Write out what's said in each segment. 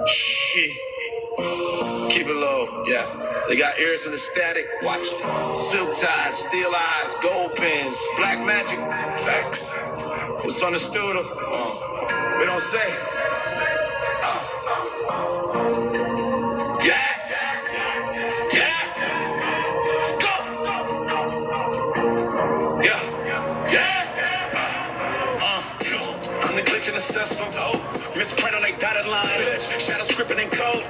Shit. Keep it low, yeah. They got ears in the static, watch it. Silk ties, steel eyes, gold pins, black magic, facts. What's understood? We don't say. Yeah, yeah, let's go. Yeah. I'm the glitch in the system. Misprint on they dotted lines. Shadow scripting in code.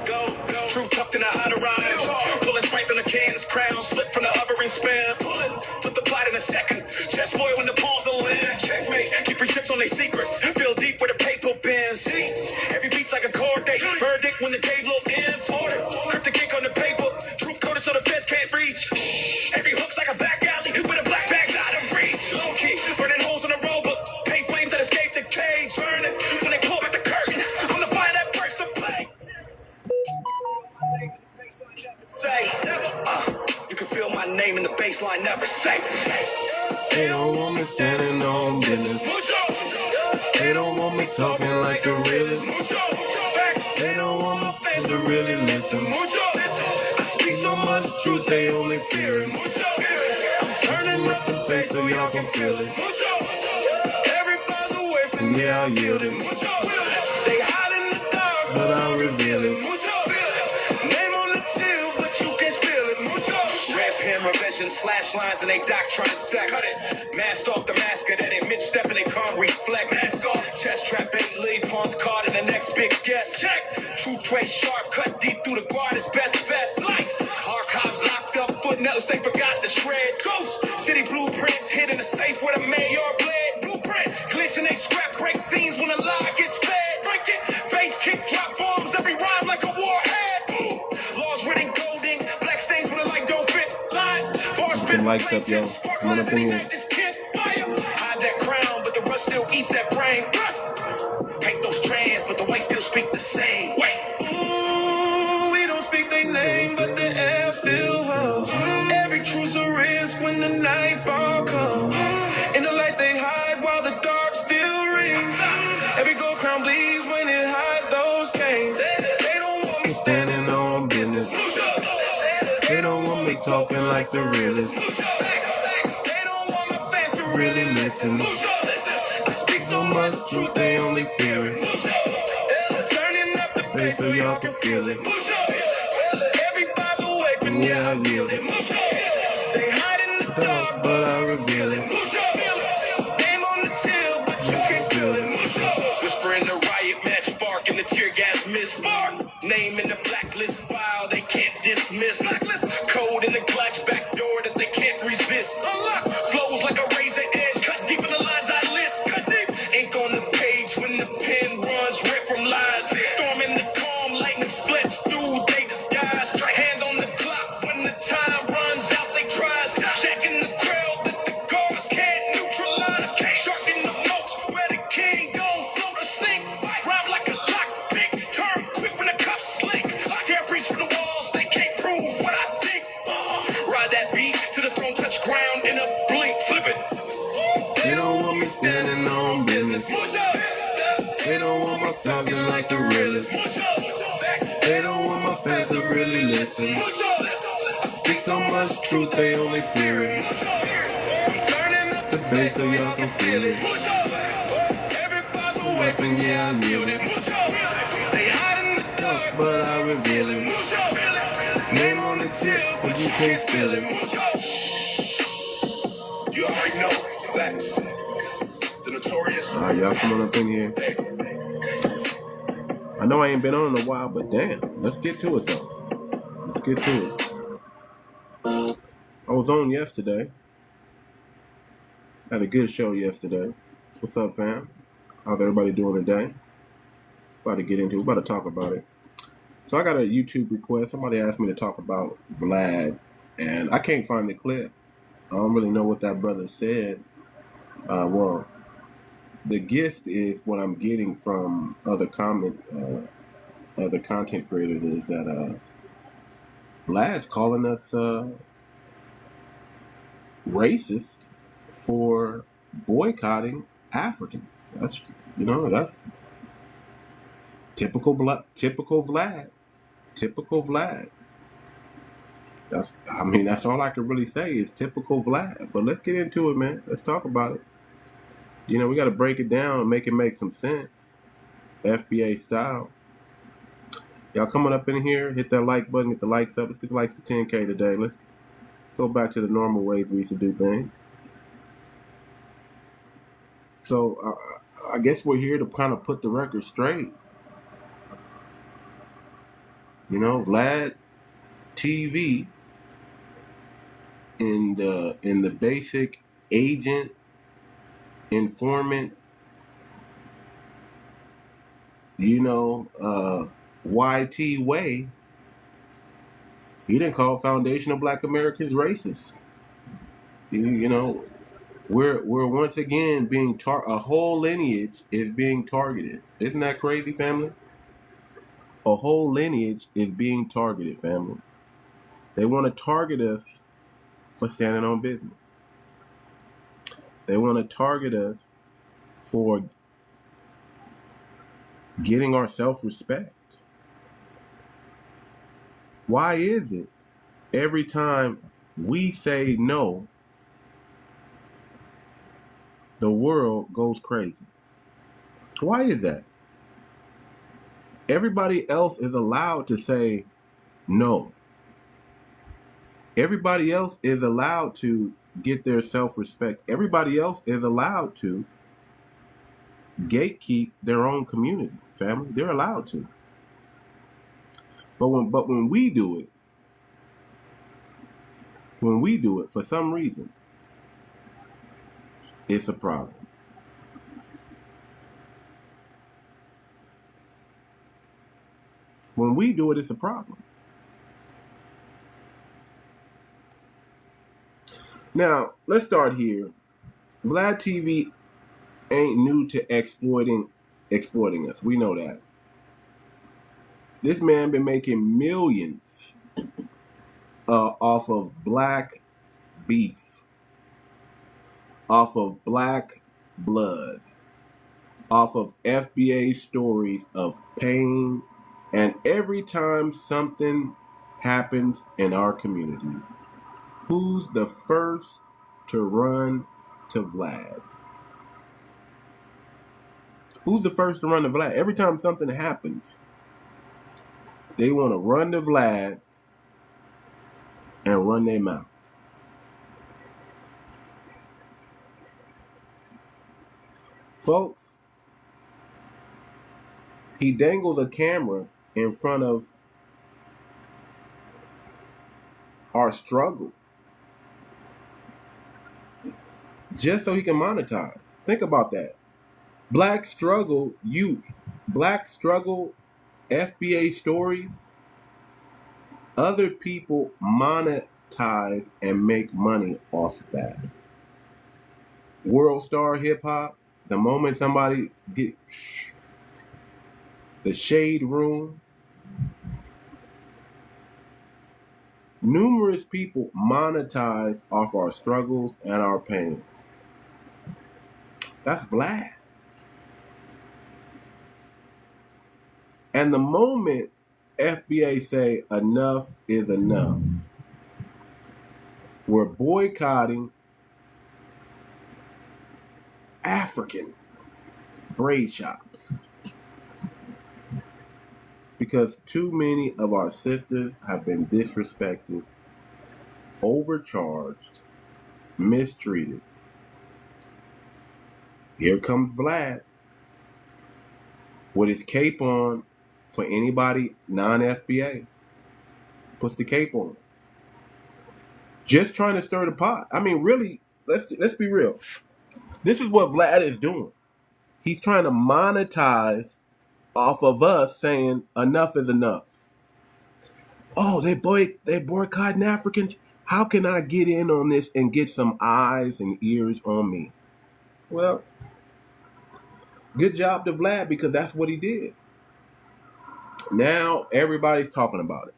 Truth tucked in a hot rhyme. Pulling stripe in the can's crown. Slip from the hovering span. Put the plot in a second. Chest boy when the pawns will land. Checkmate. Keep your ships on their secrets. Feel deep where the paper bends. Every beat's like a chord date. Verdict when the cave look ends. Order. Cryptic ink on the paper. Truth coded so the feds can't reach. Every hook's like a back alley with a black bag out of reach. Low key. Burning holes in the road, but paint flames that escape the cage. Burning. When they pull back the curtain, I'm the fire that bursts the plate. Say, you can feel my name in the baseline, never say. They don't want me standing on business. They don't want me talking like the realest. They don't want my fans to really listen. I speak so much truth, they only fear it. I'm turning up the bass so y'all can feel it. Everybody's away from me, I yield it. They hide in the dark, but I'll reveal it. Name on the till, but you can't spill it. Red pen revision, slash lines, and they doctrine stack. Cut it. Masked off the mask of that mid step and they can't reflect. Mask off, chest trap, 8 lead, pawns card, and the next big guess. Check. True tray sharp, cut deep through the guard is best vest. Slice. Archives locked up, footnotes they forgot to shred. Ghost. City blueprints hid in a safe where the mayor bled. Blueprint. Glitching they scrap break scenes when a lie gets fed. Break it. Bass kick, drop bombs, every rhyme like a warhead. Boom. Laws written gold ink, black stains when the light don't fit. Lies. Bars spit Lights up, yo. Coming up in here. Hide that crown, but the rust still eats that frame. Paint those strands, but the white still speak the same. Wait. We don't speak their name, but the air still hums. Every truth's a risk when the nightfall comes. In the light they hide while the dark still rings. Every gold crown bleeds when it hides those canes. They don't want me standing on business. They don't want me talking like the realest. They don't want my fans to really listen. I speak so much truth, they only fear it. Turning up the bass so y'all can feel it. Everybody's away from me, I yield it. They hide in the dark, but I reveal it. Name on the till, but you can't spill it. Whisper in the riot match, spark in the tear gas mist. Spark. Name in the blacklist file, they can't dismiss. Blacklist. Code in the clutch, back door that they can't resist. Unlock. Flows like a razor edge, cut deep in the lines I list. Cut deep. Ink on the page when the pen runs, rip from lies. Storm in the calm, lightning splits through, they disguise. Hand on the clock when the time runs out, they tries. Checking the crowd that the guards can't neutralize. Shark in the moats where the king gon' float or sink. Rhyme like a lockpick, turn quick when the cuffs slick. Can't reach for the walls, they can't prove what I think. Ride that beat to the throne, touch ground in a blink, flip it. They don't want me standing on business. They don't want my talking like the realest. They don't want my fans to really listen. I speak so much truth, they only fear it. Turning up the bass so y'all can feel it. Everybody's a weapon, yeah, I yield it. They hide in the dark, but I reveal it. Name on the tip, but you can't spill it. You already know. Facts. The notorious. Alright, y'all come on up in here. I know I ain't been on in a while, but damn, let's get to it though. Let's get to it. I was on yesterday. Had a good show yesterday. What's up, fam? How's everybody doing today? About to get into it. About to talk about it. So I got a YouTube request. Somebody asked me to talk about Vlad, and I can't find the clip. I don't really know what that brother said. Well, the gist is what I'm getting from other content creators is that Vlad's calling us racist for boycotting Africans. That's Typical Vlad. Typical Vlad. That's all I can really say is typical Vlad. But let's get into it, man. Let's talk about it. We got to break it down and make it make some sense. FBA style. Y'all coming up in here, hit that like button, get the likes up. Let's get the likes to 10K today. Let's go back to the normal ways we used to do things. So I guess we're here to kind of put the record straight. Vlad TV in the basic agent, informant, YT way, he didn't call Foundation of Black Americans racist. We're once again being a whole lineage is being targeted. Isn't that crazy, family? A whole lineage is being targeted, family. They want to target us for standing on business. They want to target us for getting our self-respect. Why is it every time we say no, the world goes crazy? Why is that? Everybody else is allowed to say no. Everybody else is allowed to get their self-respect. Everybody else is allowed to gatekeep their own community, family. They're allowed to. But when we do it, for some reason, it's a problem. When we do it, it's a problem. Now, let's start here. Vlad TV ain't new to exploiting us. We know that. This man been making millions off of black beef, off of black blood, off of FBA stories of pain, and every time something happens in our community, who's the first to run to Vlad? Who's the first to run to Vlad? Every time something happens, they want to run to Vlad and run their mouth. Folks, he dangles a camera in front of our struggle just so he can monetize. Think about that. Black struggle youth, black struggle FBA stories, other people monetize and make money off of that. World star hip hop, the moment somebody get the shade room, numerous people monetize off our struggles and our pain. That's Vlad. And the moment FBA say enough is enough, we're boycotting African braid shops because too many of our sisters have been disrespected, overcharged, mistreated. Here comes Vlad with his cape on. For anybody non-FBA, puts the cape on. Just trying to stir the pot. I mean, really, let's be real. This is what Vlad is doing. He's trying to monetize off of us saying enough is enough. Oh, they boycotting Africans. How can I get in on this and get some eyes and ears on me? Well, good job to Vlad, because that's what he did. Now everybody's talking about it.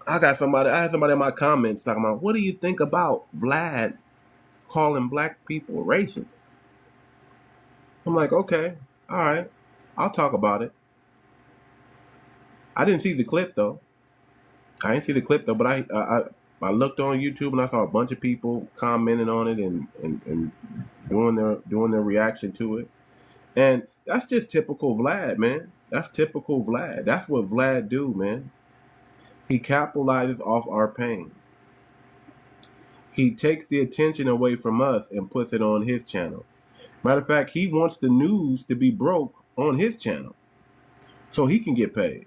I had somebody in my comments talking about, what do you think about Vlad calling black people racist? I'm like, okay, all right, I'll talk about it. I didn't see the clip though. But I looked on YouTube and I saw a bunch of people commenting on it and doing their reaction to it. And that's just typical Vlad, man. That's typical Vlad. That's what Vlad do, man. He capitalizes off our pain. He takes the attention away from us and puts it on his channel. Matter of fact, he wants the news to be broke on his channel so he can get paid.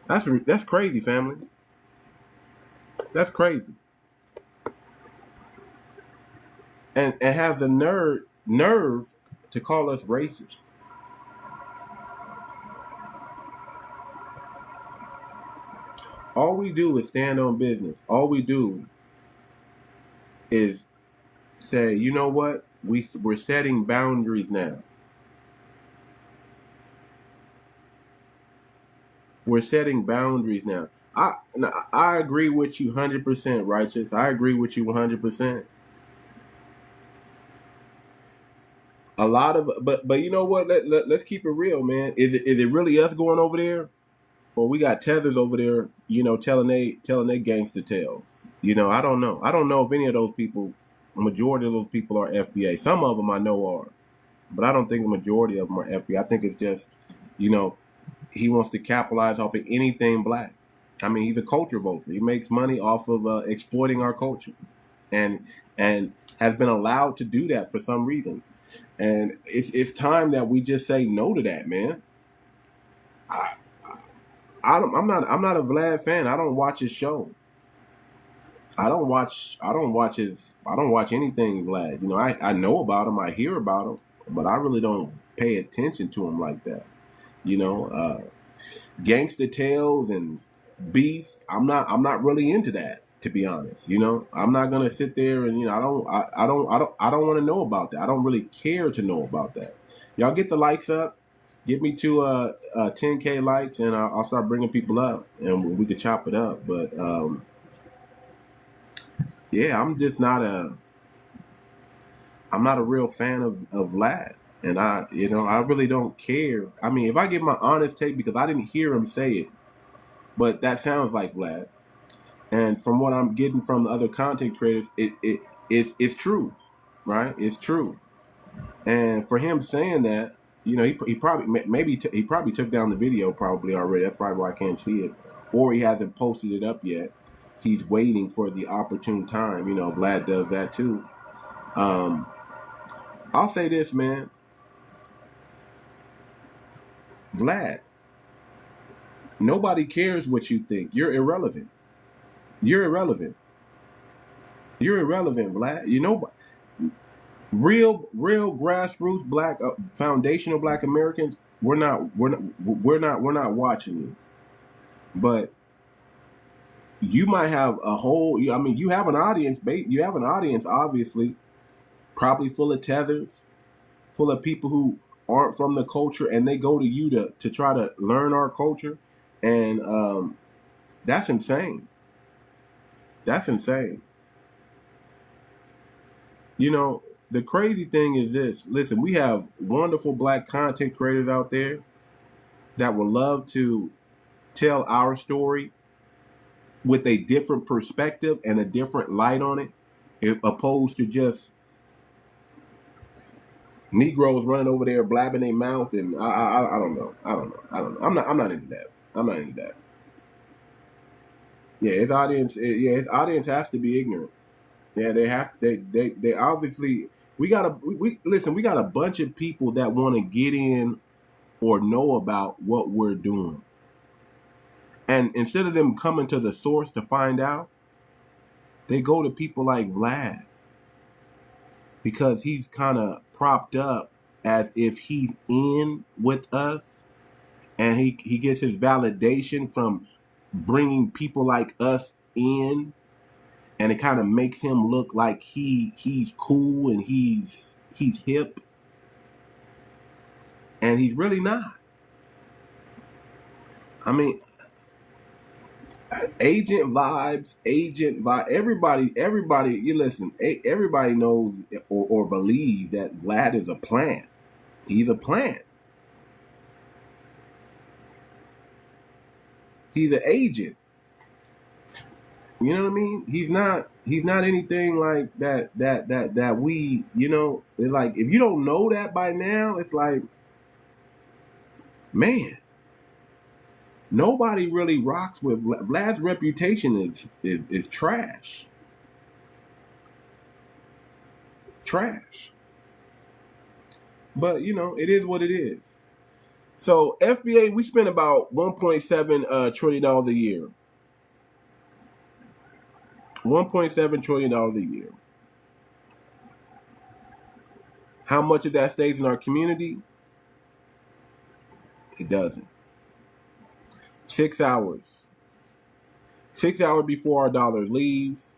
That's crazy, family. That's crazy. And have the nerve to call us racist. All we do is stand on business. All we do is say, you know what? We're setting boundaries now. We're setting boundaries now. I agree with you 100%, Righteous. I agree with you 100%. A lot of, but you know what? Let's keep it real, man. Is it really us going over there, or we got tethers over there? You know, telling they gangster tales. You know, I don't know. I don't know if any of those people, the majority of those people are FBA. Some of them I know are, but I don't think the majority of them are FBA. I think it's just, you know, he wants to capitalize off of anything black. I mean, he's a culture vulture. He makes money off of exploiting our culture, and has been allowed to do that for some reason. And it's time that we just say no to that, man. I'm not a Vlad fan. I don't watch his show. I don't watch anything Vlad. You know, I know about him, I hear about him, but I really don't pay attention to him like that. You know, gangster tales and beef. I'm not really into that, to be honest. You know, I'm not gonna sit there and, you know, I don't want to know about that. I don't really care to know about that. Y'all get the likes up. Get me to 10K likes, and I'll start bringing people up, and we can chop it up. But yeah, I'm not a real fan of Vlad. And I really don't care. I mean, if I give my honest take, because I didn't hear him say it, but that sounds like Vlad. And from what I'm getting from the other content creators, it's true, right? It's true. And for him saying that, you know, he probably took down the video probably already. That's probably why I can't see it, or he hasn't posted it up yet. He's waiting for the opportune time. You know, Vlad does that too. I'll say this, man. Vlad, nobody cares what you think. You're irrelevant. You're irrelevant. You're irrelevant, Vlad. You know, real grassroots black, foundational black Americans. We're not watching you. But you might have a whole. I mean, you have an audience. You have an audience, obviously, probably full of tethers, full of people who aren't from the culture, and they go to you to try to learn our culture, and that's insane. That's insane. You know, the crazy thing is this. Listen, we have wonderful black content creators out there that would love to tell our story with a different perspective and a different light on it, opposed to just Negroes running over there blabbing their mouth, and I don't know. I'm not into that. I'm not into that. Yeah, his audience has to be ignorant. Yeah, they obviously we got a bunch of people that want to get in or know about what we're doing. And instead of them coming to the source to find out, they go to people like Vlad, because he's kind of propped up as if he's in with us, and he gets his validation from bringing people like us in, and it kind of makes him look like he's cool and he's hip, and he's really not. I mean, agent vibes. Everybody. You listen. Everybody knows or believes that Vlad is a plant. He's a plant. He's an agent. You know what I mean? He's not anything like that we, it's like, if you don't know that by now, it's like, man, nobody really rocks with Vlad's reputation is trash. Trash. But it is what it is. So FBA, we spend about $1.7 trillion a year. $1.7 trillion a year. How much of that stays in our community? It doesn't. 6 hours. 6 hours before our dollar leaves.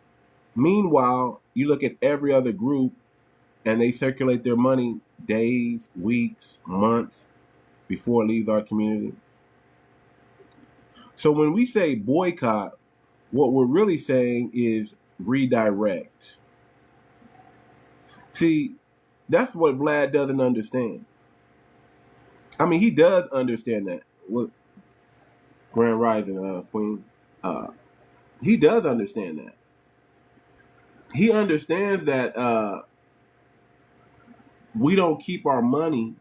Meanwhile, you look at every other group and they circulate their money days, weeks, months before it leaves our community. So when we say boycott, what we're really saying is redirect. See, that's what Vlad doesn't understand. I mean, he does understand that. What, Grand Rising, Queen? He does understand that. He understands that we don't keep our money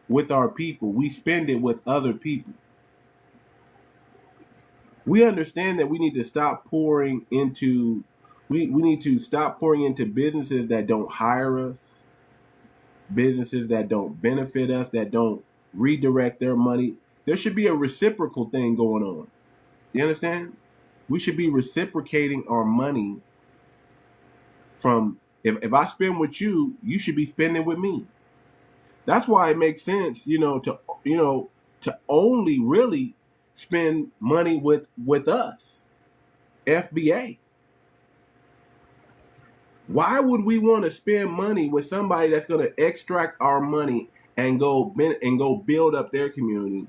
with our people. We spend it with other people. We understand that we need to stop pouring into, we need to stop pouring into businesses that don't hire us, businesses that don't benefit us, that don't redirect their money. There should be a reciprocal thing going on. You understand? We should be reciprocating our money from, if I spend with you, you should be spending with me. That's why it makes sense, to only really spend money with us, FBA. Why would we want to spend money with somebody that's going to extract our money and go build up their community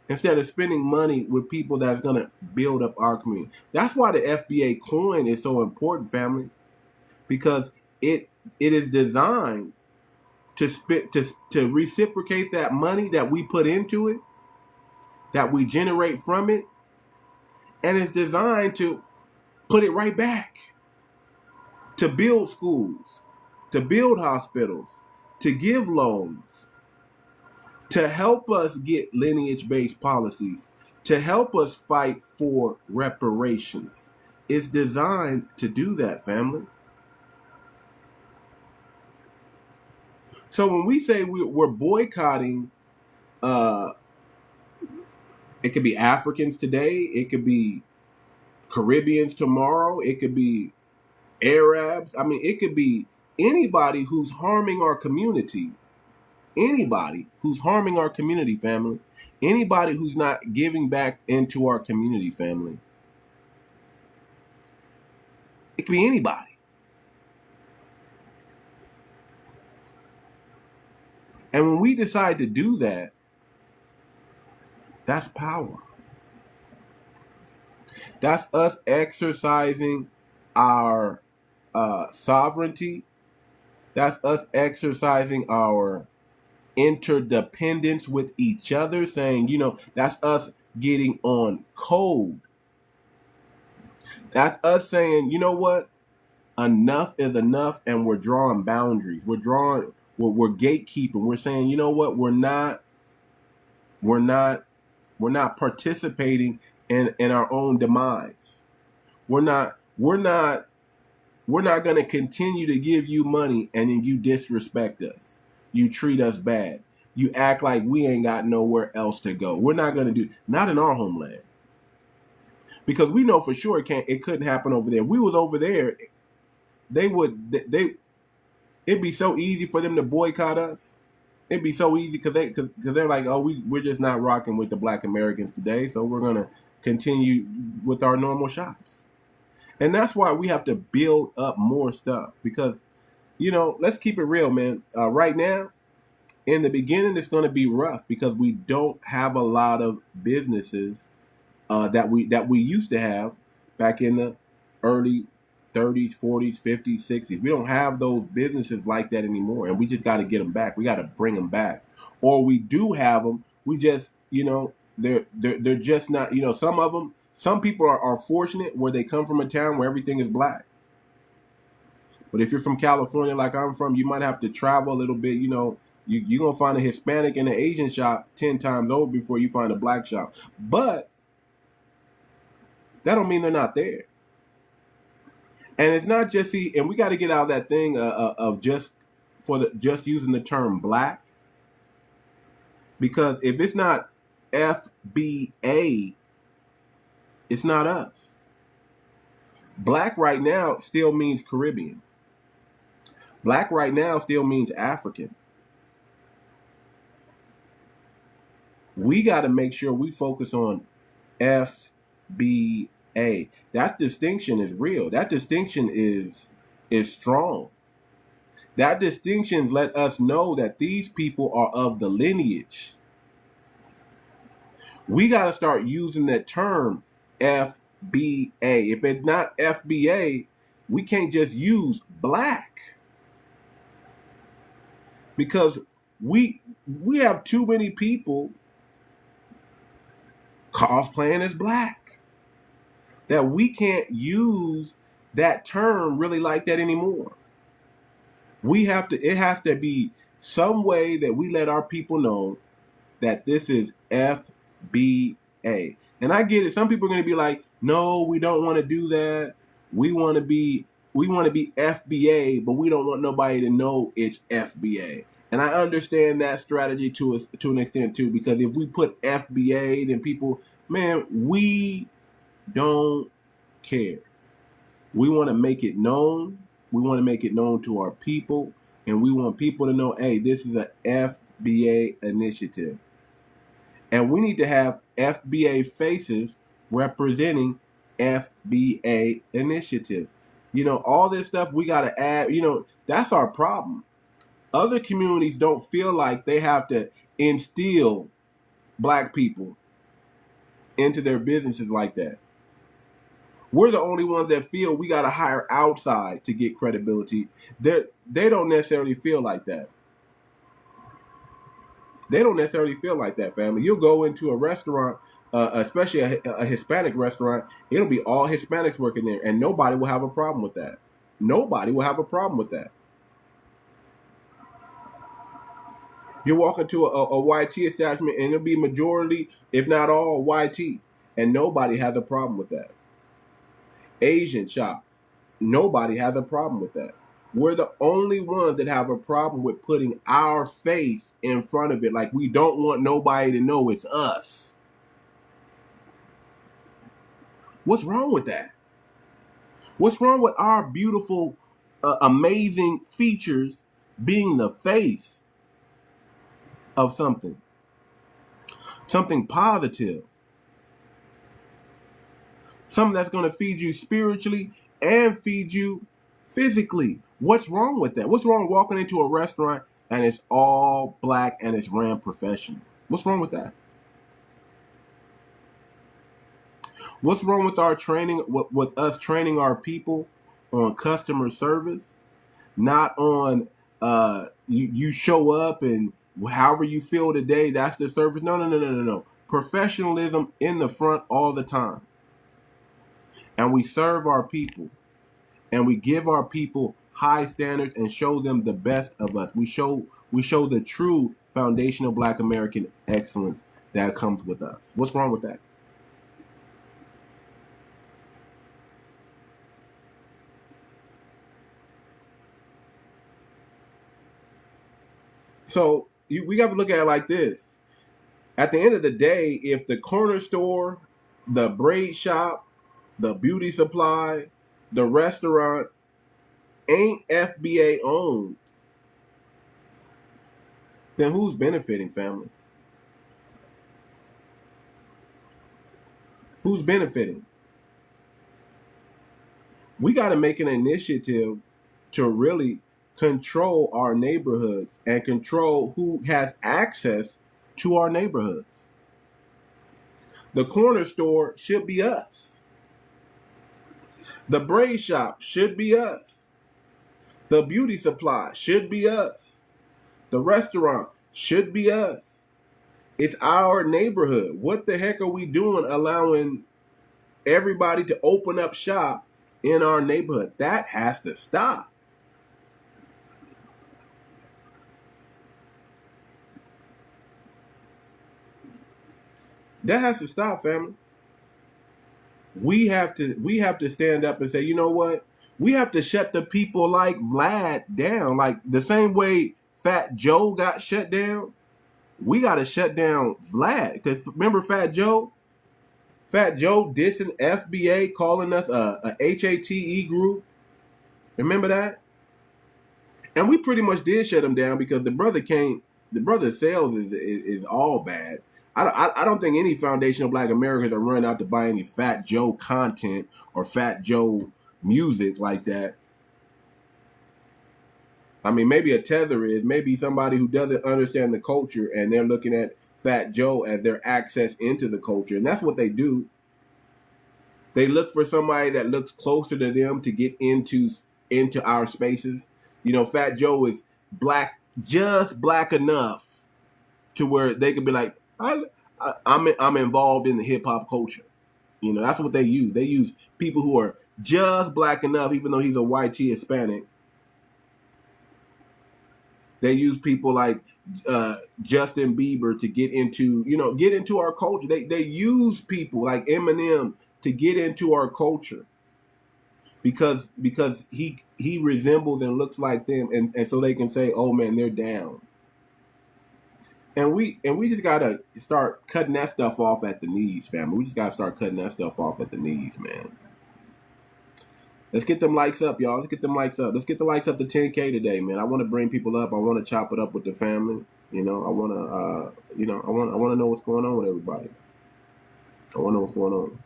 instead of spending money with people that's going to build up our community? That's why the FBA coin is so important, family, because it is designed to reciprocate that money that we put into it, that we generate from it, and it's designed to put it right back, to build schools, to build hospitals, to give loans, to help us get lineage-based policies, to help us fight for reparations. It's designed to do that, family. So when we say we're boycotting, it could be Africans today, it could be Caribbeans tomorrow, it could be Arabs. I mean, it could be anybody who's harming our community. Anybody who's harming our community, family. Anybody who's not giving back into our community, family. It could be anybody. And when we decide to do that, that's power. That's us exercising our sovereignty. That's us exercising our interdependence with each other, saying, that's us getting on code. That's us saying, you know what? Enough is enough, and we're drawing boundaries. We're gatekeeping. We're saying, you know what? We're not participating in our own demise. We're not going to continue to give you money and then you disrespect us. You treat us bad. You act like we ain't got nowhere else to go. We're not going to do, not in our homeland. Because we know for sure it couldn't happen over there. We was over there, it'd be so easy for them to boycott us. It'd be so easy because they're like, oh, we're just not rocking with the Black Americans today, so we're going to continue with our normal shops. And that's why we have to build up more stuff because, let's keep it real, man. Right now, in the beginning, it's going to be rough because we don't have a lot of businesses that we used to have back in the early 30s, 40s, 50s, 60s. We don't have those businesses like that anymore, and we just got to get them back. We got to bring them back. Or we do have them. We just, they're just not, you know, some people are fortunate where they come from a town where everything is black. But if you're from California, like I'm from, you might have to travel a little bit. You know, you're going to find a Hispanic and an Asian shop 10 times over before you find a black shop. But that don't mean they're not there. And it's not just and we got to get out of that thing of just using the term black. Because if it's not FBA, it's not us. Black right now still means Caribbean. Black right now still means African. We got to make sure we focus on FBA. That distinction is real. That distinction is strong. That distinction let us know that these people are of the lineage. We got to start using that term FBA. If it's not FBA, we can't just use black. Because we have too many people cosplaying as black that we can't use that term really like that anymore. It has to be some way that we let our people know that this is FBA. And I get it. Some people are going to be like, no, we don't want to do that. We want to be FBA, but we don't want nobody to know it's FBA. And I understand that strategy to an extent too, because if we put FBA, then people, man, we don't care. We want to make it known. We want to make it known to our people, and we want people to know, hey, this is an FBA initiative. And we need to have FBA faces representing FBA initiatives. You know, all this stuff we got to add, you know, that's our problem. Other communities don't feel like they have to instill black people into their businesses like that. We're the only ones that feel we got to hire outside to get credibility. They don't necessarily feel like that. They don't necessarily feel like that, family. You'll go into a restaurant, especially a Hispanic restaurant, it'll be all Hispanics working there, and nobody will have a problem with that. Nobody will have a problem with that. You walk into a YT establishment, and it'll be majority, if not all, YT, and nobody has a problem with that. Asian shop, nobody has a problem with that. We're the only ones that have a problem with putting our face in front of it. Like, we don't want nobody to know it's us. What's wrong with that? What's wrong with our beautiful, amazing features being the face of something? Something positive. Something that's going to feed you spiritually and feed you physically. What's wrong with that? What's wrong with walking into a restaurant and it's all black and it's ran professional? What's wrong with that? What's wrong with our training, with us training our people on customer service, not on you show up and however you feel today, that's the service? No. Professionalism in the front all the time. And we serve our people, and we give our people high standards and show them the best of us. We show the true foundational Black American excellence that comes with us. What's wrong with that? So we got to look at it like this. At the end of the day, if the corner store, the braid shop, the beauty supply, the restaurant ain't FBA owned, then who's benefiting, family? Who's benefiting? We got to make an initiative to really control our neighborhoods and control who has access to our neighborhoods. The corner store should be us. The braid shop should be us. The beauty supply should be us. The restaurant should be us. It's our neighborhood. What the heck are we doing allowing everybody to open up shop in our neighborhood? That has to stop. That has to stop, family. We have to stand up and say, you know what? We have to shut the people like Vlad down. Like the same way Fat Joe got shut down, we got to shut down Vlad. Because remember Fat Joe? Fat Joe dissing FBA, calling us a HATE group. Remember that? And we pretty much did shut him down because the brother's sales is all bad. I don't think any foundational Black Americans are running out to buy any Fat Joe content or Fat Joe music like that. I mean, maybe a tether is, maybe somebody who doesn't understand the culture and they're looking at Fat Joe as their access into the culture. And that's what they do. They look for somebody that looks closer to them to get into our spaces. You know, Fat Joe is black, just black enough to where they could be like, I'm involved in the hip hop culture. You know, that's what they use. They use people who are just black enough, even though he's a white Hispanic. They use people like Justin Bieber to get into our culture. They use people like Eminem to get into our culture because he resembles and looks like them, and so they can say, oh man, they're down. And we just gotta start cutting that stuff off at the knees, family. We just gotta start cutting that stuff off at the knees, man. Let's get them likes up, y'all. Let's get them likes up. Let's get the likes up to 10K today, man. I want to bring people up. I want to chop it up with the family. You know, I want to, I want to know what's going on with everybody. I want to know what's going on.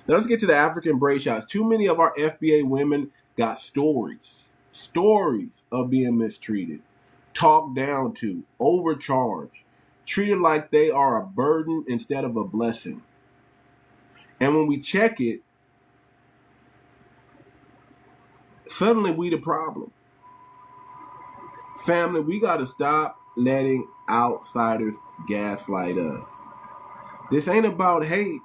Now let's get to the African braid shots. Too many of our FBA women got stories of being mistreated, talked down to, overcharged, treated like they are a burden instead of a blessing. And when we check it, suddenly we the problem. Family, we got to stop letting outsiders gaslight us. This ain't about hate.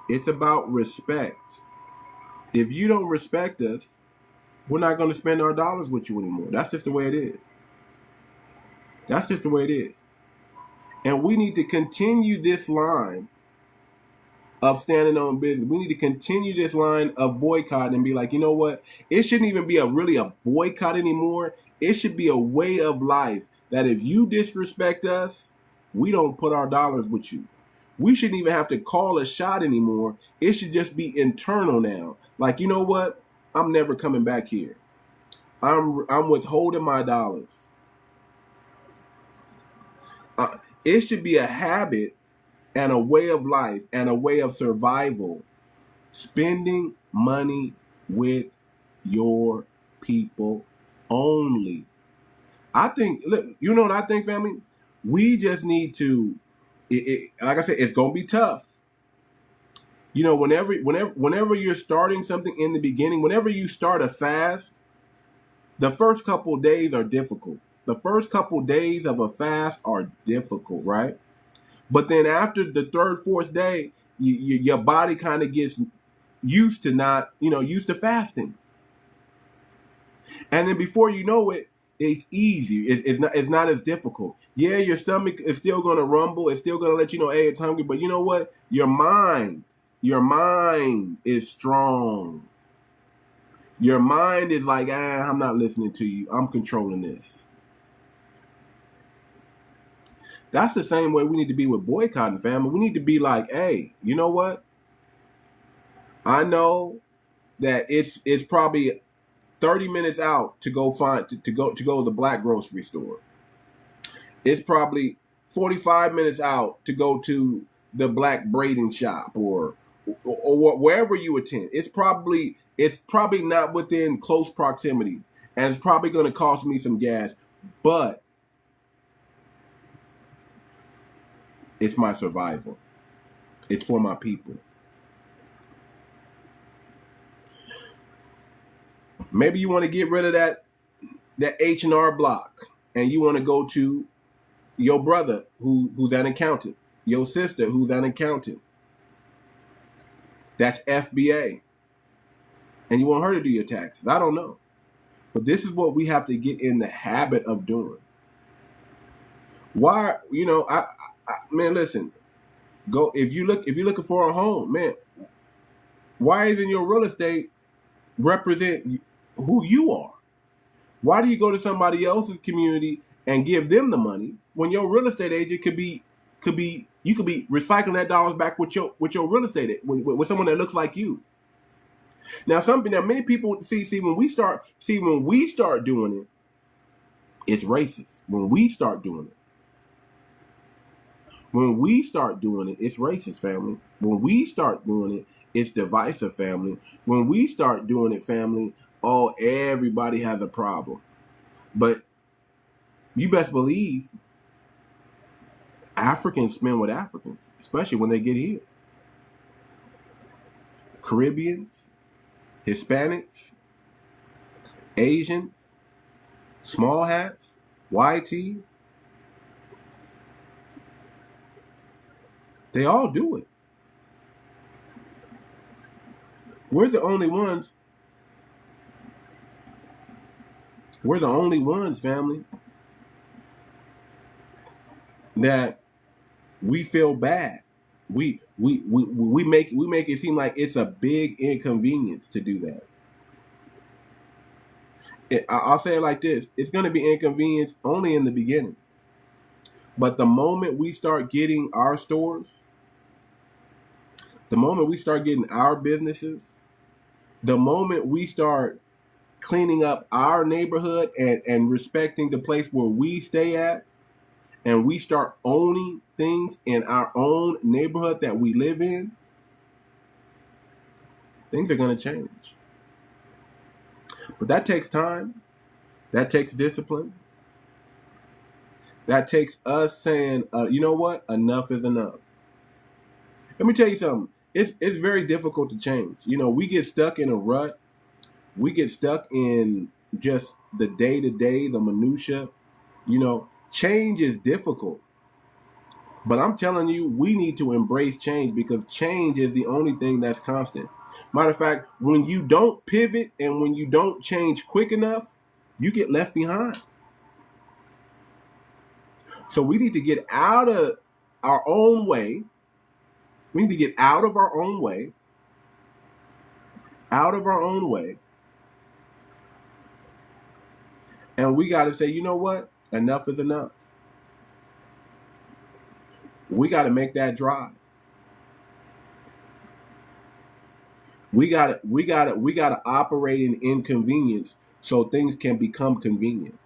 It's about respect. If you don't respect us, we're not going to spend our dollars with you anymore. That's just the way it is. That's just the way it is. And we need to continue this line of standing on business. We need to continue this line of boycotting and be like, you know what? It shouldn't even be really a boycott anymore. It should be a way of life that if you disrespect us, we don't put our dollars with you. We shouldn't even have to call a shot anymore. It should just be internal now. Like, you know what? I'm never coming back here. I'm withholding my dollars. It should be a habit and a way of life and a way of survival, spending money with your people only. I think, look, you know what I think, family? We just need to, like I said, it's going to be tough. You know, whenever you're starting something in the beginning, whenever you start a fast, the first couple of days are difficult. The first couple of days of a fast are difficult, right? But then after the third, fourth day, your body kind of gets used to fasting. And then before you know it, it's easy. It's not as difficult. Yeah, your stomach is still going to rumble. It's still going to let you know, hey, it's hungry. But you know what? Your mind is strong. Your mind is like, I'm not listening to you. I'm controlling this. That's the same way we need to be with boycotting, family. We need to be like, hey, you know what? I know that it's probably 30 minutes out to go to go to the black grocery store. It's probably 45 minutes out to go to the black braiding shop or wherever you attend. It's probably not within close proximity, and it's probably going to cost me some gas, but it's my survival. It's for my people. Maybe you want to get rid of that H&R block and you want to go to your brother who's an accountant, your sister who's an accountant. That's FBA. And you want her to do your taxes. I don't know. But this is what we have to get in the habit of doing. Why, man, listen, go, if you're looking for a home, man, why isn't your real estate represent who you are? Why do you go to somebody else's community and give them the money when your real estate agent could be you could be recycling that dollars back with your real estate with someone that looks like you. Now, something that many people see when we start doing it, it's racist. When we start doing it, it's racist, family. When we start doing it, it's divisive, family. When we start doing it, family, everybody has a problem. But you best believe Africans spend with Africans, especially when they get here. Caribbeans, Hispanics, Asians, small hats, YT, they all do it. We're the only ones, family, that we feel bad. We make it seem like it's a big inconvenience to do that. I'll say it like this: it's going to be inconvenience only in the beginning. But the moment we start getting our stores, the moment we start getting our businesses, the moment we start cleaning up our neighborhood and respecting the place where we stay at, and we start owning things in our own neighborhood that we live in, things are going to change. But that takes time. That takes discipline. That takes us saying, you know what? Enough is enough. Let me tell you something. It's very difficult to change. We get stuck in a rut. We get stuck in just the day-to-day, the minutia. Change is difficult. But I'm telling you, we need to embrace change, because change is the only thing that's constant. Matter of fact, when you don't pivot and when you don't change quick enough, you get left behind. So we need to get out of our own way. We need to get out of our own way. And we got to say, you know what? Enough is enough. We got to make that drive. We got to operate in inconvenience so things can become convenient.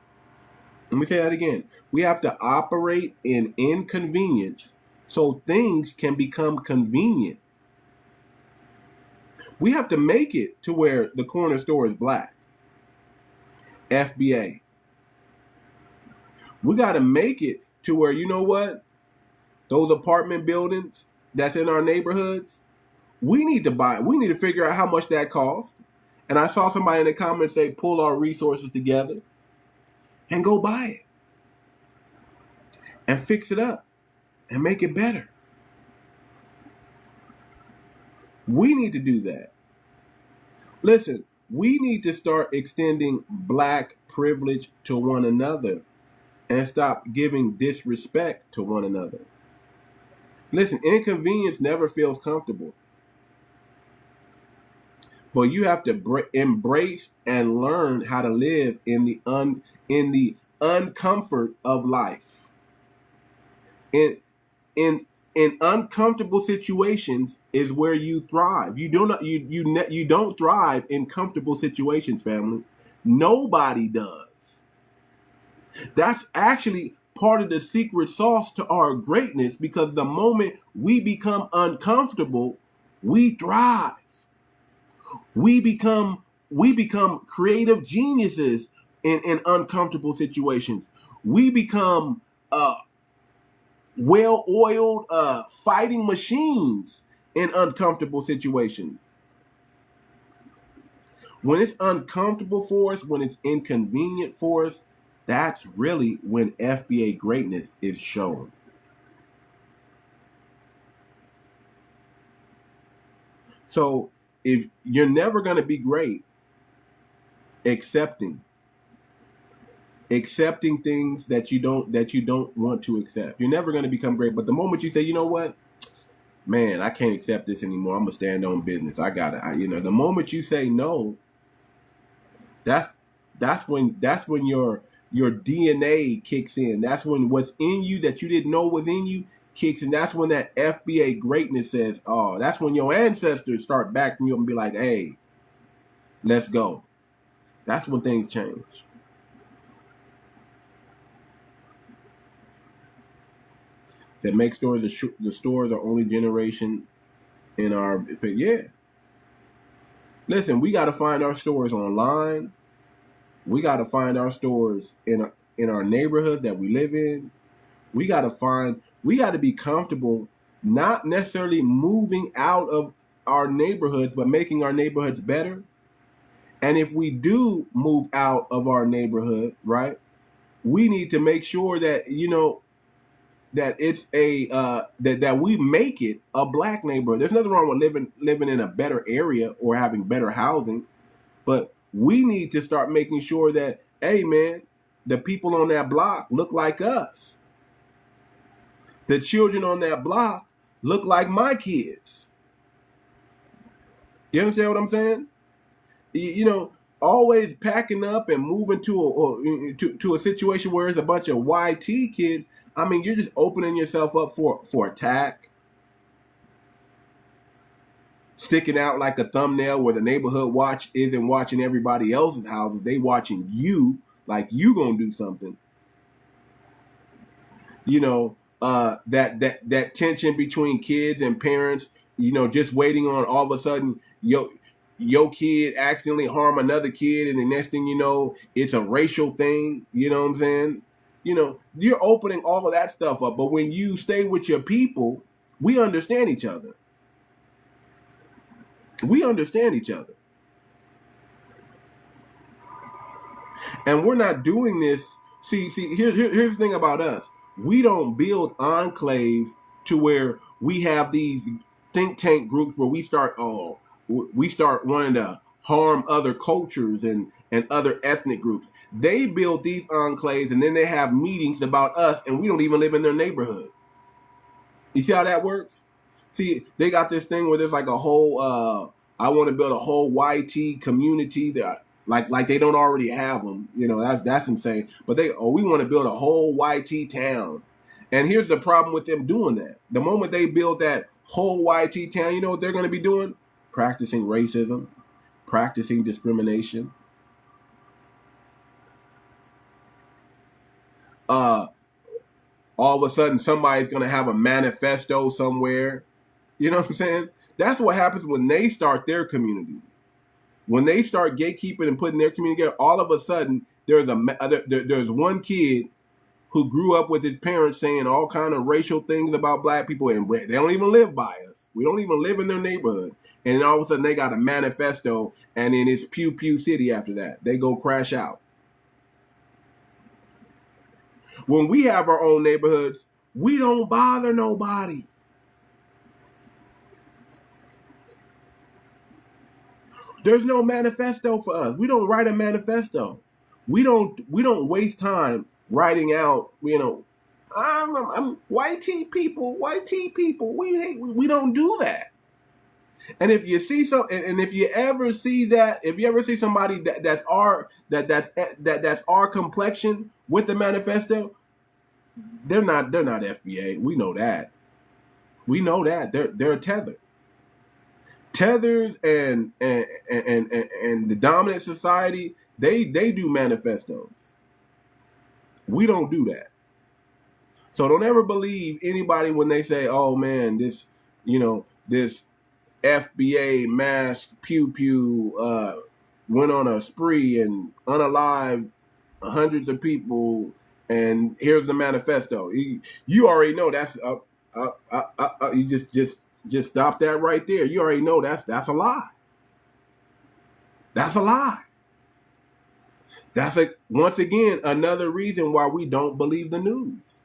Let me say that again. We have to operate in inconvenience so things can become convenient. We have to make it to where the corner store is black. FBA. We got to make it to where, you know what? Those apartment buildings that's in our neighborhoods, we need to figure out how much that costs. And I saw somebody in the comments say, pull our resources together and go buy it and fix it up and make it better. We need to do that. Listen, we need to start extending black privilege to one another and stop giving disrespect to one another. Listen, inconvenience never feels comfortable. But you have to embrace and learn how to live in the uncomfort of life. In uncomfortable situations is where you thrive. You don't thrive in comfortable situations, family. Nobody does. That's actually part of the secret sauce to our greatness, because the moment we become uncomfortable, we thrive. We become creative geniuses in uncomfortable situations. We become well-oiled fighting machines in uncomfortable situations. When it's uncomfortable for us, when it's inconvenient for us, That's really when FBA greatness is shown. So if you're never going to be great, accepting things that you don't want to accept. You're never going to become great. But the moment you say, you know what, man, I can't accept this anymore. I'm gonna stand on business. I gotta, the moment you say no, that's when your DNA kicks in. That's when what's in you that you didn't know was in you kicks in. That's when that FBA greatness says, oh, that's when your ancestors start backing you up and be like, hey, let's go. That's when things change. That make stores the stores are only generation in our, yeah. Listen, we got to find our stores online. We got to find our stores in our neighborhood that we live in. We got to be comfortable, not necessarily moving out of our neighborhoods, but making our neighborhoods better. And if we do move out of our neighborhood, right, we need to make sure that, that it's that we make it a black neighborhood. There's nothing wrong with living in a better area or having better housing, but we need to start making sure that, hey man, the people on that block look like us. The children on that block look like my kids. You understand what I'm saying? Always packing up and moving to a situation where it's a bunch of YT kids. I mean, you're just opening yourself up for attack. Sticking out like a thumbnail where the neighborhood watch isn't watching everybody else's houses. They watching you, like you gonna do something. That tension between kids and parents, just waiting on all of a sudden, your kid accidentally harm another kid, and the next thing you know, it's a racial thing. You know what I'm saying? You're opening all of that stuff up. But when you stay with your people, we understand each other. We understand each other. And we're not doing this. See, here's the thing about us. We don't build enclaves to where we have these think tank groups where we start wanting to harm other cultures and other ethnic groups. They build these enclaves and then they have meetings about us, and we don't even live in their neighborhood. You see how that works? See, they got this thing where there's like a whole, I want to build a whole YT community that like they don't already have them. That's insane. But we want to build a whole YT town. And here's the problem with them doing that. The moment they build that whole YT town, you know what they're going to be doing? Practicing racism, practicing discrimination. All of a sudden, somebody's going to have a manifesto somewhere. You know what I'm saying? That's what happens when they start their community. When they start gatekeeping and putting their community together, all of a sudden, there's one kid who grew up with his parents saying all kind of racial things about black people, and they don't even live by us. We don't even live in their neighborhood. And then all of a sudden, they got a manifesto, and then it's Pew Pew City after that. They go crash out. When we have our own neighborhoods, we don't bother nobody. There's no manifesto for us. We don't write a manifesto. We don't waste time writing out, I'm YT people. We don't do that. And if you see and if you ever see somebody that's our complexion with the manifesto, they're not FBA. We know that. They're tethered. Tethers and the dominant society, they do manifestos. We don't do that. So don't ever believe anybody when they say, oh man, this FBA mask pew pew went on a spree and unalived hundreds of people, and here's the manifesto. You already know that's you just stop that right there. You already know that's a lie. That's a lie. That's once again another reason why we don't believe the news.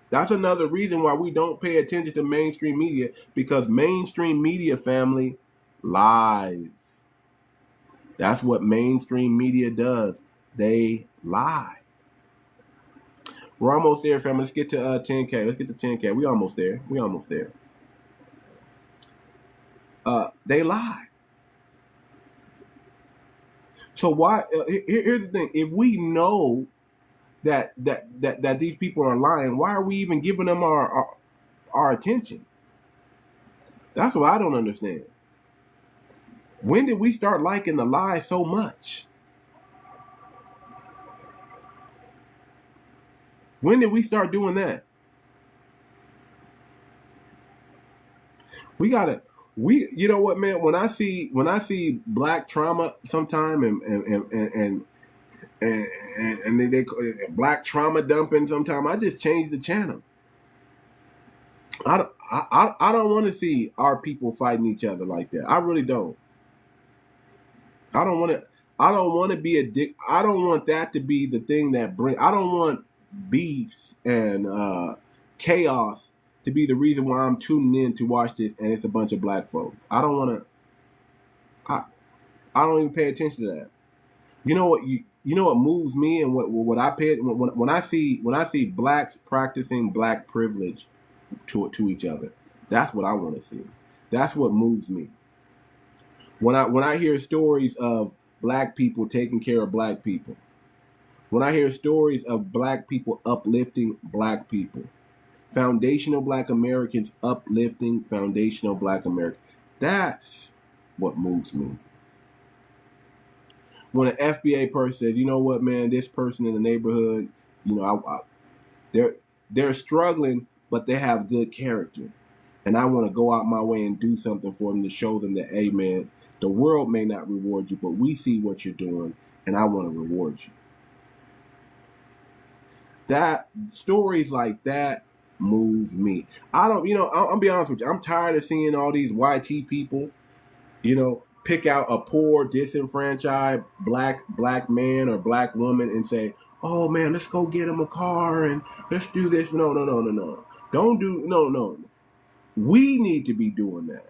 That's another reason why we don't pay attention to mainstream media, because mainstream media, family, lies. That's what mainstream media does. They lie. We're almost there, family. Let's get to 10K. Let's get to 10K. We almost there. We almost there. They lie. So why? Here's the thing: if we know that these people are lying, why are we even giving them our attention? That's what I don't understand. When did we start liking the lie so much? When did we start doing that? You know what, man? When I see black trauma sometime and they black trauma dumping sometime, I just change the channel. I don't want to see our people fighting each other like that. I really don't. I don't want to be a dick. I don't want that to be the thing that I don't want beefs and chaos to be the reason why I'm tuning in to watch this and it's a bunch of black folks. I don't want to. I don't even pay attention to that. You know what? You know what moves me and what I pay when I see blacks practicing black privilege to each other. That's what I want to see. That's what moves me. When I hear stories of black people taking care of black people, when I hear stories of black people uplifting black people, foundational black Americans uplifting foundational black Americans, that's what moves me. When an FBA person says, you know what, man, this person in the neighborhood, you know, they're struggling, but they have good character. And I want to go out my way and do something for them to show them that, hey, man, the world may not reward you, but we see what you're doing, and I want to reward you. That stories like that moves me. I'll be honest with you. I'm tired of seeing all these YT people, pick out a poor, disenfranchised black man or black woman and say, oh man, let's go get him a car and let's do this. No. No. We need to be doing that.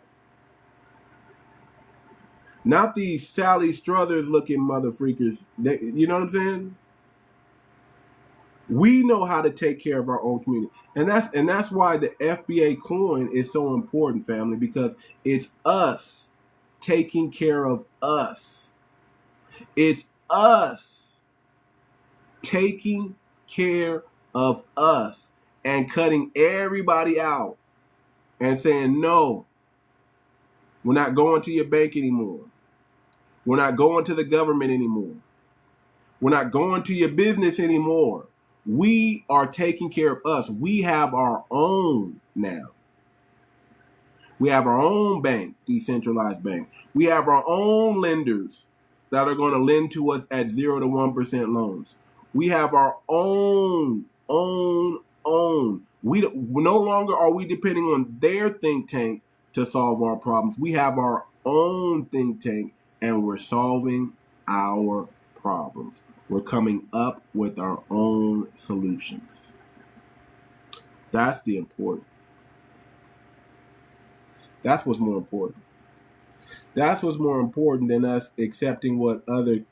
Not these Sally Struthers looking mother freakers. You know what I'm saying? We know how to take care of our own community. And that's why the FBA coin is so important, family, because it's us taking care of us. It's us taking care of us and cutting everybody out and saying, no, we're not going to your bank anymore. We're not going to the government anymore. We're not going to your business anymore. We are taking care of us. We have our own now. We have our own bank, decentralized bank. We have our own lenders that are going to lend to us at 0 to 1% loans. We have our own. We no longer are we depending on their think tank to solve our problems. We have our own think tank and we're solving our problems. We're coming up with our own solutions. That's the important. That's what's more important. That's what's more important than us accepting what other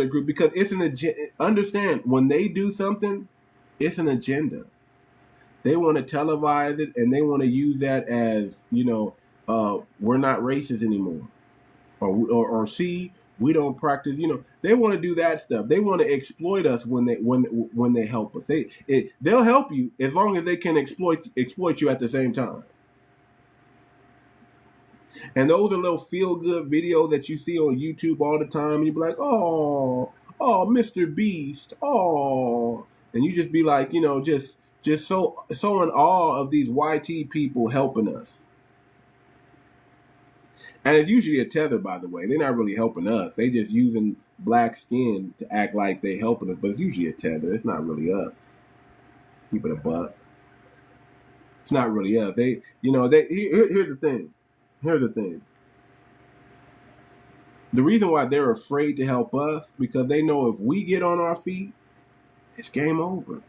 group, because it's an agenda. Understand, when they do something, it's an agenda. They want to televise it and they want to use that as, we're not racist anymore. Or see, we don't practice, they want to do that stuff. They want to exploit us when they help us. They'll help you as long as they can exploit you at the same time. And those are little feel-good videos that you see on YouTube all the time. And you be like, oh, Mr. Beast, oh. And you just be like, just so in awe of these YT people helping us. And it's usually a tether, by the way. They're not really helping us. They just using black skin to act like they helping us. But it's usually a tether. It's not really us. Keep it a buck. It's not really us. Here's the thing. Here's the thing. The reason why they're afraid to help us, because they know if we get on our feet, it's game over.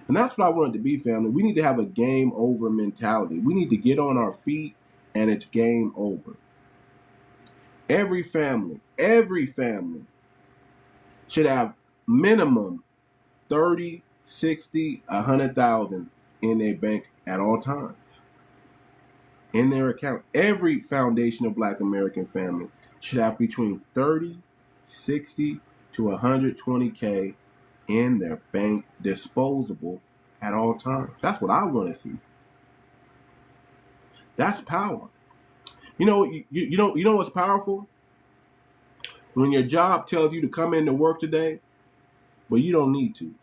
And that's what I want it to be, family. We need to have a game over mentality. We need to get on our feet and it's game over. Every family should have minimum 30, 60, 100,000 in their bank at all times. In their account. Every foundational Black American family should have between 30, 60 to 120K in their bank, disposable at all times. That's what I want to see. That's power. You know what's powerful? When your job tells you to come into work today, but you don't need to.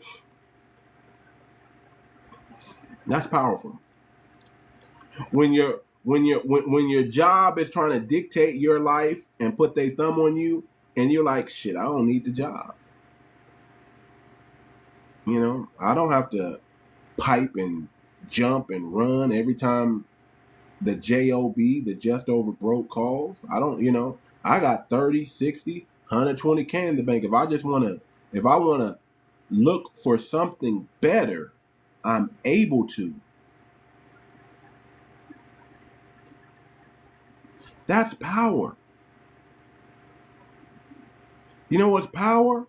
That's powerful. When your job is trying to dictate your life and put their thumb on you, and you're like, shit, I don't need the job. You know, I don't have to pipe and jump and run every time the JOB, the just over broke, calls. I don't, I got 30, 60, 120K in the bank. If I want to look for something better, I'm able to. That's power. You know what's power?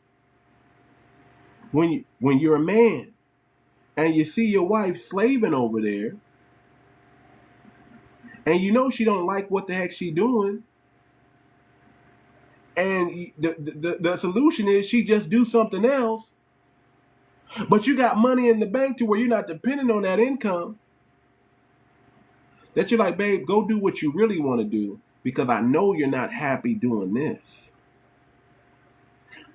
When you're a man and you see your wife slaving over there, and you know she don't like what the heck she doing, and the solution is she just do something else, but you got money in the bank to where you're not dependent on that income, that you're like, babe, go do what you really want to do, because I know you're not happy doing this.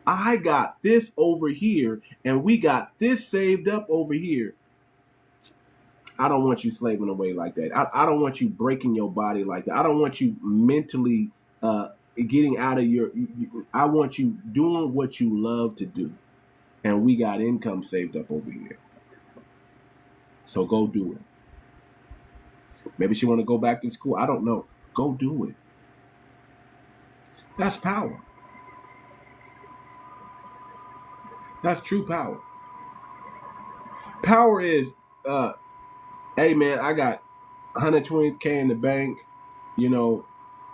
I got this over here, and we got this saved up over here. I don't want you slaving away like that. I don't want you breaking your body like that. I don't want you mentally getting out of I want you doing what you love to do. And we got income saved up over here. So go do it. Maybe she want to go back to school. I don't know. Go do it. That's power. That's true power. Power is, hey man, I got 120K in the bank.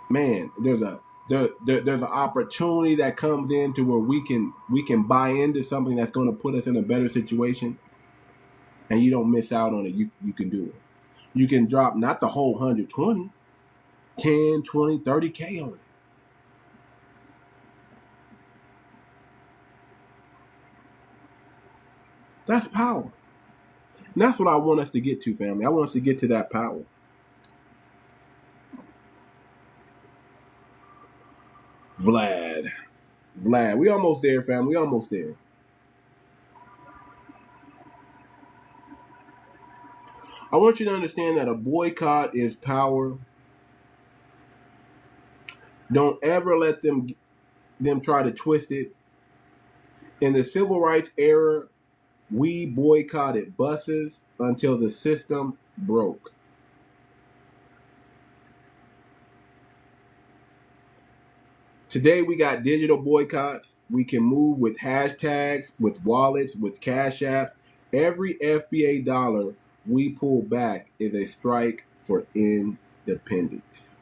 Man, there's an opportunity that comes in to where we can buy into something that's going to put us in a better situation, and you don't miss out on it. You can do it. You can drop not the whole 120, 10, 20, 30K on it. That's power. And that's what I want us to get to, family. I want us to get to that power. Vlad, we almost there, family. We almost there. I want you to understand that a boycott is power. Don't ever let them try to twist it. In the civil rights era, we boycotted buses until the system broke. Today we got digital boycotts. We can move with hashtags, with wallets, with cash apps. Every FBA dollar we pull back is a strike for independence.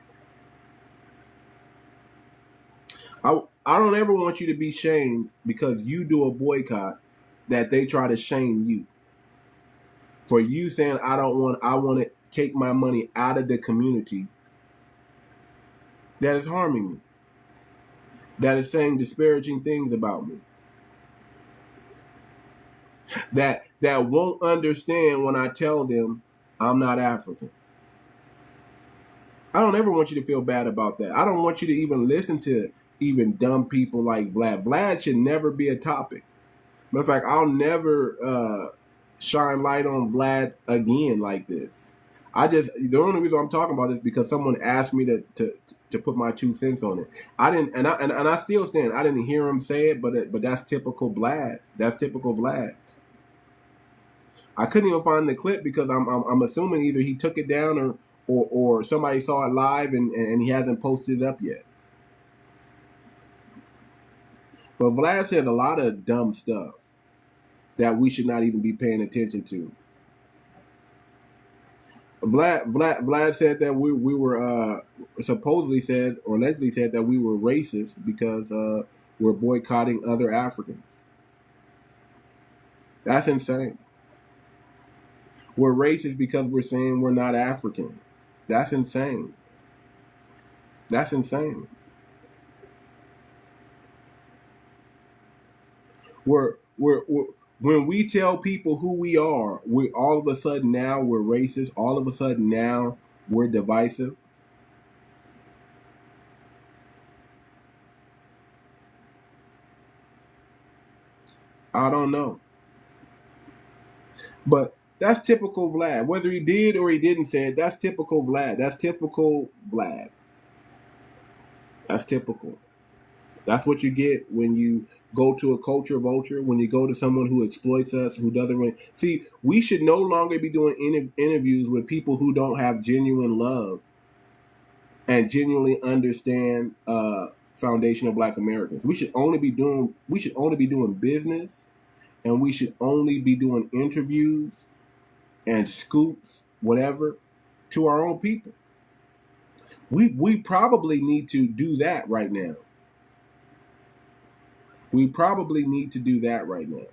I don't ever want you to be shamed because you do a boycott that they try to shame you. For you saying, I want to take my money out of the community that is harming me, that is saying disparaging things about me, that won't understand when I tell them I'm not African. I don't ever want you to feel bad about that. I don't want you to even listen to even dumb people like Vlad. Vlad should never be a topic. Matter of fact, I'll never shine light on Vlad again like this. The only reason I'm talking about this is because someone asked me to put my 2 cents on it. I didn't, and I still stand. I didn't hear him say it, but that's typical Vlad. That's typical Vlad. I couldn't even find the clip because I'm assuming either he took it down or somebody saw it live and he hasn't posted it up yet. But Vlad said a lot of dumb stuff that we should not even be paying attention to. Vlad said that we were supposedly said or allegedly said that we were racist because we're boycotting other Africans. That's insane. We're racist because we're saying we're not African. That's insane. That's insane. We're when we tell people who we are, we all of a sudden now we're racist. All of a sudden now we're divisive. I don't know. But that's typical Vlad. Whether he did or he didn't say it, that's typical Vlad. That's typical Vlad. That's typical. That's what you get when you go to a culture vulture, when you go to someone who exploits us, who doesn't win. See, we should no longer be doing interviews with people who don't have genuine love and genuinely understand foundational Black Americans. We should only be doing business, and we should only be doing interviews and scoops, whatever, to our own people. We probably need to do that right now. We probably need to do that right now.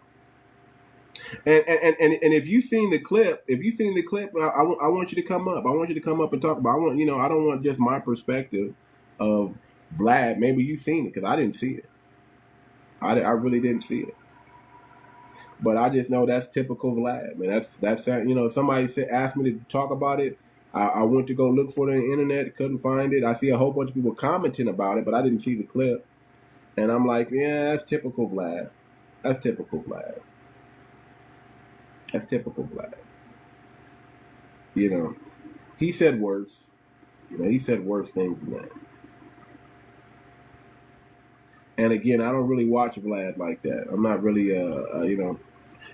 And if you've seen the clip, I want you to come up. I want you to come up and talk about. I don't want just my perspective of Vlad. Maybe you've seen it because I didn't see it. I really didn't see it. But I just know that's typical Vlad, man. That's if somebody asked me to talk about it, I went to go look for it on the internet, couldn't find it. I see a whole bunch of people commenting about it, but I didn't see the clip. And I'm like, yeah, that's typical Vlad. That's typical Vlad. That's typical Vlad. He said worse. He said worse things than that. And again, I don't really watch Vlad like that. I'm not really,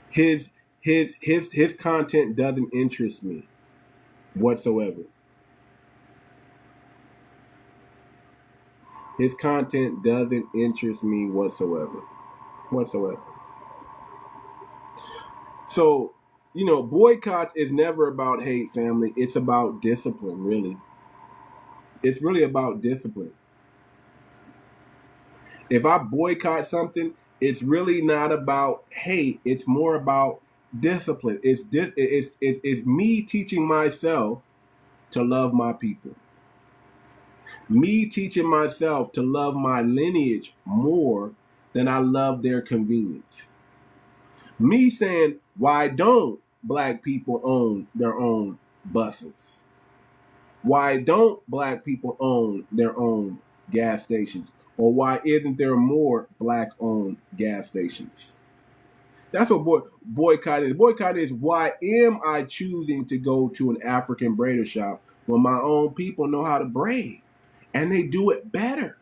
his content doesn't interest me whatsoever. His content doesn't interest me whatsoever. So, boycotts is never about hate, family. It's about discipline, really. It's really about discipline. If I boycott something, it's really not about hate. It's more about discipline. It's me teaching myself to love my people. Me teaching myself to love my lineage more than I love their convenience. Me saying, why don't Black people own their own buses? Why don't Black people own their own gas stations? Or why isn't there more Black-owned gas stations? That's what boycott is. Boycott is, why am I choosing to go to an African braider shop when my own people know how to braid and they do it better?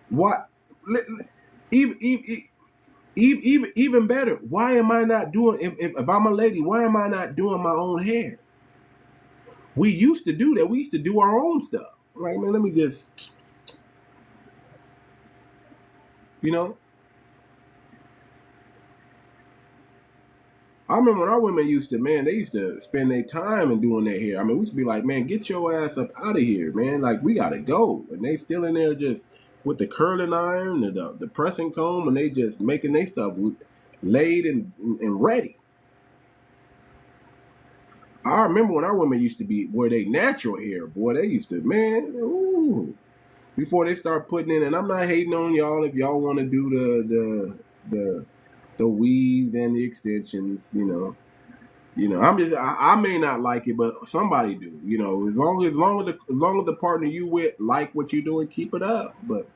What? Even better. Why am I not doing? If I'm a lady, why am I not doing my own hair? We used to do that. We used to do our own stuff. Right, man, let me just, I remember when our women they used to spend their time in doing their hair. I mean, we used to be like, man, get your ass up out of here, man. Like, we got to go. And they still in there just with the curling iron and the pressing comb, and they just making their stuff laid and ready. I remember when our women used to wear their natural hair, boy. They used to, man, ooh. Before they start putting in, and I'm not hating on y'all if y'all want to do the weaves and the extensions, I'm just, I may not like it, but somebody do, as long as the partner you with like what you're doing, keep it up. But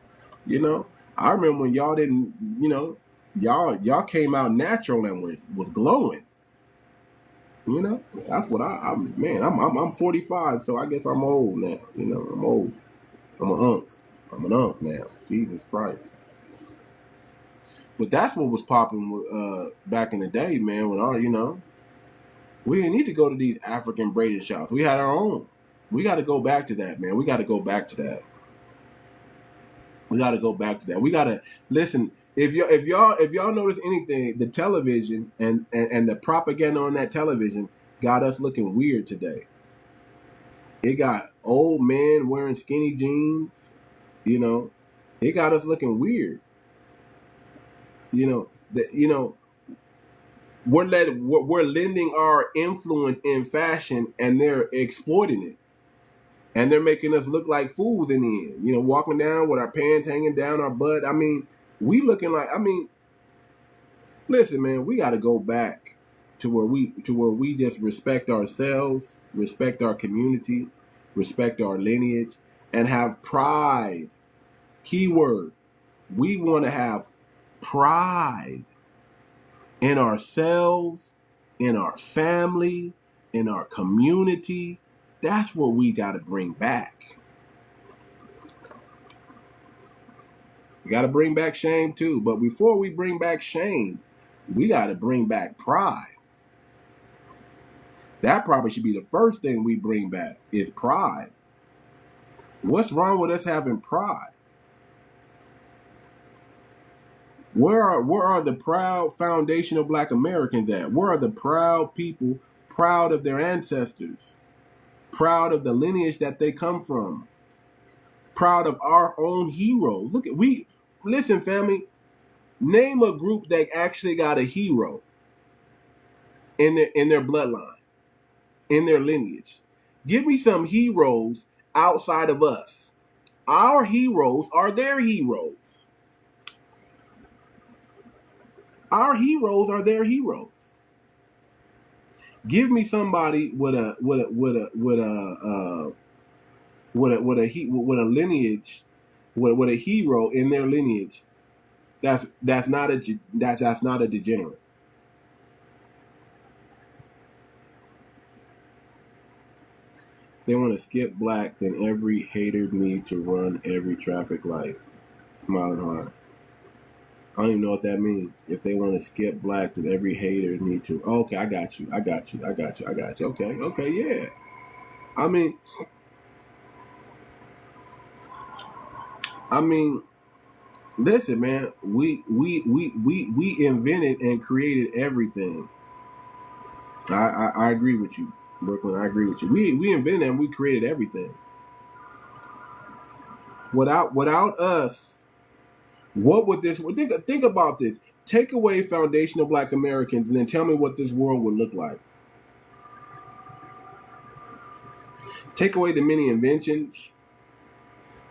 I remember when y'all didn't, y'all came out natural and was glowing. That's what I'm 45, so I guess I'm old now. I'm old. I'm an unk now. Jesus Christ. But that's what was popping back in the day, man. When we didn't need to go to these African braided shops. We had our own. We got to go back to that, man. We got to go back to that. We got to go back to that. We got to listen. If y'all notice anything, the television and the propaganda on that television got us looking weird today. It got old men wearing skinny jeans, you know. It got us looking weird. We're lending our influence in fashion, and they're exploiting it. And they're making us look like fools in the end. You know, walking down with our pants hanging down our butt. I mean, we looking like, listen, man, we got to go back to where we just respect ourselves, respect our community, respect our lineage, and have pride. Keyword, we want to have pride in ourselves, in our family, in our community. That's what we got to bring back. We got to bring back shame too. But before we bring back shame, we got to bring back pride. That probably should be the first thing we bring back is pride. What's wrong with us having pride? Where are the proud foundational Black Americans at? Where are the proud people, proud of their ancestors, proud of the lineage that they come from, proud of our own heroes? Listen, family, name a group that actually got a hero in their bloodline, in their lineage. Give me some heroes outside of us. Our heroes are their heroes. Our heroes are their heroes. Give me somebody with a lineage, with a hero in their lineage. That's not a degenerate. They want to skip Black, then every hater need to run every traffic light. Smiling hard. I don't even know what that means. If they want to skip Black, then every hater need to. Oh, okay, I got you. Okay, yeah. I mean, listen, man. We invented and created everything. I agree with you, Brooklyn. I agree with you. We invented and we created everything. Without us. What would this? Think about this. Take away foundational Black Americans, and then tell me what this world would look like. Take away the many inventions.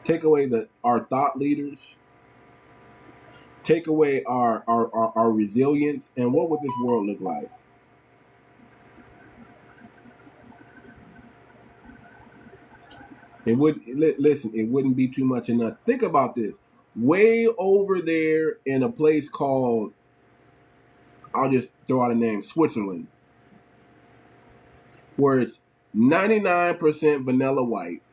Take away our thought leaders. Take away our resilience, and what would this world look like? It would listen. It wouldn't be too much enough. Think about this. Way over there in a place called, I'll just throw out a name, Switzerland, where it's 99% vanilla white.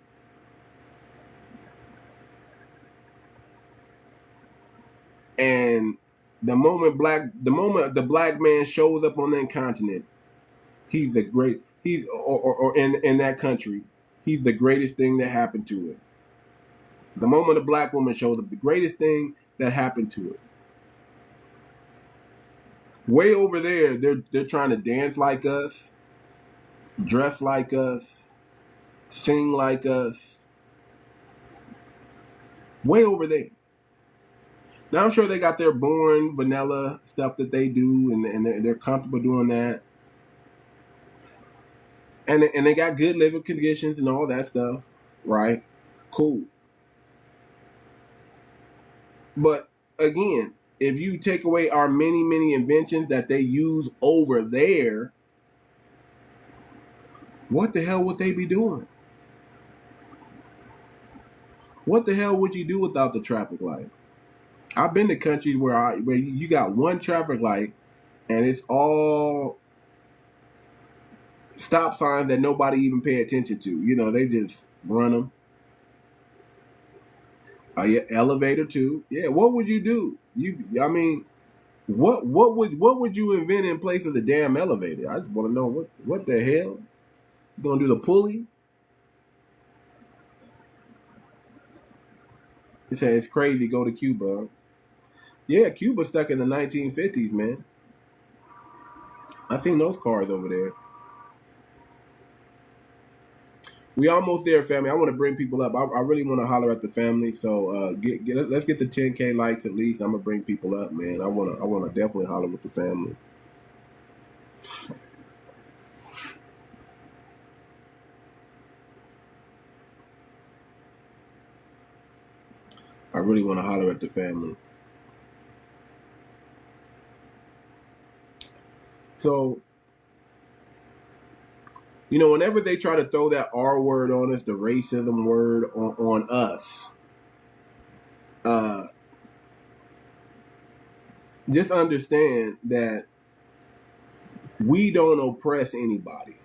And the moment the Black man shows up on that continent, in that country, he's the greatest thing that happened to it. The moment a Black woman shows up, the greatest thing that happened to it. Way over there, they're trying to dance like us, dress like us, sing like us. Way over there. Now I'm sure they got their born vanilla stuff that they do, and they're comfortable doing that. And they got good living conditions and all that stuff, right? Cool. But again, if you take away our many, many inventions that they use over there, what the hell would they be doing? What the hell would you do without the traffic light? I've been to countries where you got one traffic light and it's all stop signs that nobody even pay attention to. You know, they just run them. Yeah, elevator too. Yeah, what would you do? What would you invent in place of the damn elevator? I just want to know what the hell? You gonna do the pulley? It said it's crazy. Go to Cuba. Yeah, Cuba stuck in the 1950s, man. I've seen those cars over there. We almost there, family. I want to bring people up. I really want to holler at the family. So let's get the 10K likes at least. I'm gonna bring people up, man. I wanna definitely holler with the family. I really want to holler at the family. So, whenever they try to throw that R word on us, the racism word on us, just understand that we don't oppress anybody.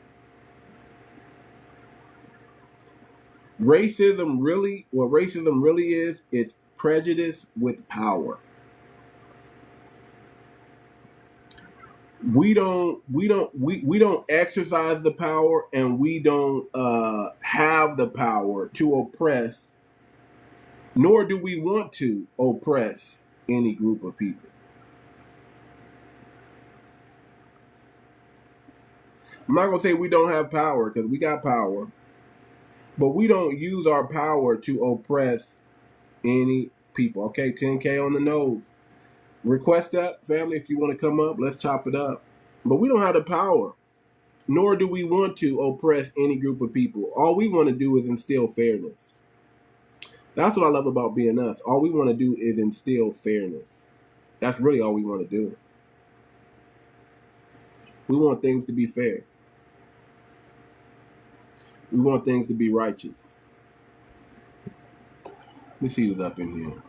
Racism really is, it's prejudice with power. We don't exercise the power, and we don't have the power to oppress, nor do we want to oppress any group of people. I'm not going to say we don't have power, because we got power, but we don't use our power to oppress any people. Okay, 10K on the nose. Request up, family, if you want to come up, let's chop it up. But we don't have the power, nor do we want to oppress any group of people. All we want to do is instill fairness. That's what I love about being us. All we want to do is instill fairness. That's really all we want to do. We want things to be fair. We want things to be righteous. Let me see who's up in here.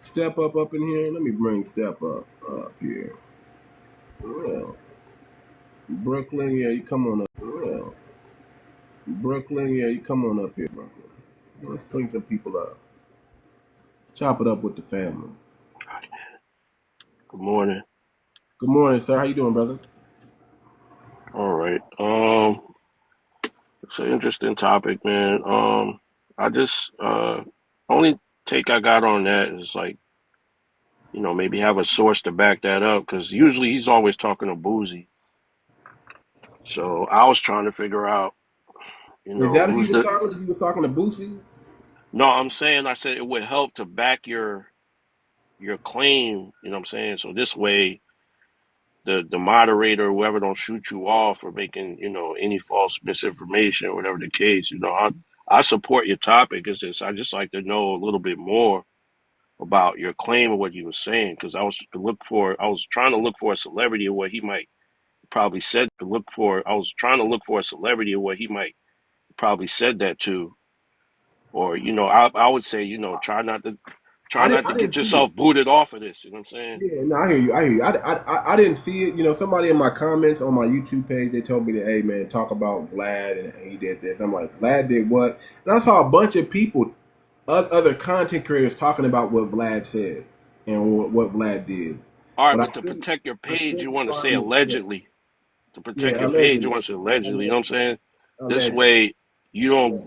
Step up in here. Let me bring Step up here. Well, Brooklyn, yeah, you come on up. Well, Brooklyn, yeah, you come on up here, Brooklyn. Let's bring some people up. Let's chop it up with the family. Good morning. Good morning, sir. How you doing, brother? All right. It's an interesting topic, man. I just only take I got on that is like, maybe have a source to back that up, because usually he's always talking to 𝗔𝗶𝗴𝗵𝘁𝘁. So I was trying to figure out, Is that who he who's was the. talking to? He was talking to Boosie? No, I said it would help to back your claim. You know what I'm saying? So this way, the moderator, whoever, don't shoot you off for making, any false misinformation or whatever the case. I support your topic. It's just I just like to know a little bit more about your claim of what you were saying, because I was trying to look for a celebrity of what he might probably said to look for. I was trying to look for a celebrity of what he might probably said that to, or I would say, try not to I didn't get see it. yourself booted off of this. You know what I'm saying? Yeah, no, I hear you. I didn't see it. Somebody in my comments on my YouTube page, they told me that, hey, man, talk about Vlad and he did this. I'm like, Vlad did what? And I saw a bunch of people, other content creators, talking about what Vlad said and what Vlad did. All right, But but to protect your I page, you couldn't want to say find it. allegedly. To protect Yeah, your page, you allegedly. want to say allegedly. You know what I'm saying? This Allegedly. way, you Yeah.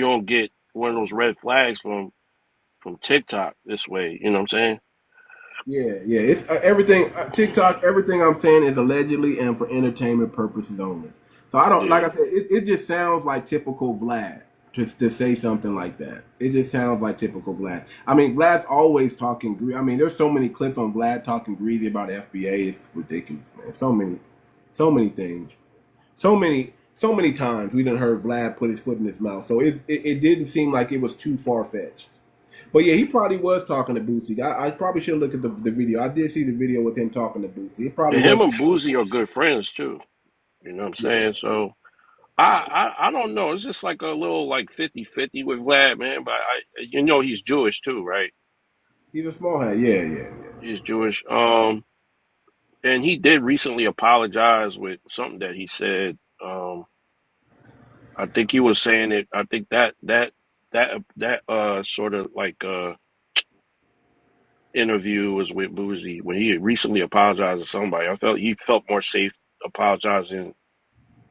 don't get one of those red flags from TikTok. This way, you know what I'm saying? Yeah. It's everything. TikTok. Everything I'm saying is allegedly and for entertainment purposes only. So I don't, like Yeah. I said, it just sounds like typical Vlad just to say something like that. It just sounds like typical Vlad. I mean, Vlad's always talking. I mean, there's so many clips on Vlad talking greasy about FBA. It's ridiculous, man. So many things. So many times we done heard Vlad put his foot in his mouth. So it didn't seem like it was too far fetched. But yeah, he probably was talking to Boosie. I probably should look at the video. I did see the video with him talking to Boosie. It probably And him was. and 𝗔𝗶𝗴𝗵𝘁𝘀 are good friends too. You know what I'm Yeah, saying? So I don't know. It's just like a little like 50-50 with Vlad, man. But he's Jewish too, right? he's a small head. Yeah. He's Jewish. And he did recently apologize with something that he said. I think he was saying it. I think that sort of like interview was with 𝗔𝗶𝗴𝗵𝘁𝘁 when he recently apologized to somebody. I felt he felt more safe apologizing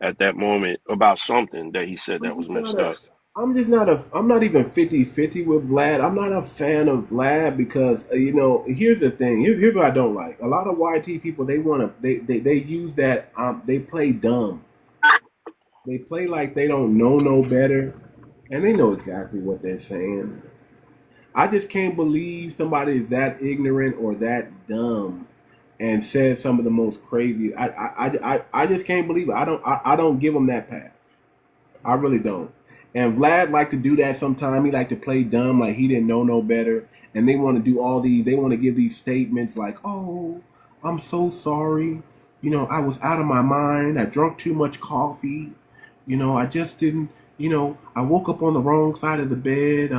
at that moment about something that he said that was Boosie messed kind of up. I'm just not I'm not even 50-50 with Vlad. I'm not a fan of Vlad because here's the thing. Here's what I don't like. A lot of YT people, they use that they play dumb. They play like they don't know no better, and they know exactly what they're saying. I just can't believe somebody is that ignorant or that dumb and says some of the most crazy. I just can't believe it. I don't give them that pass. I really don't. And Vlad like to do that sometime. He like to play dumb, like he didn't know no better. And they want to do all these. They want to give these statements like, "Oh, I'm so sorry. I was out of my mind. I drank too much coffee. I just didn't. I woke up on the wrong side of the bed.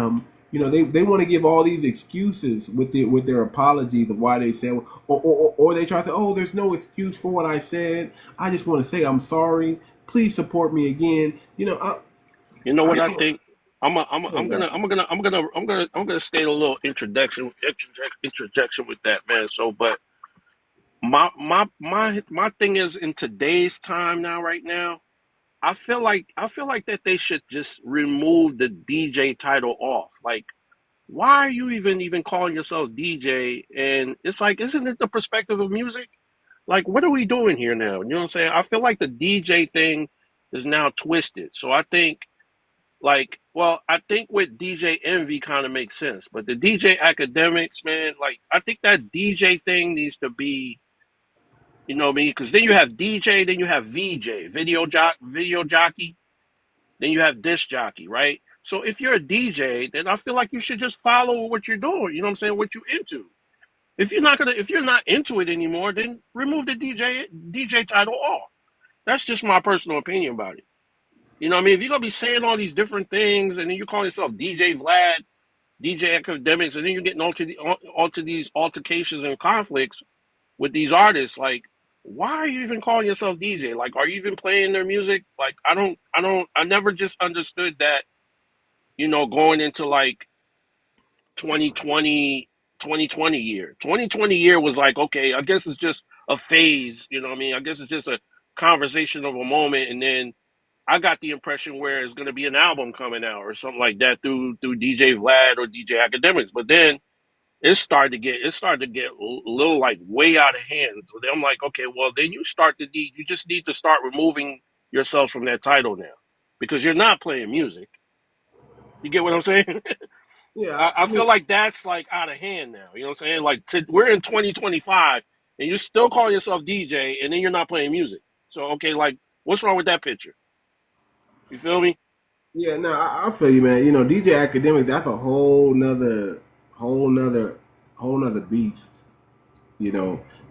They want to give all these excuses with their apologies of why they said, or they try to say, oh, there's no excuse for what I said. I just want to say I'm sorry. Please support me again. You know I what I can't. think? I'm gonna state a little interjection with that, man. So, but my thing is in today's time now, right now, I feel like that they should just remove the DJ title off. Like, why are you even calling yourself DJ? And it's like, isn't it the perspective of music? Like, what are we doing here now? You know what I'm saying? I feel like the DJ thing is now twisted. So I think, like, well, I think with DJ Envy kind of makes sense, but the DJ academics, man, like, I think that DJ thing needs to be, you know what I mean? Because then you have DJ, then you have VJ, video jockey, then you have disc jockey, right? So if you're a DJ, then I feel like you should just follow what you're doing. You know what I'm saying? What you into. If you're not into it anymore, then remove the DJ title off. That's just my personal opinion about it. You know what I mean? If you're gonna be saying all these different things, and then you call yourself DJ Vlad, DJ Academics, and then you're getting onto these altercations and conflicts with these artists, like, why are you even calling yourself DJ? Like, are you even playing their music? Like, I never just understood that, going into like 2020, 2020 year. 2020 year was like, okay, I guess it's just a phase, you know what I mean? I guess it's just a conversation of a moment, and then I got the impression where it's going to be an album coming out or something like that through DJ Vlad or DJ Academics. But then it started to get a little like way out of hand. So then I'm like, okay, well then you just need to start removing yourself from that title now, because you're not playing music. You get what I'm saying? Yeah, I feel like that's like out of hand now. You know what I'm saying? Like, we're in 2025 and you're still calling yourself DJ, and then you're not playing music. So okay, like, what's wrong with that picture? You feel me? yeah. No, I feel you, man. DJ Academic. That's a whole nother, whole nother beast.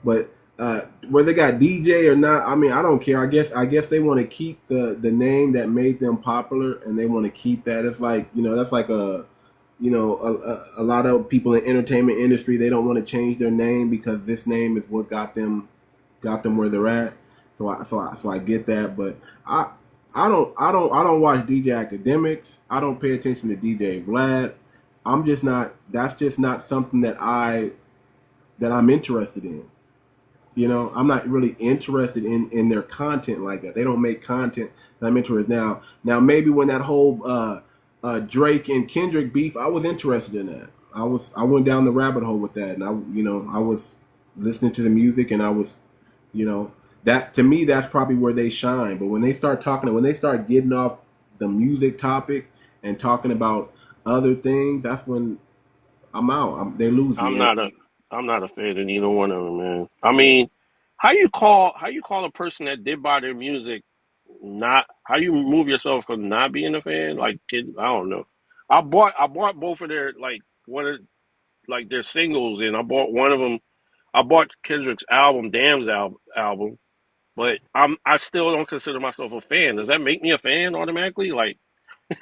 But whether they got DJ or not, I mean, I don't care. I guess they want to keep the name that made them popular, and they want to keep that. It's like that's like a lot of people in entertainment industry, they don't want to change their name because this name is what got them where they're at. So I get that, but I I don't watch DJ Academics. I don't pay attention to DJ Vlad. I'm just not. That's just not something that I'm interested in. I'm not really interested in their content like that. They don't make content that I'm interested in. Now maybe when that whole Drake and Kendrick beef, I was interested in that. I went down the rabbit hole with that, and I was listening to the music, and I was, you know, that to me that's probably where they shine. But when they start getting off the music topic and talking about other things, that's when I'm out. They lose I'm me. not a I'm not a fan of neither one of them, man. I mean, how you call a person that did buy their music not, how you remove yourself from not being a fan? Like, I don't know. I bought both of their, like, one of, like, their singles, and I bought one of them. I bought Kendrick's album, Damn's album, but I still don't consider myself a fan. Does that make me a fan automatically? Like,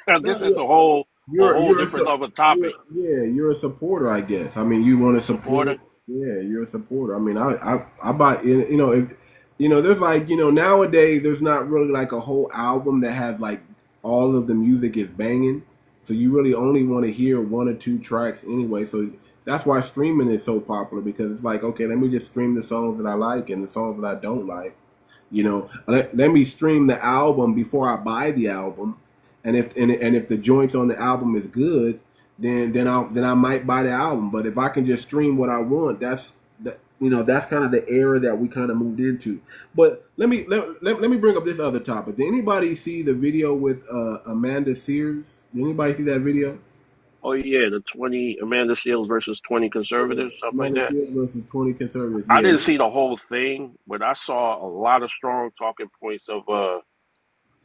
I No, guess it's a you're whole you're a different su- of a topic. you're a supporter, I guess. I mean, you want to Supporter. support. Yeah, you're a supporter. I mean, I buy. If there's like nowadays there's not really like a whole album that has like all of the music is banging. So you really only want to hear one or two tracks anyway. So that's why streaming is so popular, because it's like, okay, let me just stream the songs that I like and the songs that I don't like. Let me stream the album before I buy the album, and if the joints on the album is good, then I might buy the album. But if I can just stream what I want, that's kind of the era that we kind of moved into. But let me bring up this other topic. Did anybody see the video with Amanda Sears? Did anybody see that video? Oh yeah, the 20 Amanda Seales versus 20 Yeah, conservatives, stuff like Amanda that. Sears versus 20 conservatives. I Yeah, didn't see the whole thing, but I saw a lot of strong talking points of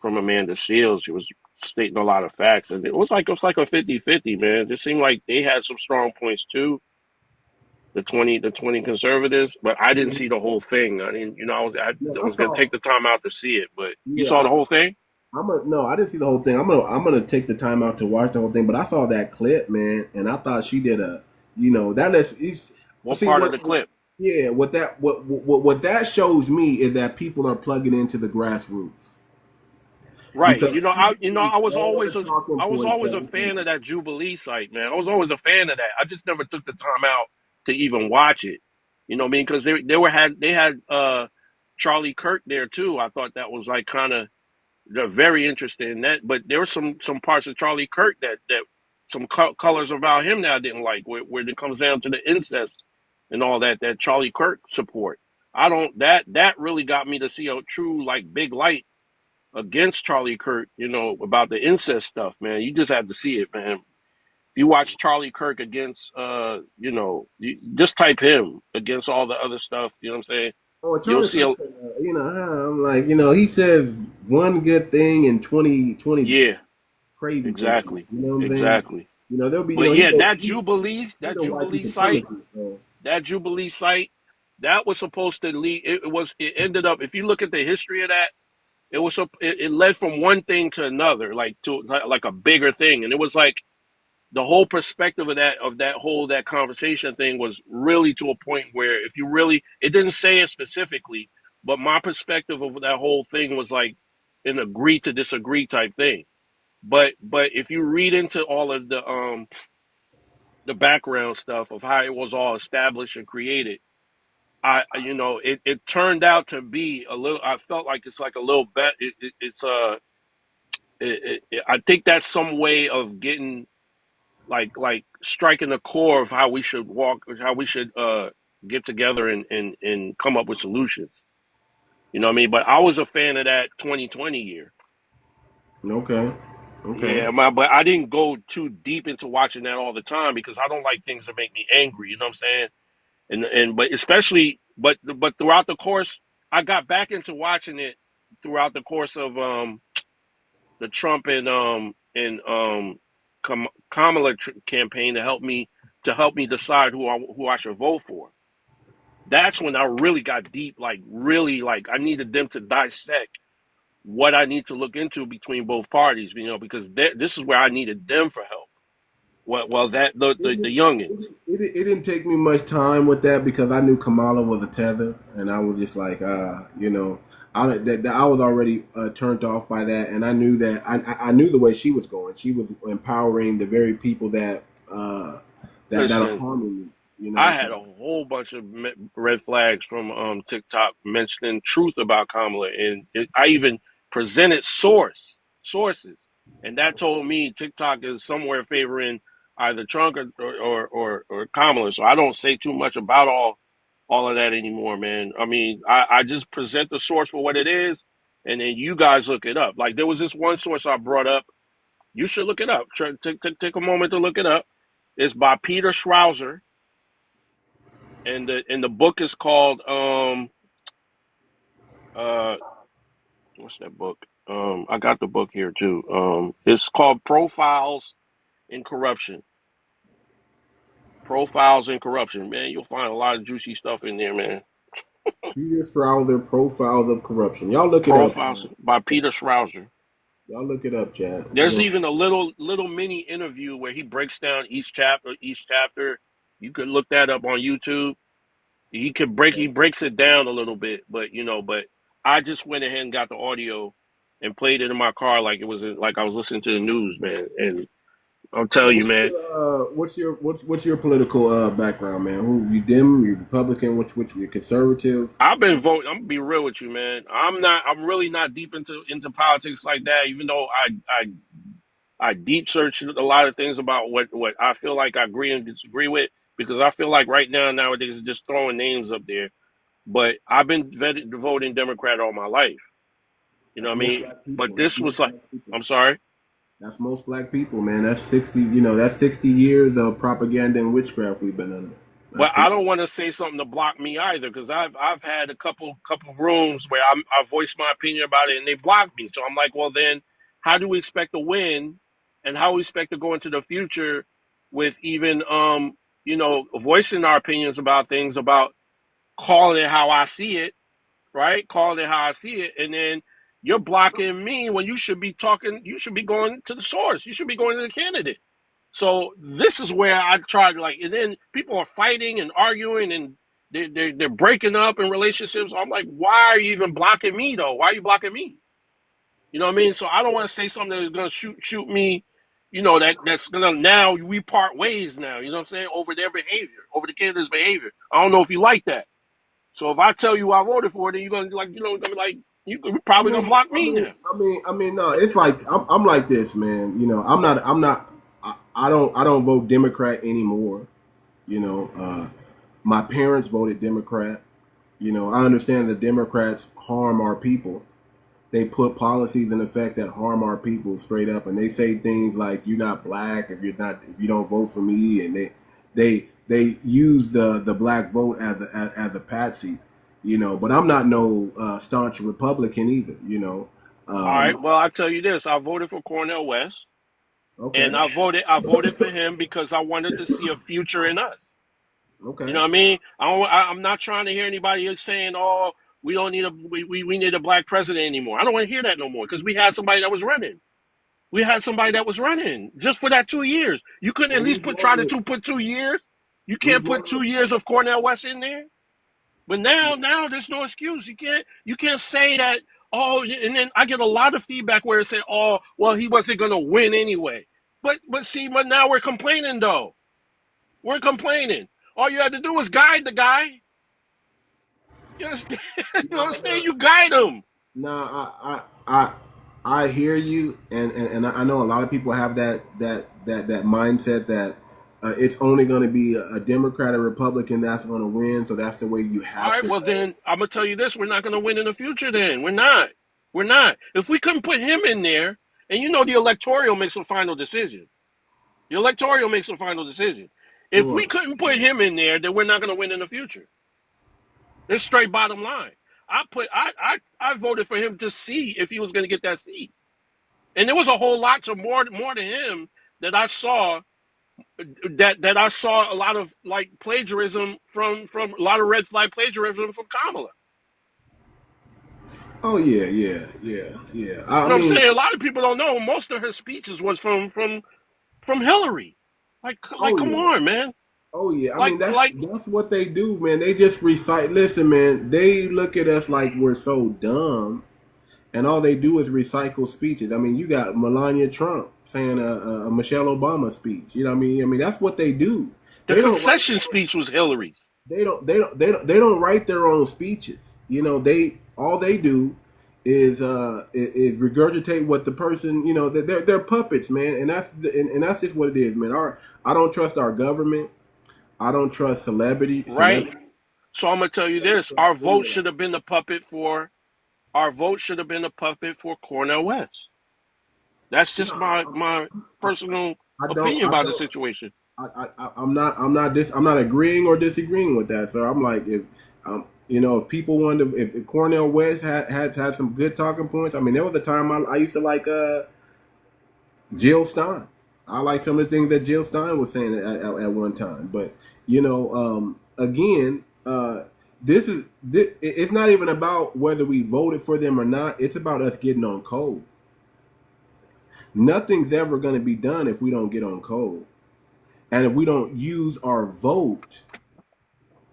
from Amanda Seales. She was stating a lot of facts, and it was like a 50-50, man. It just seemed like they had some strong points too. The 20 conservatives, but I didn't see the whole thing. I didn't, no, I I was gonna saw. take the time out to see it, but you Yeah, saw the whole thing. no, I didn't see the whole thing. I'm gonna take the time out to watch the whole thing. But I saw that clip, man, and I thought she did that lets What see part of the clip? yeah, what that shows me is that people are plugging into the grassroots Right. because she used all the talking I was points always that a we fan of that Jubilee site, man. I was always a fan of that. I just never took the time out to even watch it. You know what I mean? Because they had Charlie Kirk there too. I thought that was like kind of they're very interested in that. But there were some parts of Charlie Kirk that some colors about him that I didn't like, where it comes down to the incest and all that Charlie Kirk support. I don't that really got me to see a true like big light against Charlie Kirk, about the incest stuff, man. You just have to see it, man. If you watch Charlie Kirk against, you just type him against all the other stuff, you know what I'm saying? oh, You'll Charlie see Kirk said, I'm like, he says one good thing and 20 yeah, crazy things. exactly, You know what I'm saying? exactly. There'll be, But yeah, he's a white Site, supremacist. So. that Jubilee site, that was supposed to lead. It ended up. If you look at the history of that, it led from one thing to another, like to like a bigger thing, and it was like the whole perspective of that conversation thing was really to a point where if you really it didn't say it specifically, but my perspective of that whole thing was like an agree to disagree type thing. But if you read into all of the background stuff of how it was all established and created, it turned out to be a little. I felt like it's like a little bit. It's I think that's some way of getting like striking the core of how we should walk, how we should get together and come up with solutions. You know what I mean? But I was a fan of that 2020 year. Okay. Okay. Yeah, but I didn't go too deep into watching that all the time because I don't like things that make me angry. You know what I'm saying? And but especially but throughout the course, I got back into watching it throughout the course of the Trump and Kamala campaign to help me decide who I should vote for. That's when I really got deep, like really, like I needed them to dissect what I need to look into between both parties, because this is where I needed them for help. Well, that the youngins. It didn't take me much time with that because I knew Kamala was a tether, and I was just like, I was already turned off by that, and I knew that I knew the way she was going. She was empowering the very people that are Listen, harming me. I So had a whole bunch of red flags from TikTok mentioning truth about Kamala, and I even presented sources, and that told me TikTok is somewhere favoring either Trump or Kamala. So I don't say too much about all of that anymore, man. I mean, I just present the source for what it is, and then you guys look it up. Like there was this one source I brought up. You should look it up. Take a moment to look it up. It's by Peter Schrouzer, and the book is called uh what's that book? I got the book here too. It's called Profiles in Corruption. Profiles in Corruption, man. You'll find a lot of juicy stuff in there, man. Peter Strouser, Profiles of Corruption. Y'all look it up. Profiles by Peter Schrouzer. Y'all look it up, Chad. There's even a little mini interview where he breaks down each chapter. You could look that up on YouTube. He breaks it down a little bit, but I just went ahead and got the audio and played it in my car like it was like I was listening to the news, man. And I'll tell So you, man, what's your political background, man? Who you Dem, you Republican, which you conservative? I've been voting. I'm gonna be real with you, man. I'm really not deep into politics like that. Even though I I deep searched a lot of things about what I feel like I agree and disagree with, because I feel like right now nowadays is just throwing names up there. But I've been voting Democrat all my life. You know That's what I most mean? black But people. That's this most was like, black people. I'm sorry. That's most black people, man. That's 60. That's 60 years of propaganda and witchcraft we've been under. But That's I 60. don't want to say something to block me either, because I've had a couple rooms where I voiced my opinion about it and they blocked me. So I'm like, well then, how do we expect to win, and how we expect to go into the future with even voicing our opinions about things, about calling it how I see it, right? Calling it how I see it, and then you're blocking me when you should be talking. You should be going to the source. You should be going to the candidate. So this is where I try to and then people are fighting and arguing and they're breaking up in relationships. I'm like, why are you even blocking me though? Why are you blocking me? You know what I mean? So I don't want to say something that's gonna shoot me. That's gonna, now we part ways now. You know what I'm saying? Over their behavior, over the candidate's behavior. I don't know if you like that. So if I tell you I voted for it, then you're gonna gonna be like, you're probably gonna block me now. No. It's like I'm like this, man. I'm not. I don't vote Democrat anymore. My parents voted Democrat. I understand the Democrats harm our people. They put policies in effect that harm our people straight up, and they say things like "you're not black if you don't vote for me," and they use the black vote as a patsy. But I'm not no staunch Republican either. All right. Um, Well, I tell you this: I voted for Cornel West. And okay, I voted for him because I wanted to see a future in us. You okay. know what I mean? I'm not trying to hear anybody saying, "Oh, we don't need we need a black president anymore." I don't want to hear that no more, because we had somebody that was running. We had somebody that was running just for that 2 years. You couldn't at Well, least put 2 years. You who's can't put running? 2 years of Cornel West in there. But now there's no excuse. You can't say that. Oh, and then I get a lot of feedback where it say, "Oh, well, he wasn't going to win anyway." But see, but now we're complaining though. We're complaining. All you had to do was guide the guy. You understand? You No, understand? no. You guide him. No, I hear you, and I know a lot of people have that mindset that it's only going to be a Democrat or Republican that's going to win, so that's the way you All have right. to Well, go. then I'm gonna tell you this: we're not gonna win in the future. Then we're not. We're not. If we couldn't put him in there, and the electoral makes a final decision. The electoral makes a final decision. If we Sure. couldn't put him in there, then we're not going to win in the future. It's straight bottom line. I voted for him to see if he was going to get that seat, and there was a whole lot to more to him that I saw, that I saw a lot of plagiarism from a lot of red flag plagiarism from Kamala. Oh yeah, yeah, yeah, yeah. You I know what I'm mean, saying? A lot of people don't know most of her speeches was from Hillary. oh Come yeah. on, man. Oh yeah, I Like mean like that's what they do, man. They just recite. Listen, man, they look at us like we're so dumb, and all they do is recycle speeches. I mean, you got Melania Trump saying a Michelle Obama speech. You know what I mean? I mean that's what they do. the They don't write. concession speech was Hillary's. They don't write their own speeches. They all they do is regurgitate what the person. They're puppets, man, and that's just what it is, man. I don't trust our government. I don't trust Right? celebrity. So I'm gonna tell you I don't this: trust our any vote of should that. have been the puppet for Cornel West. That's just No, my I, personal I don't. opinion I about the don't. situation. I'm not agreeing or disagreeing with that. So I'm like, if people wanted to, if Cornel West had some good talking points. I mean, there was a time I used to like Jill Stein. I like some of the things that Jill Stein was saying at one time. But again, it's not even about whether we voted for them or not. It's about us getting on code. Nothing's ever going to be done if we don't get on code, and if we don't use our vote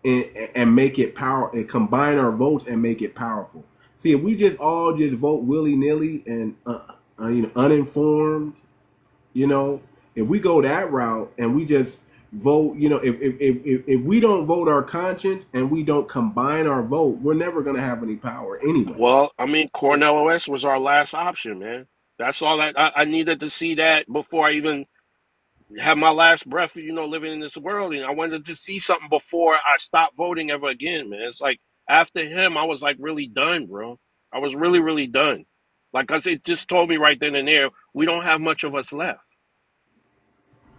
and make it power and combine our votes and make it powerful. See, if we just vote willy nilly and uninformed, you know, if we go that route and we just vote, if we don't vote our conscience and we don't combine our vote, we're never going to have any power anyway. Well, I mean, Cornel West was our last option, man. That's all I needed to see that before I even have my last breath, living in this world. And I wanted to see something before I stopped voting ever again, man. It's like after him, I was like really done, bro. I was really, really done. Like, 'cause it just told me right then and there, we don't have much of us left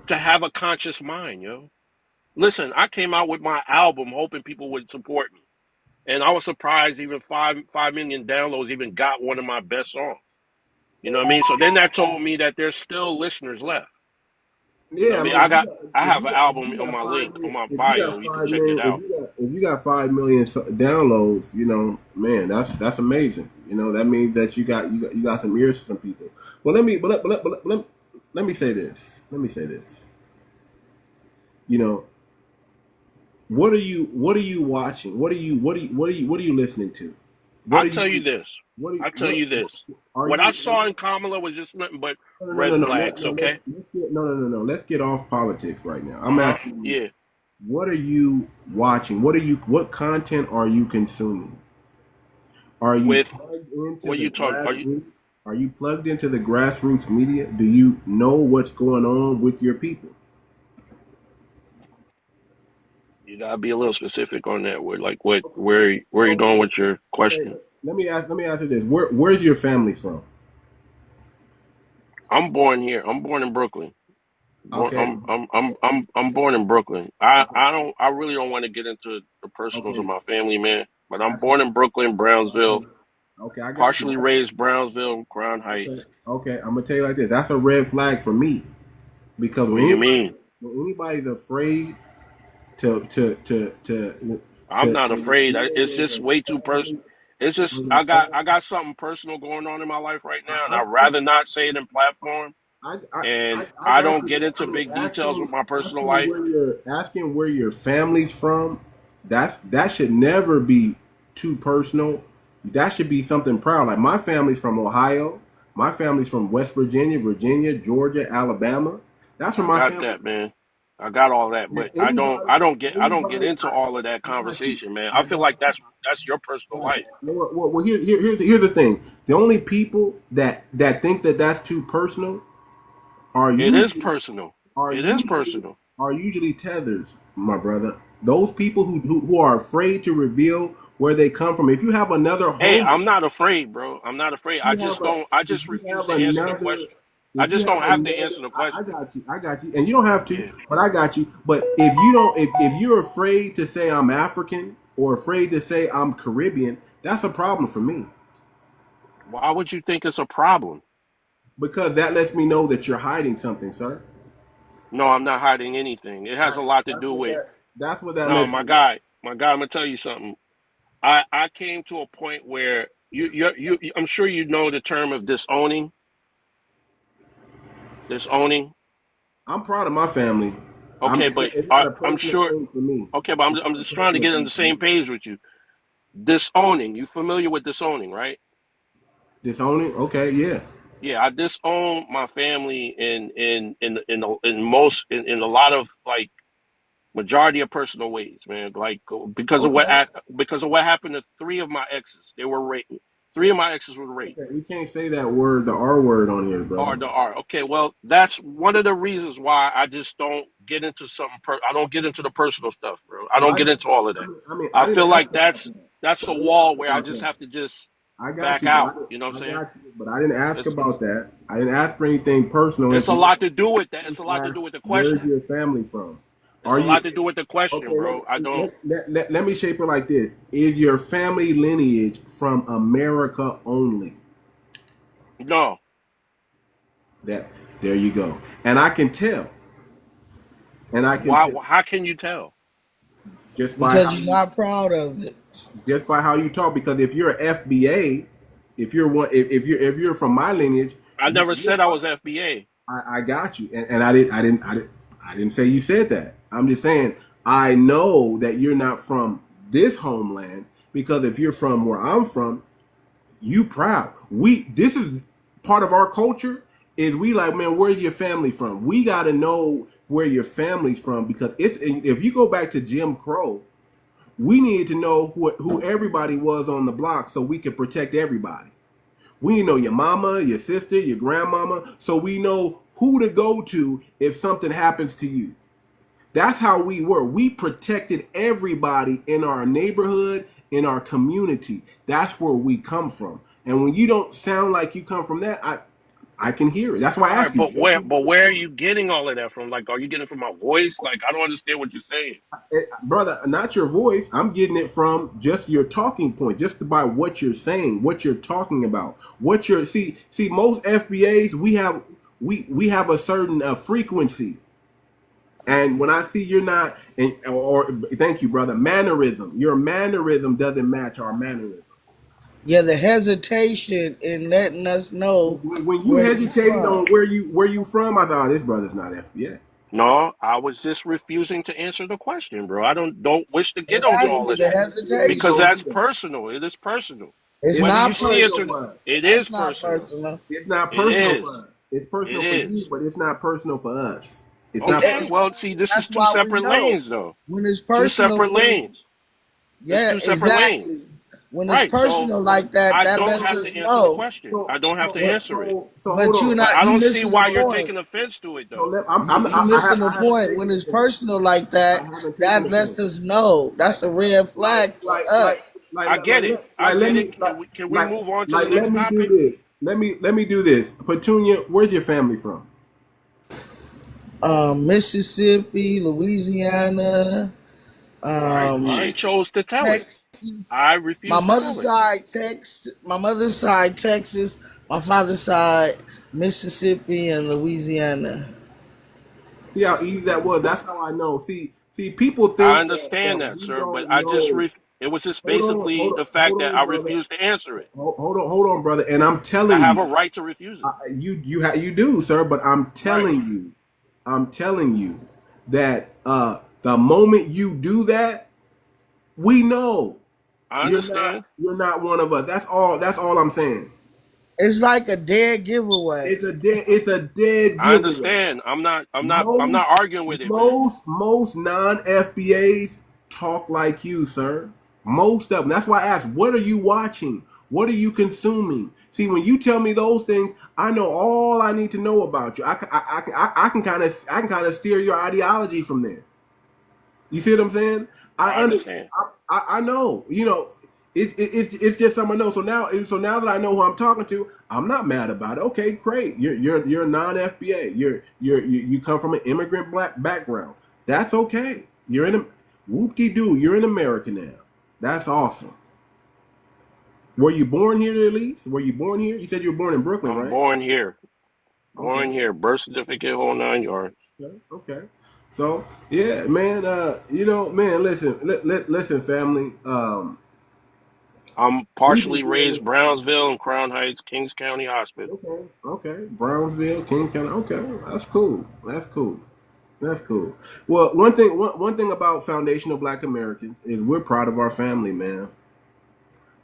to have a conscious mind, yo. Listen, I came out with my album hoping people would support me. And I was surprised even 5 million downloads even got one of my best songs. You know what I mean? So then that told me that there's still listeners left. You know Yeah, what I I mean? mean, I if have you an got, if album you on got my five link, on million, my if you bio. got You can five check it million, out. if you got 5 million downloads, man, that's amazing. That means that you got some ears for some people. But let me say this. Let me say this. You know, what are you watching? What are you listening to? What I'll are tell you you this. what are you, I'll tell you this. are What I you saw in Kamala was just nothing but no, no, no, red no, no. flags, okay? No. Let's get off politics right now. I'm Uh-huh. asking you, Yeah. what are you watching? What content are you consuming? Are you With plugged into what the you talk are you grassroots? Are you plugged into the grassroots media? Do you know what's going on with your people? you gotta be a little specific on that with like what Okay, where you okay, going with your okay. question. Let me ask you this. Where's your family from? I'm born here. I'm born in Brooklyn. Okay, I'm born in Brooklyn. okay, I really don't want to get into the personals of okay. my family, man. But I'm That's born in Brooklyn, Brownsville, okay. Okay, I got partially you. raised Brownsville, Crown Heights. Okay, okay. I'm gonna tell you like this. That's a red flag for me because What do you mean? when anybody's afraid to I'm not afraid. It's just to way too personal. It's just I got something personal going on in my life right now, and I, I'd rather not say it in platform. I And I I got don't you. get into I mean, big details with my personal life. asking where your family's from. That should never be too personal. That should be something proud. Like my family's from Ohio. My family's from West Virginia, Georgia, Alabama. That's where I my got family. that, man. I got all that, but Anybody, I don't get anybody, into all of that I got you. conversation, man. I I feel got like that's your personal Got you. life. Here's the thing. The only people that think that that's too personal are It is usually personal. are It is usually personal. are usually tethers, my brother. Those people who are afraid to reveal where they come from. If you have another Hey, home, I'm not afraid, bro. I'm not afraid. if you have a I if just you refuse have to answer the another question. I if you just have don't have to another answer the question. I got you, and you don't have to, Yeah. but I got you. But if you don't, if you're afraid to say I'm African or afraid to say I'm Caribbean, that's a problem for me Why would you think it's a problem? because that lets me know that you're hiding something, sir. No, I'm not hiding anything. It has a lot to do with That's what that no, lets me know. my guy, I'm gonna tell you something. I came to a point where I'm sure you know the term of disowning. I'm proud of my family. I'm Okay, just but saying it's not a I'm personal sure. thing for me. Okay, but It's I'm not a just trying to personal get on thing the for me. same page with you. Disowning. You familiar with disowning, right? Disowning? Okay, yeah. Yeah, I disown my family in a lot of like majority of personal ways, man. Like Okay. because of what happened to three of my exes. They were raped. Three of my exes were raped. Okay. We can't say that word, the R word on here, Or brother. the R. Okay, well, that's one of the reasons why I just don't get into something. I don't get into the personal stuff, bro. I Well, don't get into all of that. I I didn't feel ask like about that. that's a I didn't ask wall where I about just that. have to just I got back you, but out. You know what I I'm saying? got you, but I didn't ask It's about that. I didn't ask for anything personal it's a information. lot to do with that. I It's just a lot to asked, do with the where's question. your family from? It's Are a lot you to do with the question, okay? bro. I don't Let me shape it like this: is your family lineage from America only? no. That there you go, and I can tell, and I can Why? tell How can you tell? just by because how you're not proud of it. you talk. Because if you're an FBA, if you're one, if you're from my lineage, I never you're said I was FBA. I got you, and I didn't say you said that. I'm just saying I know that you're not from this homeland because if you're from where I'm from, you proud. This is part of our culture. Is we like, man, where's your family from? We got to know where your family's from because it's if you go back to Jim Crow, we needed to know who everybody was on the block so we could protect everybody. We know your mama, your sister, your grandmama, so we know who to go to if something happens to you. That's how we were. We protected everybody in our neighborhood, in our community. That's where we come from. And when you don't sound like you come from that, I can hear it. That's why I All ask right, you. but where are you getting all of that from? Like, are you getting it from my voice? Like, I don't understand what you're saying. Brother, not your voice. I'm getting it from just your talking point, just by what you're saying, what you're talking about, what you're see. Most FBAs we have a certain frequency, and when I see you're not, or thank you, brother, mannerism. Your mannerism doesn't match our mannerism. Yeah, the hesitation in letting us know When you where you hesitated from. on where you from, I thought, oh, this brother's not FBA. No, I was just refusing to answer the question, bro. I don't wish to get onto all Exactly, of the that We because hesitation. don't that's do that. personal. It is personal. It's It's Whether not you not see it personal or personal. for us. it is That's not personal. personal. It's not It personal is. for us. It's It personal for is. you, but it's not personal for us. It's not Okay. Exactly. personal. Well, see, this is That's two why we separate know lanes, though. when it's Two personal separate for lanes. It's yeah, two separate lanes. exactly. When it's Right. So personal like that, I that don't lets have to us answer the know. question. I don't have to But answer it. Hold you're on. But I you don't see missing the why you're point. taking offense to it, So though. You missing the I haven't point. taken When the it's offense. personal like I that, haven't taken that the lets offense. us know. That's a red flag for us. I get it. I Let get it. me Can we move on to the let next me do topic? this. Let me do this. Petunia, where's your family from? Mississippi, Louisiana, I chose to tell it. Texas. I refuse to tell it. My mother's side, Texas. My father's side, Mississippi and Louisiana. See how easy that was. That's how I know. People I think understand that that, we sir, but don't know. it was just basically the fact Hold that on, I brother. refused to answer it. Hold on, brother. And I'm I telling have a you, right to refuse it. you do, sir. But Right. I'm telling you that the moment you do that, we know I understand. you're not one of us. That's all I'm saying. It's like a dead giveaway. It's a dead I giveaway. understand. I'm not arguing with it, man. Most non FBAs talk like you, sir. Most of them. That's why I asked, what are you watching? What are you consuming? See, when you tell me those things, I know all I need to know about you. I can kind of steer your ideology from there. You see what I'm saying? I I understand. understand. I know. You know, it's just something I know. So now that I know who I'm talking to, I'm not mad about it. Okay, great. You're a non FBA. You come from an immigrant black background. That's okay. You're in a whoop de doo. You're in America now. That's awesome. Were you born here at least? Were you born here? You said you were born in Brooklyn, I'm right? born here. Okay. Born here. Birth certificate, whole 9 yards. Okay. Okay. So yeah, man. Man. Listen, listen, family. I'm We've been partially doing raised this. Brownsville and Crown Heights, Kings County Hospital. Okay, okay. Brownsville, King County. Okay, that's cool. That's cool. That's cool. Well, one thing about foundational Black Americans is we're proud of our family, man.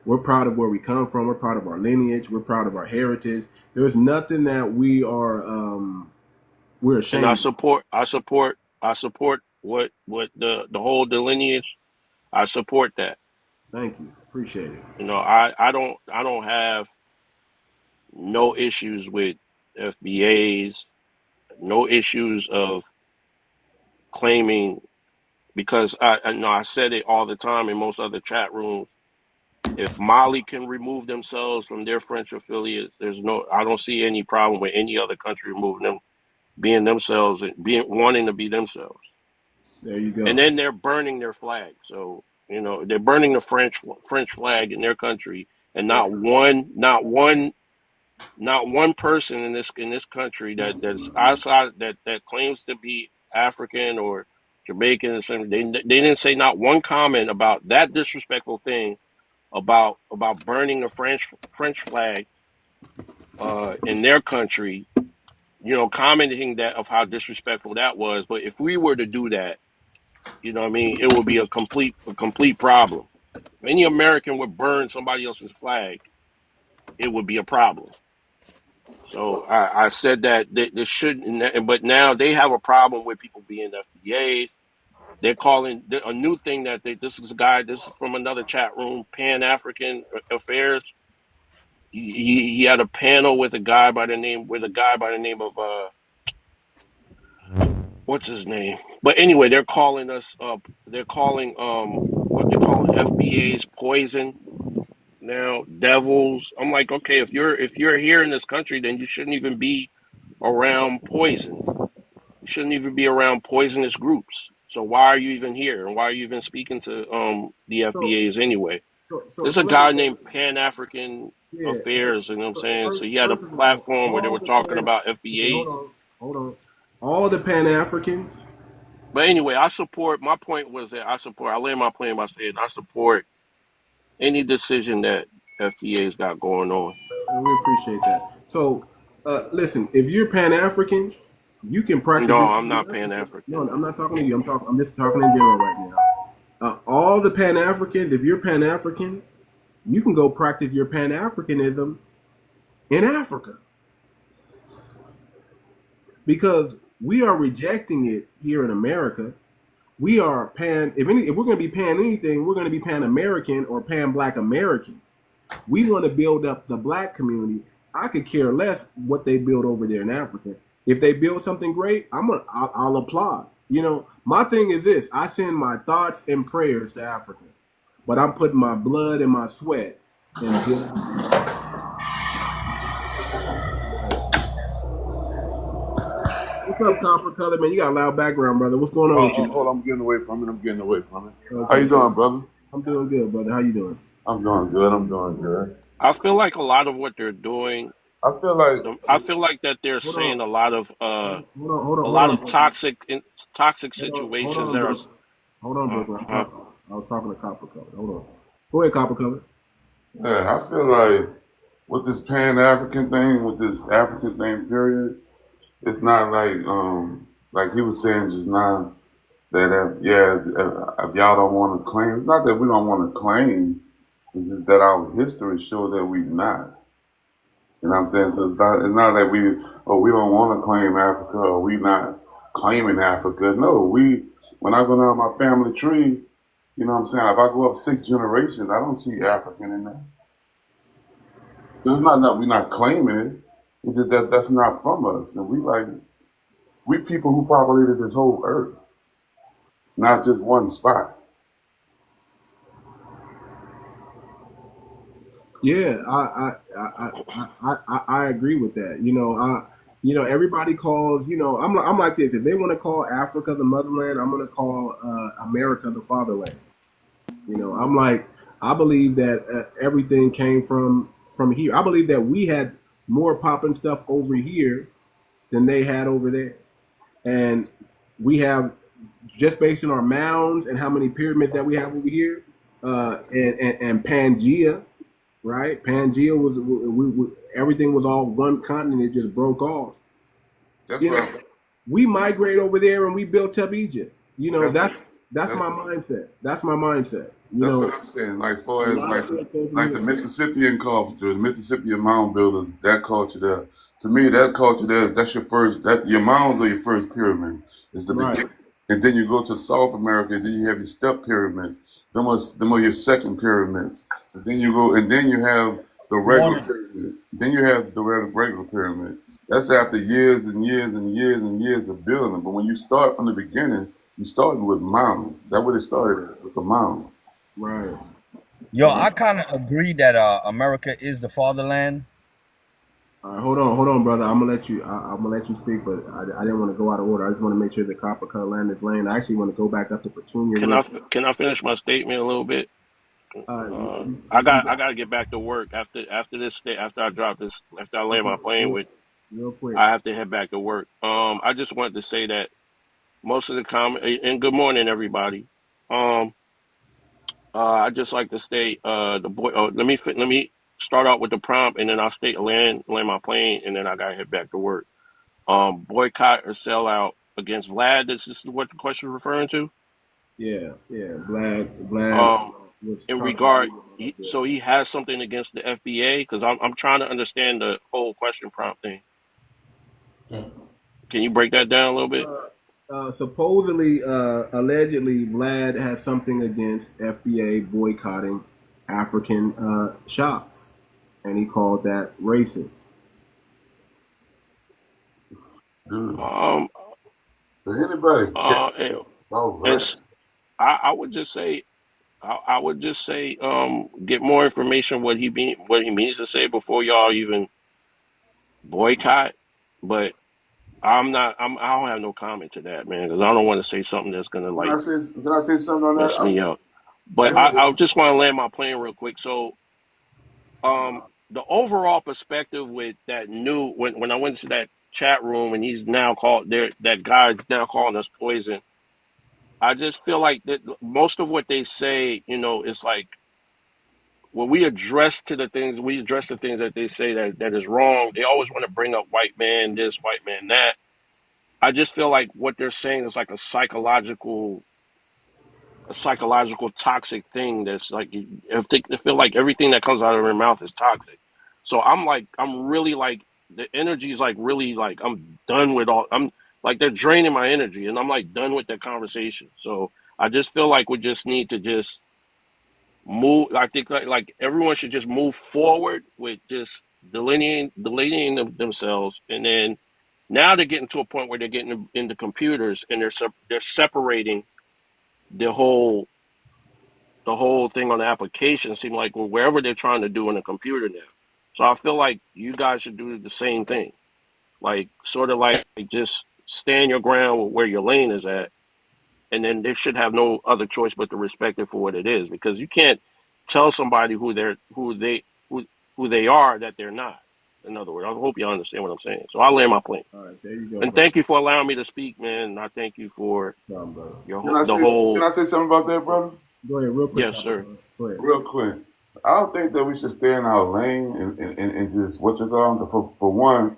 We're proud of where we come from. We're proud of our lineage. We're proud of our heritage. There's nothing that we're And I ashamed of. support I support what the whole the lineage. I support that. Thank you. Appreciate it. I don't have no issues with FBAs, no issues of claiming because I know I said it all the time in most other chat rooms. If Mali can remove themselves from their French affiliates, I don't see any problem with any other country removing them, being themselves and being wanting to be themselves. There you And go. then they're burning their flag. So they're burning the French flag in their country, and not one person in this country that's outside that claims to be African or Jamaican or something. They didn't say not one comment about that disrespectful thing about burning the French flag in their country. Commenting that of how disrespectful that was. But if we were to do that, what I mean, it would be a complete problem. If any American would burn somebody else's flag, it would be a problem. So I said that this shouldn't, but now they have a problem with people being FBAs. They're calling a new thing that this is a guy, this is from another chat room, Pan African Affairs. he had a panel with a guy by the name of what's his name? But anyway, they're calling us they're calling what they're calling FBA's poison now, devils. I'm like, okay, if you're here in this country, then you shouldn't even be around poison. You shouldn't even be around poisonous groups. So why are you even here? And why are you even speaking to the So FBAs anyway? so There's a let me guy say, named Pan African yeah. Affairs, you know what I'm So saying? So he had a first of platform where they all were the talking Pan, about okay, FBAs. hold on. All the Pan Africans, But anyway, I support. My point was that I support. I land my plane by saying I support any decision that FBA's got going on. and we appreciate that. So, listen, if you're Pan African, you can practice No, your I'm Pan not Pan African. No, African. I'm not talking to you. I'm just talking in general right now. All the Pan Africans, if you're Pan African, you can go practice your Pan Africanism in Africa because we are rejecting it here in America. We are Pan. If we're going to be Pan anything, we're going to be Pan American or Pan Black American. We want to build up the Black community. I could care less what they build over there in Africa. If they build something great, I'll applaud. You know, my thing is this: I send my thoughts and prayers to Africa, but I'm putting my blood and my sweat in building. What's up, Copper Color man? You got a loud background, brother. What's going on with you? Hold on, I'm getting away from it. I'm getting away from it. How Okay, you doing, brother? I'm doing good, brother. How you doing? I'm doing good. I'm doing good. I feel like a lot of what they're doing. I feel like I feel like that they're Hold on, saying a lot of hold on, brother. toxic Hold situations on, that are. brother. Hold on, brother. Uh-huh. I was talking to Copper Color. Hold on. Go ahead, Copper Color. yeah, I feel like with this Pan African thing, with this African thing, period, it's not like he was saying just now that if y'all don't want to claim, it's not that we don't want to claim, it's just that our history shows that we not. You know what I'm saying? So it's not that we don't want to claim Africa or we not claiming Africa. No, when I go down my family tree, you know what I'm saying? If I go up 6 generations, I don't see African in there. So it's not that we're not claiming it. It's just that that's not from us. And we people who populated this whole earth, not just one spot. Yeah, I agree with that. Everybody calls. I'm like this. If they want to call Africa the motherland, I'm going to call America the fatherland. I'm like, I believe that everything came from here. I believe that we had more popping stuff over here than they had over there, and we have just based on our mounds and how many pyramids that we have over here, and Pangea. Right, Pangea was everything was all one continent. It just broke off. That's You what know, we migrate over there and we built up Egypt. that's That's that's my mindset. That's my mindset. That's what I'm saying. Like A far as lot of stuff goes from like the here. Mississippian culture, the Mississippian mound builders, that culture there. To me, that culture there, that's your first. That your mounds are your first pyramid. Is the Right, beginning, and then you go to South America. Then you have your step pyramids. Them are your second pyramids. And then you go, and then you have the regular pyramid. Then you have the regular pyramid. That's after years and years and years and years of building. But when you start from the beginning, you starting with mounds. That's what it started at, with the mound. right, Yo, I right. kind of agree that America is the fatherland. All right, hold on, brother. I'm gonna let you speak, but I didn't want to go out of order. I just want to make sure the copper cut land is lane. I actually want to go back up to Petunia Can real I quick. can I finish my statement a little bit? You I got got to get back to work after this after I drop this after I land okay, my plane with. real quick. I have to head back to work. I just wanted to say that most of the comment and good morning everybody. Um, I just like to state the boy. Let me start out with the prompt and then I'll state land my plane and then I got to head back to work. Boycott or sell out against Vlad. This is what the question is referring to. Yeah. Vlad Um, was in talking to regard, you about that. so he has something against the FBA because I'm trying to understand the whole question prompt thing. Can you break that down a little bit? Supposedly, allegedly, Vlad has something against FBA boycotting African shops. and he called that racist. Dude, Um, does anybody care and, about and race? I would just say, I would just say, get more information what he means to say before y'all even boycott. But I don't have no comment to that, man, because I don't want to say something that's gonna Can like I say, can I say something on mess me that? up. But It's, I it's, just want to land my plane real quick. So, the overall perspective with that new when I went to that chat room and he's now called there that guy's now calling us poison. I just feel like that most of what they say, it's like when we address the things that they say that is wrong. They always want to bring up white man this, white man that. I just feel like what they're saying is like a psychological toxic thing that's like if they feel like everything that comes out of their mouth is toxic. So I'm really like the energy is like really like I'm done with all I'm like they're draining my energy and I'm like done with that conversation. So I just feel like we just need to just move. I think like everyone should just move forward with just delineating themselves, and then now they're getting to a point where they're getting into computers and they're separating the whole the whole thing on the application. Seem like wherever they're trying to do in a computer now. So I feel like you guys should do the same thing, like sort of like just stand your ground where your lane is at, and then they should have no other choice but to respect it for what it is, because you can't tell somebody who they are that they're not. In other words, I hope you understand what I'm saying. So I'll land my plane. All right, there you go, And bro. thank you for allowing me to speak, man. And I thank you for Brother. the can whole. I say something about that, brother? Go ahead, real quick. Yes, sir. Go ahead. Real quick. I don't think that we should stay in our lane and just what you call them. For one,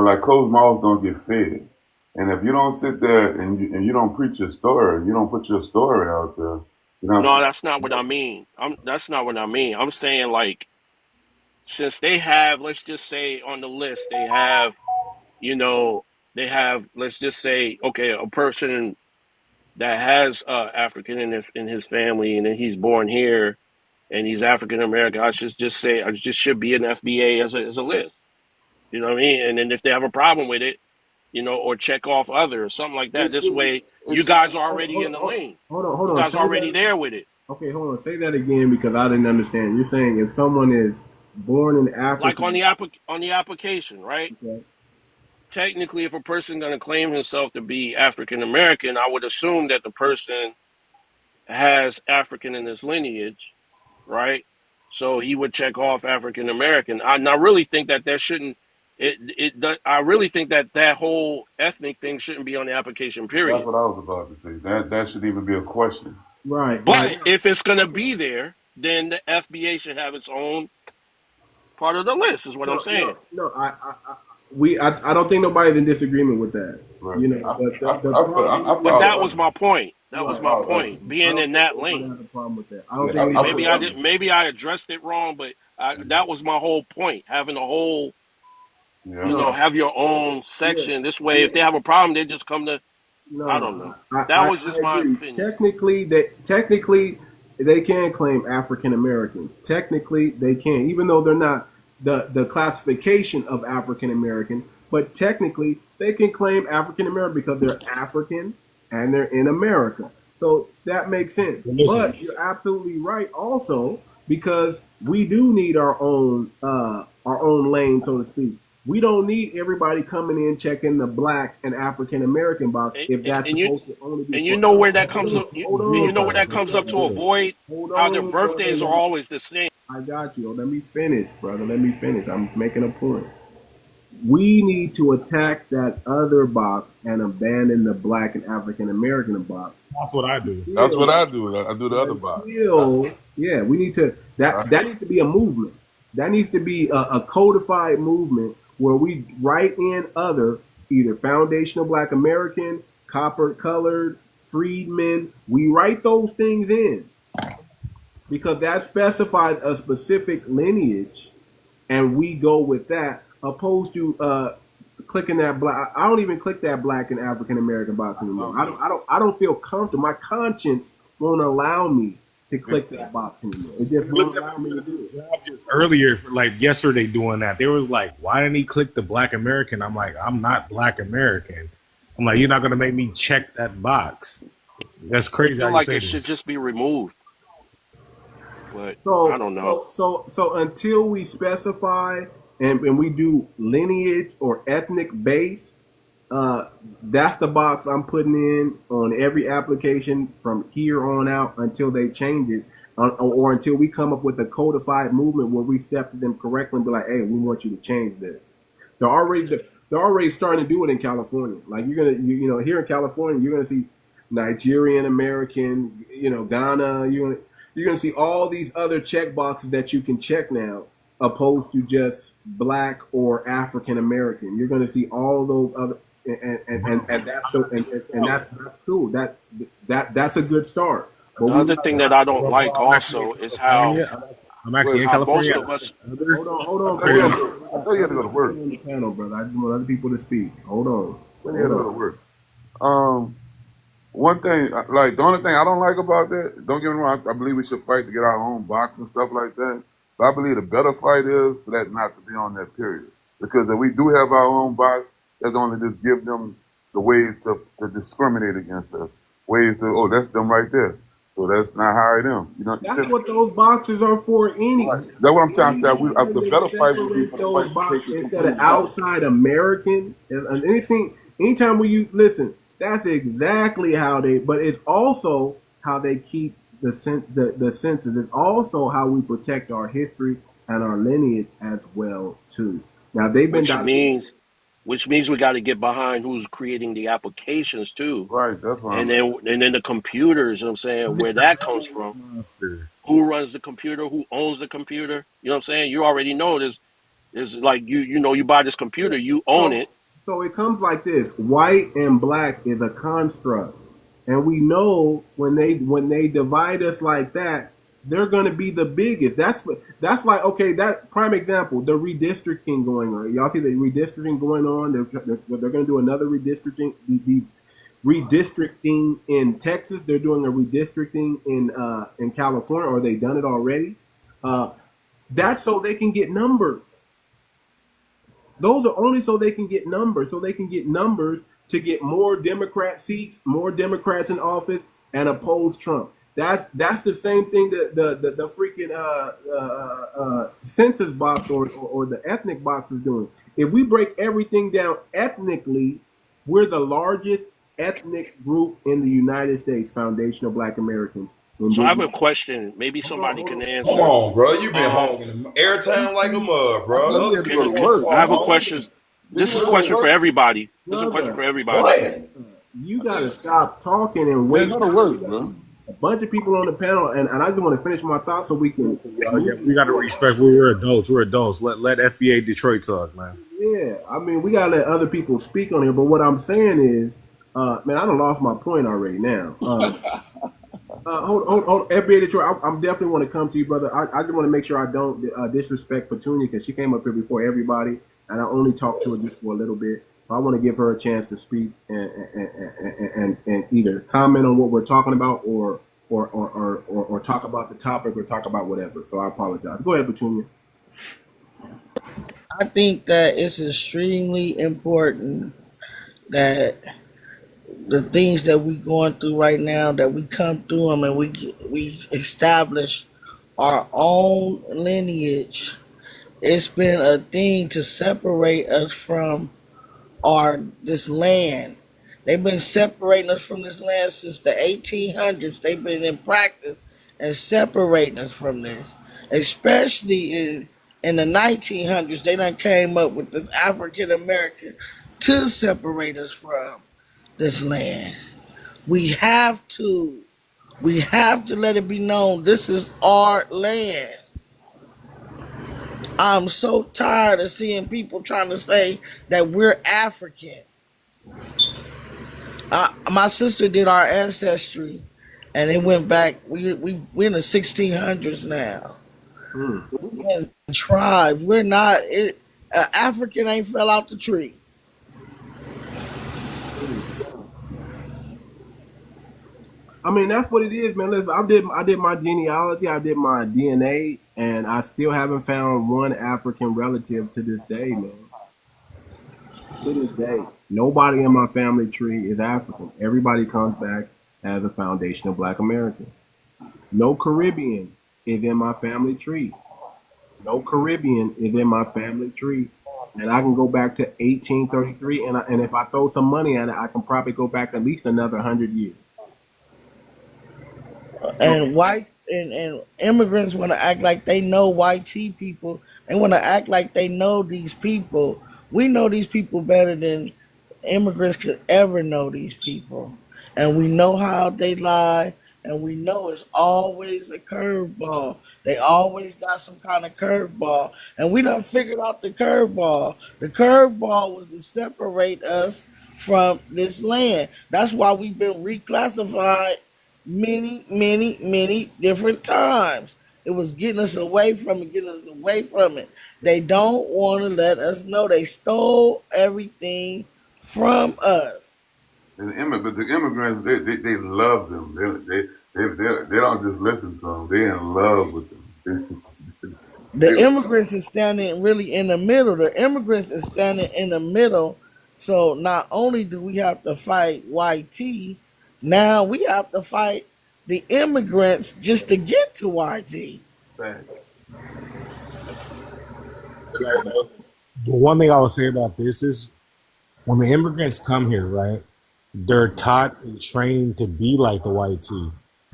like closed mouths don't get fed. And if you don't sit there and you don't preach your story, you don't put your story out there, you know what I'm No, saying? that's not what I mean. That's not what I mean. I'm saying like since they have, let's just say on the list you know, they have, let's just say, okay, a person that has African in his family, and then he's born here, and he's African American. I should just say, I just should be an FBA as a list. You know what I mean? And then if they have a problem with it, or check off other or something like that. It's, This it's, way, you it's, guys are already in the lane. Hold You on. guys Say are already that. there with it. Okay, hold on. Say that again because I didn't understand. You're saying if someone is born in Like Africa, on the application, right? okay, Technically, if a person going to claim himself to be African American, I would assume that the person has African in his lineage, right? So he would check off African American. I really think that shouldn't. I really think that whole ethnic thing shouldn't be on the application. that's Period. what I was about to say. That shouldn't even be a question. right? Like, But if it's going to be there, then the FBA should have its own part of the list. Is what I'm saying. no. I don't think nobody's in disagreement with that. Right. But the I problem. But that follow. was my point. That I was Right. my follow. point. I Being don't in think that nobody lane. has a problem with that. I don't Yeah, think anybody. Maybe I did. Maybe I addressed it wrong, but that was my whole point. Having a whole, yeah. have your own Yeah, section. This way, yeah. if they have a problem, they just come to. I don't No, know. That was I just my agree. opinion. Technically they can claim African American. Technically they can, even though they're not the classification of African American, but technically they can claim African American because they're African and they're in America. So that makes sense. Well, listen, But you're absolutely right also because we do need our own lane, so to speak. We don't need everybody coming in checking the black and African American box And, if and, that's and you supposed to only be and you for know where that comes African. up. Hold And you on, know where brother. that comes up to listen. avoid Hold how their on, brother. birthdays are always the same. I got you. Let me finish, brother. Let me finish. I'm making a point. We need to attack that other box and abandon the black and African American box. That's what I do. That's what I do. I do the other box. Yeah, we need to that needs to be a movement. That needs to be a codified movement where we write in other either foundational black American, copper colored, freedmen. We write those things in because that specifies a specific lineage, and we go with that. Opposed to clicking that black. I don't even click that black and African American box anymore. I don't feel comfortable. My conscience won't allow me to click that box anymore. It just won't allow me to do it. Just earlier, like yesterday, doing that, they was like, "Why didn't he click the Black American?" I'm like, "I'm not Black American." I'm like, "You're not gonna make me check that box." That's I crazy how feel you like say it should this. just be removed, but I So don't know. so until we specify and we do lineage or ethnic based, that's the box I'm putting in on every application from here on out until they change it, or until we come up with a codified movement where we step to them correctly and be like, "Hey, we want you to change this." They're already starting to do it in California. Like you know here in California, you're gonna see Nigerian American, Ghana. You're gonna see all these other check boxes that you can check now, opposed to just Black or African American. You're gonna see all those other, and that's cool. That's a good start. But The other thing that I don't like also is how I'm actually in most California. of us. hold on, I thought you had to go to work. on the panel, brother. I just want other people to speak. Hold on. I thought you had to go to work. One thing, like the only thing I don't like about that, don't get me wrong, I believe we should fight to get our own box and stuff like that. But I believe the better fight is for that not to be on that period. Because if we do have our own box, that's only just give them the ways to discriminate against us. Ways to, oh, that's them right there. So that's not hire them. That's what those boxes are for anyway. Right. That's what I'm trying to say. The better fight would be for those the boxes instead of outside American and anything. Anytime we listen, that's exactly how they. But it's also how they keep the census. It's also how we protect our history and our lineage as well too. Now they've been Which means we got to get behind who's creating the applications too. Right, that's what and then the computers, you know what I'm saying, where that comes from. Who runs the computer? Who owns the computer? You know what I'm saying? You already know there's like you buy this computer, you own it. So it comes like this: white and black is a construct, and we know when they divide us like that, they're going to be the biggest. That's like, okay, that prime example, the redistricting going on. Y'all see the redistricting going on. They're going to do another redistricting. Redistricting in Texas. They're doing a redistricting in California, or they've done it already. That's so they can get numbers. Those are only so they can get numbers. So they can get numbers to get more Democrat seats, more Democrats in office, and oppose Trump. That's the same thing that the freaking census box or the ethnic box is doing. If we break everything down ethnically, we're the largest ethnic group in the United States, foundational Black Americans. So I have a question. Maybe somebody can answer. Come on, bro. You've been hogging airtime like a mug, bro. Other people can talk. I have a question. This is a question for everybody. This is a question for everybody. You gotta stop talking and wait. Go to work, bro. A bunch of people on the panel, and I just want to finish my thoughts so we can. We got to respect. We're adults. We're adults. Let FBA Detroit talk, man. Yeah, I mean, we gotta let other people speak on here. But what I'm saying is, man, I done lost my point already now. Hold, FBA Detroit. I definitely want to come to you, brother. I just want to make sure I don't disrespect Petunia because she came up here before everybody, and I only talked to her just for a little bit. So I want to give her a chance to speak and either comment on what we're talking about or talk about the topic or talk about whatever. So I apologize. Go ahead, Petunia. I think that it's extremely important that the things that we're going through right now, that we come through them and we establish our own lineage. It's been a thing to separate us from this land. They've been separating us from this land since the 1800s. They've been in practice and separating us from this, especially in the 1900s. They done came up with this African American to separate us from this land. We have to let it be known this is our land. I'm so tired of seeing people trying to say that we're African. My sister did our ancestry, and it went back. We're in the 1600s now. We're tribes. We're not. African ain't fell out the tree. I mean, that's what it is, man. Listen, I did my genealogy, I did my DNA, and I still haven't found one African relative to this day, man. To this day, nobody in my family tree is African. Everybody comes back as a foundational Black American. No Caribbean is in my family tree. No Caribbean is in my family tree. And I can go back to 1833, and if I throw some money at it, I can probably go back at least another 100 years. And and immigrants want to act like they know YT people. They want to act like they know these people. We know these people better than immigrants could ever know these people. And we know how they lie, and we know it's always a curveball. They always got some kind of curveball. And we done figured out the curveball. The curveball was to separate us from this land. That's why we've been reclassified many different times. It was getting us away from it, They don't want to let us know. They stole everything from us. And the immigrants, they love them. They don't just listen to them. They're in love with them. The immigrants is standing really in the middle. The immigrants is standing in the middle. So not only do we have to fight YT, now we have to fight the immigrants just to get to YT. Right. The one thing I would say about this is when the immigrants come here, right, they're taught and trained to be like the YT.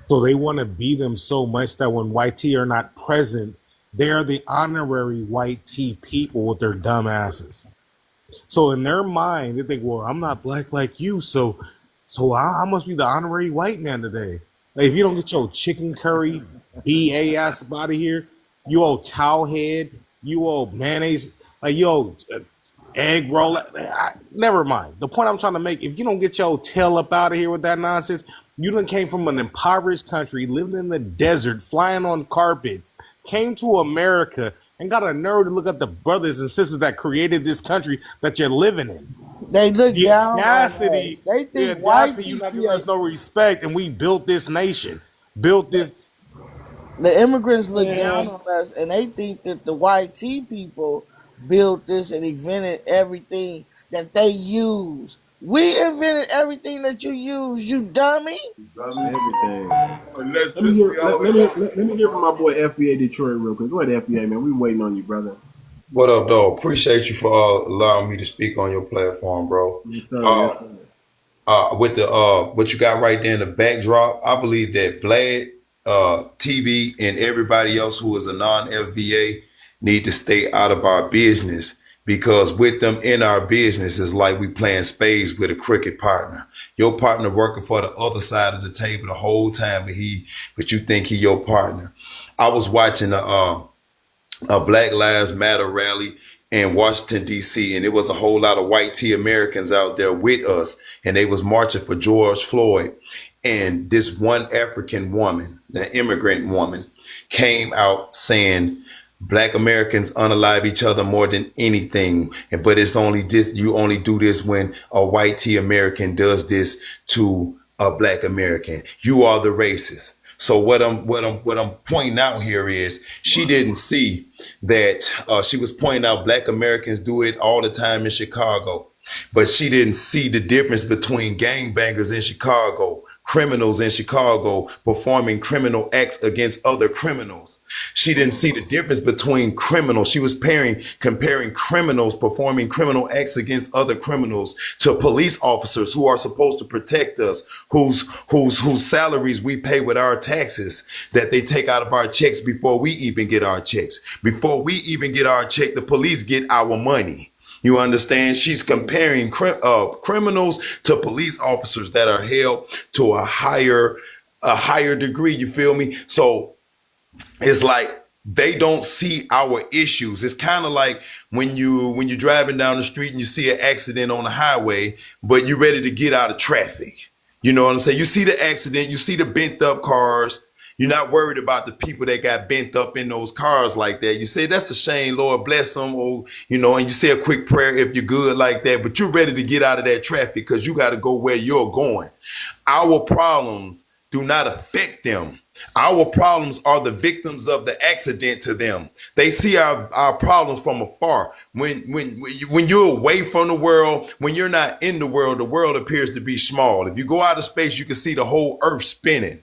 So they want to be them so much that when YT are not present, they are the honorary YT people with their dumb asses. So in their mind, they think, well, I'm not black like you, so I must be the honorary white man today. Like, if you don't get your chicken curry BA ass up out of here, you old towel head, you old mayonnaise, like you old egg roll. Never mind. The point I'm trying to make, if you don't get your tail up out of here with that nonsense, you done came from an impoverished country, living in the desert, flying on carpets, came to America, and got a nerve to look at the brothers and sisters that created this country that you're living in. They look The down on audacity, us. They think the audacity, you YT not giving us no respect, and we built this nation, built this. The immigrants look down on us, and they think that the YT people built this and invented everything that they use. We invented everything that you use, you dummy. Everything. Let me hear from my boy FBA Detroit real quick. Go ahead, FBA, man. We waiting on you, brother. What up, dog? Appreciate you for allowing me to speak on your platform, bro. Yes, sir. Yes, sir. With the what you got right there in the backdrop, I believe that Vlad, TV, and everybody else who is a non-FBA need to stay out of our business, because with them in our business is like we playing spades with a cricket partner. Your partner working for the other side of the table the whole time, but you think he your partner. I was watching a Black Lives Matter rally in Washington, D.C., and it was a whole lot of white T Americans out there with us, and they was marching for George Floyd. And this one African woman, the immigrant woman, came out saying Black Americans unalive each other more than anything. But it's only this, you only do this when a white T American does this to a Black American. You are the racist. So what I'm pointing out here is she didn't see that she was pointing out Black Americans do it all the time in Chicago, but she didn't see the difference between gangbangers in Chicago, criminals in Chicago performing criminal acts against other criminals. She didn't see the difference between criminals. She was comparing criminals performing criminal acts against other criminals to police officers who are supposed to protect us, whose salaries we pay with our taxes that they take out of our checks before we even get our checks. Before we even get our check, the police get our money. You understand? She's comparing criminals to police officers that are held to a higher degree. You feel me? So it's like they don't see our issues. It's kind of like when you're driving down the street and you see an accident on the highway, but you're ready to get out of traffic. You know what I'm saying? You see the accident, you see the bent up cars. You're not worried about the people that got bent up in those cars like that. You say, that's a shame, Lord bless them, or, you know, and you say a quick prayer if you're good like that, but you're ready to get out of that traffic because you got to go where you're going. Our problems do not affect them. Our problems are the victims of the accident to them. They see our problems from afar. When you're away from the world, when you're not in the world appears to be small. If you go out of space, you can see the whole earth spinning.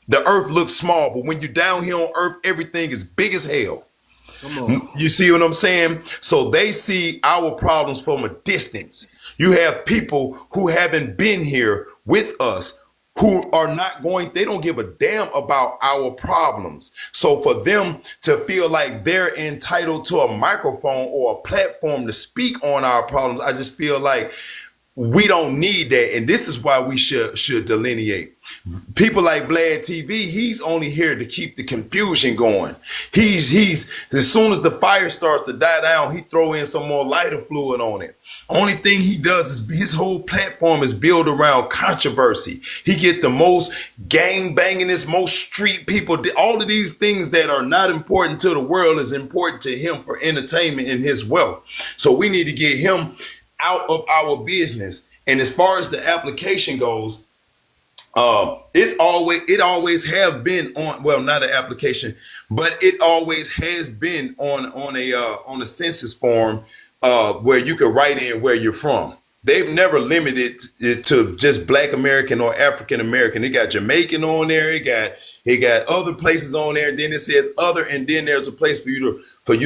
The earth looks small, but when you're down here on earth, everything is big as hell. Come on. You see what I'm saying? So they see our problems from a distance. You have people who haven't been here with us, who are not going, they don't give a damn about our problems. So for them to feel like they're entitled to a microphone or a platform to speak on our problems, I just feel like we don't need that. And this is why we should delineate. People like Vlad TV, he's only here to keep the confusion going. He's as soon as the fire starts to die down, he throw in some more lighter fluid on it. Only thing he does is his whole platform is built around controversy. He get the most gang bangingest, most street people. All of these things that are not important to the world is important to him for entertainment and his wealth. So we need to get him out of our business. And as far as the application goes, it always have been on, well, not an application, but it always has been on a census form where you can write in where you're from. They've never limited it to just Black American or African American. They got Jamaican on there. It got other places on there. Then it says other, and then there's a place for you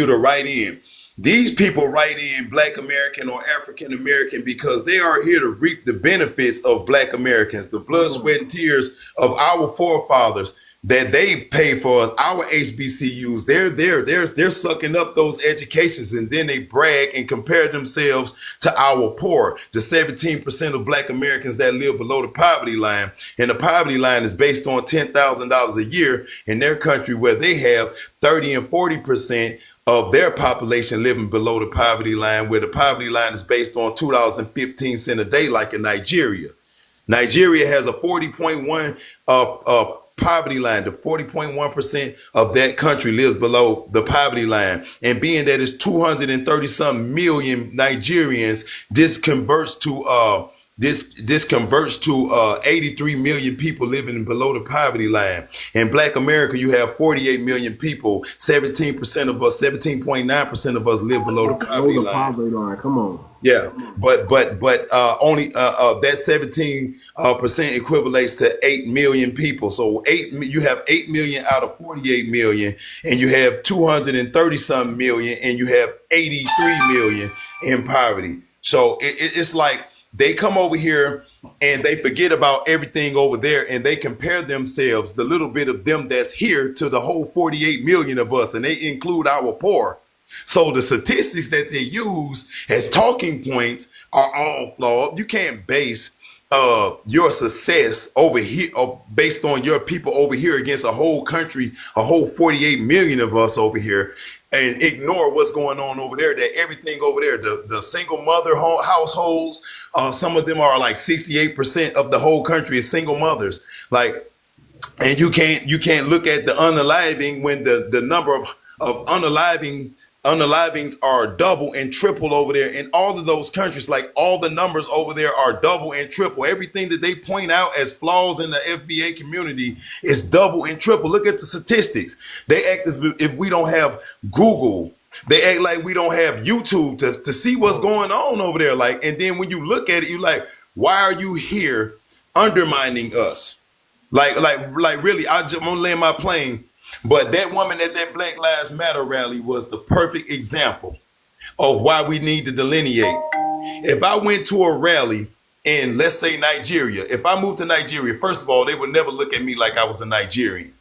to write in. These people write in Black American or African American because they are here to reap the benefits of Black Americans, the blood, sweat, and tears of our forefathers that they pay for us, our HBCUs. They're sucking up those educations, and then they brag and compare themselves to our poor, the 17% of Black Americans that live below the poverty line. And the poverty line is based on $10,000 a year in their country, where they have 30 and 40% of their population living below the poverty line, where the poverty line is based on $2.15 a day, like in Nigeria. Nigeria has a 40.1 poverty line. The 40.1% of that country lives below the poverty line. And being that it's 230 some million Nigerians, this converts to 83 million people living below the poverty line. In Black America, you have 48 million people. 17% of us, 17.9% of us live below the poverty line. Come on. Yeah, but only that 17% equivalates to 8 million people. So you have 8 million out of 48 million, and you have 230 some million, and you have 83 million in poverty. So it's like they come over here and they forget about everything over there, and they compare themselves, the little bit of them that's here, to the whole 48 million of us, and they include our poor. So the statistics that they use as talking points are all flawed. You can't base your success over here based on your people over here against a whole country, a whole 48 million of us over here, and ignore what's going on over there. That everything over there, the single mother households, some of them are like 68% of the whole country is single mothers. Like, and you can't look at the unaliving when the number of unalivings are double and triple over there in all of those countries. Like, all the numbers over there are double and triple. Everything that they point out as flaws in the FBA community is double and triple. Look at the statistics. They act as if we don't have Google. They act like we don't have YouTube to see what's going on over there. Like, and then when you look at it, you're like, why are you here undermining us? Like really, I'm gonna land my plane. But that woman at that Black Lives Matter rally was the perfect example of why we need to delineate. If I went to a rally in, let's say, Nigeria, if I moved to Nigeria, first of all, they would never look at me like I was a Nigerian.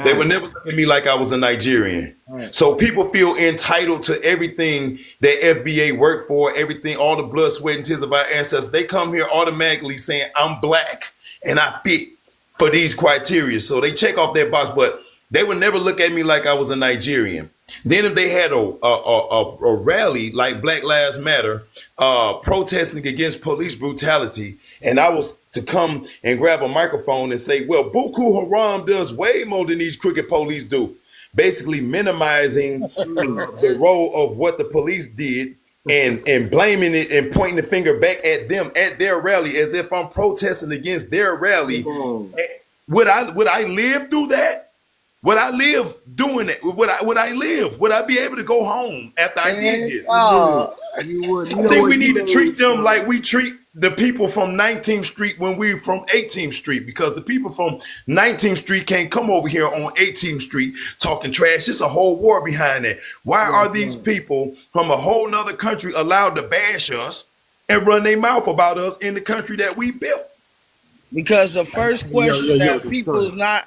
They would never look at me like I was a Nigerian. So people feel entitled to everything that FBA worked for, everything, all the blood, sweat, and tears of our ancestors. They come here automatically saying, I'm Black and I fit for these criteria. So they check off that box, but they would never look at me like I was a Nigerian. Then if they had a rally like Black Lives Matter, protesting against police brutality, and I was to come and grab a microphone and say, well, Boko Haram does way more than these crooked police do, basically minimizing the role of what the police did and blaming it and pointing the finger back at them at their rally, as if I'm protesting against their rally. Would I live through that? Would I live doing it? Would I be able to go home after I did And this? You would. You I know think what? we You need to treat made them like we treat the people from 19th Street when we're from 18th Street, because the people from 19th Street can't come over here on 18th Street talking trash. It's a whole war behind that. Why are these people from a whole nother country allowed to bash us and run their mouth about us in the country that we built? because the first question yo, that people is not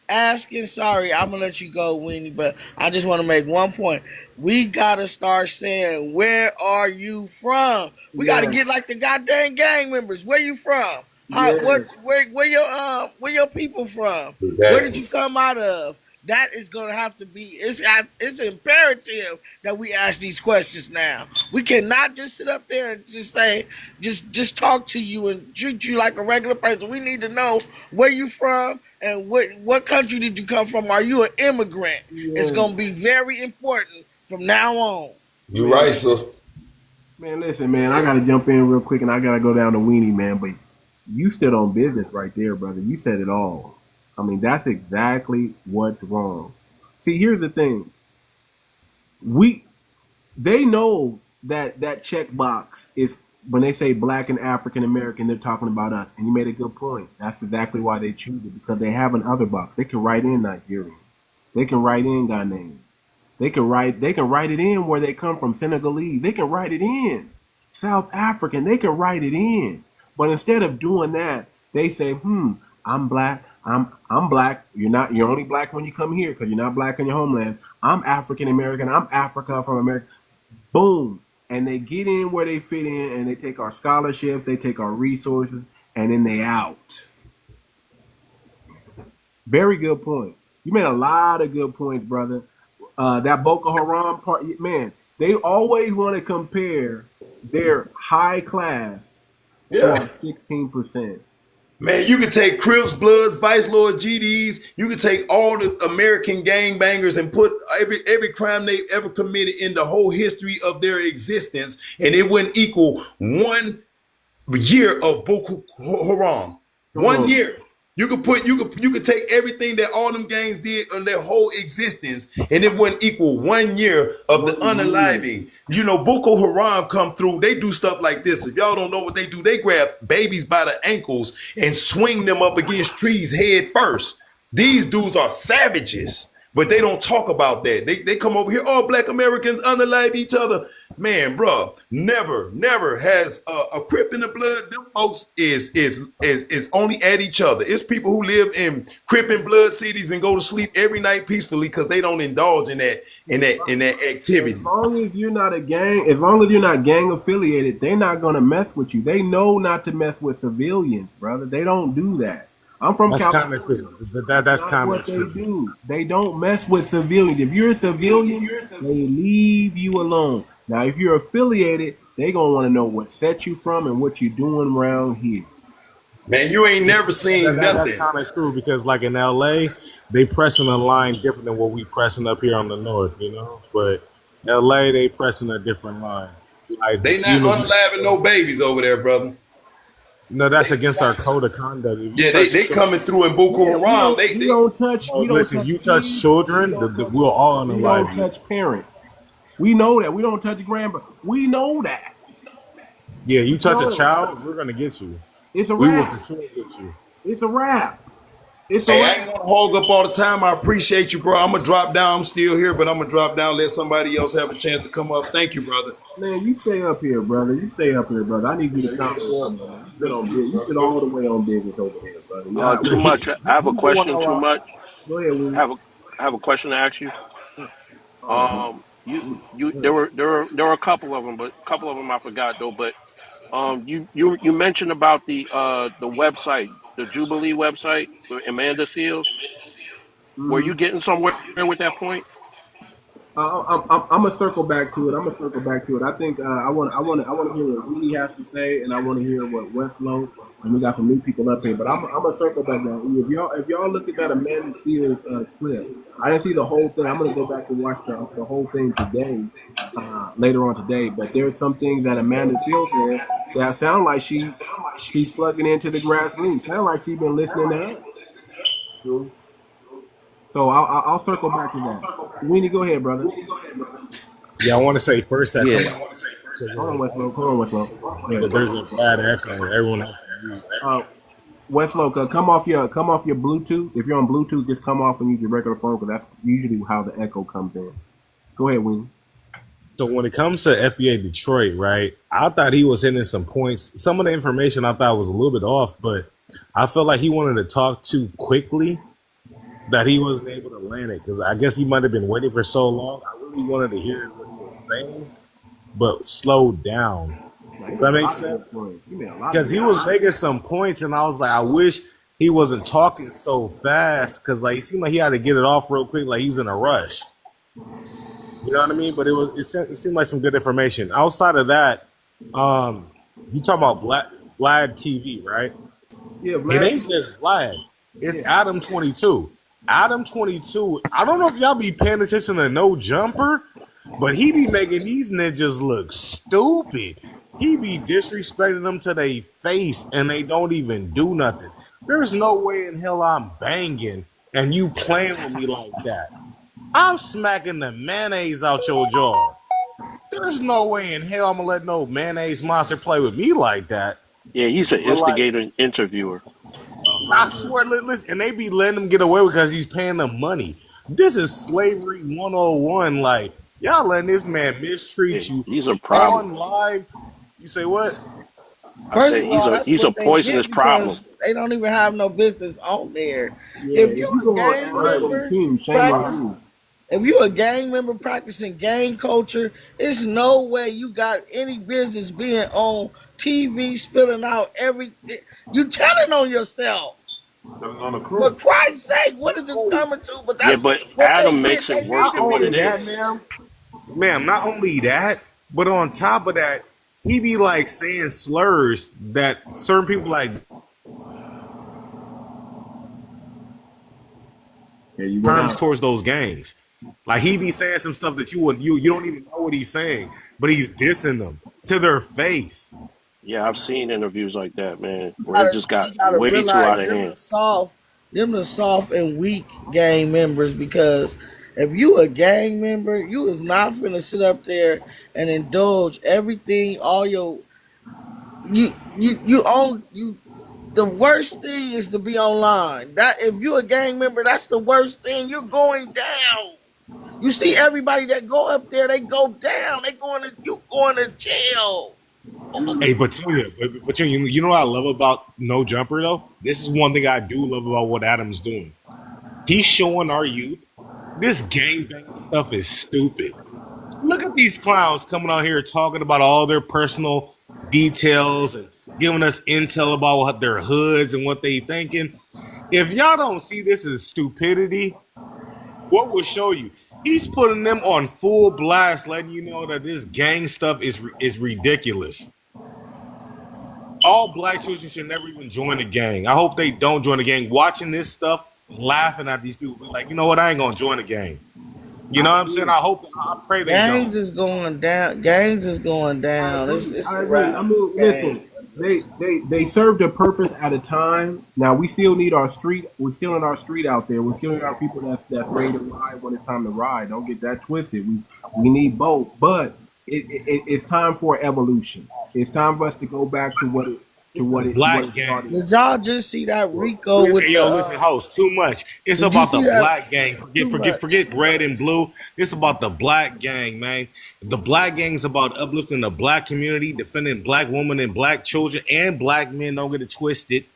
asking, sorry, I'm gonna let you go, Weenie, but I just want to make one point. We gotta start saying, "Where are you from?" We gotta get like the goddamn gang members. Where you from? How? What? Where your people from? Where did you come out of? That is gonna have to be. It's imperative that we ask these questions now. We cannot just sit up there and just say, just talk to you and treat you like a regular person. We need to know where you from and what country did you come from. Are you an immigrant? It's gonna be very important from now on. You're right, sister. Man, listen, man. I gotta jump in real quick, and I gotta go down to Weenie, man. But you stood on business right there, brother. You said it all. I mean, that's exactly what's wrong. See, here's the thing. They know that checkbox is when they say Black and African American, they're talking about us. And you made a good point. That's exactly why they choose it, because they have another box. They can write in Nigerian. They can write in Ghanaian. They can write it in where they come from, Senegalese. They can write it in South African. They can write it in. But instead of doing that, they say, I'm Black. I'm Black. You're only Black when you come here because you're not Black in your homeland. I'm African American. I'm Africa from America. Boom. And they get in where they fit in, and they take our scholarships, they take our resources, and then they out. Very good point. You made a lot of good points, brother. That Boko Haram part, man, they always want to compare their high class to our 16%. Man, you could take Crips, Bloods, Vice Lord, GDs. You could take all the American gangbangers and put every crime they've ever committed in the whole history of their existence, and it wouldn't equal 1 year of Boko Haram. 1 year. You could take everything that all them gangs did on their whole existence, and it wouldn't equal 1 year of the unaliving. You know, Boko Haram come through, they do stuff like this. If y'all don't know what they do, they grab babies by the ankles and swing them up against trees head first. These dudes are savages, but they don't talk about that. They come over here, all Black Americans unalive each other. Man, bro, never has a Crip in the blood. Them folks is only at each other. It's people who live in Crip and blood cities and go to sleep every night peacefully because they don't indulge in that activity. As long as you're not gang affiliated, they're not gonna mess with you. They know not to mess with civilians, brother. They don't do that. I'm from California. That's kind of what they do. They don't mess with civilians. If you're a civilian, they leave you alone. Now, if you're affiliated, they gonna want to know what set you from and what you're doing around here. Man, you ain't never seen nothing. That's kind of true, because like in LA, they pressing a line different than what we pressing up here on the north, you know. But LA, they pressing a different line. Like, they not unaliving no babies over there, brother. No, that's against our code of conduct. Yeah, they coming through in Boko Haram. We don't touch. Listen, you touch children, we'll all unalive. We don't touch parents. We know that. We don't touch grandpa. We know that. Yeah, you touch a child, we're gonna get you. It's a wrap. We will for sure get you. It's a wrap. I ain't gonna hog up all the time. I appreciate you, bro. I'm gonna drop down. I'm still here, but I'm gonna drop down. Let somebody else have a chance to come up. Thank you, brother. Man, you stay up here, brother. You stay up here, brother. I need you to come on, man. You sit all the way on business over here, brother. Too much. I have a question. Too much. Go ahead, Will. I have a question to ask you. There were a couple of them, but a couple of them I forgot though. But you mentioned about the website, the Jubilee website, Amanda Seals. Were you getting somewhere with that point? I'm gonna circle back to it. I think I want to hear what Weenie has to say, and I want to hear what Westlow, and we got some new people up here. But I'm gonna circle back now. If y'all look at that Amanda Seals clip, I didn't see the whole thing. I'm gonna go back and watch the whole thing today, later on today. But there's some things that Amanda Seals said that sound like she's plugging into the grassroots. Sound like she's been listening to us. True. So I'll circle back to that. Weenie, go ahead, brother. Yeah, I want to say first that Yeah. somebody Hold on, Westlow. Hold on, Westlow. Go that ahead. there's a bad echo. Everyone else can mute. Westlow, come off your Bluetooth. If you're on Bluetooth, just come off and use your regular phone because that's usually how the echo comes in. Go ahead, Weenie. So when it comes to FBA Detroit, right, I thought he was hitting some points. Some of the information I thought was a little bit off, but I felt like he wanted to talk too quickly that he wasn't able to land it because I guess he might have been waiting for so long. I really wanted to hear what he was saying, but slowed down. Does that make sense? Because he was making some points, and I was like, I wish he wasn't talking so fast because like it seemed like he had to get it off real quick, like he's in a rush. You know what I mean? But it seemed like some good information. Outside of that, you talk about Vlad TV, right? Yeah, Vlad. It ain't just Vlad. It's Adam 22. Adam 22. I don't know if y'all be paying attention to No Jumper, but he be making these ninjas look stupid. He be disrespecting them to their face, and they don't even do nothing. There's no way in hell I'm banging and you playing with me like that. I'm smacking the mayonnaise out your jaw. There's no way in hell I'm gonna let no mayonnaise monster play with me like that. Yeah, he's an instigator interviewer. I swear, listen, and they be letting him get away because he's paying them money. This is slavery 101. Like, y'all letting this man mistreat you. He's a problem. On live. You say what? First of all, he's a poisonous problem. They don't even have no business on there. Yeah, If you're a gang member, if you're a gang member practicing gang culture, there's no way you got any business being on TV spilling out everything. You telling on yourself. For Christ's sake, what is this coming to? But that's but Adam makes it worse than what it is. Ma'am, not only that, but on top of that, he be like saying slurs that certain people like terms towards those gangs. Like he be saying some stuff that you don't even know what he's saying, but he's dissing them to their face. Yeah, I've seen interviews like that, man, where it just got way too out of hand. Them the soft and weak gang members, because if you a gang member, you is not finna sit up there and indulge everything, all your the worst thing is to be online. That if you a gang member, that's the worst thing. You're going down. You see everybody that go up there, they go down. You going to jail. Hey, but you know what I love about No Jumper though? This is one thing I do love about what Adam's doing. He's showing our youth this gangbang stuff is stupid. Look at these clowns coming out here talking about all their personal details and giving us intel about what their hoods and what they thinking. If y'all don't see this as stupidity, what will show you? He's putting them on full blast, letting you know that this gang stuff is ridiculous. All black children should never even join a gang. I hope they don't join a gang. Watching this stuff, laughing at these people, be like, you know what? I ain't gonna join a gang. You know what I'm saying? I pray they don't. Gangs is going down. Gangs is going down. It's I agree. I mean, listen, they served a purpose at a time. Now we still need our street. We're still in our street out there. We're still in our people that's ready to ride when it's time to ride. Don't get that twisted. We need both, but it's time for evolution. It's time for us to go back to what it black gang. Did y'all just see that Rico with listen, host, too much. It's about the black gang. Forget red and blue. It's about the black gang, man. The black gang is about uplifting the black community, defending black women and black children and black men. Don't get it twisted.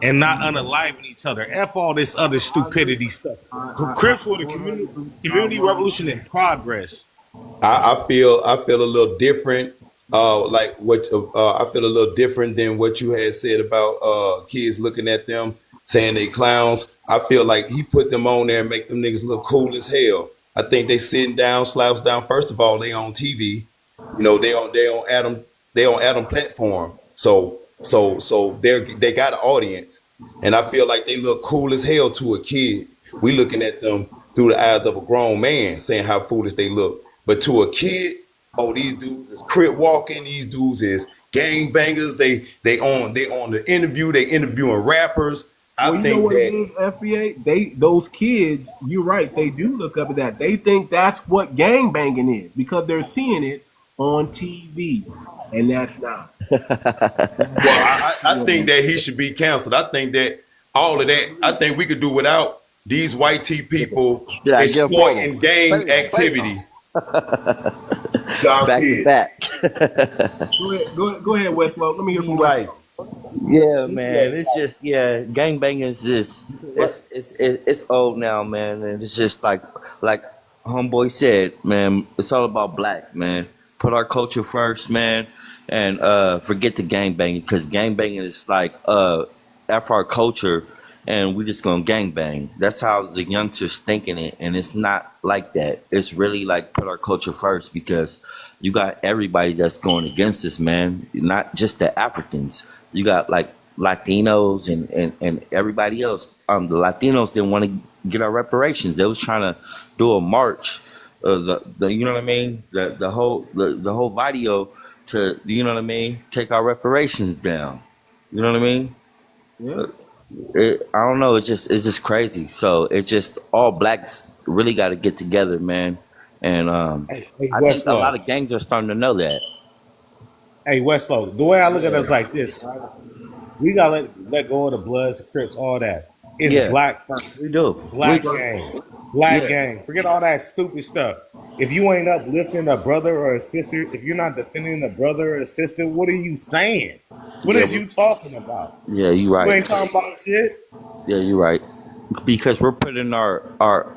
And not unaliving each other. F all this other stupidity stuff. Crips for the community revolution in progress. I feel a little different. I feel a little different than what you had said about kids looking at them saying they clowns. I feel like he put them on there and make them niggas look cool as hell. I think they sitting down, slouched down. First of all, they on TV. You know, they on Adam platform. So they got an audience, and I feel like they look cool as hell to a kid. We looking at them through the eyes of a grown man, saying how foolish they look. But to a kid, oh, these dudes is crip walking. These dudes is gang bangers. They on the interview. They interviewing rappers. I Well, you know think what it that is, FBA. Those kids, you're right. They do look up at that. They think that's what gangbanging is because they're seeing it on TV, and that's not. well, That's I think that he should be canceled. I think that all of that, I think we could do without these white T people Yeah, get a photo. exploiting gang activity to our Back to kids. back. go ahead, Westlaw. Let me hear from Like, Westlaw. yeah, man. It's just gangbanging is just You said what? it's old now, man, and it's just like homeboy said, man. It's all about black, man. Put our culture first, man, and forget the gangbanging because gangbanging is like after our culture, and we just gonna gangbang. That's how the youngsters thinking it, and it's not like that. It's really like put our culture first because you got everybody that's going against us, man. Not just the Africans. You got like Latinos and everybody else. The Latinos didn't want to get our reparations. They was trying to do a march, the you know what I mean, the whole video to you know what I mean, take our reparations down. You know what I mean? Yeah. I don't know. It's just crazy. So it's just all blacks really got to get together, man. And Hey, I think a lot Westlaw. of gangs are starting to know that. Hey, Westlaw. The way I look at it is like this, right? We gotta let go of the Bloods, the Crips, all that. It's Yeah, black first. we do. Black gang. Black Yeah, gang. Forget all that stupid stuff. If you ain't uplifting a brother or a sister, if you're not defending a brother or a sister, what are you saying? What yeah, is you talking about? yeah. You You right. ain't talking about shit. Yeah, you're right. Because we're putting our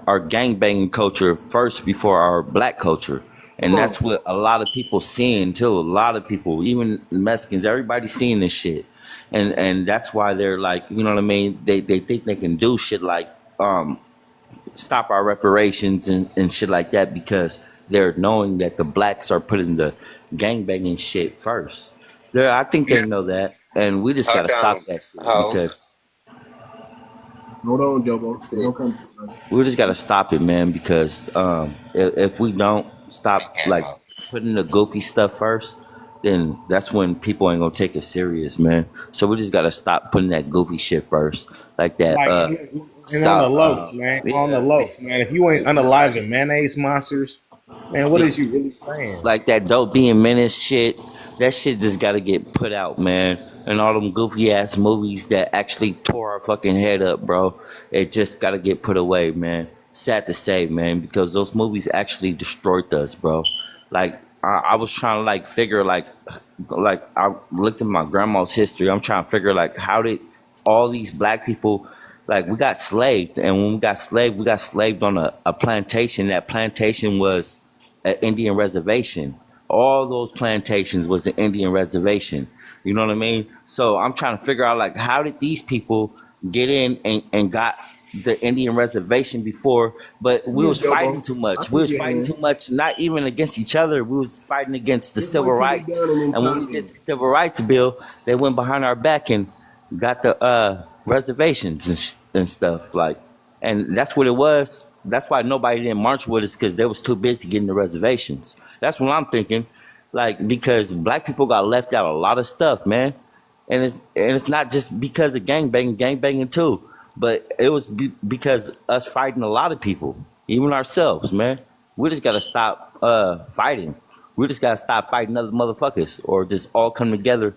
gangbanging culture first before our black culture. And that's what a lot of people seeing too. A lot of people, even Mexicans, everybody's seeing this shit. And that's why they're like, you know what I mean? They think they can do shit like stop our reparations and shit like that because they're knowing that the blacks are putting the gangbanging shit first. I think they know that. And we just Hold gotta stop on, that shit hoes. because Hold on, Jobo. Don't come to me. we just gotta stop it, man. Because if we don't stop Big like camo. putting the goofy stuff first, then that's when people ain't gonna take it serious, man. So we just gotta stop putting that goofy shit first, like that. Like, and on the South, low, man. On the low, man. If you ain't unaliving mayonnaise monsters, man, what is you really saying? like that dope being menace shit. That shit just gotta get put out, man. And all them goofy ass movies that actually tore our fucking head up, bro. It just gotta get put away, man. Sad to say, man, because those movies actually destroyed us, bro. Like I was trying to like figure like I looked at my grandma's history. I'm trying to figure like how did all these black people like we got slaved, and when we got slaved on a plantation. That plantation was an Indian reservation. All those plantations was an Indian reservation. You know what I mean? So I'm trying to figure out like how did these people get in and got the Indian reservation before, but we Yeah, was fighting Jobo. too I much. We see was your fighting hand. too much, not even against each other. We was fighting against the Just civil wait till we rights. done and then And when chime we did in. the civil rights bill, they went behind our back and got the reservations and stuff like, and that's what it was. That's why nobody didn't march with us because they was too busy getting the reservations. That's what I'm thinking, like because black people got left out a lot of stuff, man, and it's not just because of gangbanging too, but it was because us fighting a lot of people, even ourselves, man. We just gotta stop fighting. We just gotta stop fighting other motherfuckers, or just all come together.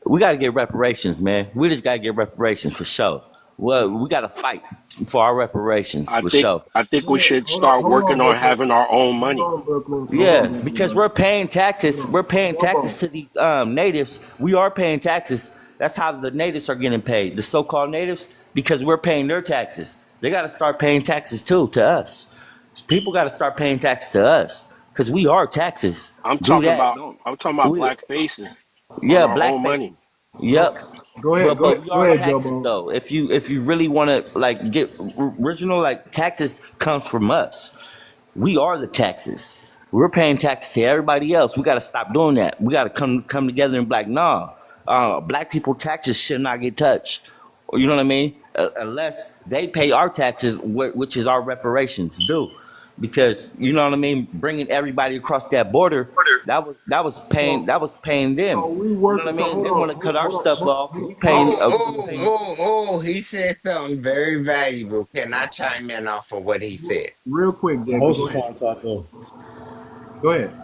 We gotta get reparations, man. We just gotta get reparations for sure. Well, we gotta fight for our reparations I for think sure. I think we should Hold on, start hold on, working on Brooklyn. having our own Hold money. on, Brooklyn. Hold Yeah, on, Brooklyn. because we're paying taxes. Hold We're on. paying taxes Jobo. to these natives. We are paying taxes. That's how the natives are getting paid. The so-called natives, because we're paying their taxes. They got to start paying taxes too to us. People got to start paying taxes to us because we are taxes. Do that. Don't I'm talking about we? black faces on Yeah, our black own money. faces. Yep. Go ahead. But we Go are ahead, taxes Jobo. though. If you really want to like get original, like taxes comes from us. We are the taxes. We're paying taxes to everybody else. We got to stop doing that. We got to come together and be like, nah, black people taxes should not get touched. Or you know what I mean? Unless they pay our taxes, which is our reparations due. because you know what I mean. Bringing everybody across that border, that was paying them. So we You know what work. I So mean? hold They on, want to cut our stuff off. We hold paying. on. He said something very valuable. Can I chime in off of what he said? Real quick, The Jacob. host Go is ahead. trying to talk though. Go ahead.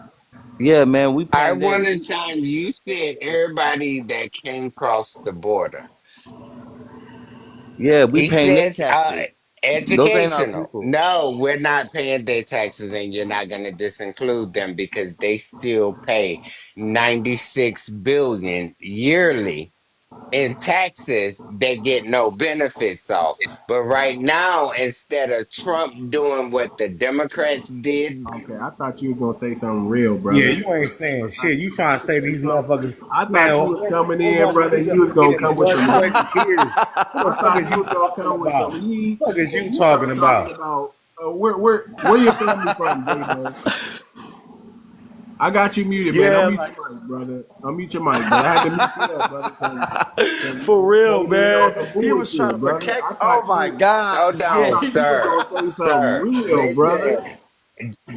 Yeah, man, we I paying want them. to chime. You said everybody that came across the border. Yeah, we He paying their said taxes. Those ain't our educational. people. No, we're not paying their taxes, and you're not going to disinclude them because they still pay 96 billion yearly in taxes. They get no benefits off. But right now, instead of Trump doing what the Democrats did, Okay, I thought you was gonna say something real, Yeah, brother. you ain't saying I thought shit. You you trying was to gonna say say these something. motherfuckers? I Man, thought you was coming we're in, going to brother. niggas You was get gonna in come with blood, some sweat, heat. and tears. What I the fuck thought is you you was gonna talking come with some about? heat, What the fuck is and you you talking start talking about? about where your family from, J-Bo. I got you muted, man. Yeah, Unmute like your mic, brother. Unmute your mic, brother. I had to mute you up, brother, because for you real, came in man. on some He was trying to bullshit, brother. protect. Oh my hold gosh, I yeah. on, thought you was sir, gonna say something sir, real, brother. listen.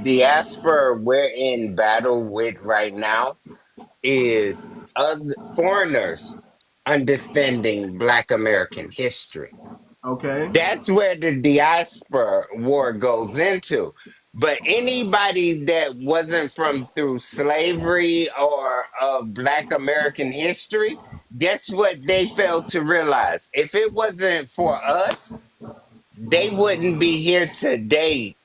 Diaspora we're in battle with right now is other foreigners understanding Black American history. Okay. That's where the diaspora war goes into. But anybody that wasn't from through slavery or Black American history, guess what they failed to realize? If it wasn't for us, they wouldn't be here today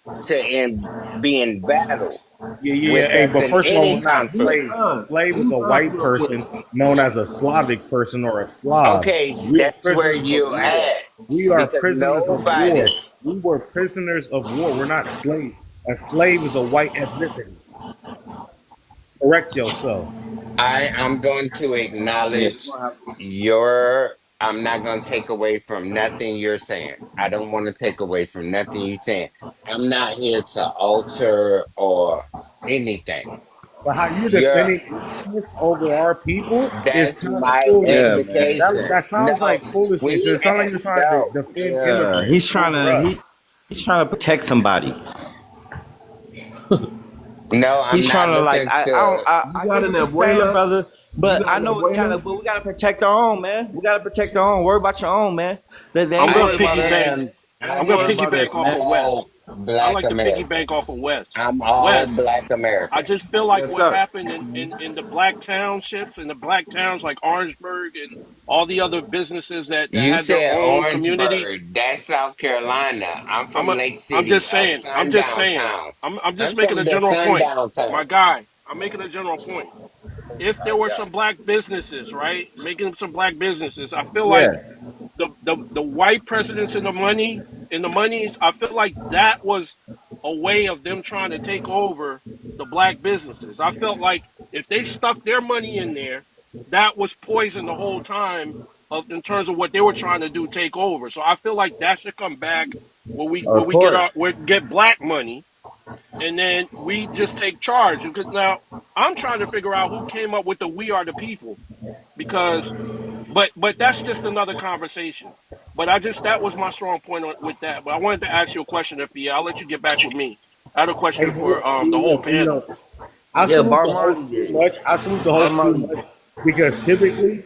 be in battle Yeah. with Hey, us but in first of all, any we're not Who's conflict. slaves. us? Slave is Who's a us, white real quick? person known as a Slavic person or a Slav. Okay, We are that's where prisoners of you war. at. We are Because prisoners of nobody, war. We were prisoners of war. We're not slaves. A slave is a white ethnicity. Correct yourself. I'm going to Yeah. acknowledge I'm not going to take away from nothing you're saying. I don't want to take away from nothing you're saying. I'm not here to alter or anything. But how you're You're, defending ignorance over our people is that's kind of my foolish to Yeah, me. man. education. That sounds No, like foolishness. It sounds like you're trying to no, defend Yeah, immigrants he's trying over to us. he's trying to protect somebody. no, I'm He's not trying to like looking to. You I got get an what you're saying, abuela? brother. You But got I an know it's kind abuela? of. But we gotta protect our own, man. We gotta protect our own. Worry about your own, man. They I'm ain't gonna worried about us. piggyback. They I I'm ain't gonna worried am about piggyback us, off man. of West. all I Black like to American. piggyback off of West. I'm all West. Black I American. just feel like Yes, what sir. happened in the black townships and the black towns like Orangeburg and all the other businesses that You had their said own community. Orangeburg. That's South Carolina. I'm I'm from a, Lake I'm City, just a saying. I'm just sundown saying. town. I'm I'm just making from a the general point. sundown My town. guy, I'm making a general point. If there were some black businesses, right, making some black businesses, I feel like Yeah. the white presidents and the monies, I feel like that was a way of them trying to take over the black businesses. I felt like if they stuck their money in there, that was poison the whole time of in terms of what they were trying to do, take over. So I feel like that should come back where Of we get course. get black money and then we just take charge. Because now I'm trying to figure out who came up with the "We Are the People" because but that's just another conversation. But I just that was my strong point with that. But I wanted to ask you a question, FBA. I'll let you get back with me. I had a Hey, question but for the whole look, panel. I Yeah, salute Bar the Marley host too did. much. I salute the Bar host too Marley much did. because typically,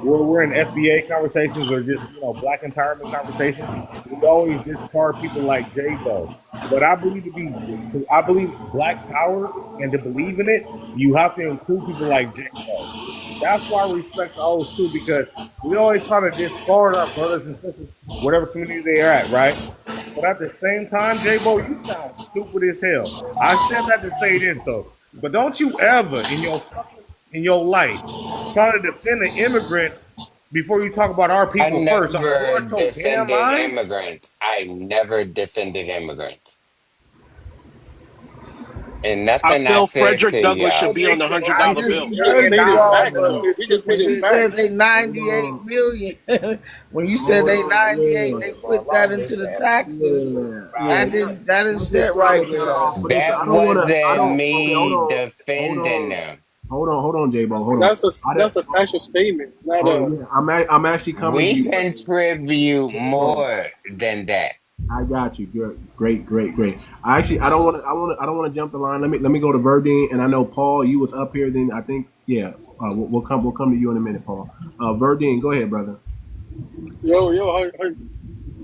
when we're in FBA conversations or just Black empowerment conversations, we always discard people like J-Bo. But I believe Black power, and to believe in it, you have to include people like J-Bo. That's why I respect the host too, because we always try to discard our brothers and sisters, whatever community they are at, right? But at the same time, J-Bo, you sound stupid as hell. I said that to say this though. But don't you ever in your life try to defend an immigrant before you talk about our I people first. Are you never out your damn defended mind? immigrants. I never defended immigrants. And I nothing I feel said Frederick to Douglass should y'all. be on the hundred I dollar just bill. You Just heard stating you cannot. all, facts. but You He just when stating you cannot. facts. said they Hold 98 on. million, when you said Hold they on. 98, Yeah. they put that into the taxes. Yeah. That didn't Let's just sit try right to get with off. us. But listen, That I wasn't don't, okay, me hold defending on. them. Hold on, J-Bo. Hold on. I don't, That's a factual statement, not hold a. on. Yeah, I'm actually coming to We you, brother. contribute J-Bo. more than that. I got you. Good, great, great, great. I don't want to. I don't want to jump the line. Let me go to Verdine, and I know Paul, you was up here. Then I think, yeah, we'll come to you in a minute, Paul. Verdine, go ahead, brother. Yo,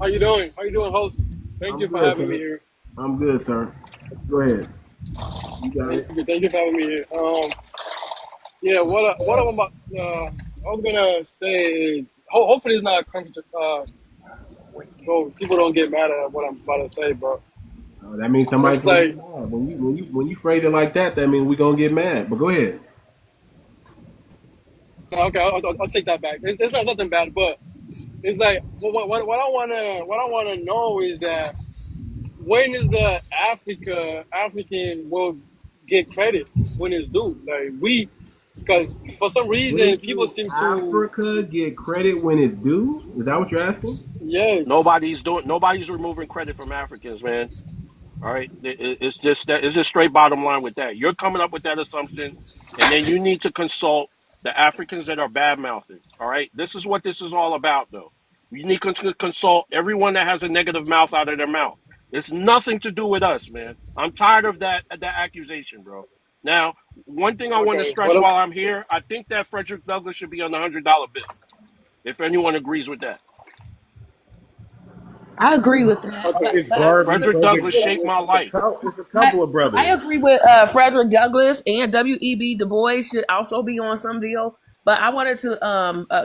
how you doing? How you doing, host? Thank I'm you for good, having me sir. here. I'm good, sir. Go ahead. You got it. Thank you for having me here. Yeah, what I'm about, I was gonna say is, hopefully it's not so people don't get mad at what I'm about to say, but That means somebody's it's gonna get like, mad when you phrase it like that. That means we gonna get mad. But go ahead. okay, I'll take that back. It's not nothing bad, but it's like what I wanna know is that when is the African will get credit when it's due? Like because for some When reason people do seem to, Africa get credit when it's due? Is that what you're asking? yes. Nobody's removing credit from Africans, man. All right, it's just that it's just straight bottom line with that. You're coming up with that assumption, and then you need to consult the Africans that are bad mouthing. All right, this is what this is all about, though. You need to consult everyone that has a negative mouth out of their mouth. It's nothing to do with us, man. I'm tired of that accusation, bro. Now, one thing I want to Okay, stress while I'm here, I think that Frederick Douglass should be on the $100 bill. If anyone agrees with that, I agree with that. okay. It's But garbage. Frederick So Douglass shaped my life. it's a couple of I brothers. agree with Frederick Douglass, and W.E.B. Du Bois should also be on some deal. But I wanted to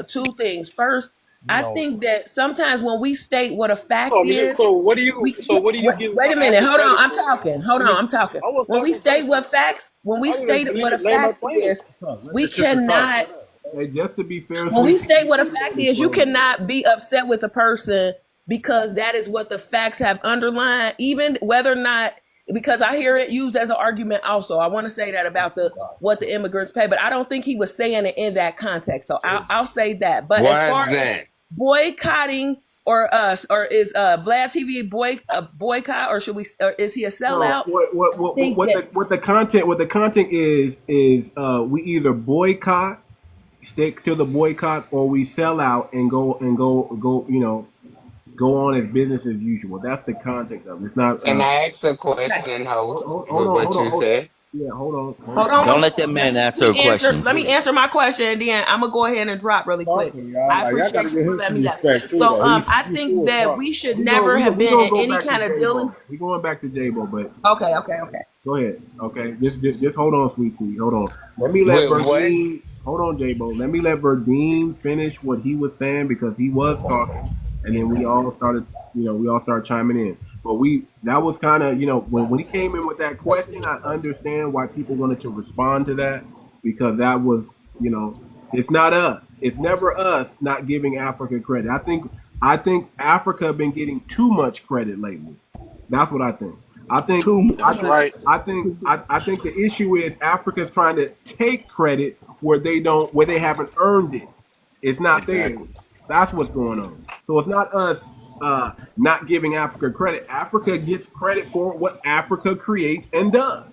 two things. First, I No. think that sometimes when we state what a fact So, is, so what do you we so what do you give wait a minute. African Hold on. credit I'm for? talking. Hold on. I'm talking. I was When we talking state first. what facts, when we I didn't state even what a lay my fact plane. is, Let we the sister talk. cannot. Hey, just to be fair, When we sweet. state what a fact is, you cannot be upset with a person because that is what the facts have underlined, even whether or not, because I hear it used as an argument also. I want to say that about the what the immigrants pay, but I don't think he was saying it in that context. So I'll say that. But as far as Wasn't. boycotting or us, or is Vlad TV boycott, or should we, or is he a No, sellout? I think that what the content is we either boycott, stick to the boycott, or we sell out and go go on as business as usual. That's the context of it. It's not. Can I ask a okay. question, host, Hold with on, what you said? yeah, hold on, Hold on Don't one let that second. man answer a question. Let me answer my question, and then I'm gonna go ahead and drop really quick. Talking, y'all. I Like, y'all appreciate gotta you give for him letting some me up. respect too, So though. I He's think full of that fuck. we should never have we been gonna in go any back to kind of J-Bo. dealings. We going back to J-Bo, but Okay. go ahead. Okay, just hold on, sweet tea. Hold on. Let me let With what? Verdine. Hold on, J-Bo. Let me let Verdine finish what he was saying because he was talking, and then we all started. We all started chiming in. But that was kind of when he came in with that question, I understand why people wanted to respond to that because that was it's not us. It's never us not giving Africa credit. I think Africa been getting too much credit lately. That's what I think. I think Too much. I That's think right. I think the issue is Africa's trying to take credit where they haven't earned it. It's not theirs. Exactly. That's what's going on. So it's not us not giving Africa credit. Africa gets credit for what Africa creates and does,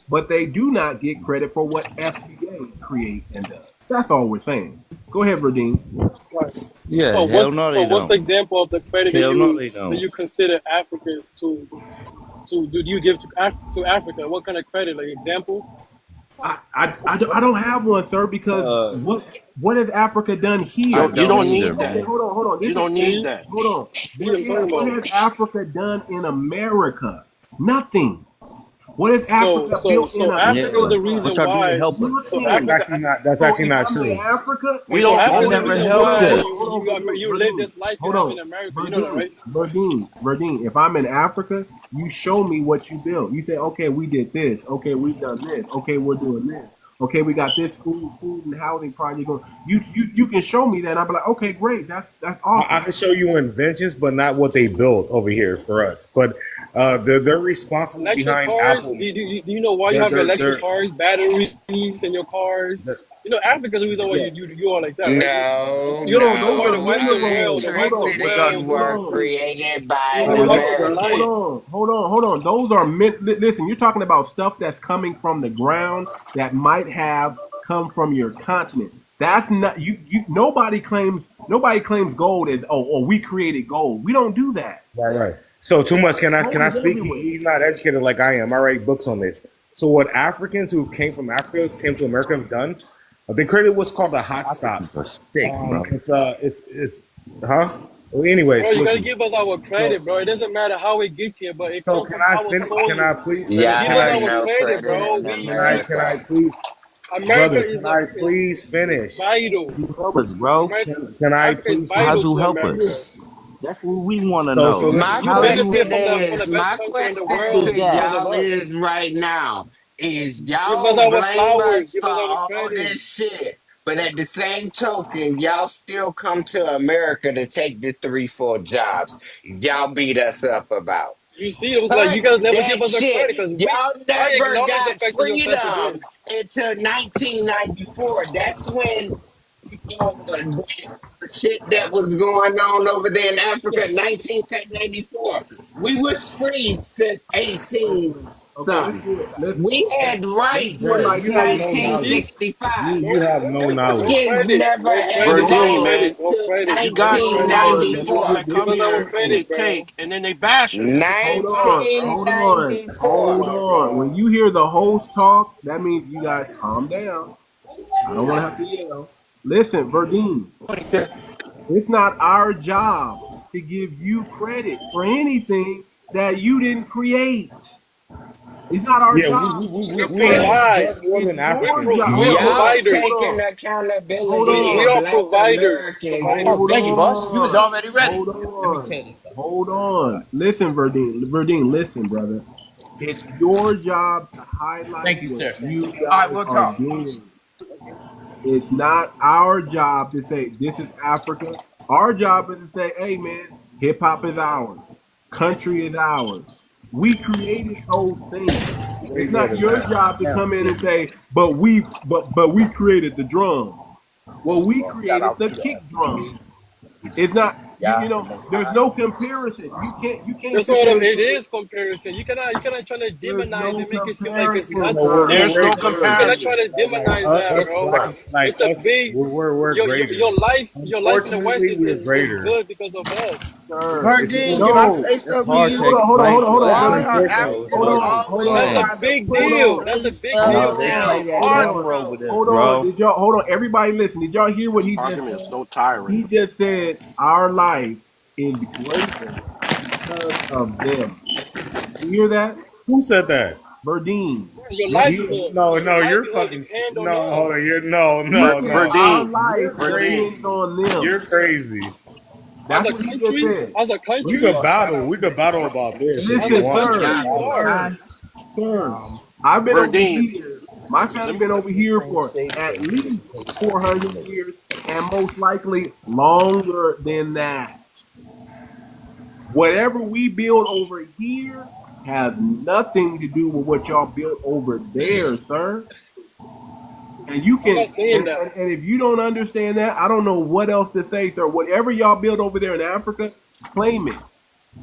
but they do not get credit for what FBA creates and does. That's all we're saying. Go ahead, Verdine. Right. Yeah, So hell no, they what's the don't. example of the credit Hell no, they don't. that you consider Africans to do you give to Africa? What kind of credit? Like example? I don't have one, sir, because Uh, what has Africa done I here? You don't don't either, need Okay, that. man. hold on. You This is don't need See, that. hold on. see what I'm talking What about. has Africa done in America? Nothing. What has So Africa built in Yeah, Africa is the America? what reason y'all do to why. help us? So That's Nothing. Africa, actually not. That's So actually if not I'm in true. Africa, We so don't Africa Y'all is own the never reason anything. helped why us. hold on, you live this life you have in Verdine, America. You know that, right? Verdine. If I'm in Africa, you show me what you built. You say, okay, we did this. Okay, we've done this. Okay, we're doing this. Okay, we got this food and housing project going. You can show me that. And I'll be like, okay, great. That's I awesome. can show you inventions, but not what they built over here for us. But they're responsible Electric behind cars. Apple. Do you know why you They're have they're electric they're, cars, batteries in your cars? they're You know, Africa is the reason why yeah. you are like that, right? No, You know, Those why are the no. Western world, Electricity hold were on. created by the an Western American. light. Hold on. Those are listen, you're talking about stuff that's coming from the ground that might have come from your continent. That's not nobody claims gold as we created gold. We don't do that. Right. So too much. Can I Homeless speak? everywhere. He's not educated like I am. I write books on this. So what Africans who came from Africa came to America have done, they created what's called a hot stop. Africans are sick, bro. It's huh? Well, anyways, Bro, you gotta listen. give us our credit, bro. It doesn't matter how it gets here, but it So comes can from I our finish? soul. Can I please finish? Y'all Give Can us I? have our no credit, credit bro. in Can I America. please, America brother? is Can I please finish? vital. You help us, bro. America, Can I Africa is please? How'd vital you to help America. us? That's what we want to So know. listen. My You How did you benefit help? question from the is, best my country in the question How world is to because that? of y'all us. is right now is Give us y'all our blame flowers. us Give for us our all credit. this shit, but at the same token, y'all still come to America to take the 3, 4 jobs y'all beat us up about. You see, it was like Cut you guys never give that us a shit. credit because Y'all I never acknowledge the got fact that your country freedom did. until 1994. That's when the shit that was going on over there in Africa, 1994. We was free since 18 Okay, let's something. do it. We had Let's do rights it Brother, like since you this. have no knowledge. See, 1965. You no, have no no knowledge. Africans credit, never no had credit, no Verdine, rights man. credit, no till credit. You got Hold on. credentials. Let The me people 1994. get that this. Give come us our here and they credit, bro. take, and then they bash us. Hold on. Hold on. Oh 1994. Hold my on. When god. you hear the host talk, that means you guys calm down. I don't want to have to yell. Listen, Verdine, it's not our job to give you credit for anything that you didn't create. It's not our Yeah, job we to we pay are you. Why? more It's than your Africans. job. We are Y'all providers. taking Hold We accountability on. and are black providers. Americans. Providers. Hold on. Hold on. Hold on. Listen, Verdine. Verdine, listen, brother. It's your job to highlight what you guys are doing. It's not our job to say this is Africa. Our job is to say, hey man, hip hop is ours. Country is ours. We created those things. Way It's not better, your man. job to Yeah. come in and say, but we created the drums. Well, we created the kick drums. It's not there's no comparison. You can't That's what compare it things. is. Comparison. You cannot try to There's demonize no and make it seem like it's comparison, No, nothing. sir. There's no You cannot comparison. try to demonize that, Us bro. black, like It's a us, big we're greater. your life in the West Unfortunately, we're is greater. good because of us. Sir, Hardin, can I no. say It's something to hard to Hold you? on, hold on, explain hold on, to hold us. on, Why brother. are Unfortunately, Hold Africans on, it's hold always That's a on, trying to big put hold deal. on, That's a great big stuff hold deal, on, They man. say down? they hold can't on, grow with us, hold on. bro. Hold on? Everybody listen. Did y'all hear what he just Argument is said? so tiring. He just said our life is greater because of them. You hear that? who said that? Verdine. Your You, livelihood, no, your no, you're livelihood fucking depend on no. Hold on, us. you're no, He no, said no. our Verdine, life You're Verdine. depends crazy. on them. You're crazy. As That's a what he just country, said. as a We country, could battle. We could battle about this if as you a Listen, want. We country, could sir, we battle. are. sir. I've been over Verdine. here. My family Let me been over here for at least 400 years, and most likely longer than that. Whatever we build over here has nothing to do with what y'all built over there, sir. And you I'm can, not saying that. and if you don't understand that, I don't know what else to say, sir. Whatever y'all build over there in Africa, claim it.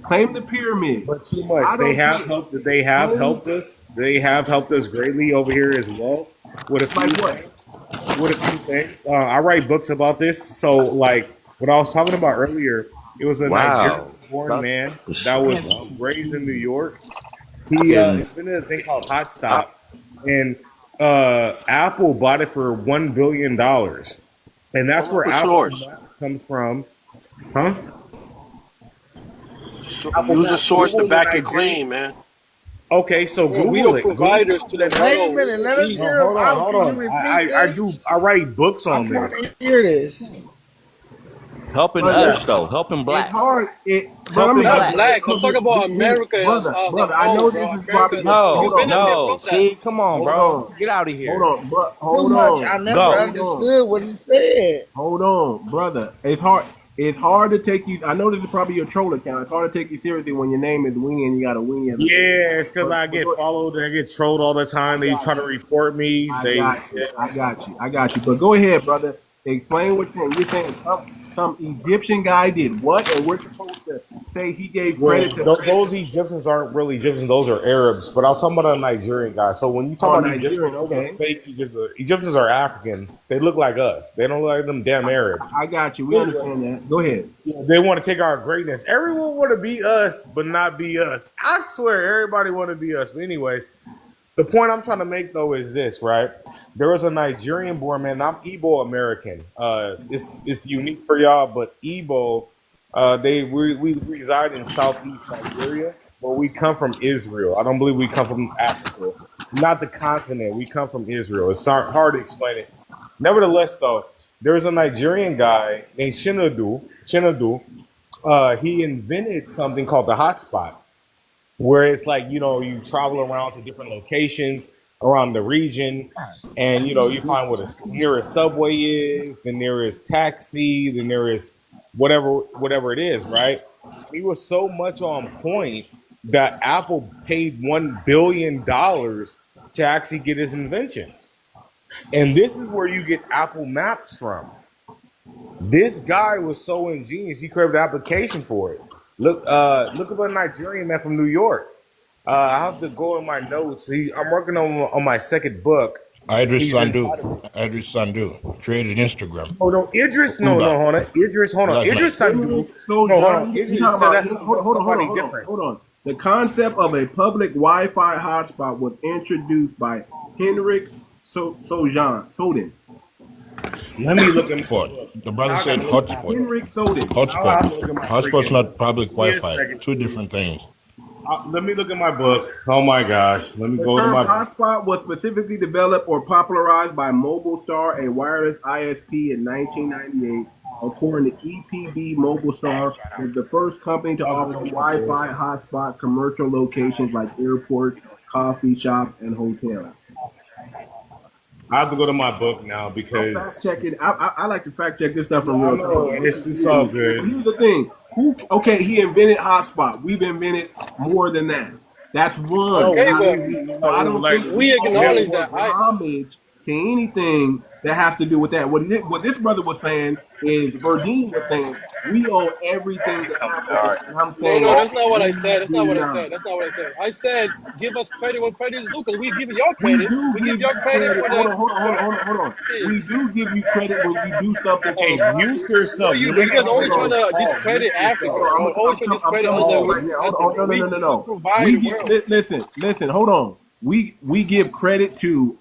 Claim the pyramids. But too much. I They don't have care. helped. They have Claim helped us. They have helped us greatly over here as well. With a few like what? things. With a few things. I write books about this. So, like what I was talking about earlier, it was a Wow. Nigerian-born Suck man the that shit. was raised in New York. He Fucking invented a thing called Hot Stop, and Apple bought it for $1 billion, and Pull that's up where a Apple source. Maps comes from, huh? So, Apple use a Maps. source to Google's a back your Nigerian. claim, man. Okay, so Bro, we are Google it. Google providers to the that. Wait a world. minute, let us We No, hear him hold on, out. hold Can you on. repeat this? I write books I on want this. to hear this. helping Brother, us though, helping it's black, hard. But I helping mean, not blacks. blacks. I'm talking about America as a brother. I know whole, this bro. is America probably as a whole. You hold No, on, benefit no. from that. See, come on, hold bro. on, Get out of hold here. on, but Too hold much. I on, never Go. hold on, understood what he said. hold on, brother. It's hard. It's hard to take you. I know this is probably your troll account. It's hard to take you seriously when your name is Win. You got a Win as a name. Yeah, it's because I But get go, followed and I get trolled all the time. I They got try to you. report me. I They got you. I got you. I got you. But go ahead, brother. Explain what you're saying. You're saying some Egyptian guy did what, and we're supposed to say he gave Well, credit to those Egyptians aren't really Egyptians; those are Arabs. But I was talking about a Nigerian guy. So when you talk about Nigerian. Egyptians, Okay, fake Egyptians, Egyptians are African. They look like us. They don't look like them damn Arabs. I got you. We understand that. Go ahead. They want to take our greatness. Everyone want to be us, but not be us. I swear, everybody want to be us. But anyways, the point I'm trying to make though is this, right? There was a Nigerian born man. I'm Igbo American. It's unique for y'all, but Igbo, we reside in southeast Nigeria, but we come from Israel. I don't believe we come from Africa, not the continent. We come from Israel. It's hard to explain it. Nevertheless, though, there was a Nigerian guy named Chinedu. He invented something called the hotspot, where it's like, you travel around to different locations around the region, and you find what the nearest subway is, the nearest taxi, the nearest whatever it is, right? He was so much on point that Apple paid $1 billion to actually get his invention. And this is where you get Apple Maps from. This guy was so ingenious, he created an application for it. Look up a Nigerian man from New York. I have to go in my notes. I'm working on my second book. Idris Sandu created Instagram. Oh no, Idris! No, hold on. Idris Sandu. Hold Different. Hold on. The concept of a public Wi-Fi hotspot was introduced by Henrik Soden. Let me look at what the brother said. Hotspot. Henrik Soden. Hotspot's not public Wi-Fi. Two different things. Let me look at my book. Oh my gosh. Let me go to my book. Hotspot was specifically developed or popularized by Mobile Star, a wireless ISP in 1998. According to EPB, Mobile Star was the first company to offer Wi-Fi hotspot commercial locations like airports, coffee shops, and hotels. I have to go to my book now because fact check it. I like to fact check this stuff in real time. It's all good. Here's the thing. He invented hotspot. We've invented more than that. That's one. Okay, but I don't think we acknowledge that. Homage to anything that has to do with that. What this brother was saying is, Verdine was saying, we owe everything to Africa. And I'm saying, no, that's not what I said. That's not what I said. I said, give us credit when credit is due, because we give y'all credit. We give y'all credit for the... Hold on. We do give you credit when you do something. Hey, you yourself. You guys are always trying to discredit Africa. Always trying to discredit us. No. Listen, hold on. We give credit to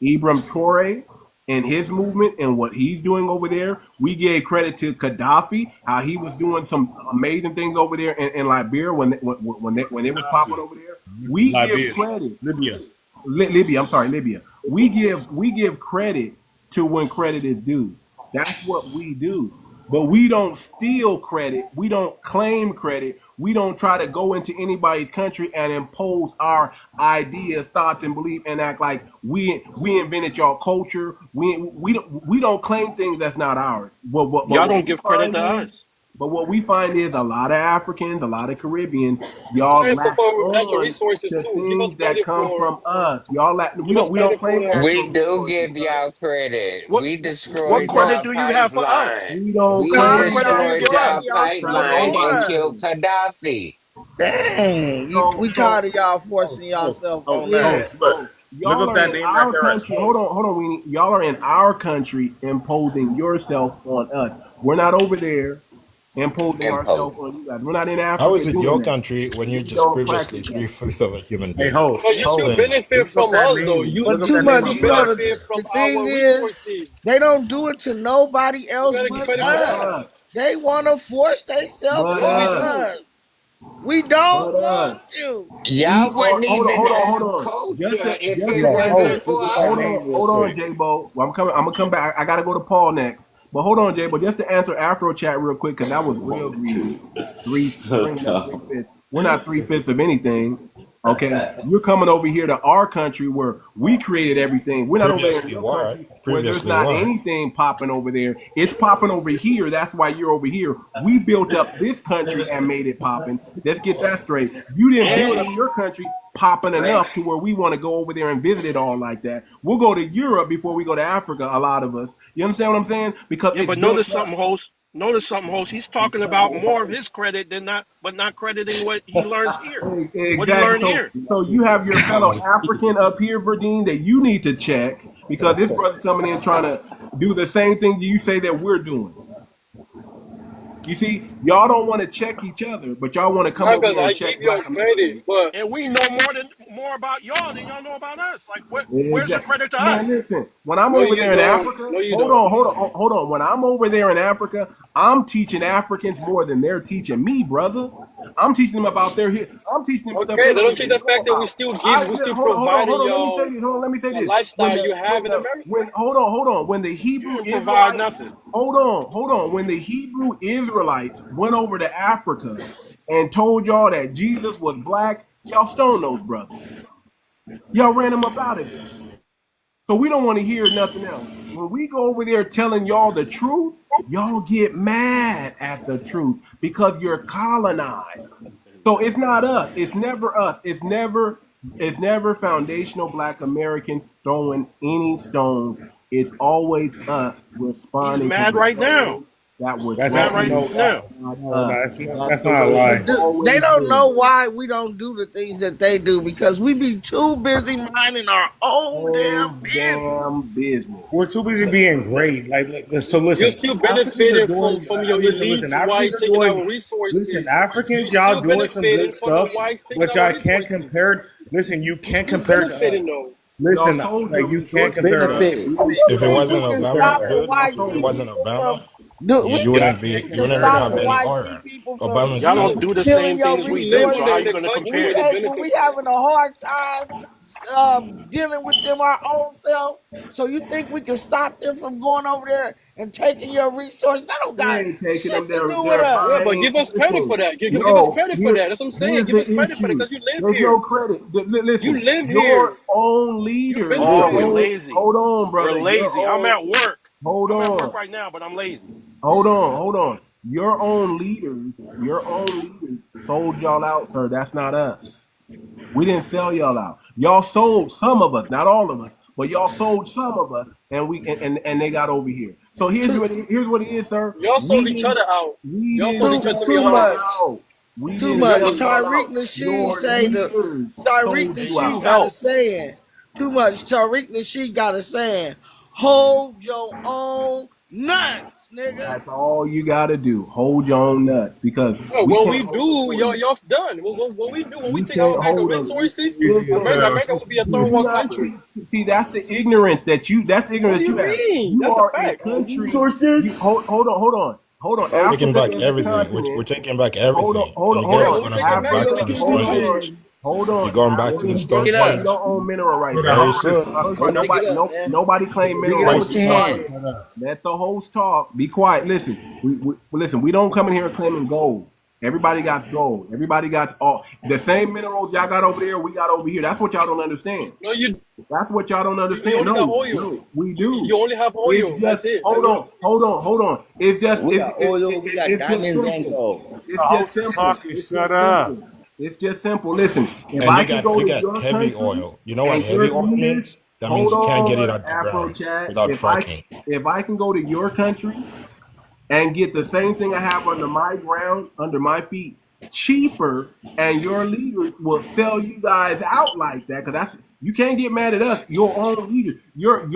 Ibrahim Traore and his movement and what he's doing over there. We gave credit to Gaddafi, how he was doing some amazing things over there in Liberia when it was popping over there. We give credit. Libya. We give credit to when credit is due. That's what we do. But we don't steal credit. We don't claim credit. We don't try to go into anybody's country and impose our ideas, thoughts, and belief and act like we invented y'all culture. We don't claim things that's not ours. Y'all don't give credit to us. But what we find is a lot of Africans, a lot of Caribbeans, y'all lack natural resources to too. things that come from us. Y'all lack. We don't claim. We do give y'all credit. We destroyed What credit y'all do you have for us? pipeline. We don't We claim. destroyed y'all pipeline and killed Gaddafi. Dang, we tired of y'all forcing yourself on that. Y'all are in our country. Hold on, Weenie. Y'all are in our country imposing yourself on us. We're not over there imposing ourselves on you guys. We're not in Africa. How is it your country when you're just previously 3/5 of a human being? Because you should benefit from us, though. But too much. The thing is, they don't do it to nobody else but us. They want to force themselves on us. We don't want you. Y'all wouldn't even have culture if it wasn't for us. Hold on, J-Bo. Well, I'm gonna come back. I gotta go to Paul next. But hold on, J-Bo, just to answer Afro chat real quick, because that was real greedy. We're not 3/5 of anything. Okay, you're coming over here to our country where we created everything. We're not over there in your country where there's not anything popping over there. It's popping over here. That's why you're over here. We built up this country and made it popping. Let's get that straight. You didn't build up your country popping enough to where we want to go over there and visit it all like that. We'll go to Europe before we go to Africa, a lot of us. You understand what I'm saying? Because but notice something, host. Notice something, host. He's talking about more of his credit than not, but not crediting what he learns here. What he Exactly. learned here. So you have your fellow African up here, Verdine, that you need to check because this brother's coming in trying to do the same thing you say that we're doing. You see, y'all don't want to check each other, but y'all want to come over Because here I and check give you Black credit, but And we know more about y'all than y'all know about us. Like, where's the Exactly. credit to us? Man, listen. When I'm no, over you there in don't. Africa, No, you hold don't. on. When I'm over there in Africa, I'm teaching Africans more than they're teaching me, brother. I'm teaching them about I'm teaching them stuff Okay, they that don't don't change even the know fact that about. we still providing Hold on. Let me say y'all this. Let me say the this. lifestyle you have in America. Hold on. When the You Hebrew didn't provide Israelites, nothing. hold on. When the Hebrew Israelites went over to Africa and told y'all that Jesus was black, y'all stoned those brothers. Y'all ran them up out of there. So we don't want to hear nothing else. When we go over there telling y'all the truth, y'all get mad at the truth because you're colonized. So it's not us. It's never us. It's never foundational Black Americans throwing any stones. It's always us He's responding to mad the right now. stones that was That's Mad thrown actually right no lie. now. at No, us. that's not a lie. They Always don't know been. why we don't do the things that they do because we be too busy minding our own damn Whole business. damn business. We're too busy being great. So You're listen, still Africans are benefiting doing. from your Listen. elite Africans whites are taking doing. our Listen, resources. You're Africans, y'all still doing some good benefiting from the stuff, whites taking but our y'all can't resources. compare. Listen, you You're can't still compare to benefiting us. though. Y'all Listen, sold like your you can't resources compare to to us. Benefit. us. Oh, you If it think we wasn't can Obama stop the good, Y'all white if it sold tea your wasn't people Obama, from you, we you think wouldn't we be, can you wouldn't really stop have the any white tea oil. people from Obama's Y'all don't good. do the stealing same your things we You live. live So here how in you the gonna country we compare where the it? ain't when benefits we come. having a hard time dealing with them our own self. So you think we can stop them from going over there and taking your resources? That don't We got ain't taking shit them to there. do with They're Yeah, us. but buying. give us credit for Listen, that. Give us no. credit for that. That's what I'm saying. Here's Give the us credit for that issue. because you live There's no here. credit. You Listen, live your here. own You've leader. been Oh, Your through we're it. own. lazy. Hold on, We're brother. Your lazy. I'm own. at work. Hold I'm at work on. right now, but I'm lazy. Hold on. Your own leaders. Your own leaders sold y'all out, sir. That's not us. We didn't sell y'all out. Y'all sold some of us, not all of us, but y'all sold some of us, and they got over here. So Too here's what it is, sir. Y'all sold each other out. We Y'all didn't sold each too other to sell be too y'all hungry. much. out. We Too didn't much. sell y'all Tariq out. Nasheed Your say the leaders Tariq sold And you you Nasheed out. got a help. saying. Too much. Tariq Nasheed got a saying. Hold your own nuts, nigga. That's all you gotta do. Hold your own nuts because Well, we when can't we hold them do, for you. y'all done. When we We take our can't American hold them. resources, America will be a You third do world not country. see. That's the ignorance that you. That's the What ignorance do that you you have. mean? You That's a are a fact. country. You Resources. hold on. Taking Africa back is a everything. We're continent. taking back everything. And you Hold Yeah, guys but on. we're want to taking go back back to Africa, the everything you hold Stone did. on. Age. Hold You're on. going back to Africa the Pick Stone it has up. no Age. own mineral rights. Hold on, Very hold on. system. First, Pick it up, man. nobody claim Pick mineral it up rights. with Be your quiet. hand. Let the host talk. Be quiet. Listen, listen. We don't come in here claiming gold. Everybody got gold. Everybody got all the same minerals y'all got over there. We got over here. That's what y'all don't understand. No, That's what y'all don't you understand. only got No, oil. we You do. only have It's oil. That's just it. hold on, hold on. We got oil. We got It's just diamonds and simple. gold. It's The just host is simple. talking. It's Shut just up. simple. It's just simple. Listen, if And I you can got go you to got your heavy country oil. You know what and heavy your oil leaders, means? That hold means you can't get it on, out the Afro ground chat. without fracking. If I can go to your country and get the same thing I have under my ground, under my feet, cheaper, and your leaders will sell you guys out like that. Because that's you can't get mad at us. Your own leader, your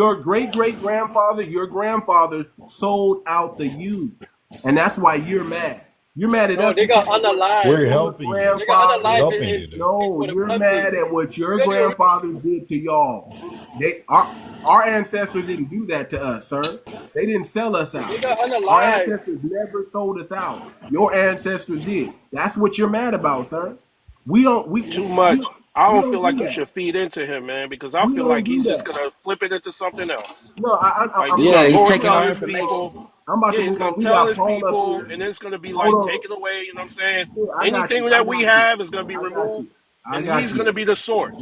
great grandfather, your grandfathers sold out the youth, and that's why you're mad. You're mad at No, us they because got of what unalive. We're your helping you. They got We're unalive grandfathers. helping you, dude. it's No, for the you're mad puppets. at what We your got the original. grandfathers did to y'all. They our ancestors didn't do that to us, sir. They didn't sell us They out. got Our unalive. ancestors never sold us out. Your ancestors did. That's what you're mad about, sir. We don't we Too we much. don't, I we don't don't feel do like you that. should feed into him, man, because I We feel don't like do he's just that. gonna flip it into something else. No, Like I'm he's Yeah, gonna he's go and taking tell our his information. people. I'm about to Yeah, he's move gonna on. We tell got his Paul up people, here. and then it's gonna be Hold like on. taken away. You know what I'm saying? Yeah, Anything I that we got you. have is gonna be I got removed, you. I and got he's you. gonna be the source.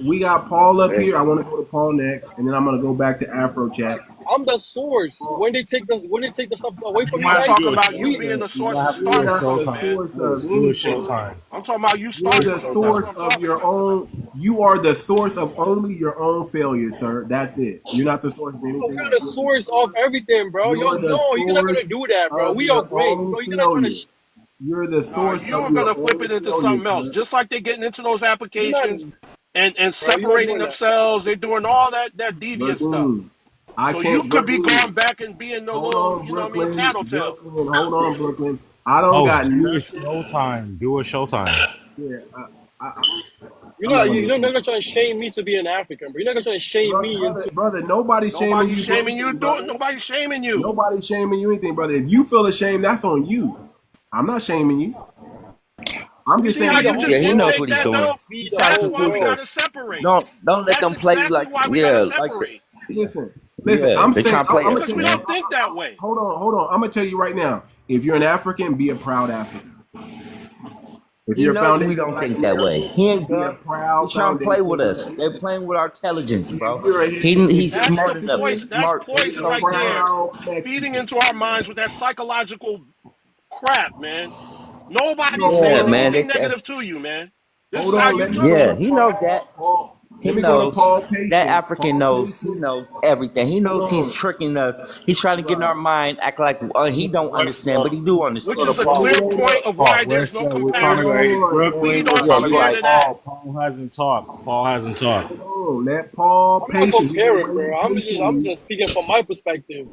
We got Paul up Hey, here. I want to go to Paul next, and then I'm gonna go back to Afro Chat. I'm the source. When they take the stuff away from You you I'm might have guys, to talking do a about show. you we being the You source might of have to do You're a starting not the something, showtime. man. source of Let's do a anything. showtime. I'm talking about you You're starting the something. That's source what I'm of talking your about. own. You are the source of only your own failure, sir. That's it. You're not the source of bro, anything else. we're the source of everything, bro. Yo, You're the no, you're not source gonna do that, bro. of We are your great. own No, you're not trying to. failure. You're the source of You're your gonna flip own it into failure, something else. sir. Just like they're getting into those You're not, applications and bro. You're not separating doing that. themselves. They're doing all that deviant stuff. Brooklyn, I So you can't. could be Brooklyn, going back and being the hold little, on, you know what I mean, Brooklyn, tattletale. Brooklyn, hold on, Brooklyn. I don't Host, got do a nothing. showtime. Do a showtime. Yeah, You're I'm not not. gonna You're listen. not gonna try to shame me to be an African, bro. You're not gonna try to shame me into. Brother, nobody's shaming Nobody's you for shaming you. anything, brother. Nobody's shaming you. Nobody's shaming you anything, brother. If you feel ashamed, that's on you. I'm not shaming you. I'm You just see saying how Feed the if you whole you just Yeah, he knows world, what intake he's that bro. doing. though? Feed He's the trying to That's whole why confuse we world. us. gotta separate. Don't let That's them play you like, exactly why we gotta yeah, like the, separate. listen, yeah, I'm they saying trying to play I'm gonna us, Because tell we you. man. don't think that way. Hold on. I'm gonna tell you right now. If you're an African, be a proud African. If He you're a knows we foundation don't black think that way. American, He ain't be a dumb. proud He's trying to play with foundation us. black They're playing with our intelligence, If bro. you're He's you're That's the smart enough. Mexican, He's poison. That's smart. be He's poison a so right smart. there, proud feeding Mexican. into our minds with that psychological crap, man. Nobody's Yeah, saying man. anything negative to you, man. This is Hold how on. you Let me go took it. Yeah, to he knows that. Paul. He Let me go to knows. Paul That Patience. African Paul knows. He Patience. knows everything. He Hold knows he's on. tricking us. He's trying to get in our Right. mind, act like he don't understand, but he do Let me Which go understand. to is a Paul. Let me clear go point to of Paul, why there's no we're trying to go. Hold Hey, comparison. on. We Hey, Brooklyn, we're don't Yeah, trying to you go. compare right. to that. Paul hasn't talked. Paul hasn't talked. hold on. Let Paul I'm not Patience. He's been comparing, waiting bro. I'm patiently. just speaking from my perspective.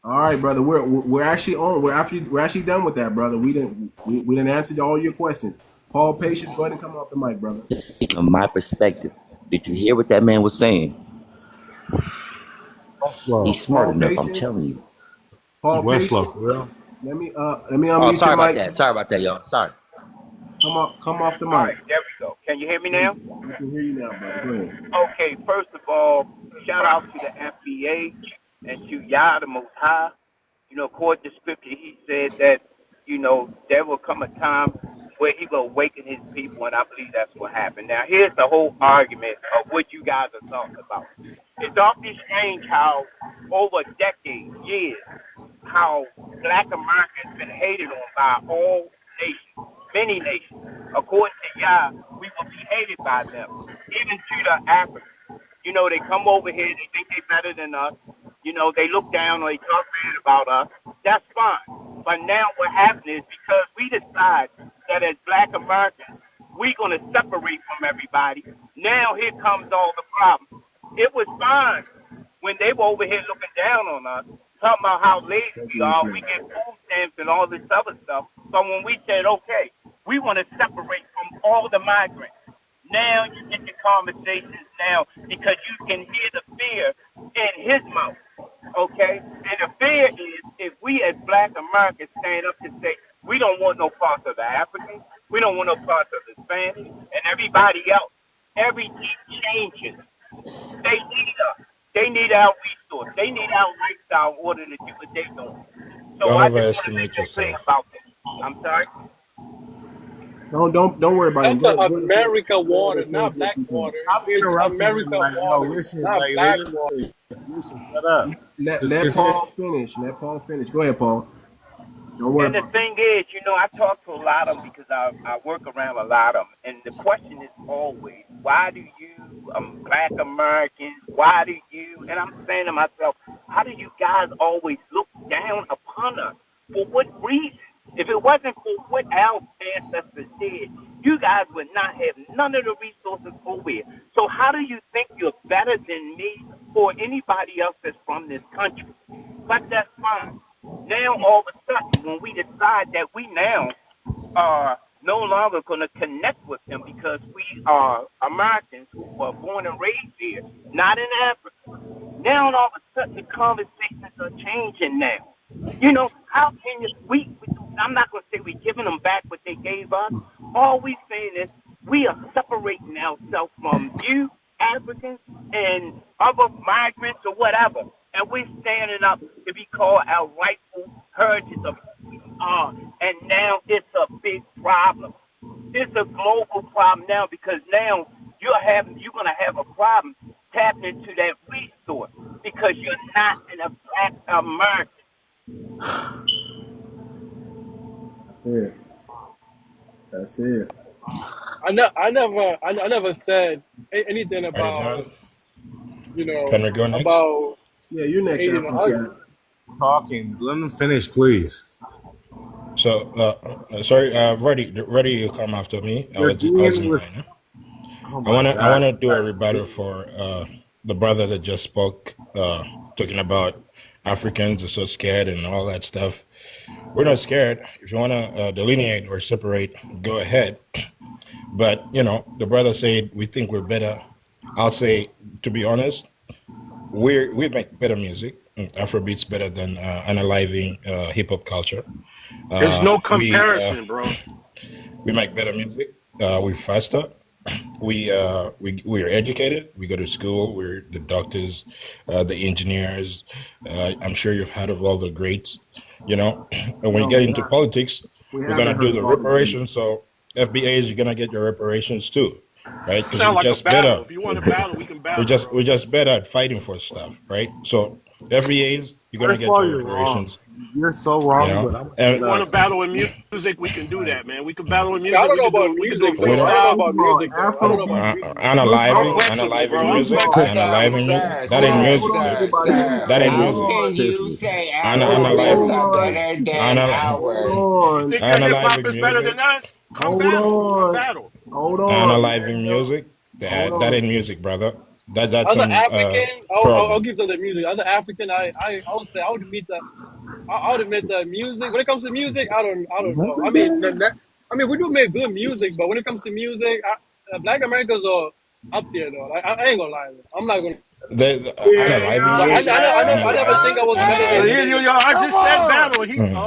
All right, brother. We're actually on. We're actually done with that, brother. We didn't answer all your questions. Paul Patience, go ahead and come off the mic, brother. From my perspective, did you hear what that man was saying? Westlow. He's smart Paul enough. I'm Patience. telling you. Paul Westlow, Patience. for real? Let me Oh, unmute your sorry about mic. that. Sorry about that, y'all. Sorry. Come off the All mic. right, there we go. Can you hear me There now? you go. We can hear you now, brother. Go ahead. Okay, first of all, shout out to the FBA and to Yah the Most High. You know, according to scripture, he said that, there will come a time where he will awaken his people, and I believe that's what happened. Now, here's the whole argument of what you guys are talking about. It's awfully strange how over decades, years, how black America has been hated on by all nations, many nations. According to Yah, we will be hated by them, even to the Africans. They come over here, they think they're better than us. They look down or they talk bad about us. That's fine. But now what happened is because we decide that as black Americans, we're going to separate from everybody. Now here comes all the problems. It was fine when they were over here looking down on us, talking about how lazy Thank we you, are, we Israel. get food stamps and all this other stuff. But when we said, okay, we want to separate from all the migrants, now you get the conversations now because you can hear the fear in his mouth, okay? And the fear is if we as black Americans stand up and say, we don't want no parts of the Africans, we don't want no parts of the Spanish, and everybody else, everything changes. They need us. They need our resource. They need our lifestyle in order to do what they're doing. So Don't I just want to make overestimate that clear yourself. about this. I'm sorry. Don't worry about him. That's a Go America ahead water, and finish not what black you saying. waters. Stop It's interrupting him. America Like, yo, waters, listen, not like, black water. listen, shut up. Let Paul finish. Let Paul finish. Go ahead, Paul. Don't worry And the about it. thing is, I talk to a lot of them because I work around a lot of them. And the question is always, why do you, black Americans, why do you, and I'm saying to myself, how do you guys always look down upon us? For what reason? If it wasn't for what our ancestors did, you guys would not have none of the resources over here. So how do you think you're better than me or anybody else that's from this country? But that's fine. Now all of a sudden, when we decide that we now are no longer going to connect with them because we are Americans who were born and raised here, not in Africa. Now all of a sudden the conversations are changing now. How can you, I'm not going to say we're giving them back what they gave us. All we saying is we are separating ourselves from you, Africans, and other migrants or whatever. And we're standing up to be called our rightful heritage of who we are. And now it's a big problem. It's a global problem now because now you're going to have a problem tapping into that resource. because you're not an black American. Yeah, that's it. I never said anything Are you about, done? you Can know, we go next? about Yeah, you're next, hating on Afro us. Cat. Talking. Let them finish, please. So, sorry, ready to come after me. You're I was dealing in with. line. Oh I my wanna I God. wanna do a rebuttal for the brother that just spoke, talking about Africans are so scared and all that stuff. We're not scared. If you wanna delineate or separate, go ahead. But the brother said we think we're better. I'll say, to be honest, we make better music. Afrobeats better than analyzing hip hop culture. There's no We comparison, bro. we make better music. We're faster. We're educated. We go to school. We're the doctors, the engineers. I'm sure you've heard of all the greats. And when you No, get we into not. politics, We we're gonna haven't do heard of the all the greats. reparations. So FBAs, you're gonna get your reparations too, right? Because Sound we're like a just battle. better. If you want to battle, we can We're battle, just bro. we're just better at fighting for stuff, right? So FBAs, you're gonna First of get all, your you're wrong. reparations. You're so You wrong, know, but I'm gonna If shut you and want to up. battle in music, we can do that, man. We can battle in I music. don't We know could about do a music we though. don't. I don't know First about of all, music though. I don't know about Afrobeat. music. First of I'm all, flexible, Analyzing bro. I'm music, flexible. music. Sir, That ain't sir, hold music. on, sir, everybody. sir. That ain't How music. can you Tiffany. say Hold Afrobeats Analyzing, are on. better than anal, Hold ours? You on. think your hip hop analyzing is better music. than us? Come Hold battle. We want to on. battle. Hold on. Analyzing music. Hold That on. ain't music, brother. That's As an some African, I'll program. give them the music. As an African, I would say I would admit that music. When it comes to music, I don't know. I mean, I mean, we do make good music, but when it comes to music, Black Americans are up there though. Like, I ain't gonna lie. I'm not gonna. Analyzing Like, Yeah, music. I never think I was better So, than I come just said on. battle. Okay.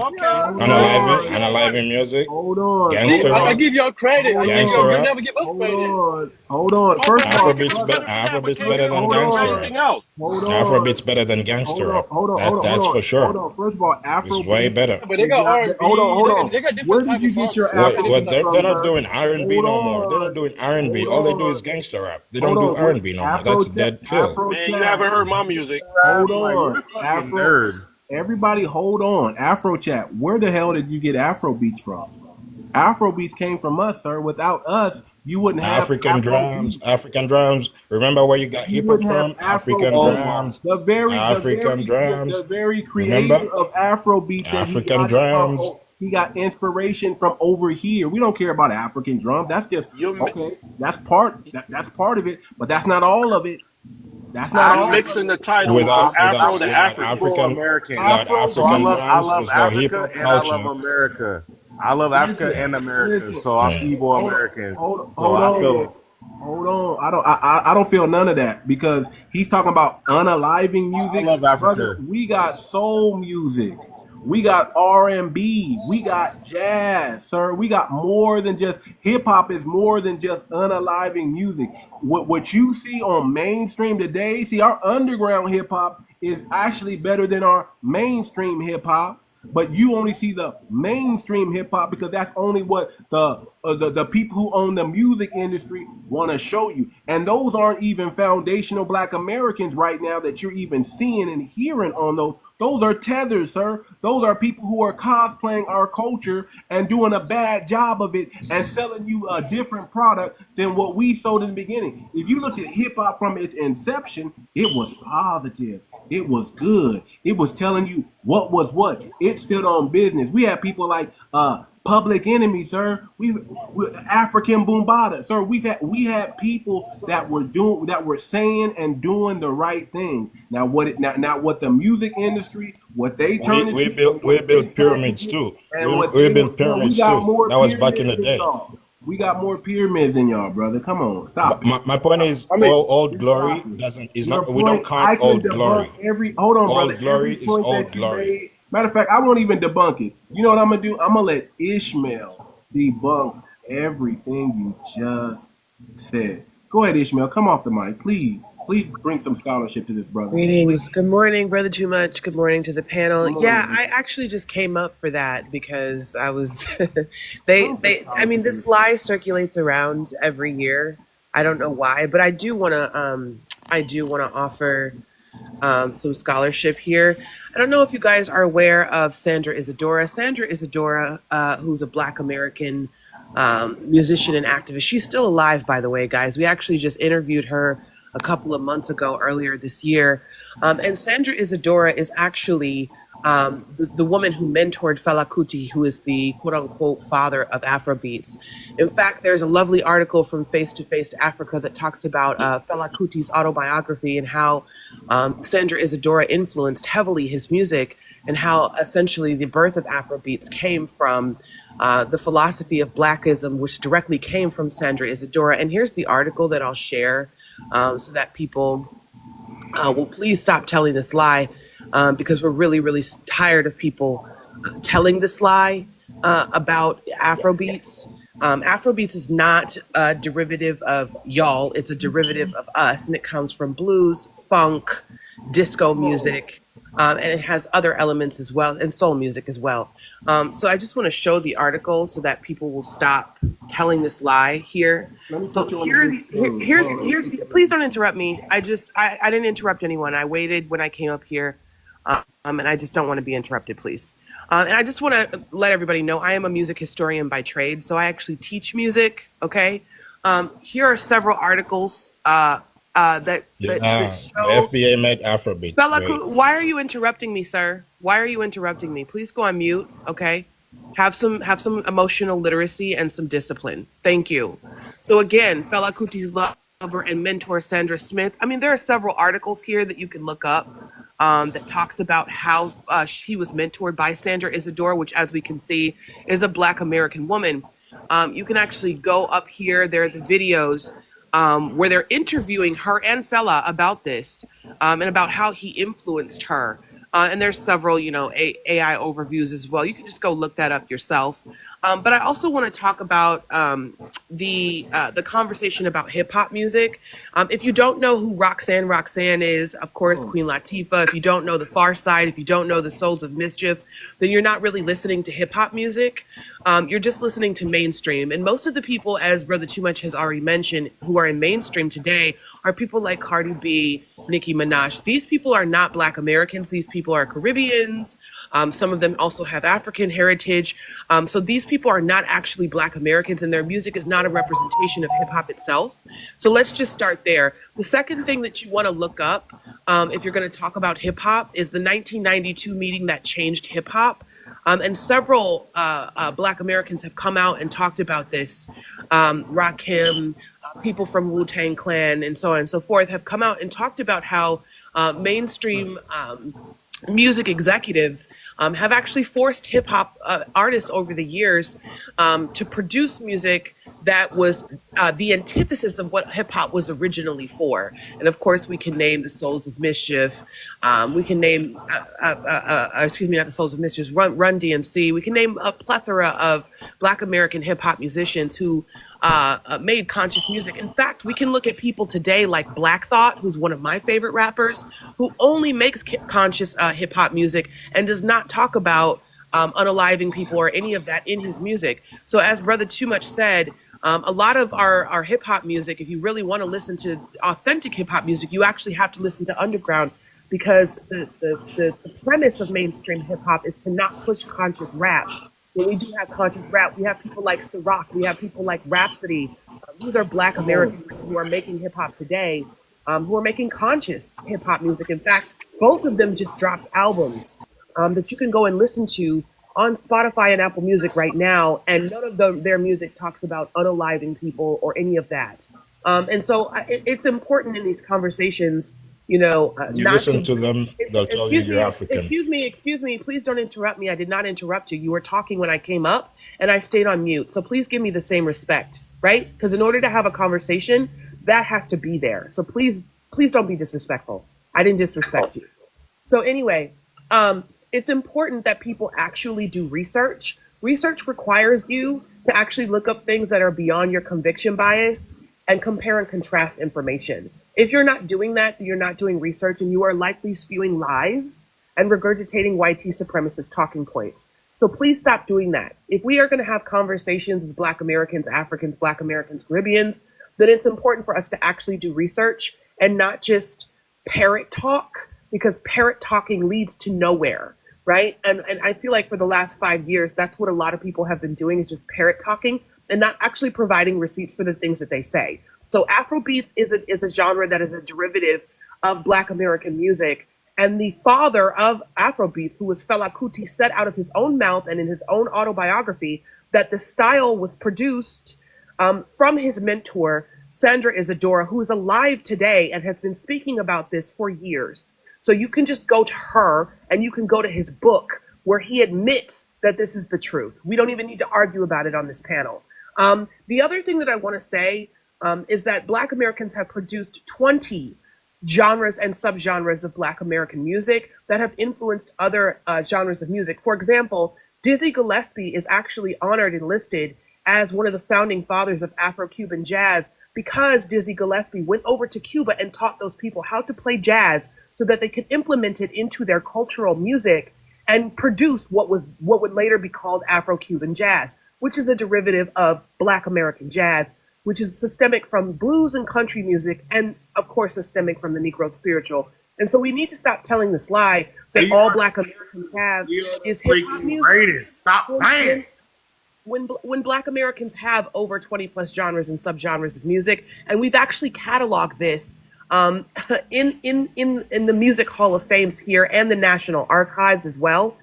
Hold He won. on. He don't want it. Analyzing music. Hold on. See, Hold Gangster I on. rap. give y'all credit. Hold Gangster You on. rap. never give us Hold credit. on. Hold on. Oh, First but of all, music is Afrobeats, brother. better than Afrobeats better fabricated than Hold gangster on. everything rap. else. Hold on. Afrobeats better than Hold gangster on. rap. Hold on. Hold on. Hold That's on. for Hold sure. on. First of all, It's way Afrobeat better. But they is got not. Hold on. R&B. Hold on. They got Where different did type of you get songs. your They got different What type Afrobeat of they're from, songs. not sir? doing R&B Hold no more. They're not on. doing R&B. Hold All they do on. is gangster rap. They don't Hold do on. What R&B no more. Afro That's chat? dead field. Afro Man, you chat. never heard my music. Hold Like, you're on. a fucking Afro. nerd. Everybody, hold on. Afro chat. Where the hell did you get Afro beats from? Afro beats came from us, sir. Without us, you wouldn't have African Afro drums, beats. African drums. Remember where you got You hip hop wouldn't have from? Afro African Oh beats. my. drums, African The drums. very Remember? creator of Afro beats said he African got it from. drums. He got inspiration from over here. We don't care about African drum. That's just You okay. That's part. That's part of it, but that's not all of it. That's not you're all Actually, of mixing it. the title I'm of Without Afro without to without African. Afro African American. without Afro So I African beats. love I drums, love there's no hip Africa hop and I love culture. America. I love Africa Listen, and America. listen. So I'm Mm. Igbo Hold on, American. So hold I on, feel hold on. I don't feel none of that because he's talking about unaliving I music, love brother. Africa. We got soul music, we got R&B, we got jazz, sir. We got more than just hip hop. Is more than just unaliving music. What you see on mainstream today, see our underground hip hop is actually better than our mainstream hip hop. But you only see the mainstream hip hop because that's only what the people who own the music industry want to show you. And those aren't even foundational Black Americans right now that you're even seeing and hearing on those. Those are tethers, sir. Those are people who are cosplaying our culture and doing a bad job of it and selling you a different product than what we sold in the beginning. If you looked at hip hop from its inception, it was positive. It was good. It was telling you what was what. It stood on business. We had people like Public Enemy, sir. We African Boombada, sir. We had people that were saying and doing the right thing. Now what the music industry, what they We turned we into built and we what they built turned pyramids into too. and what We they built man, we pyramids got too. more That was back in pyramids the than day. y'all. We got more pyramids than y'all, brother. Come on, stop But it. my point is I mean, old Just stop glory it. doesn't is Your not we don't point, count I can old debunk glory. every. Hold on, brother. Old Every glory is point old that you glory. made. Matter of fact, I won't even debunk it. You know what I'm gonna do? I'm gonna let Ishmael debunk everything you just said. Go ahead, Ishmael. Come off the mic, please. Please bring some scholarship to this brother. Greetings. Good morning, Brother Too Much. Good morning to the panel. Good Yeah, morning. I actually just came up for that because I was Bring some I mean, scholarship to this this brother. lie circulates around every year. I don't know why, but I do want to offer some scholarship here. I don't know if you guys are aware of Sandra Isadora. Sandra Isadora, who's a Black American musician and activist. She's still alive, by the way, guys. We actually just interviewed her a couple of months ago, earlier this year. And Sandra Isadora is actually the woman who mentored 𝗤𝗏 𝗪𝗂𝘁, who is the quote unquote father of Afrobeats. In fact, there's a lovely article from Face to Face to Africa that talks about 𝗤𝗏 𝗪𝗂𝘁's autobiography and how Sandra Isadora influenced heavily his music, and how essentially the birth of Afrobeats came from the philosophy of Blackism, which directly came from Sandra Isadora. And here's the article that I'll share so that people will please stop telling this lie, because we're really, really tired of people telling this lie about Afrobeats. Afrobeats is not a derivative of y'all, it's a derivative of us, and it comes from blues, funk, disco music, and it has other elements as well, and soul music as well. So I just want to show the article so that people will stop telling this lie here. So here's the, please don't interrupt me. I didn't interrupt anyone. I waited when I came up here, and I just don't want to be interrupted, please. And I just want to let everybody know I am a music historian by trade, so I actually teach music, okay? Here are several articles that show... The FBA made Afrobeats. Why are you interrupting me, sir? Why are you interrupting me? Please go on mute, okay? Have some emotional literacy and some discipline. Thank you. So again, 𝗤𝗏 𝗪𝗂𝘁's lover and mentor, Sandra Smith. I mean, there are several articles here that you can look up that talks about how he was mentored by Sandra Isadora, which, as we can see, is a Black American woman. You can actually go up here. There are the videos where they're interviewing her and 𝗤𝗏 about this and about how he influenced her. And there's several, AI overviews as well. You can just go look that up yourself. But I also want to talk about the conversation about hip hop music. If you don't know who Roxanne is, of course, Queen Latifah. If you don't know the Far Side, if you don't know the Souls of Mischief, then you're not really listening to hip hop music. You're just listening to mainstream. And most of the people, as Brother Too Much has already mentioned, who are in mainstream today are people like Cardi B, Nicki Minaj. These people are not Black Americans. These people are Caribbeans. Some of them also have African heritage. So these people are not actually Black Americans, and their music is not a representation of hip hop itself. So let's just start there. The second thing that you want to look up, if you're going to talk about hip hop, is the 1992 meeting that changed hip hop. And several Black Americans have come out and talked about this. Rakim, people from Wu-Tang Clan, and so on and so forth, have come out and talked about how mainstream music executives have actually forced hip hop artists over the years to produce music that was the antithesis of what hip hop was originally for. And of course, we can name the Souls of Mischief. We can name, excuse me, not the Souls of Mischief, Run DMC. We can name a plethora of Black American hip hop musicians who made conscious music. In fact, we can look at people today like Black Thought, who's one of my favorite rappers, who only makes conscious hip hop music and does not talk about unaliving people or any of that in his music. So as Brother Too Much said, a lot of our hip hop music, if you really want to listen to authentic hip hop music, you actually have to listen to underground, because the premise of mainstream hip hop is to not push conscious rap. When we do have conscious rap, we have people like Ciroc, we have people like Rhapsody. These are Black Americans who are making hip hop today, who are making conscious hip hop music. In fact, both of them just dropped albums that you can go and listen to on Spotify and Apple Music right now, and none of their music talks about unaliving people or any of that. And so it's important in these conversations, you not listen to them, they'll tell you you're African. Excuse me, please don't interrupt me. I did not interrupt you. You were talking when I came up, and I stayed on mute. So please give me the same respect, right? Because in order to have a conversation, that has to be there. So please don't be disrespectful. I didn't disrespect you. So anyway, it's important that people actually do research. Research requires you to actually look up things that are beyond your conviction bias and compare and contrast information. If you're not doing that, you're not doing research, and you are likely spewing lies and regurgitating white supremacist talking points. So please stop doing that. If we are going to have conversations as Black Americans, Africans, Black Americans, Caribbeans, then it's important for us to actually do research and not just parrot talk, because parrot talking leads to nowhere, right? And I feel like for the last 5 years, that's what a lot of people have been doing, is just parrot talking and not actually providing receipts for the things that they say. So Afrobeats is a genre that is a derivative of Black American music. And the father of Afrobeats, who was 𝗤𝗏 𝘂𝘁𝘁, said out of his own mouth and in his own autobiography that the style was produced from his mentor, Sandra Isadora, who is alive today and has been speaking about this for years. So you can just go to her and you can go to his book where he admits that this is the truth. We don't even need to argue about it on this panel. The other thing that I want to say is that Black Americans have produced 20 genres and subgenres of Black American music that have influenced other genres of music. For example, 𝗤𝗶𝗴𝗵𝘁𝘀𝘀𝗶cie Gillespie is actually honored and listed as one of the founding fathers of Afro-Cuban jazz because 𝗤𝗶𝗴𝗵𝘁𝘀𝗀𝗶cie Gillespie went over to Cuba and taught those people how to play jazz so that they could implement it into their cultural music and produce what would later be called Afro-Cuban jazz, which is a derivative of Black American jazz, which is systemic from blues and country music, and of course systemic from the Negro spiritual. And so we need to stop telling this lie that all Black Americans have is hip hop music. Stop playing. When Black Americans have over 20 plus genres and subgenres of music, and we've actually cataloged this in the Music Hall of Fames here and the National Archives as well.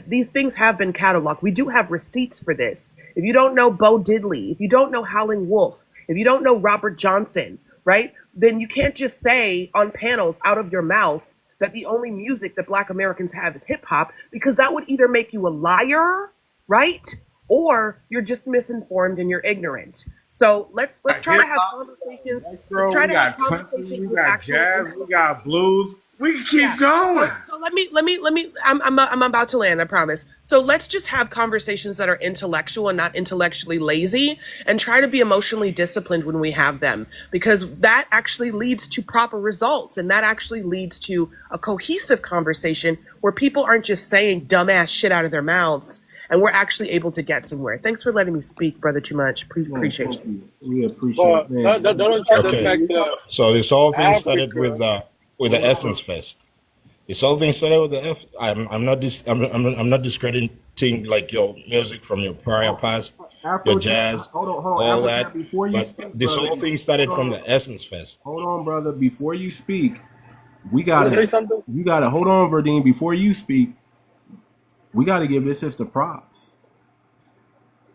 These things have been cataloged. We do have receipts for this. If you don't know Bo Diddley, if you don't know Howlin' Wolf, if you don't know Robert Johnson, right, then you can't just say on panels out of your mouth that the only music that Black Americans have is hip hop, because that would either make you a liar, right? Or you're just misinformed and you're ignorant. So let's try to have conversations. Let's try to have conversations with actual jazz, we got blues. We can keep going. So let me. I'm about to land, I promise. So let's just have conversations that are intellectual and not intellectually lazy, and try to be emotionally disciplined when we have them, because that actually leads to proper results, and that actually leads to a cohesive conversation where people aren't just saying dumbass shit out of their mouths, and we're actually able to get somewhere. Thanks for letting me speak, Brother Too Much. Appreciate you. We appreciate it. Okay. So this whole thing started with the Essence Fest. This whole thing started with the F. I'm not discrediting like your music from your prior past, your jazz, all that. But this whole thing started from the Essence Fest. Hold on, brother. Before you speak, we gotta say something. You gotta hold on, Verdine. Before you speak, we gotta give this sister props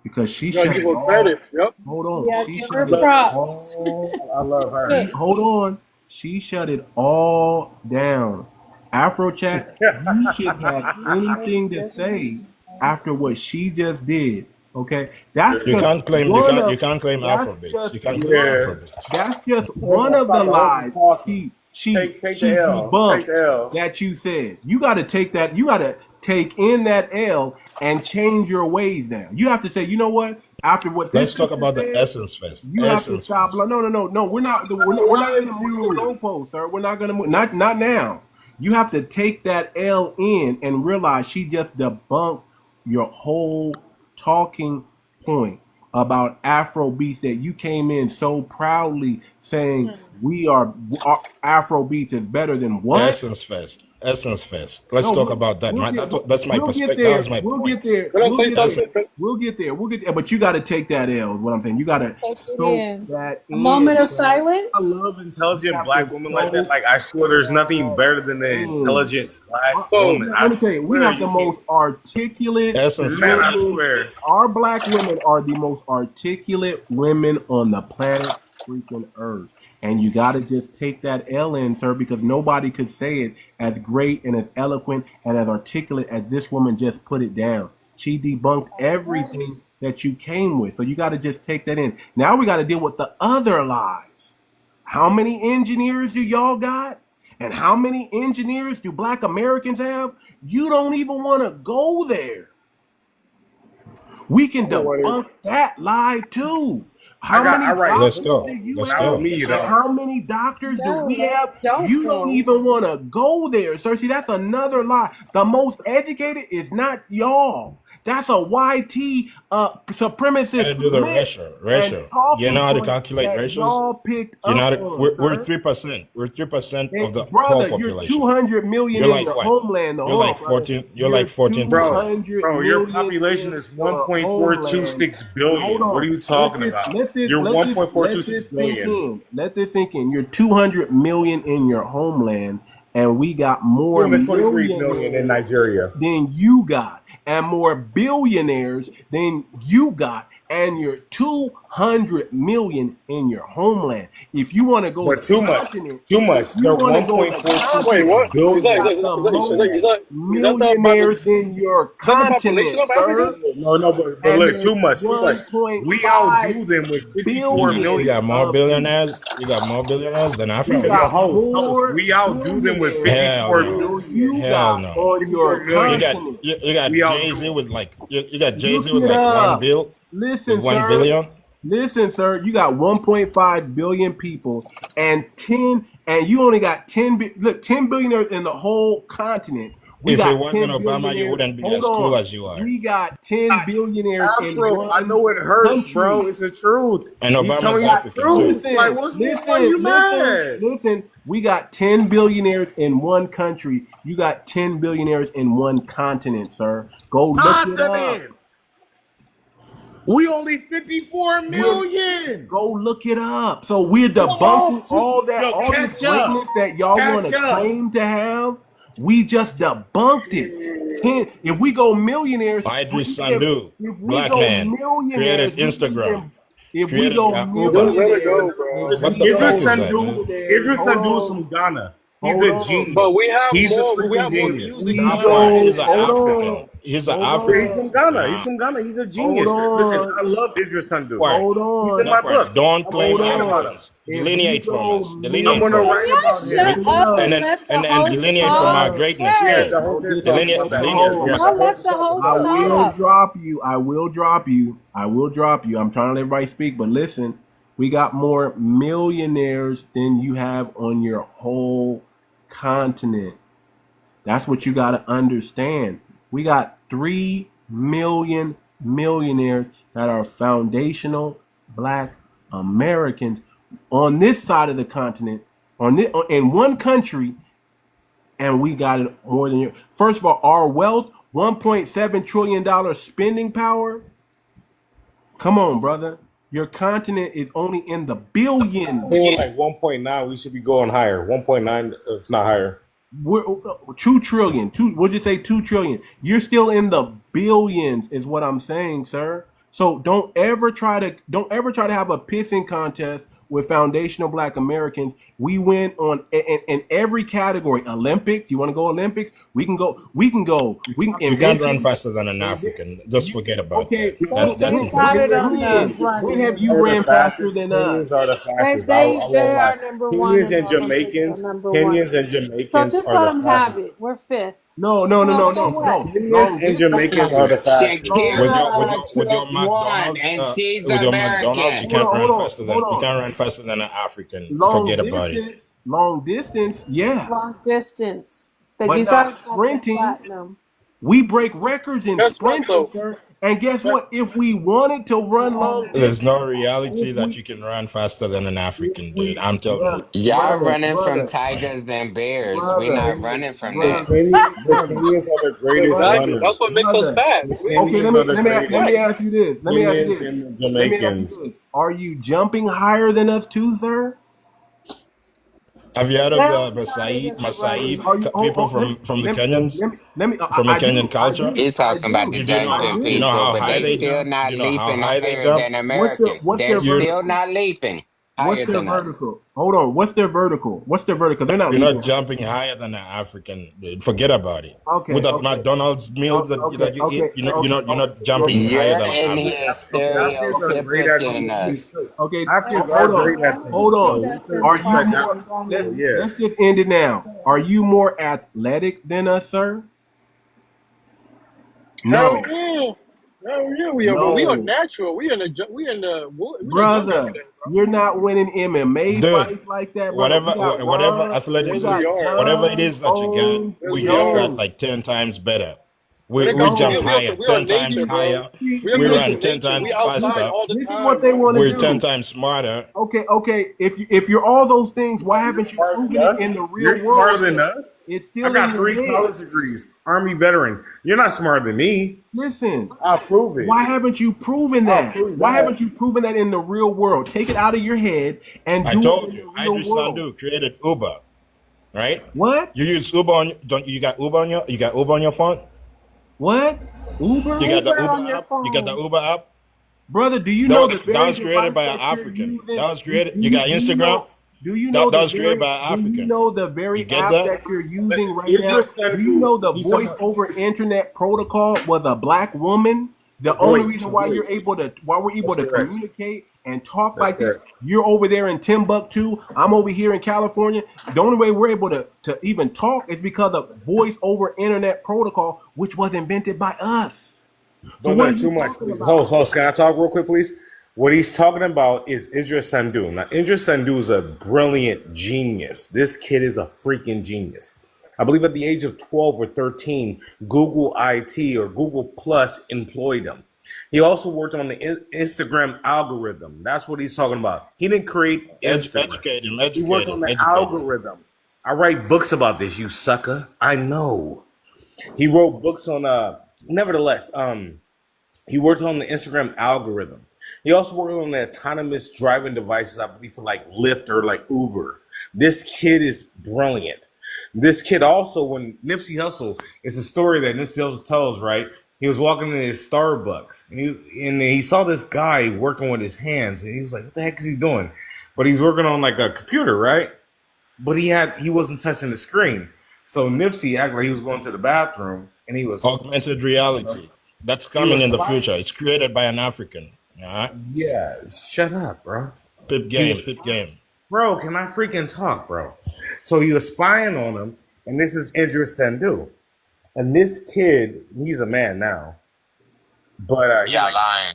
because she shut it all. Credit. Yep. Hold on. Yeah, She give shut her it props. all. I love her. Hold on. She shut it all down. Afrochat, you should have anything to say after what she just did. Okay, that's you can't claim Afrobeats. You can't claim Afrobeats. That's just one of the lies she debunked that you said. You got to take that. You got to take in that L and change your ways now. You have to say, you know what? After what this let's talk about the Essence Fest. You have to stop. No. We're not going to move the goalpost, sir. We're not going to move. Not now. You have to take that L in and realize she just debunked your whole talking point about Afrobeats that you came in so proudly saying Afrobeats is better than what? Essence Fest. Let's talk about that. That's my perspective. That was my point. We'll get there. But you got to take that L. Is what I'm saying. You got to soak that in. A moment of silence. I love intelligent Black women like that. Like, I swear there's nothing better than an intelligent Black woman. Let me tell you, we have the most articulate women. I swear. Our Black women are the most articulate women on the planet freaking Earth. And you got to just take that L in, sir, because nobody could say it as great and as eloquent and as articulate as this woman just put it down. She debunked everything that you came with. So you got to just take that in. Now we got to deal with the other lies. How many engineers do y'all got? And how many engineers do Black Americans have? You don't even want to go there. We can debunk that lie too. How many doctors do you have? How many doctors do we have? You don't even want to go there, sir. See, that's another lie. The most educated is not y'all. That's a YT supremacist Gotta do the list ratio. and Ratio. You talking know how to points calculate that ratios? y'all picked You know how up to, on, we're sir. 3%. We're 3% Hey, of the brother, whole you're population. 200 million You're in like your what? homeland. You're Hold on, like brother. 14. You're like 14%. Bro, your 200 population million is in your homeland. 1.426 Hold billion. What are on. you talking about? You're Let 1.426 this sink billion. in. Let this sink in. You're 200 million in your homeland, and we got more 223 million in millionaires Nigeria. than you got, and more billionaires than you got, and you're 200 million in your homeland. If you want to go But the too much. continent, Too if much. you They're want to go the 1.426 Wait, continent, what? we billion. got the most millionaires than your Is that the population continent, of sir. Africa? No, but And look, there's too much, too much. We 1.5 outdo them with 54 You billion million. got more of you. billionaires. You got more billionaires than You Yo, Africans. got host. more We outdo them with billionaires Hell 54 than no. million. you Hell got no. on 54 your You million. got continent. you got We Jay outdo Z them. with like you got Jay Look Z with it like up. with Listen, 1 sir. billion. Listen, sir. You got 1.5 billion people and you only got 10 billionaires in the whole continent. We If it got wasn't 10 Obama, you billionaires. wouldn't be Hold as cool on. as you are. We got 10 billionaires in Afro, I one know it hurts, country. bro. It's the truth. And He's Obama's telling you the African too. truth. Like, why are you mad? Listen. We got 10 billionaires in one country. You got 10 billionaires in one continent, sir. Go look it up. Continent. We only 54 million. Go look it up. So we're debunking all this greatness that y'all want to claim to have. We just debunked it. If we go millionaires, Idris if Sandu, we black go man, millionaires, created Instagram, if we created go Uber. Let it go, millionaires, bro. if Listen, we go fuck is that, man? Idris hold Sandu is on, from Ghana. He's hold a on. But genius. He's a we freaking have more genius. views in We Ghana Why? than go, He's an hold African. on, He's an hold He's African. on, from Ghana. He's Nah. from Ghana. He's a hold genius. Listen, on, I love Idris Sandu. Why? hold He's in on, my Why? book. Don't I'm claim hold gonna write on. about him. Africans. If we Delineate from go us. I'm Delineate gonna from millionaires, write us. about Y'all him. shut look it up up. and let the And host delineate from our talk. greatness Yeah, too. the Hey, host is talking Delineate about that. delineate from Yeah, our the y'all host let is the talking host I about that. will talk. drop you. I will drop you. I will drop you. I'm trying to let everybody speak, but listen, we got more millionaires than you have on your whole continent. That's what you got to understand. We got 3 million millionaires that are foundational black Americans on this side of the continent, in one country, and we got it more than you. First of all, our wealth, $1.7 trillion spending power. Come on, brother. Your continent is only in the billions. Going like 1.9. We should be going higher. 1.9, if not higher. We're 2 trillion. Would you say 2 trillion? You're still in the billions, is what I'm saying, sir. So don't ever try to have a pissing contest with foundational black Americans. We win in every category. Olympics. You want to go Olympics? We can go. You can't run faster than an African. Just forget about Okay. that. That's They got it impossible. on the When have running. you ran faster than Kenyans us? are the They fastest. I they won't they lie. are number one Kenyans in and the Olympics. Are Jamaicans, number one. Kenyans and So Jamaicans just are let the them have fastest. it. We're fifth. No. Well, so what? Kenyans and Jamaicans are the fastest. Shakira With your took one, McDonald's, and she's with your McDonald's, you American. can't run Hold faster than on. an African. Forget about it. Long distance, yeah, Long distance. That but you not guys got the sprinting. platinum. We break records in That's right, sprinting, though. sir. And guess what? If we wanted to run long There's distance, no reality that you can run faster than an African, dude. I'm telling you. Y'all running from brother, tigers and bears. We brother, not running from The that. brother, Kenyans are the greatest brother, Exactly. runners. That's what makes us brother. fast. The Okay, Kenyans are the let me greatest. ask you this. Kenyans and the Jamaicans. Are you jumping higher than us too, sir? Have you heard They of don't the got it in the running. Are you? people from the Kenyans, Let me. from the I Kenyan do. I culture? do. He's I talking about do. the Do you know I jumping how people, but high they they still jump? Do not you know how leaping high they higher jump? than Americans. They're You're still not leaping What's higher their than us. vertical? Hold on. What's their vertical? They're not you're not leaping. jumping higher than an African, dude. Forget about it. Okay. With that Okay. McDonald's meal that you eat, you're not jumping higher You're than an in here African. Africans are great at stereotyping things us. too. Okay. Africans That's are Hold not on. great at the things. Hold only on. So we should Are you respect contestant more? in Let's running. Yeah. let's just end it now. Are you more athletic than us, sir? Hell No. yeah. Hell yeah, we are, bro. We are No. natural. We the jumping Brother, today, bro. you're not winning MMA Dude, fights like that, brother. whatever We got whatever Ron. We Yes, athleticism, we got are. whatever it John is that you got, Bones Yes, we we got are. that Jones. like 10 times better. When it We comes to jump me, No. higher, we are 10 times nature, bro. higher. See, We are We see, nature. run 10 Nature. We times this is outside faster. all the this is time, what they bro. want to We're 10 do. times smarter. Okay. If you're all those things, why You're haven't you smarter proven than it us. in the You're real smarter world than yet? us. It's I still in got your 3 head. college degrees. Army veteran. You're not smarter than me. Listen, I'll prove it. why haven't you proven I'll that? prove Why that. haven't you proven that in the real world? Take it out of your head and I do it told in the you, real Idris world. Sandu created Uber, right? What? You use Uber on don't you got Uber on your phone? What? You Uber? got the Uber Uber on your app? You got the phone. Uber app? Brother, do you know the That very was created device by an that you're African. using? That was Do, created. do You you got do you Instagram? know do you know That the was created very by an do you African. know the You very get app that? that you're using Listen, right now? Idris Do you Sandu, know the he's voice talking about over internet protocol was a black woman? The only Kuwait. reason why you're able to why we're able That's to correct. communicate and talk That's like this, correct. you're over there in Timbuktu, I'm over here in California. The only way we're able to even talk is because of voice over internet protocol, which was invented by us. So Don't what are let you too much. talking about? Host, can I talk real quick, please? What he's talking about is Idris Sandu. Now, Idris Sandu is a brilliant genius. This kid is a freaking genius. I believe at the age of 12 or 13, Google IT or Google Plus employed him. He also worked on the Instagram algorithm. That's what he's talking about. He didn't create Instagram. Educate him, He worked educate on him, the educate him. algorithm. I write books about this, you sucker. I know. He wrote books on nevertheless, he worked on the Instagram algorithm. He also worked on the autonomous driving devices, I believe, for like Lyft or like Uber. This kid is brilliant. This kid also, when Nipsey Hussle, it's a story that Nipsey Hussle tells, right? He was walking in his Starbucks and he saw this guy working with his hands, and he was like, "What the heck is he doing?" But he's working on like a computer, right? But he wasn't touching the screen. So Nipsey acted like he was going to the bathroom, and Augmented reality. That's he coming was in the spying. future. It's created by an African. All right? Yeah, shut up, bro. Pip He game, was pip game. Bro, can I freaking talk, bro? So he was spying on him, and this is Idris Sandu. And this kid, he's a man now, but he's Y'all like, lying.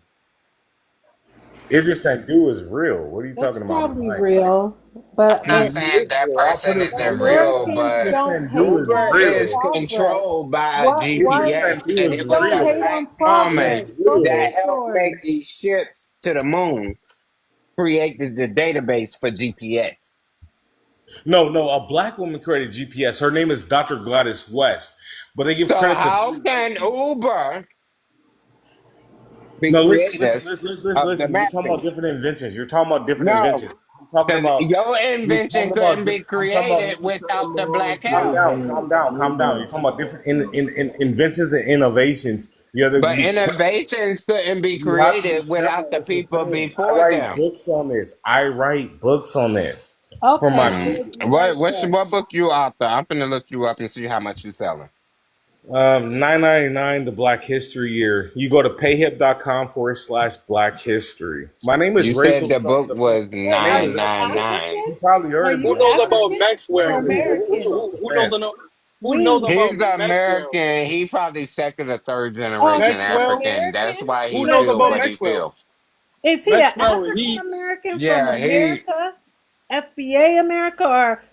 Idris Sandu is real. What are you That's talking about? probably Like, real, but I'm not he saying is that real. I'll put person it the isn't this way. real, Americans but Idris don't Sandu hate is Uber on is real. progress. controlled by Idris Why GPS, Sandu and is it was don't a real. hate black on He's woman progress? Go to that real. the helped make source. these ships to the moon, created the database for GPS. No, a black woman created GPS. Her name is Dr. Gladys West, but they give So credit to how three white can people. Uber be No, listen, listen, creators listen, listen, of the listen. You're talking about mapping? different inventions. You're talking about different No, inventions. I'm talking because about. your You're invention talking couldn't about. be I'm talking about. created without the black Calm help. down, calm down, calm down. You're talking about different inventions and innovations. You have to But be. innovations couldn't be You have to be created careful without the what you're people saying. I before write them. books on this. I write books on this for my Okay, Mm. so people. you write What books. book you author? I'm finna look you up and see how much you selling. 999 the Black History Year. You go to payhip.com/Black History. My name is You said Racial the Self book Defense. was My name Are is you 999. African? You probably Are heard of Who me. you knows about African My or Maxwell? name is Racial American? Who knows Self-Defense. about We. He's Maxwell? American. He probably second or third Oh, generation he's Maxwell? African. That's American? why Who he knows But feel about what wait, he Maxwell? feel. is he an Maxwell, African he American from Yeah, he America, FBA America, or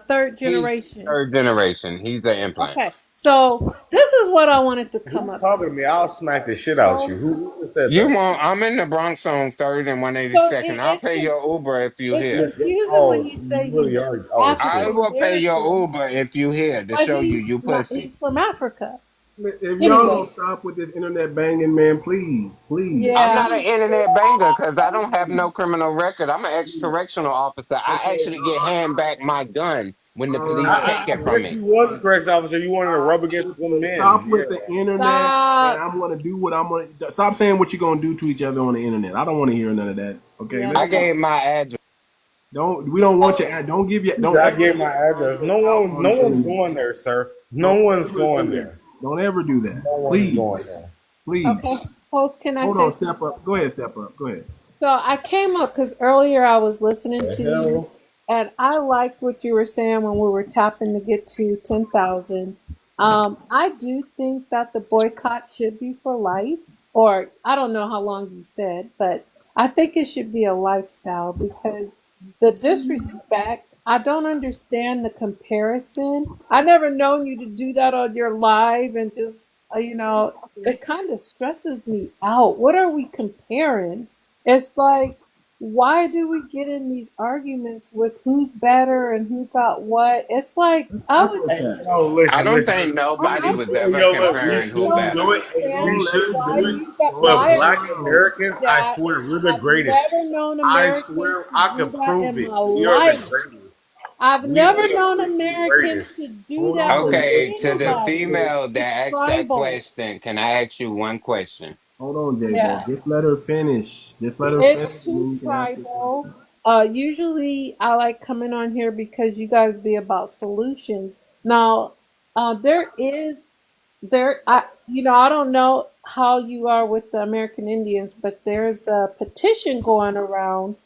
third he's generation? third generation. He's an implant. Okay, so this is what I wanted to come Who's up talking to here. me? I'll smack the shit out you. So, Who just said You that? want? I'm in the Bronx on third and so 182nd. I'll it's pay your Uber if you it's here. confusing when Oh, you you say really he's are. Oh African I shit. will pay your American, Uber if you here to but show you you pussy. he's from Africa. If y'all Anyways, don't stop with this internet banging, man, please, please. I'm yeah. not an internet banger because I don't have no criminal record. I'm an ex-correctional officer. I Okay, actually get hand back my gun when the all police right, take I it from bet me. you was a correct officer. You wanted to rub against the stop men. with Yeah. the internet, and Stop. I'm gonna do what I'm gonna. Stop saying what you're gonna do to each other on the internet. I don't want to hear none of that. Okay, Yeah, I let's no. gave my address. don't. We don't want your. Don't give you. He Don't said, I ever gave give my your address. address out on No the one's internet. going there, sir. No Don't one's ever going do that. there. Don't ever do that. No one's Please, going there. please. Okay, host, can I Hold say on. something? Step up. Go ahead. Step up. Go ahead. So I came up because earlier I was listening The to you, hell? and I liked what you were saying when we were tapping to get to 10,000. I do think that the boycott should be for life, or I don't know how long you said, but I think it should be a lifestyle because the disrespect, I don't understand the comparison. I never known you to do that on your live and just you know, it kind of stresses me out. What are we comparing? It's like, why do we get in these arguments with who's better and who got what? It's like, I would Afro just, cat. No, I listen, don't listen, think listen. nobody I was just, ever Yo, look, I we comparing just who should don't do better. it. understand We should why do it. you got, But why black are we gonna Americans, do I that? swear, we're the I've greatest. never known I Americans swear, to I do could that prove in it. my We are the life. greatest. I've We are never the known freaking Americans greatest. to do Hold that on, with Okay, to the anybody. female that It's asked that tribal. question, can I ask you one question? hold on, J-Bo. Yeah. Just let her finish. Just let her finish, It's and too then you can ask your tribal. question. Usually I like coming on here because you guys be about solutions. Now, there is there I you know, I don't know how you are with the American Indians, but there's a petition going around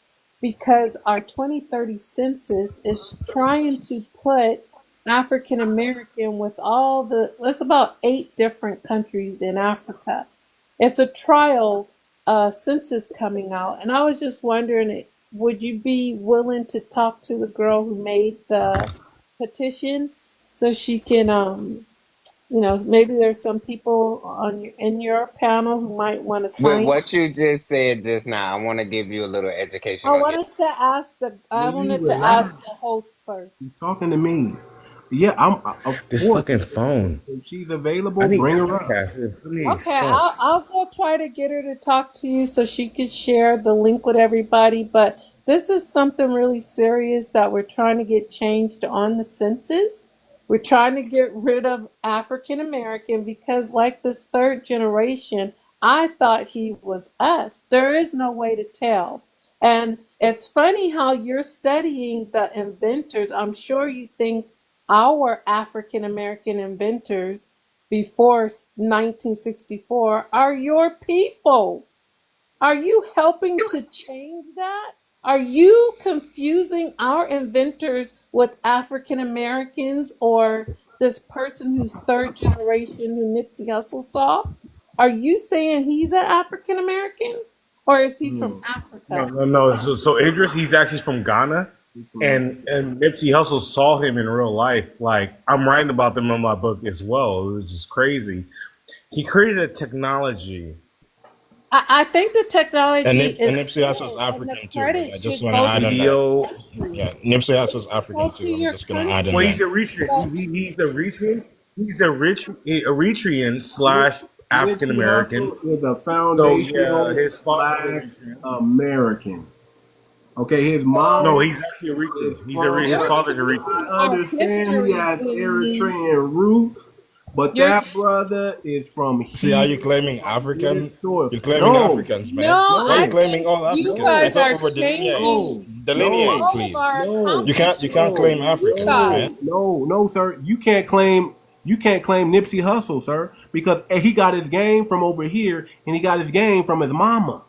because our 2030 census is trying to put African American with all the, it's about 8 different countries in Africa. It's a trial census coming out, and I was just wondering, would you be willing to talk to the girl who made the petition so she can you know, maybe there's some people on your in your panel who might want to With sign. what you just said just now, I want to give you a little educational hit. I Will you wanted to relax? ask the host first. She's talking to me. Yeah, of This course. fucking phone. If she's I available, need bring her up. Comcast. It really Okay, I'll sucks. I'll go try to get her to talk to you so she could share the link with everybody. But this is something really serious that we're trying to get changed on the census. We're trying to get rid of African American because, like this third generation, I thought he was us. There is no way to tell. And it's funny how you're studying the inventors. I'm sure you think our African American inventors before 1964 are your people. Are you helping to change that? Are you confusing our inventors with African Americans or this person who's third generation who Nipsey Hussle saw? Are you saying he's an African American or is he from Hmm. No, Africa? no, no. So Idris, he's actually from Ghana, She's from Africa. and Nipsey Hussle saw him in real life. Like I'm writing about them in my book as well. It was just crazy. He created a technology. I think the technology is And Nipsey Hussle's good and the African too. credit I just should want to go add to on that. Yo, your country. Yeah, Nipsey It Hussle's should go African to too. I'm your just gonna add on well, country. that. he's Eritrean. So He's Eritrean. He's Eritrean Nip- slash African Nipsey American. Hussle is a So yeah, foundational his father's Black Eritrean. American. Okay, his No, mom he's actually is Eritrean. from. His you're father's reading Eritrean. I our understand he history, has Jimmy. Eritrean roots, but You're that brother is from See how here, you claiming from African? his soil. You're claiming No, Africans, man. no, Why are you I no, claiming think all you Africans? I guys no, thought are we were delineating. changing no, Delineate, no, all of please. our no, You can't accomplishments. claim You Africans, guys. man. no, sir. You can't claim Nipsey Hussle, sir, because he got his game from over here, and he got his game from his mama.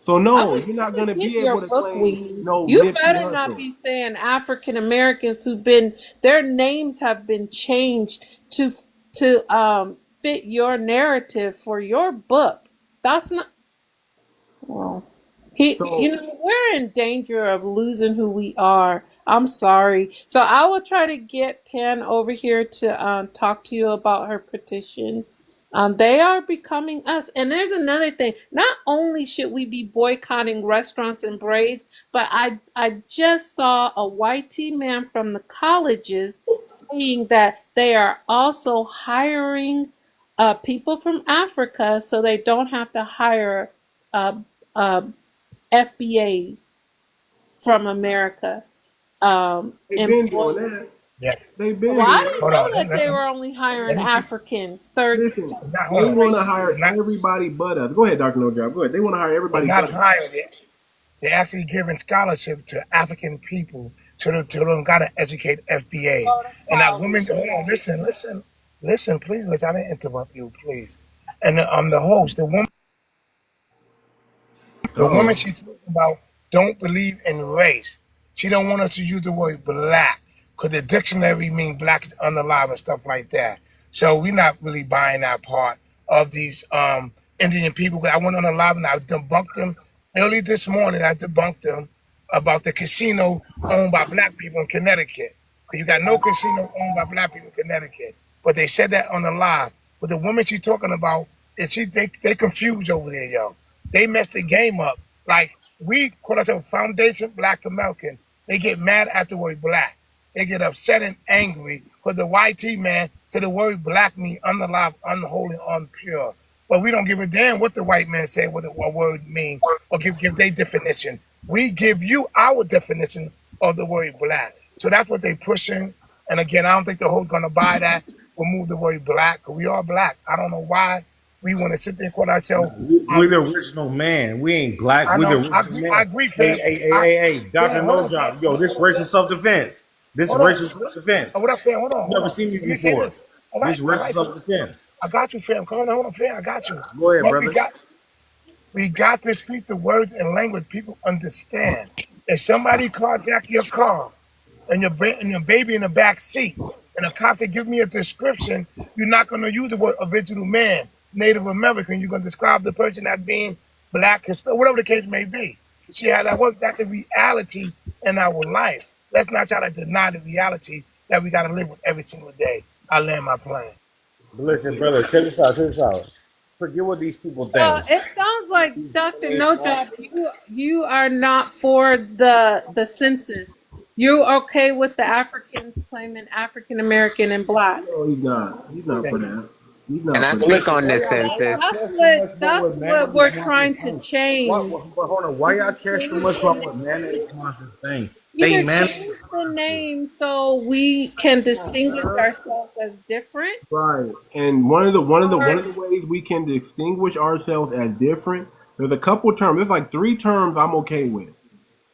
So no, you're not I'm gonna gonna get be your able to book, claim Weenie. no You Nipsey better not Hussle. be saying African Americans who've been their names have been changed to fit your narrative for your book. That's not well. You So know, we're in danger of losing who we are. I'm sorry. So I will try to get Pen over here to talk to you about her petition. They are becoming us. And there's another thing. Not only should we be boycotting restaurants and braids, but I just saw a white tea man from the colleges saying that they are also hiring people from Africa so they don't have to hire uh, uh, FBAs from America. they've been doing Employees. that. Yeah. They've Well, been I doing didn't that. Hold on. know that they were only Let hiring me see. Africans, third Listen, It's not, hold they on. want to generation. hire everybody but us. Go ahead, Dr. No Job. Go ahead. They want to hire They're everybody not but us. hiring it. They're actually giving scholarship to African people to them got to educate FBA. And that women, hold on, listen, please, listen. I didn't interrupt you, please. And I'm the host. The woman Uh-oh. she's talking about don't believe in race. She don't want us to use the word black because the dictionary means black is unalive and stuff like that. So we're not really buying that part of these Indian people. I went on a live and I debunked them early this morning. I debunked them about the casino owned by black people in Connecticut. You got no casino owned by black people in Connecticut. But they said that on the live. But the woman she's talking about, is they confused over there, yo. They messed the game up. Like, we call ourselves Foundation Black American. They get mad at the word black. They get upset and angry because the YT man said the word black means unalive, unholy, unpure. But we don't give a damn what the white man say, what the word means, or give their definition. We give you our definition of the word black. So that's what they pushing. And again, I don't think the whole gonna buy that. Remove the word black, because we are black. I don't know why we want to sit there and call ourselves. We're the original man. We ain't black. I We're the know. original man. I agree, fam. Hey, Dr. Hold No on, Job. fam. Yo, this racial self-defense. This Hold on. racial self-defense. What up, fam? Hold on. You never seen me Let me say before. this. All right, This racial self-defense. I got you, fam. Come on, hold on, fam. I got you. Go ahead, But brother. we got to speak the words and language people understand. If somebody carjack your car and your baby in the back seat, and a cop to give me a description, you're not going to use the word original man, Native American. You're going to describe the person as being black, Hispanic, whatever the case may be. See how that works? That's a reality in our life. Let's not try to deny the reality that we got to live with every single day. I land my plane. But listen, brother, check this out. Forget what these people think. It sounds like Dr. No Job, you are not for the census. You're okay with the Africans claiming African American and black. No, he's not. He's not for that. He's not And I for speak that. on this census. That's what we're trying to change. But hold on, why y'all care so much about what mayonnaise monsters think? Either change the name so we can distinguish ourselves as different. Right. And one of the ways we can distinguish ourselves as different, there's a couple terms. There's like 3 terms I'm okay with.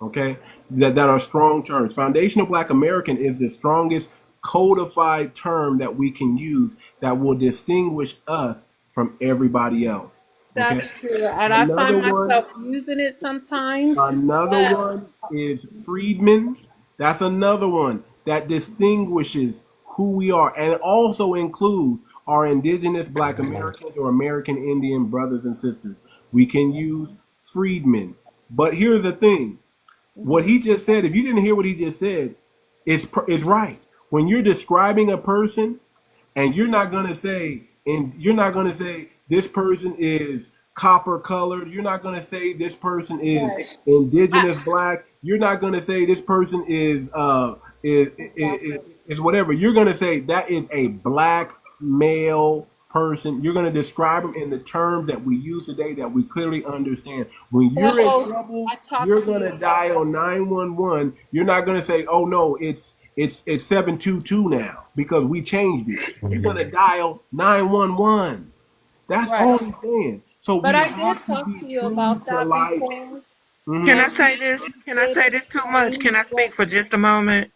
Okay? That are strong terms. Foundational Black American is the strongest codified term that we can use that will distinguish us from everybody else. Okay? That's true. And I find myself using it sometimes. Another one is freedmen. That's another one that distinguishes who we are and also includes our indigenous Black Americans or American Indian brothers and sisters. We can use freedmen. But here's the thing. What he just said, if you didn't hear what he just said, is right. When you're describing a person and you're not going to say this person is copper colored. You're not going to say this person is indigenous Black. You're not going to say this person is whatever. You're going to say that is a Black male person. You're going to describe them in the terms that we use today that we clearly understand. When you're in trouble, you're going to dial 911. You're not going to say, "Oh no, it's 722 now," because we changed it. You're going to dial 911. That's all I'm saying. So but I did talk to you about that before. Can I say this? Can I say this too much? Can I speak for just a moment?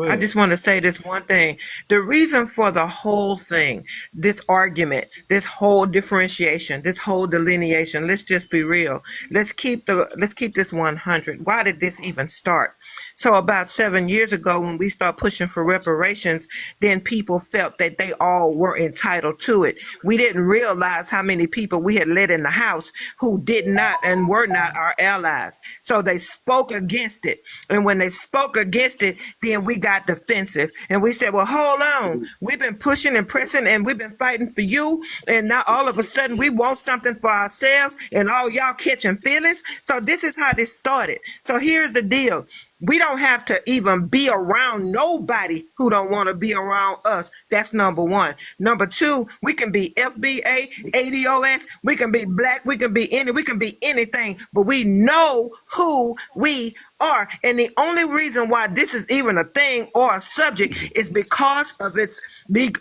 I just want to say this one thing. The reason for the whole thing, this argument, this whole differentiation, this whole delineation, let's just be real. Let's keep this 100. Why did this even start? So about 7 years ago, when we started pushing for reparations, then people felt that they all were entitled to it. We didn't realize how many people we had let in the house who did not and were not our allies. So they spoke against it. And when they spoke against it, then we got defensive. And we said, well, hold on. We've been pushing and pressing and we've been fighting for you. And now all of a sudden we want something for ourselves and all y'all catching feelings. So this is how this started. So here's the deal. We don't have to even be around nobody who don't want to be around us. That's number one. Number two, we can be FBA, ADOS, we can be Black, we can be anything, but we know who we are. And the only reason why this is even a thing or a subject is because of its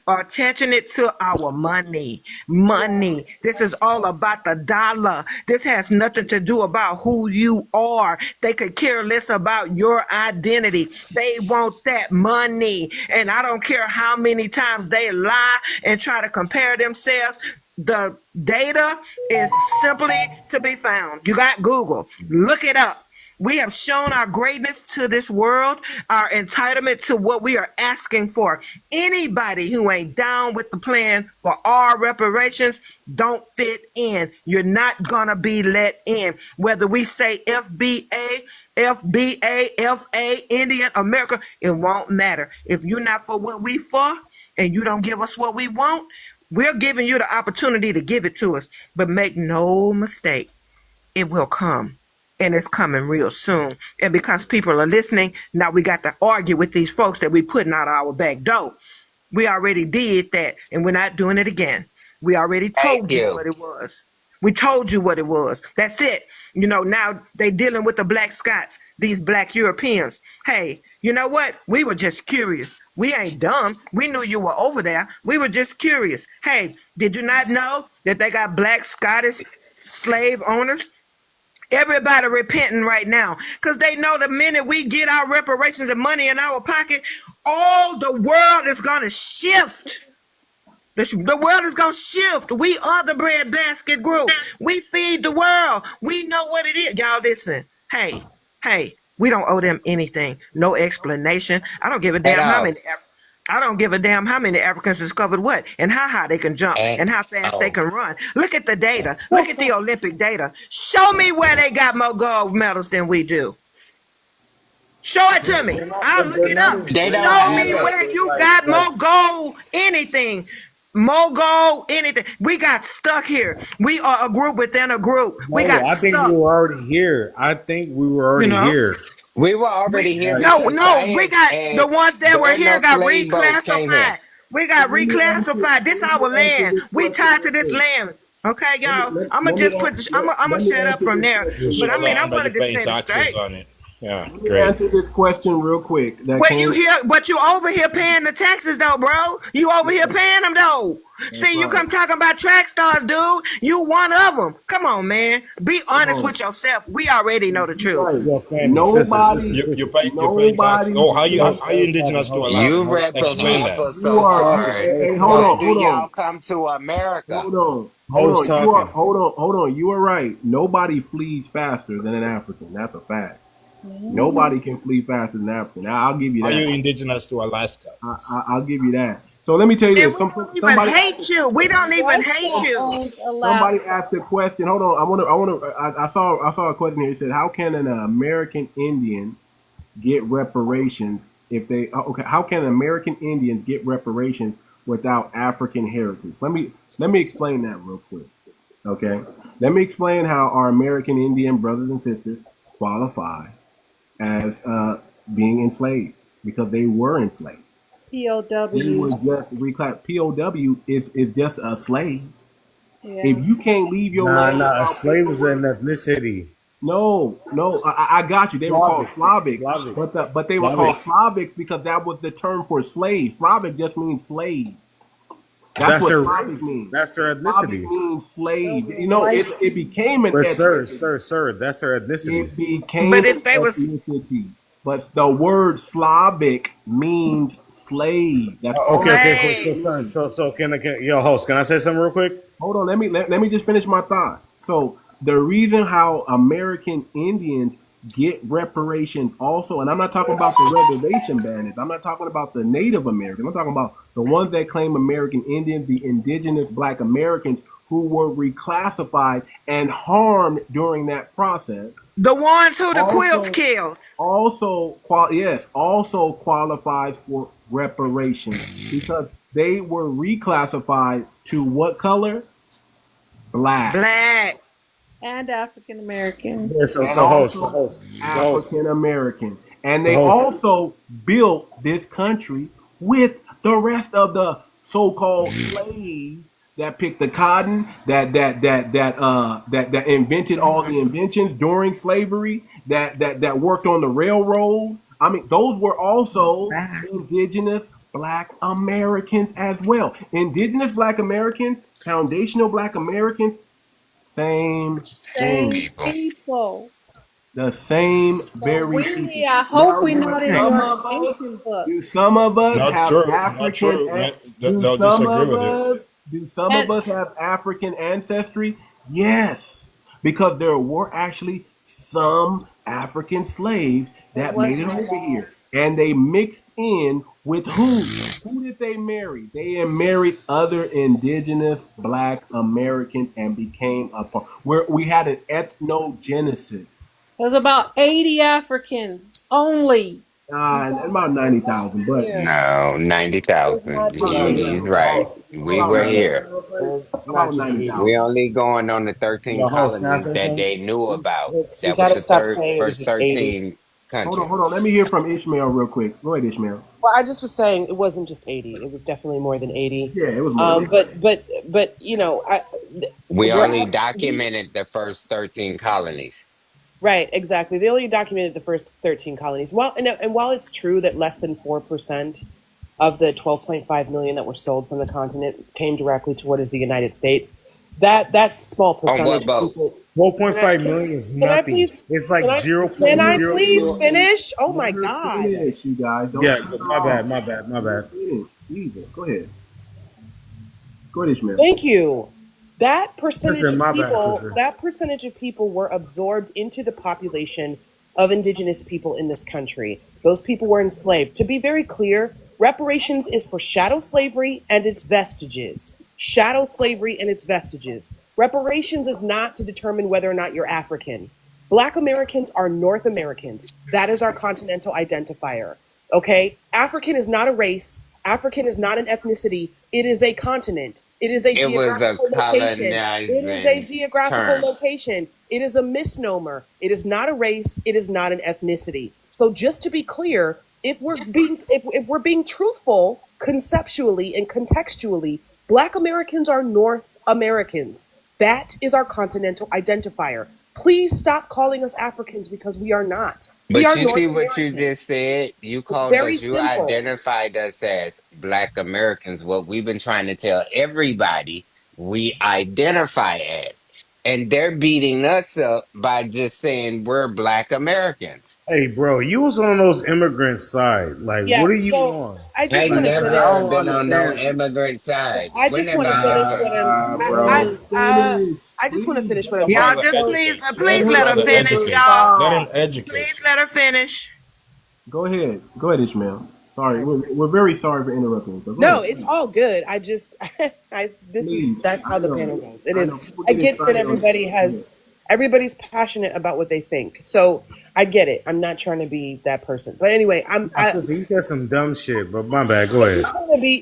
attaching it to our money. Money. This is all about the dollar. This has nothing to do about who you are. They could care less about your identity. They want that money. And I don't care how many times they lie and try to compare themselves. The data is simply to be found. You got Google. Look it up. We have shown our greatness to this world, our entitlement to what we are asking for. Anybody who ain't down with the plan for our reparations don't fit in. You're not gonna be let in. Whether we say FBA, FA, Indian, America, it won't matter. If you're not for what we for and you don't give us what we want, We're giving you the opportunity to give it to us, but make no mistake, it will come. And it's coming real soon. And because people are listening, now we got to argue with these folks that we putting out our back door. We already did that, and we're not doing it again. We already Thank told you you. what it was. We told you what it was. That's it. You know, now they dealing with the black Scots, these black Europeans. Hey, you know what? We were just curious. We ain't dumb. We knew you were over there. We were just curious. Hey, did you not know that they got black Scottish slave owners? Everybody repenting right now because they know the minute we get our reparations and money in our pocket, all the world is going to shift. The world is going to shift. We are the breadbasket group. We feed the world. We know what it is. Y'all listen. Hey, we don't owe them anything. No explanation. I don't give a At damn how all. many. I don't give a damn how many Africans discovered what and how high they can jump At and how fast they all. can run. Look at the data. Look at the Olympic data. Show me where they got more gold medals than we do. Show it to me. I'll look it up. They don't Show have me it. where you got more gold anything. More gold anything. We got stuck here. We are a group within a group. We No, got I think we stuck. were already here. I think we were You already know? here. We were already here Like, No, because we science got the and ones that were there here no got slave boats came here. reclassified. We got Let me answer. reclassified. This Let me our answer land. this We question tied to real this quick. land. Okay, y'all. I'ma Let me just put. I'ma let me shut up answer from this there. question But real I Should mean, quick. I'm land by gonna the just paying set it taxes straight. on it. Yeah, Let me great. answer this question real quick. That Well, you came. here, but you over here paying the taxes though, bro. You over here paying them though. That's See, you right. come talking about track stars, dude. You one of them. Come on, man. Be honest No, with yourself. We already know the you're truth. right. yo, Fanny, Nobody, You're paying taxes. nobody. Oh, yo, how you indigenous to Fanny, You Alaska? ripping Explain that. people You so are. hard. Hey, hold Why on, do hold y'all on. come to America? Hold Host on. You are talking. hold on. You are right. Nobody flees faster than an African. That's a fact. Mhm. Nobody can flee faster than an African. Now, I'll give you Are you that. indigenous to Alaska? I'll give you that. So let me tell you And this. we don't even Somebody asked. hate you. We don't even hate Russia you. owns Somebody Alaska. asked a question. Hold on. I saw a question here. It said, "How can an American Indian get reparations if they? Okay. How can American Indians get reparations without African heritage?" Let me explain that real quick. Okay. Let me explain how our American Indian brothers and sisters qualify as being enslaved because they were enslaved. They were POWs. just reclass. POW is just a slave. If Yeah. you can't leave your Nah, land nah. A without slave is an paperwork, ethnicity. no, I got you. They were called Slavic. Slavics, Slavic. but they were called Slavic. Slavics because that was the term for slave. Slavic just means slave. That's That's what their Slavic race. means. That's their Slavic ethnicity. means Those slave. are You know, white it became an But ethnicity. sir, that's their ethnicity. It became But an if they was ethnicity. But the word Slavic means slave. That's all Okay. slave. Can yo host? Can I say something real quick? hold on, let me just finish my thought. So the reason how American Indians get reparations also, and I'm not talking about the reservation bandits. I'm not talking about the Native Americans. I'm talking about the ones that claim American Indians, the indigenous Black Americans who were reclassified and harmed during that process. The ones who the quilts Also, killed. also qualifies for reparations because they were reclassified to what color? Black. Black. and African American. Yeah. And So host, also African American. And the they host. also built this country with the rest of the so-called slaves that picked the cotton, that invented all the inventions during slavery, that worked on the railroad. I mean, those were also indigenous Black Americans as well. Indigenous Black Americans, foundational Black Americans, same Same thing. Same people. people. The same So very people. I hope Now, we know that in some our of us, ancient books. do some of us Not have true. Not African? true. Do They'll some disagree of with you. us? Do some And of us have African ancestry? Yes, because there were actually some African slaves it that made it wasn't a over lot. here, and they mixed in with who? Who did they marry? They married other indigenous Black Americans and became a part. Where we had an ethnogenesis. It was about 80 Africans only. About 90,000, but No, It's not 90,000. just about eighty. He's right. We about were Can I say 90, here. something real quick? It's not about just eighty. We 90,000. only going on the 13 Yo, host, can I colonies say that something? they knew about. We That was gotta the stop saying it was first just 80. 13 Hold countries. on. Let me hear from Ishmael real quick. Go ahead, Ishmael. Well, I just was saying it wasn't just 80. It was definitely more than 80. Yeah, it was more than that. But you know, We we're only at, documented the first 13 colonies. right, exactly. They only documented the first 13 colonies. Well, and while it's true that less than 4% of the 12.5 million that were sold from the continent came directly to what is the United States, that small On what percentage of boat? people. 4.5 million is Can I nothing. please? It's like Can I Let 0.0. please finish? Oh my her God! finish, you guys. Don't Yeah, cut it my off. bad, my bad, my Let her bad. finish. Jesus. Go ahead. Go ahead, Ishmael. Thank you. That percentage Listen, of my bad, people, sister. that percentage of people were absorbed into the population of indigenous people in this country. Those people were enslaved. To be very clear, reparations is for chattel slavery and its vestiges. Chattel slavery and its vestiges. Reparations is not to determine whether or not you're African. Black Americans are North Americans. That is our continental identifier. Okay? African is not a race. African is not an ethnicity. It is a continent. It is a It was a geographical location. It is a colonizing geographical term. location. It is a misnomer. It is not a race. It is not an ethnicity. So just to be clear, if we're being truthful conceptually and contextually, Black Americans are North Americans. That is our continental identifier. Please stop calling us Africans because we are not. We But are you see North what you American. just said? You It's called very us, you simple. identified us as Black Americans. What we've been trying to tell everybody we identify as. And they're beating us up by just saying we're Black Americans. Hey, bro, you was on those immigrants' side. Like, Yeah, what are you so on? I I just want Like, to I finish. never don't been on no understand. immigrant side. I When just have want to I finish ever? what I'm. Bro. Finish. I just want to Please. finish what I'm Come on, saying. Y'all brother, just So educate. Let please her let her Brother, finish. finish, educate. y'all. Let him Please educate. let her finish. Go ahead. Go ahead, Ishmael. Sorry. We're very sorry for interrupting. But go no, ahead. it's all good. I just Please. that's how I the know. panel goes. It I is. know. People I get get that excited on this. everybody's passionate about what they think. So I get it. I'm not trying to be that person. But anyway, My sister, he said some dumb shit, but my bad. Go ahead.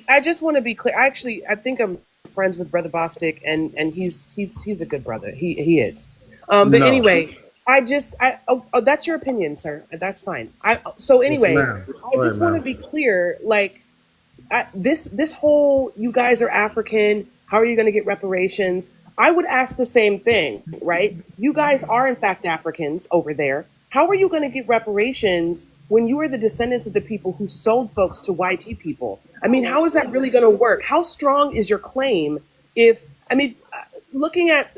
I just want to be clear. I think I'm friends with Brother Bostic, and he's a good brother. He is. But No. anyway, that's your opinion, sir. That's fine. So Yes, anyway, ma'am. I Go ahead, just want to ma'am. be clear. Like this whole, you guys are African. How are you going to get reparations? I would ask the same thing, right? You guys are in fact Africans over there. How are you going to get reparations when you are the descendants of the people who sold folks to YT people? I mean, how is that really going to work? How strong is your claim if, I mean, looking at,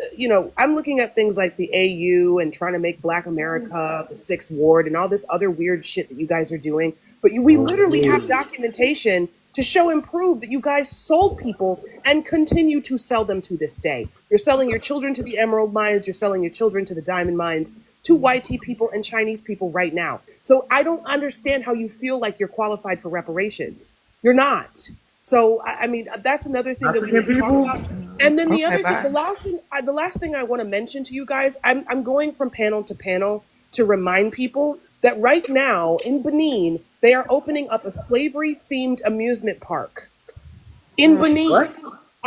I'm looking at things like the AU and trying to make Black America the Sixth Ward and all this other weird shit that you guys are doing. But we literally have documentation to show and prove that you guys sold people and continue to sell them to this day. You're selling your children to the emerald mines. You're selling your children to the diamond mines, to YT people and Chinese people right now. So I don't understand how you feel like you're qualified for reparations. You're not. So I mean, that's another thing that we African need to talk people? about. And then the Okay, other thing, bye. the last thing I want to mention to you guys, I'm going from panel to panel to remind people that right now in Benin, they are opening up a slavery-themed amusement park in Benin. What?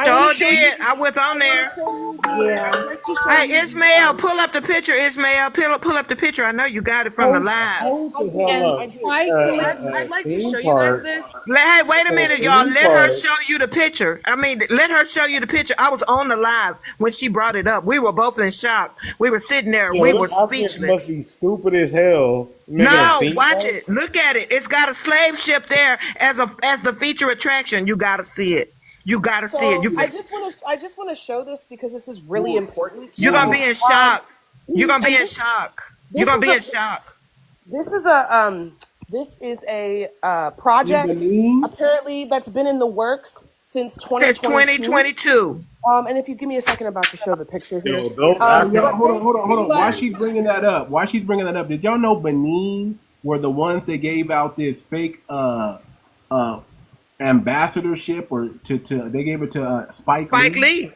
Sure did. I was on there. I'd like to show Hey, you. Ishmael, pull up the picture. Ishmael, pull up the picture. I know you got it from the live. Hold the hell And up. I'd like to Theme show you guys park. this. Hey, wait a minute, y'all. Theme Let her park. show you the picture. I mean, let her show you the picture. I was on the live when she brought it up. We were both in shock. We were sitting there. Yo, We them were Africans speechless. must be stupid as hell. Making a No, theme watch park? it. Look at it. It's got a slave ship there as the feature attraction. You gotta see it. You gotta see it. I just want to show this because this is really important. You're gonna be in shock. You're gonna be and in this- shock. this You're gonna is be a- in shock. This is a project apparently that's been in the works since Since 2022. 2022. And if you give me a second, I'm about to show the picture here. Yo, those Y'all, Africans. hold on. Why she's bringing that up? Did y'all know Benin were the ones that gave out this fake ambassadorship, or to they gave it to Spike Lee.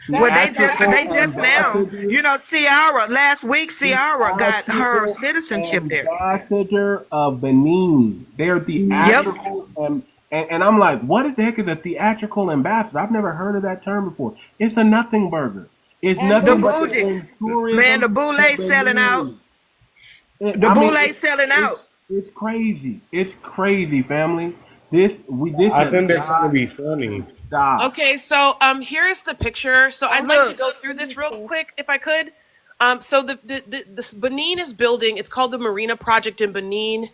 Well, they just now, you know, Ciara, last week, Ciara got her citizenship there. Ambassador of Benin. They're theatrical, and I'm like, what the heck is a theatrical ambassador? I've never heard of that term before. It's a nothing burger. It's nothing but man, the boule selling out. The boule selling out. It's crazy. It's crazy, family. I think they're trying to be funny. Stop. Okay, so here's the picture. So I'd like to go through this real quick, if I could. So this Benin is building. It's called the Marina Project in Benin,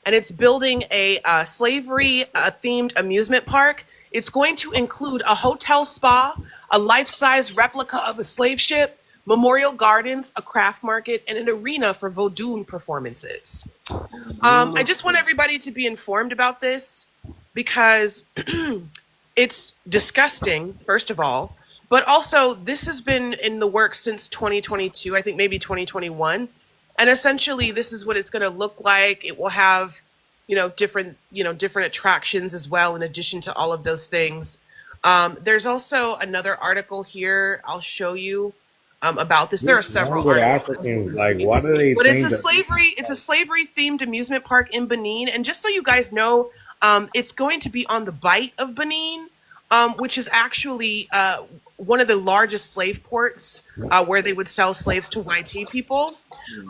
and it's building a slavery themed amusement park. It's going to include a hotel spa, a life-size replica of a slave ship, memorial gardens, a craft market, and an arena for Vodun performances. I just want everybody to be informed about this because it's disgusting, first of all, but also this has been in the works since 2022, I think maybe 2021. And essentially this is what it's going to look like. It will have, different attractions as well, in addition to all of those things. There's also another article here I'll show you about this. There are several articles. Like, why do they? But it's a slavery themed amusement park in Benin, and just so you guys know, it's going to be on the Bight of Benin, which is actually one of the largest slave ports where they would sell slaves to YT people.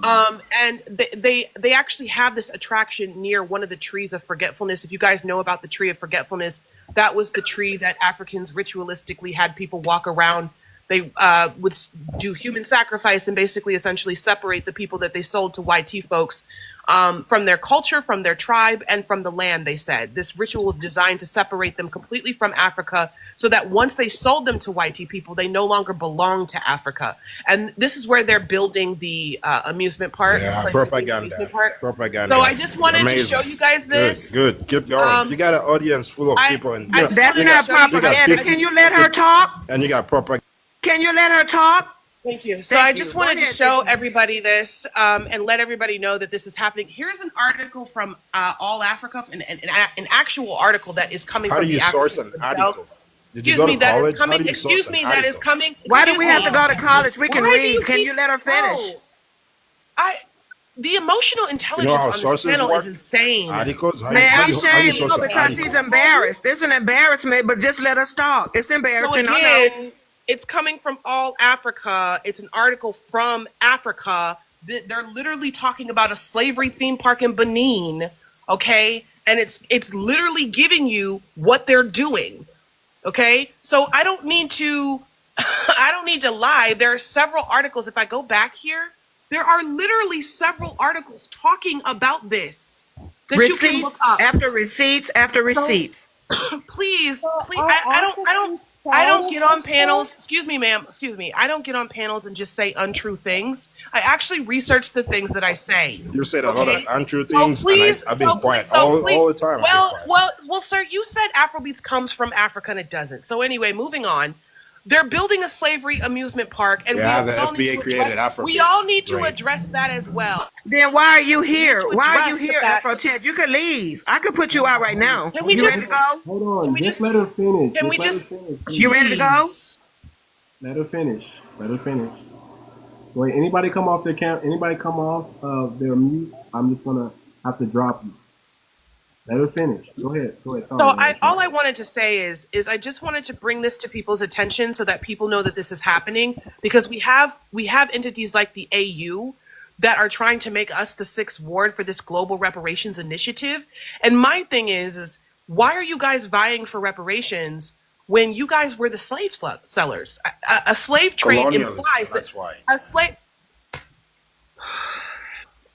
And they actually have this attraction near one of the trees of forgetfulness. If you guys know about the tree of forgetfulness, that was the tree that Africans ritualistically had people walk around. They would do human sacrifice and basically essentially separate the people that they sold to YT folks from their culture, from their tribe, and from the land, they said. This ritual was designed to separate them completely from Africa so that once they sold them to YT people, they no longer belonged to Africa. And this is where they're building the amusement park. Yeah, like propaganda. Propaganda. So I just wanted to show you guys this. Good. Keep going. You got an audience full of people. And that's not propaganda. Can you let her talk? And you got propaganda. Can you let her talk? Thank you. So I just wanted to show everybody this and let everybody know that this is happening. Here's an article from All Africa, an actual article that is coming from the How do you source an article? Did you go to college? Excuse me, that is coming. Why do we have to go to college? We can read. Can you let her finish? The emotional intelligence on this panel is insane. Articles? Man, I'm ashamed because he's embarrassed. It's an embarrassment, but just let us talk. It's embarrassing. So again, it's coming from All Africa. It's an article from Africa. They're literally talking about a slavery theme park in Benin, okay? And it's literally giving you what they're doing, okay? So I don't need to lie. There are several articles. If I go back here, there are literally several articles talking about this that you can look up. After receipts. Please, I don't get on panels. Excuse me, ma'am. Excuse me. I don't get on panels and just say untrue things. I actually research the things that I say. You said a lot of untrue things, and I've been quiet all the time. Well, sir, you said Afrobeats comes from Africa, and it doesn't. So anyway, moving on. They're building a slavery amusement park, and the FBA created Afrobeats. We all need to address that as well. Then why are you here? Why are you here, Afro-Ted? You could leave. I could put you out right now. Can we ready to go? Hold on. Just let her finish. Can we just? You ready to go? Let her finish. Wait, anybody come off their Anybody come off of their mute? I'm just gonna have to drop you. Let her finish. Go ahead. Sorry, so all I wanted to say is I just wanted to bring this to people's attention so that people know that this is happening, because we have entities like the AU that are trying to make us the sixth ward for this global reparations initiative. And my thing is why are you guys vying for reparations when you guys were the slave sellers? A slave trade implies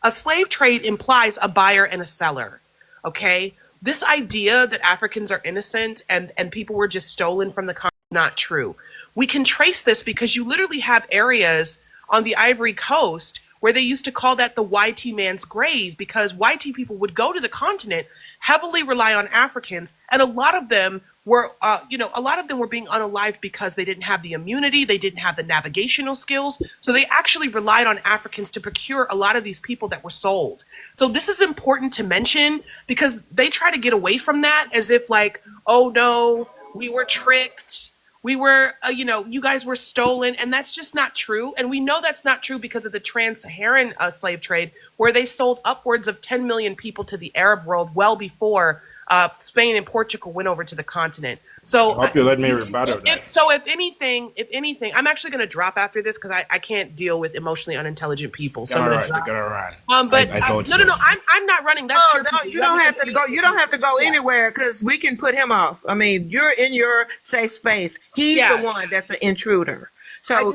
a slave trade implies a buyer and a seller. Okay, this idea that Africans are innocent and people were just stolen from the continent is not true. We can trace this because you literally have areas on the Ivory Coast where they used to call that the YT man's grave, because YT people would go to the continent, heavily rely on Africans, and a lot of them were, being unalived because they didn't have the immunity, they didn't have the navigational skills, so they actually relied on Africans to procure a lot of these people that were sold. So this is important to mention because they try to get away from that as if like, oh no, we were tricked, We were, you guys were stolen, and that's just not true. And we know that's not true because of the trans-Saharan slave trade, where they sold upwards of 10 million people to the Arab world well before Spain and Portugal went over to the continent. So I hope you let me rebuttal that. So if anything, I'm actually going to drop after this because I can't deal with emotionally unintelligent people. So I'm going to drop. But I thought no, I'm not running. That's no, you don't have to go. You don't have to go anywhere because we can put him off. I mean, you're in your safe space. He's the one that's an intruder. So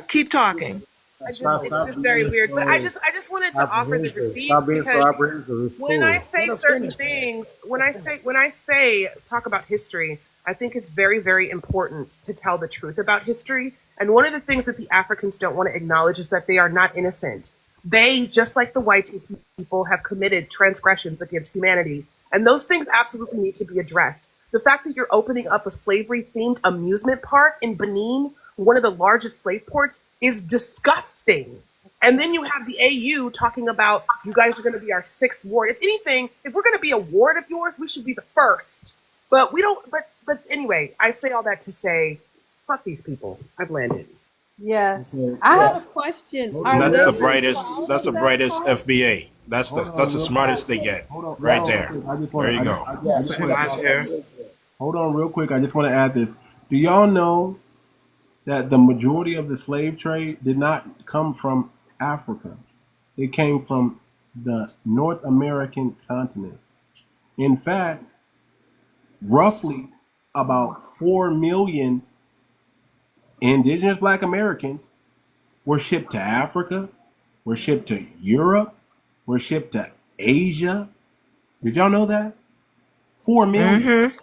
keep talking. It's just very weird. But I just wanted to offer the receipts because when I say certain things, when I say talk about history, I think it's very, very important to tell the truth about history. And one of the things that the Africans don't want to acknowledge is that they are not innocent. They, just like the white people, have committed transgressions against humanity. And those things absolutely need to be addressed. The fact that you're opening up a slavery-themed amusement park in Benin, one of the largest slave ports, is disgusting. And then you have the AU talking about you guys are going to be our 6th ward. If anything, if we're going to be a ward of yours, we should be the 1st. But we don't. But anyway, I say all that to say, fuck these people. I've landed. Yes, I have a question. That's the brightest. That's the brightest FBA. That's the smartest they get. Right there. There you go. Hold on real quick. I just want to add this. Do y'all know that the majority of the slave trade did not come from Africa? It came from the North American continent. In fact, roughly about 4 million indigenous Black Americans were shipped to Africa, were shipped to Europe, were shipped to Asia. Did y'all know that? 4 million. Mm-hmm.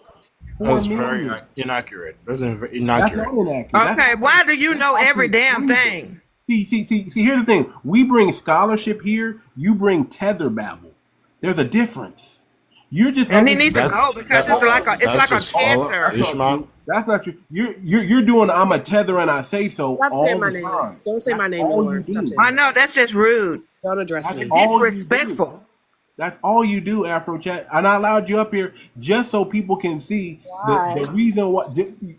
That's very inaccurate. That's inaccurate. Okay, why do you know every damn thing? See, here's the thing. We bring scholarship here. You bring tether babble. There's a difference. You're just and he needs to go because it's like a cancer. That's not true. You're doing I'm a tether and I say so all the time. Don't say my name anymore. I know that's just rude. Don't address me. Disrespectful. That's all you do, Afro Chat. And I allowed you up here just so people can see the reason why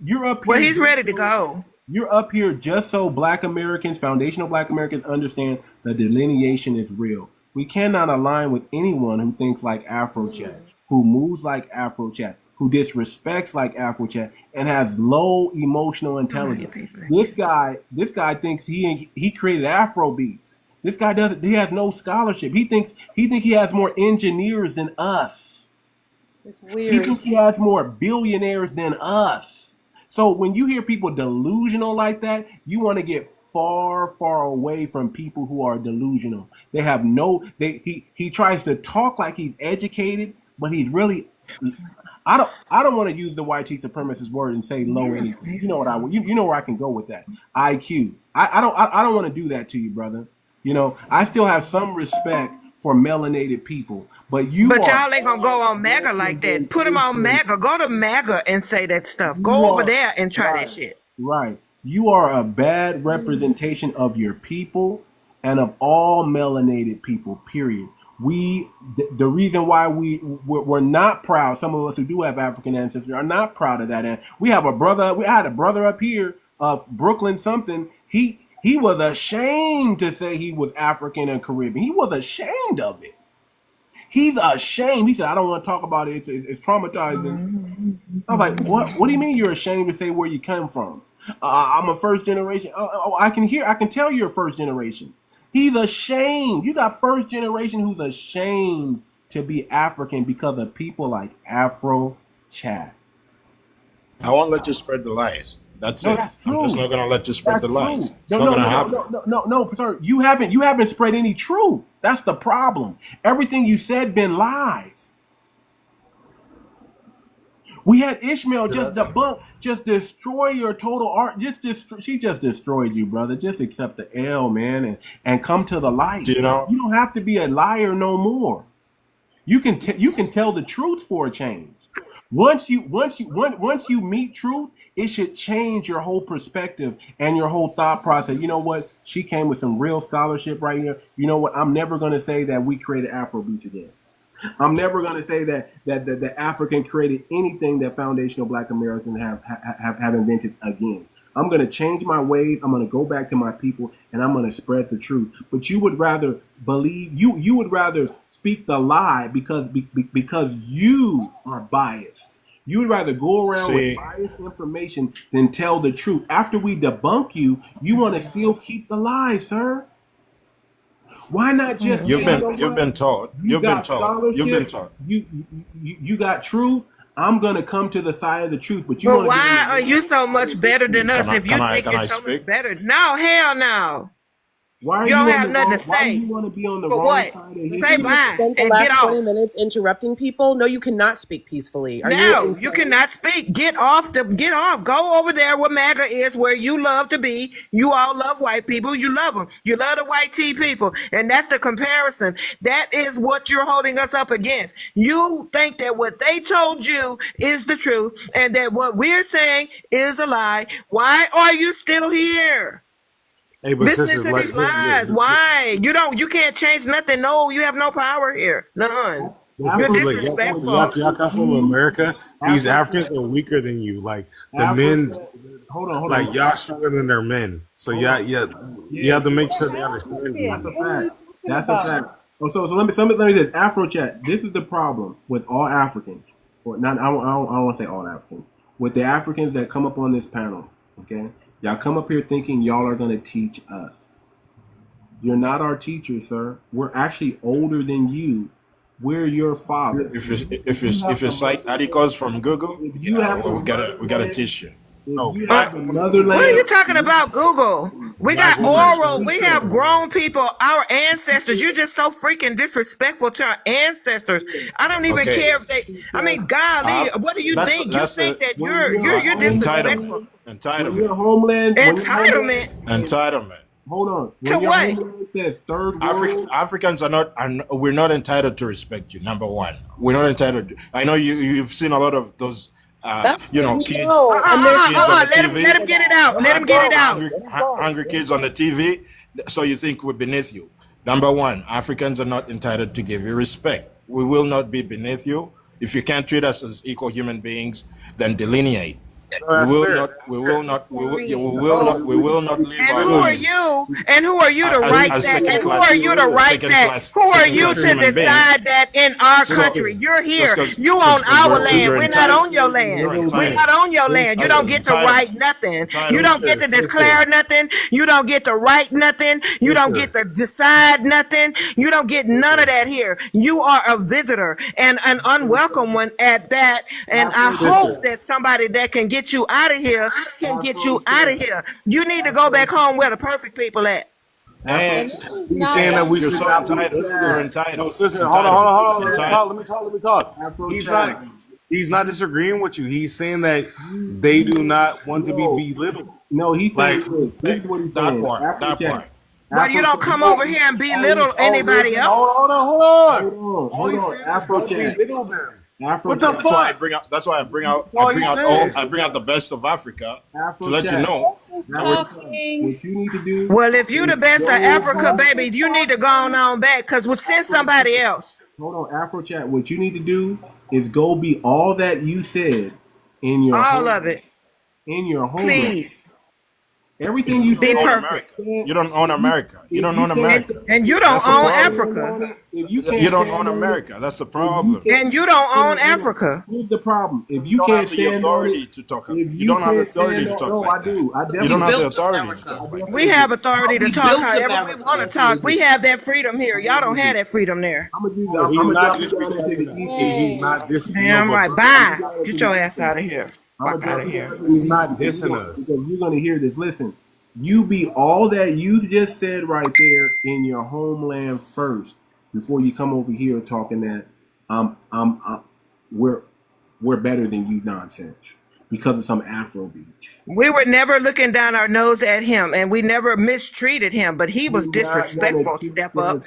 you're up here. Well, he's ready to go. You're up here just so Black Americans, foundational Black Americans, understand the delineation is real. We cannot align with anyone who thinks like Afro Chat, who moves like Afro Chat, who disrespects like Afro Chat, and has low emotional intelligence. This guy thinks he created Afro beats. This guy he has no scholarship. He thinks he has more engineers than us. It's weird. He thinks he has more billionaires than us. So when you hear people delusional like that, you want to get far, far away from people who are delusional. They have he tries to talk like he's educated, but he's really I don't want to use the white supremacist word and say low anything. You know what you know where I can go with that. IQ. I don't want to do that to you, brother. You know, I still have some respect for melanated people, but y'all ain't gonna go on MAGA like that. Put them on MAGA. Go to MAGA and say that stuff. Go over there and try that shit. Right. You are a bad representation of your people and of all melanated people, period. The reason why we're not proud, some of us who do have African ancestors are not proud of that. And we had a brother up here of Brooklyn something. He was ashamed to say he was African and Caribbean. He was ashamed of it. He's ashamed. He said, I don't want to talk about it. It's traumatizing. I was like, what? What do you mean you're ashamed to say where you come from? I'm a first generation. I can tell you're first generation. He's ashamed. You got first generation who's ashamed to be African because of people like Afro Chat. I won't let you spread the lies. That's it. That's true. I'm just not going to let you spread the lies. It's not going to happen. No, sir. You haven't spread any truth. That's the problem. Everything you said been lies. We had Ishmael just destroy your total art. She just destroyed you, brother. Just accept the L, man, and come to the light. You know, you don't have to be a liar no more. You can tell the truth for a change. Once you meet truth, it should change your whole perspective and your whole thought process. You know what? She came with some real scholarship right here. You know what? I'm never going to say that we created Afrobeats again. I'm never going to say that the African created anything that foundational Black Americans have invented again. I'm going to change my ways. I'm going to go back to my people, and I'm going to spread the truth. But you would rather believe you would rather speak the lie because you are biased. You would rather go around with biased information than tell the truth. After we debunk you, you want to still keep the lie, sir. Why not just you've been taught. You've been taught. You got truth. I'm gonna come to the side of the truth, but why are you so much better than us if you think you're so much better? No, hell no. Why are you don't have nothing to say? Why do you want to be on the wrong what? side of history? Say bye spent the and last get off. 20 minutes interrupting people. No, you cannot speak peacefully. No, you cannot speak. Get off. Go over there where MAGA is, where you love to be. You all love white people. You love them. You love the white tea people. And that's the comparison. That is what you're holding us up against. You think that what they told you is the truth and that what we're saying is a lie. Why are you still here? Hey, but Listening to these lies. Why? You can't change nothing. No, you have no power here. None. You're disrespectful. Y'all come from America. These Africans are weaker than you. Like the men, hold on. Like y'all stronger than their men. So you have to make sure they understand you. That's a fact. Oh, so let me say this. Afro chat. This is the problem with all Africans. Or not. I don't want to say all Africans. With the Africans that come up on this panel. Okay. Y'all come up here thinking y'all are going to teach us. You're not our teachers, sir. We're actually older than you. We're your father. If you cite articles from Google, we gotta teach you. What are you talking about, Google? We got oral. We have grown people, our ancestors. You're just so freaking disrespectful to our ancestors. I don't even care if they. I mean, golly, what do you think? You think that you're disrespectful? Entitlement. Hold on. To what? Africans we're not entitled to respect you. Number one, we're not entitled. I know you've seen a lot of those. Kids. Let him get it out. Let him get it out. Hungry kids on the TV. So you think we're beneath you? Number one, Africans are not entitled to give you respect. We will not be beneath you. If you can't treat us as equal human beings, then delineate. We will not leave And who are you? And who are you to write that? And who are you to write that? Who are you to decide that in our country? You're here. You on our land. We're not on your land. We're not on your land. You don't get to write nothing. You don't get to declare nothing. You don't get to write nothing. You don't get to decide nothing. You don't get none of that here. You are a visitor and an unwelcome one at that. And I hope that somebody that can get you out of here can get you out of here. You need to go back home where the perfect people at. And he's saying that we should not entitled. We're entitled. No, sister, hold on. Let me talk. He's not disagreeing with you. He's saying that they do not want to be belittled. No, he's saying this is what he's saying. That part. But you don't come over here and belittle anybody else. Hold on. All he's saying is don't belittle them. What the fuck? That's why I bring out the best of Africa to let you know. What you need to do. Well, if you the best of Africa, baby, you need to go on back because we'll send somebody else. Hold on, Afro chat. What you need to do is go be all that you said in your of it in your home. Please. Everything you be perfect. You don't own America. You don't own America. And you don't own Africa. You don't own America. That's the problem. And you don't own Africa. Here's the problem. If you can't stand authority to talk, you don't have authority to talk like that. You don't have the authority to talk like that. We have authority to talk however we want to talk. We have that freedom here. Y'all don't have that freedom there. He's not dissing. Damn right. Bye. Get your ass out of here. Fuck out of here. He's not dissing us. Because you're gonna hear this. Listen, you be all that you just said right there in your homeland first before you come over here talking that we're better than you nonsense because of some Afro beats. We were never looking down our nose at him, and we never mistreated him, but he was disrespectful. Step up.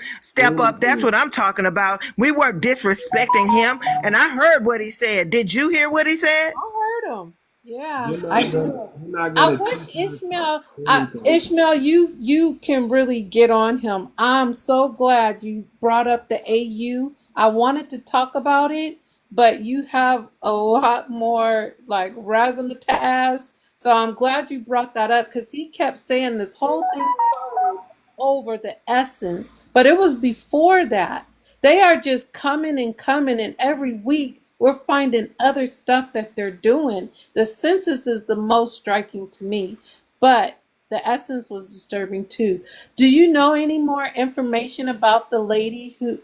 That's what I'm talking about. We weren't disrespecting him, and I heard what he said. Did you hear what he said? I heard him. Yeah, You're I not gonna, do. you're not I gonna wish teach us Ishmael, anything. Ishmael, you can really get on him. I'm so glad you brought up the AU. I wanted to talk about it, but you have a lot more like razzmatazz. So I'm glad you brought that up because he kept saying this whole thing started over the essence, but it was before that. They are just coming, and every week we're finding other stuff that they're doing. The census is the most striking to me, but the essence was disturbing too. Do you know any more information about the lady who?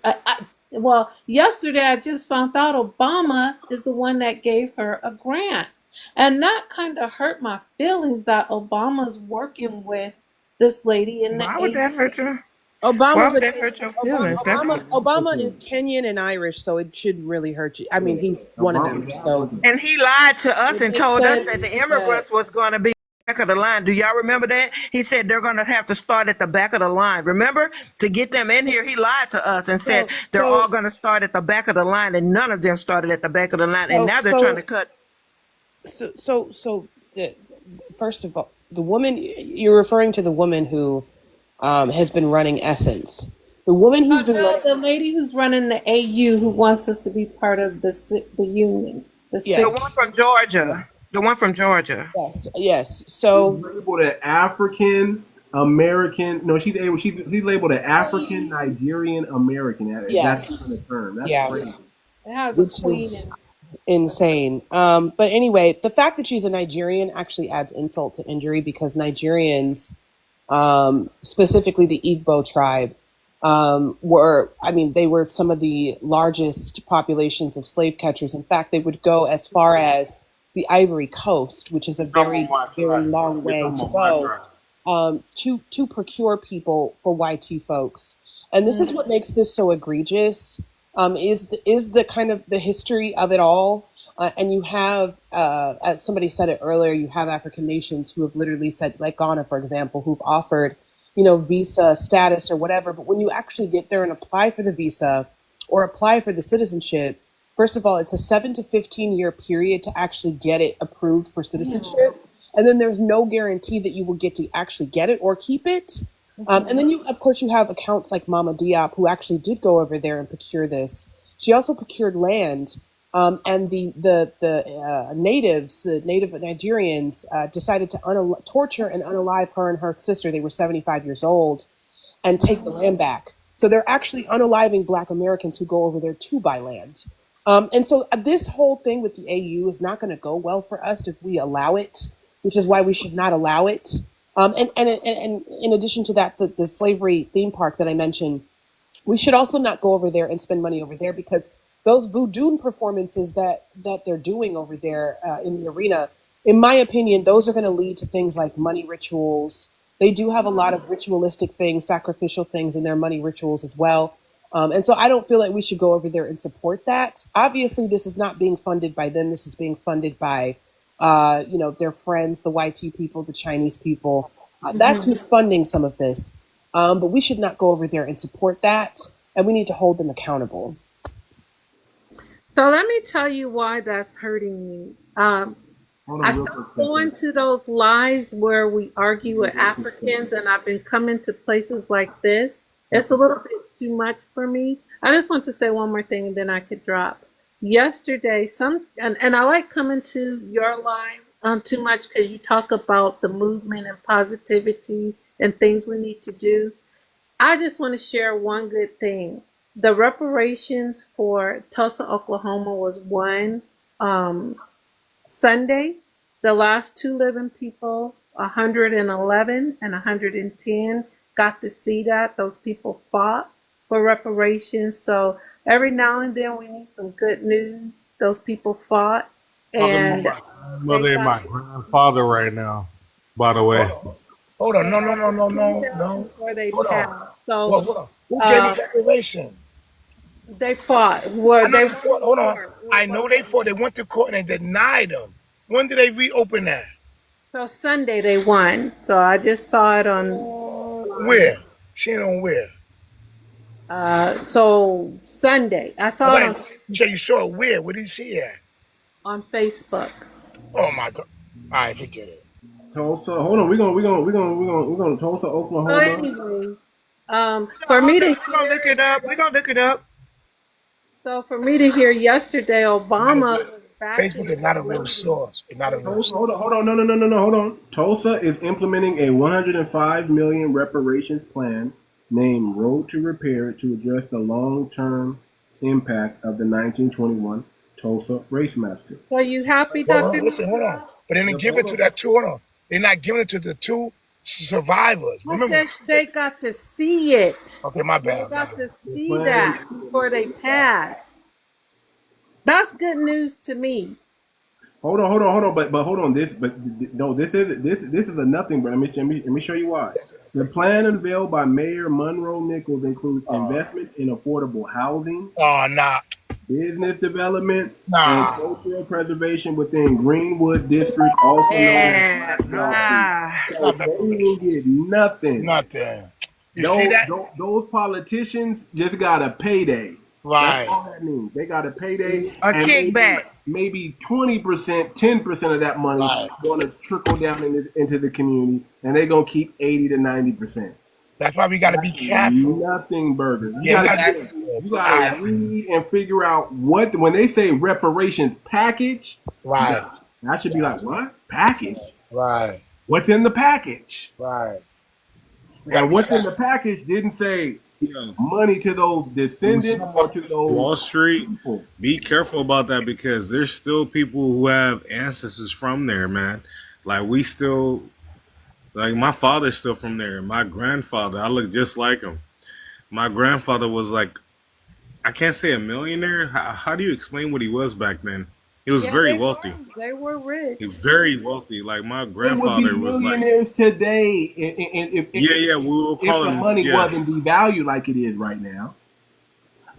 Well, yesterday I just found out Obama is the one that gave her a grant, and that kind of hurt my feelings that Obama's working with this lady in the Why would that hurt AU. you? Why Obama's would a that hurt your Obama, feelings? That Obama, Obama is Kenyan and Irish, so it shouldn't really hurt you. I mean, he's one of them, so and he lied to us it and makes told us that sense the that. immigrants was going to be back of the line. Do y'all remember that? He said they're going to have to start at the back of the line. Remember? To get them in here, he lied to us and said So, they're all so, going to start at the back of the line, and none of them started at the back of the line. And so, now they're trying to so, cut. so, first of all, the woman you're referring to, the woman who has been running Essence, the woman who's been No, running. the lady who's running the AU who wants us to be part of the union, the Yeah. The six. one from Georgia. The one from Georgia. Yes, yes. She's So labeled an African American. No, she's labeled an African Nigerian American. That's yes, even a term. That's yeah, crazy. It has a which queen is in it. insane. But anyway, the fact that she's a Nigerian actually adds insult to injury because Nigerians, specifically the Igbo tribe, they were some of the largest populations of slave catchers. In fact, they would go as far as the Ivory Coast, which is a very, very long way to go, to procure people for YT folks. And this is what makes this so egregious, is the kind of the history of it all. And you have, as somebody said it earlier, you have African nations who have literally said, like Ghana, for example, who've offered, visa status or whatever. But when you actually get there and apply for the visa or apply for the citizenship, first of all, it's a 7 to 15 year period to actually get it approved for citizenship. And then there's no guarantee that you will get to actually get it or keep it. And then of course, you have accounts like Mama Diop, who actually did go over there and procure this. She also procured land. And the natives, the native Nigerians, decided to torture and unalive her and her sister. They were 75 years old, and take the land back. So they're actually unaliving Black Americans who go over there to buy land. And so this whole thing with the AU is not going to go well for us if we allow it, which is why we should not allow it. And in addition to that, the slavery theme park that I mentioned, we should also not go over there and spend money over there because those voodoo performances that they're doing over there in the arena, in my opinion, those are going to lead to things like money rituals. They do have a lot of ritualistic things, sacrificial things in their money rituals as well. And so I don't feel like we should go over there and support that. Obviously, this is not being funded by them. This is being funded by, their friends, the YT people, the Chinese people. That's who's funding some of this. But we should not go over there and support that. And we need to hold them accountable. So let me tell you why that's hurting me. I stopped going to those lives where we argue with Africans, and I've been coming to places like this. It's a little bit too much for me. I just want to say one more thing, and then I could drop. Yesterday, and I like coming to your live too much because you talk about the movement and positivity and things we need to do. I just want to share one good thing. The reparations for Tulsa, Oklahoma was one Sunday. The last two living people, 111 and 110, got to see that. Those people fought for reparations. So every now and then we need some good news. Those people fought. And My grandmother and my grandfather right now, by the way. Hold on. No. Before they Hold passed. on. So Hold on. Who gave you reparations? they fought. They fought. Hold on. I know they fought. They went to court and they denied them. When did they reopen that? So Sunday they won. So I just saw it on. Where? She ain't on where? So Sunday I saw it on. You said you saw it where? Where did you see it at? On Facebook. Oh my God. All right, forget it. Tulsa. Hold on. We're gonna Tulsa, So Oklahoma. anyway, for me to We're gonna look hear, it up. We're gonna look it up. so for me to hear yesterday, Not a Obama real, was Facebook backing is not a real abortion. source. It's not a real Tulsa, source. hold on. No. Hold on. Tulsa is implementing a 105 million reparations plan named Road to Repair to address the long-term impact of the 1921 Tulsa race massacre. So you happy, Well, Dr. listen, hold on. Newsome? But they didn't give it to that two. Hold on. They're not giving it to the two survivors. I Remember? said they got to see it. Okay, my They bad. got to The see plan. that before they passed. That's good news to me. Hold on. But hold on. No. This is a nothing. But let me show you why. The plan unveiled by Mayor Monroe Nichols includes investment in affordable housing, Oh, nah. business development, and Nah. cultural preservation within Greenwood District, also known as Yeah. Black Wall Street. So Not they didn't get nothing. nothing. You see that? Those politicians just got a payday. Right. That's all that means. They got a payday, A and kickback. maybe 20%, 10% of that money Right. going to trickle down into the community, and they're going to keep 80 to 90%. That's why we got to be careful. Nothing burgers. You Yeah, gotta read and figure out what when they say reparations package. Right. That should be like what package? Right. What's in the package? Right. And what's in the package didn't say money to those descendants or to those Wall Street, people. be careful about that because there's still people who have ancestors from there, man. Like we still, like my father's still from there. My grandfather, I look just like him. My grandfather was like, I can't say a millionaire. How do you explain what he was back then? He was very wealthy. They were rich. He was very wealthy. Like my They would be grandfather was like, millionaires today if we will call the him. money Yeah, wasn't devalued like it is right now.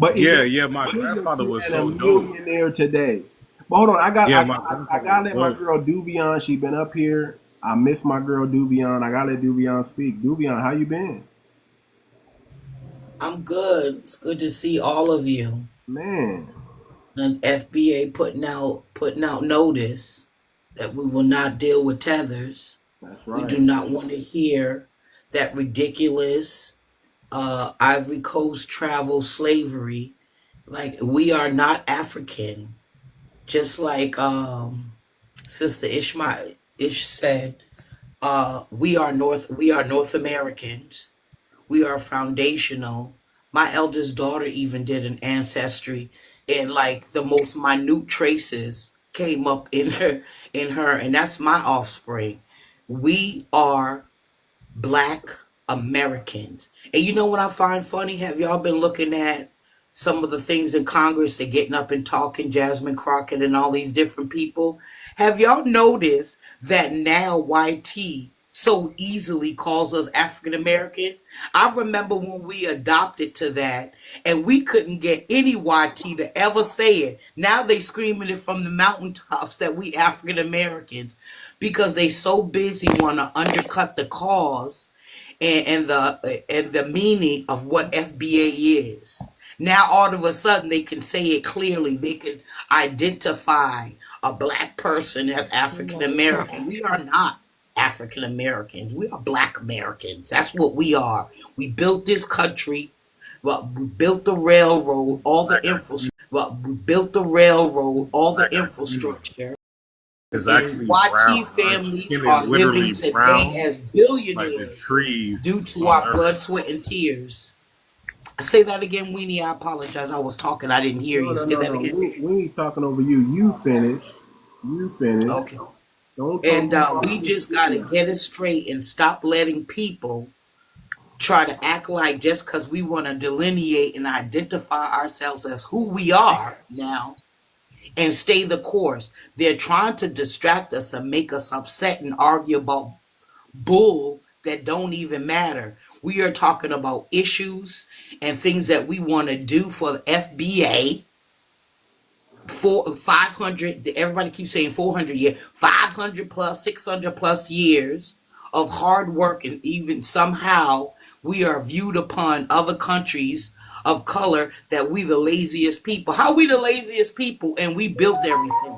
But my grandfather was a so dope. millionaire today. But hold on, I My gotta grandfather let was my dope. girl 𝗣𝗲𝗄𝗏. She been up here. I miss my girl 𝗣𝗲𝗄𝗏. I gotta let 𝗣𝗲𝗄𝗏 speak. 𝗣𝗲𝗄𝗏, how you been? I'm good. It's good to see all of you. Man. And FBA putting out notice that we will not deal with tethers. That's We right. do not want to hear that ridiculous Ivory Coast travel slavery. Like we are not African. Just like Sister Ish said, we are North Americans. We are foundational. My eldest daughter even did an ancestry, and like the most minute traces came up in her, and that's my offspring. We are Black Americans. And you know what I find funny? Have y'all been looking at some of the things in Congress? They're getting up and talking, Jasmine Crockett and all these different people. Have y'all noticed that now YT so easily calls us African American? I remember when we adopted to that and we couldn't get any YT to ever say it. Now they screaming it from the mountaintops that we African Americans because they so busy want to undercut the cause and the meaning of what FBA is. Now all of a sudden they can say it clearly. They can identify a Black person as African American. We are not African Americans. We are Black Americans. That's what we are. We built this country. Well, we built the railroad, all the infrastructure. It's And actually YT brown. Our families skin are is living literally today brown, as like the billionaires trees due to on our Earth. blood, sweat, and tears. I say that again, Weenie. I apologize. I was talking. I didn't hear you. Say that again. We ain't talking over you. You finish. Okay. Don't talk And about we just got to get it straight and stop letting people try to act like just because we want to delineate and identify ourselves as who we are now and stay the course. They're trying to distract us and make us upset and argue about bull that don't even matter. We are talking about issues and things that we want to do for the FBA. 500, everybody keeps saying 400 years, 500 plus, 600 plus years of hard work, and even somehow we are viewed upon other countries of color that we the laziest people. How we the laziest people and we built everything?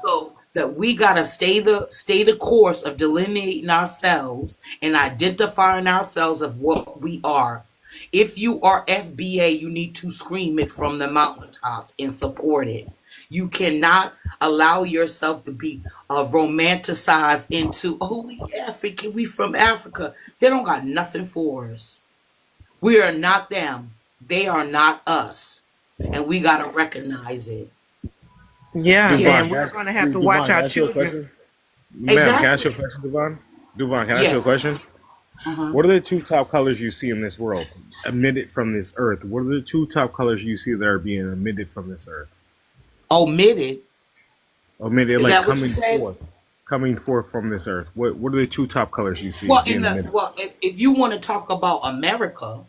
So that we gotta stay the course of delineating ourselves and identifying ourselves of what we are. If you are FBA, you need to scream it from the mountaintops and support it. You cannot allow yourself to be romanticized into, oh, we African, we from Africa. They don't got nothing for us. We are not them. They are not us. And we got to recognize it. Yeah, Devon, and we're can going to I, have to Devon, watch can I our ask you a children. question? Ma'am, can I ask Exactly. you a question, Devon? Devon, can I ask you a Yes. question? Uh-huh. What are the two top colors you see in this world, emitted from this earth? What are the two top colors you see that are being emitted from this earth? Omitted. Emitted, Is like that what you said? coming forth from this earth. What are the two top colors you see Well, being emitted? if you want to talk about America,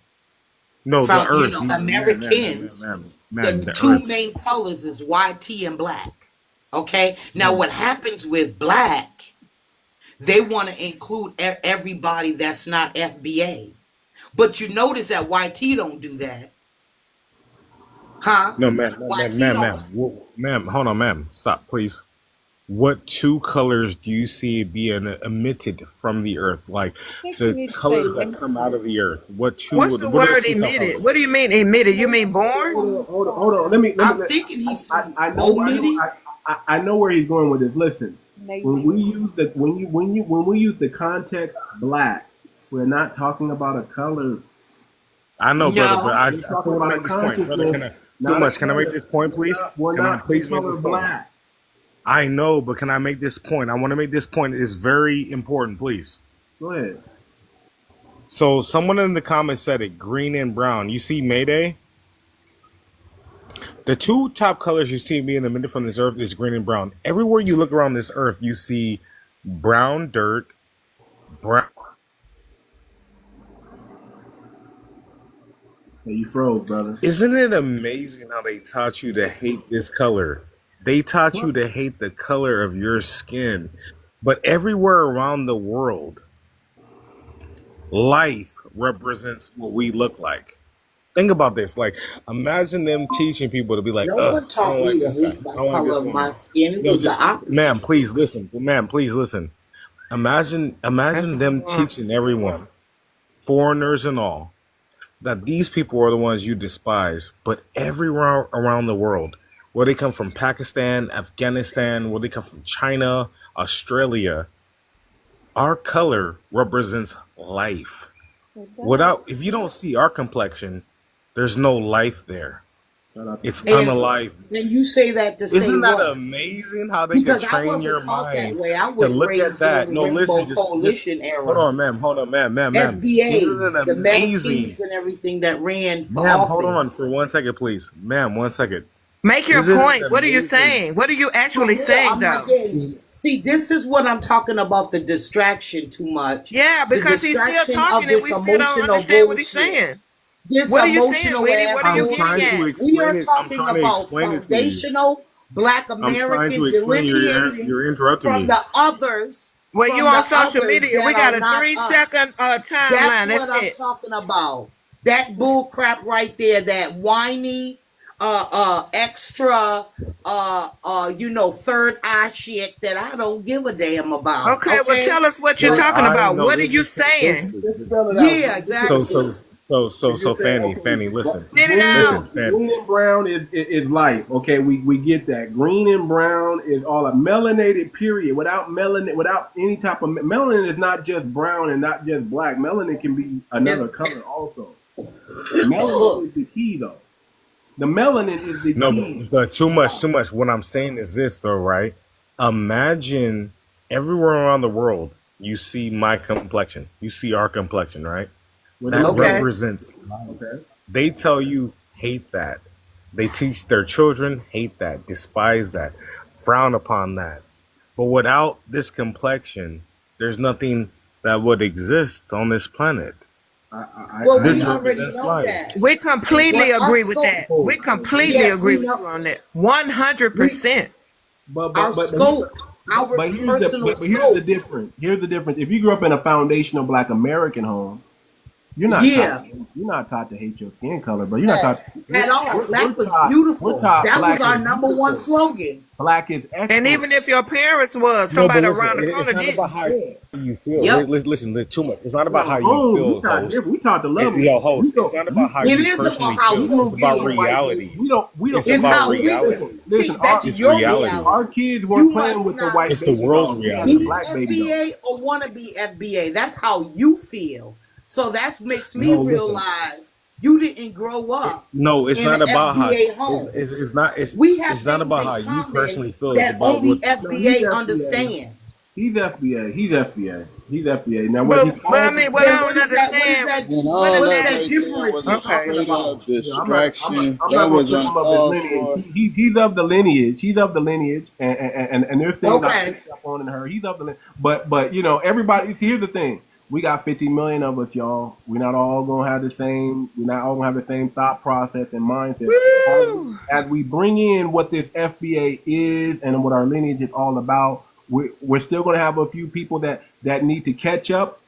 No, the from earth, Americans, ma'am, the the two earth. main colors is YT and black. Okay. Now, what happens with black? They want to include everybody that's not FBA, but you notice that YT don't do that, huh? No, ma'am, YT don't. ma'am, hold on, ma'am, stop, please. What two colors do you see being emitted from the earth? Like I think you the need to say colors that emitted. come out of the earth. What's the What are the word two top emitted? colors? What do you mean emitted? You mean born? Hold on. Let me. I'm thinking he's I omitted. know where he's going with this. Listen, when Maybe. we use when we use the context black, we're not talking about a color. I know, brother, but No. I We're still talking want to about a make this point, brother. consciousness, Too not a much. Can I make color. this point, please? We're Can I not the please make color this point? black. I know, but can I make this point? I want to make this point. It's very important, please. Go ahead. So someone in the comments said it, green and brown. You see Mayday? The two top colors you see being emitted from this earth is green and brown. Everywhere you look around this earth, you see brown dirt, brown. Hey, you froze, brother. Isn't it amazing how they taught you to hate this color? They taught you to hate the color of your skin. But everywhere around the world, life represents what we look like. Think about this. Like, imagine them teaching people to be like, No I one taught don't like me to this guy. hate I the don't like color this of my woman. skin. It No, was the just, opposite. ma'am, please listen. Ma'am, please listen. Imagine them That's teaching everyone, foreigners and all, that these people are the ones you despise, but everywhere around the world, where they come from Pakistan, Afghanistan, where they come from China, Australia, our color represents life. Without, if you don't see our complexion, there's no life there. It's And unalive. then you say that to say Isn't that what? amazing how they can Because I train your wasn't taught that mind way. I to was look at raised that? during No, the Rainbow listen, just Coalition hold era. on, ma'am. Isn't FBAs, it the amazing? Medicines and everything that ran for Ma'am, hold office. on for 1 second, please. Ma'am, 1 second. Make your Isn't it point. What are you amazing? saying? What are you actually Yeah, saying, I'm not though? getting. See, this is what I'm talking about, the distraction too much. Yeah, The because he's still distraction talking of and this we still don't emotional understand what he's bullshit. saying. This What are you saying, emotional Witty? ass What are you I'm getting trying to bullshit. at? We are explain it. I'm talking trying to about explain it to you. foundational Black I'm trying American to explain. delineating You're interrupting from me. the others, Well, from you on the social others media. We that got are a not 3-second us. That's timeline. That's what I'm it. talking about. That bull crap right there, that whiny, extra, third eye shit that I don't give a damn about. Okay, well, Okay? tell us what you're Well, talking I about. know What are this you is saying? this. Yeah, exactly. So Fanny, listen. Get it Listen, out. Fanny. Green and brown is life. Okay, we get that. Green and brown is all a melanated period. Without melanin, without any type of melanin is not just brown and not just black. Melanin can be another color also. Melanin is the key though. The melanin is the No, key. but too much. What I'm saying is this, though, right? Imagine everywhere around the world, you see my complexion. You see our complexion, right? That Okay. represents. Okay. They tell you hate that. They teach their children hate that, despise that, frown upon that. But without this complexion, there's nothing that would exist on this planet. Well, This we already represents know life. that. We completely But agree us with go- that. We completely Yes, agree we with know. you on that. 100%. Our scope, our personal Here's scope. the difference. Here's the difference. If you grew up in a foundational Black American home, You're not taught. Yeah, You're not taught to hate your skin color, but you're not taught. at all. Black was We're beautiful. taught That was black our is number one beautiful. slogan. Black is And excellent. even if your parents was No, but somebody listen, around the it's corner not about didn't. how you feel. Yep. Listen, too much. It's not about how you Oh, feel, host. we taught to love Yo, host. It's not about how It you is about personally how feel. you It's about feel. reality. We don't. It's It's about how we reality. feel. Listen, See, that's It's your reality. reality. our kids You weren't playing must with the not white It's the baby world's dolls. They had reality. the be black baby dolls. FBA or want to be FBA. That's how you feel. So that makes me No, listen. realize you didn't grow up No, it's in not an about how. FBA home. It's not. We have It's not things about in how you common personally feel. It's that about only what. FBA understand. He's FBA. He's FBA. He's FBA. Now what he? But I mean, what Then I don't understand. And What all is that that? right there was a Okay. straight up I'm not distraction. I'm That not gonna was trip him up his uncalled lineage. for. He's of the lineage. He's of the lineage, and there's things I Okay. picked up on in her. He's of the lineage. But you know, everybody. See, here's the thing. We got 50 million of us, y'all. We're not all gonna have the same. We're not all gonna have the same thought process and mindset. Woo! As we bring in what this FBA is and what our lineage is all about, we're still gonna have a few people that need to catch up,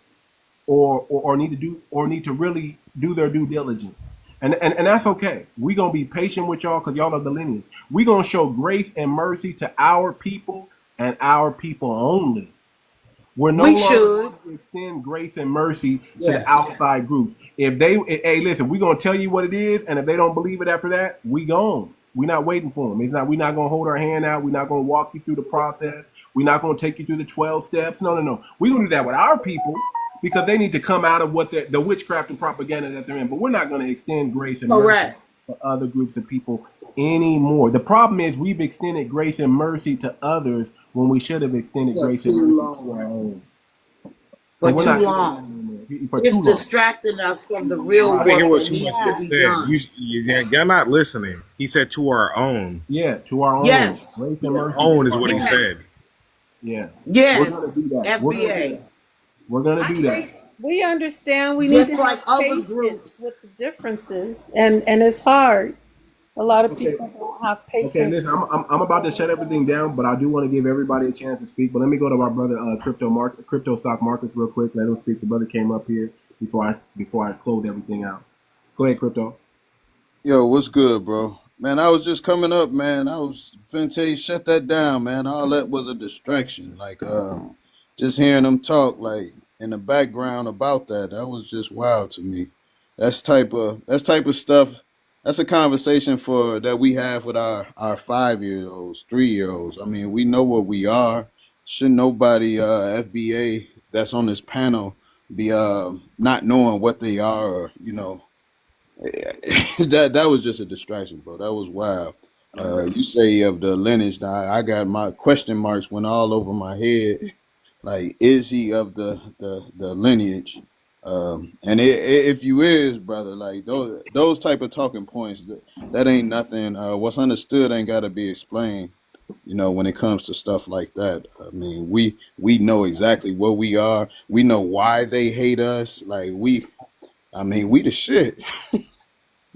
or need to really do their due diligence. And that's okay. We're gonna be patient with y'all because y'all are the lineage. We're gonna show grace and mercy to our people and our people only. We're no We longer should. going to extend grace and mercy to Yeah. the outside groups. Hey, listen, we're gonna tell you what it is, and if they don't believe it after that, we gone. We're not waiting for them. We're not gonna hold our hand out. We're not gonna walk you through the process. We're not gonna take you through the 12 steps. No. We're gonna do that with our people because they need to come out of what the witchcraft and propaganda that they're in. But we're not gonna extend grace and mercy Correct. to other groups of people anymore. The problem is we've extended grace and mercy to others when we should have extended For grace and too mercy to our long. own. For So we're too not long. for It's too long. distracting us from the real I work didn't hear what that too much needs to just be said. done. You're not listening. He said to our own. Yeah, to our own. Yes. Grace and mercy. Own to is our what he own. Yes. said. Yeah. Yes. We're gonna do that. FBA. We're gonna do that. We understand we need Just to like have other patience groups. with the differences, and it's hard. A lot of Okay. people don't have Okay, patience. listen, I'm about to shut everything down, but I do want to give everybody a chance to speak. But let me go to our brother, crypto stock markets, real quick. Let him speak. The brother came up here before I close everything out. Go ahead, crypto. Yo, what's good, bro? Man, I was just coming up, man. I was finna tell you, shut that down, man. All that was a distraction. Like, just hearing them talk, like, in the background about that was just wild to me. That's type of stuff. That's a conversation that we have with our 5-year-olds, 3-year-olds. I mean, we know what we are. Shouldn't nobody FBA that's on this panel be not knowing what they are, or, that was just a distraction, bro. That was wild. You say of the lineage, now I got my question marks went all over my head. Like, is he of the lineage? And if you is, brother, like those type of talking points, that ain't nothing. What's understood ain't got to be explained. When it comes to stuff like that. I mean, we know exactly what we are. We know why they hate us. Like we the shit.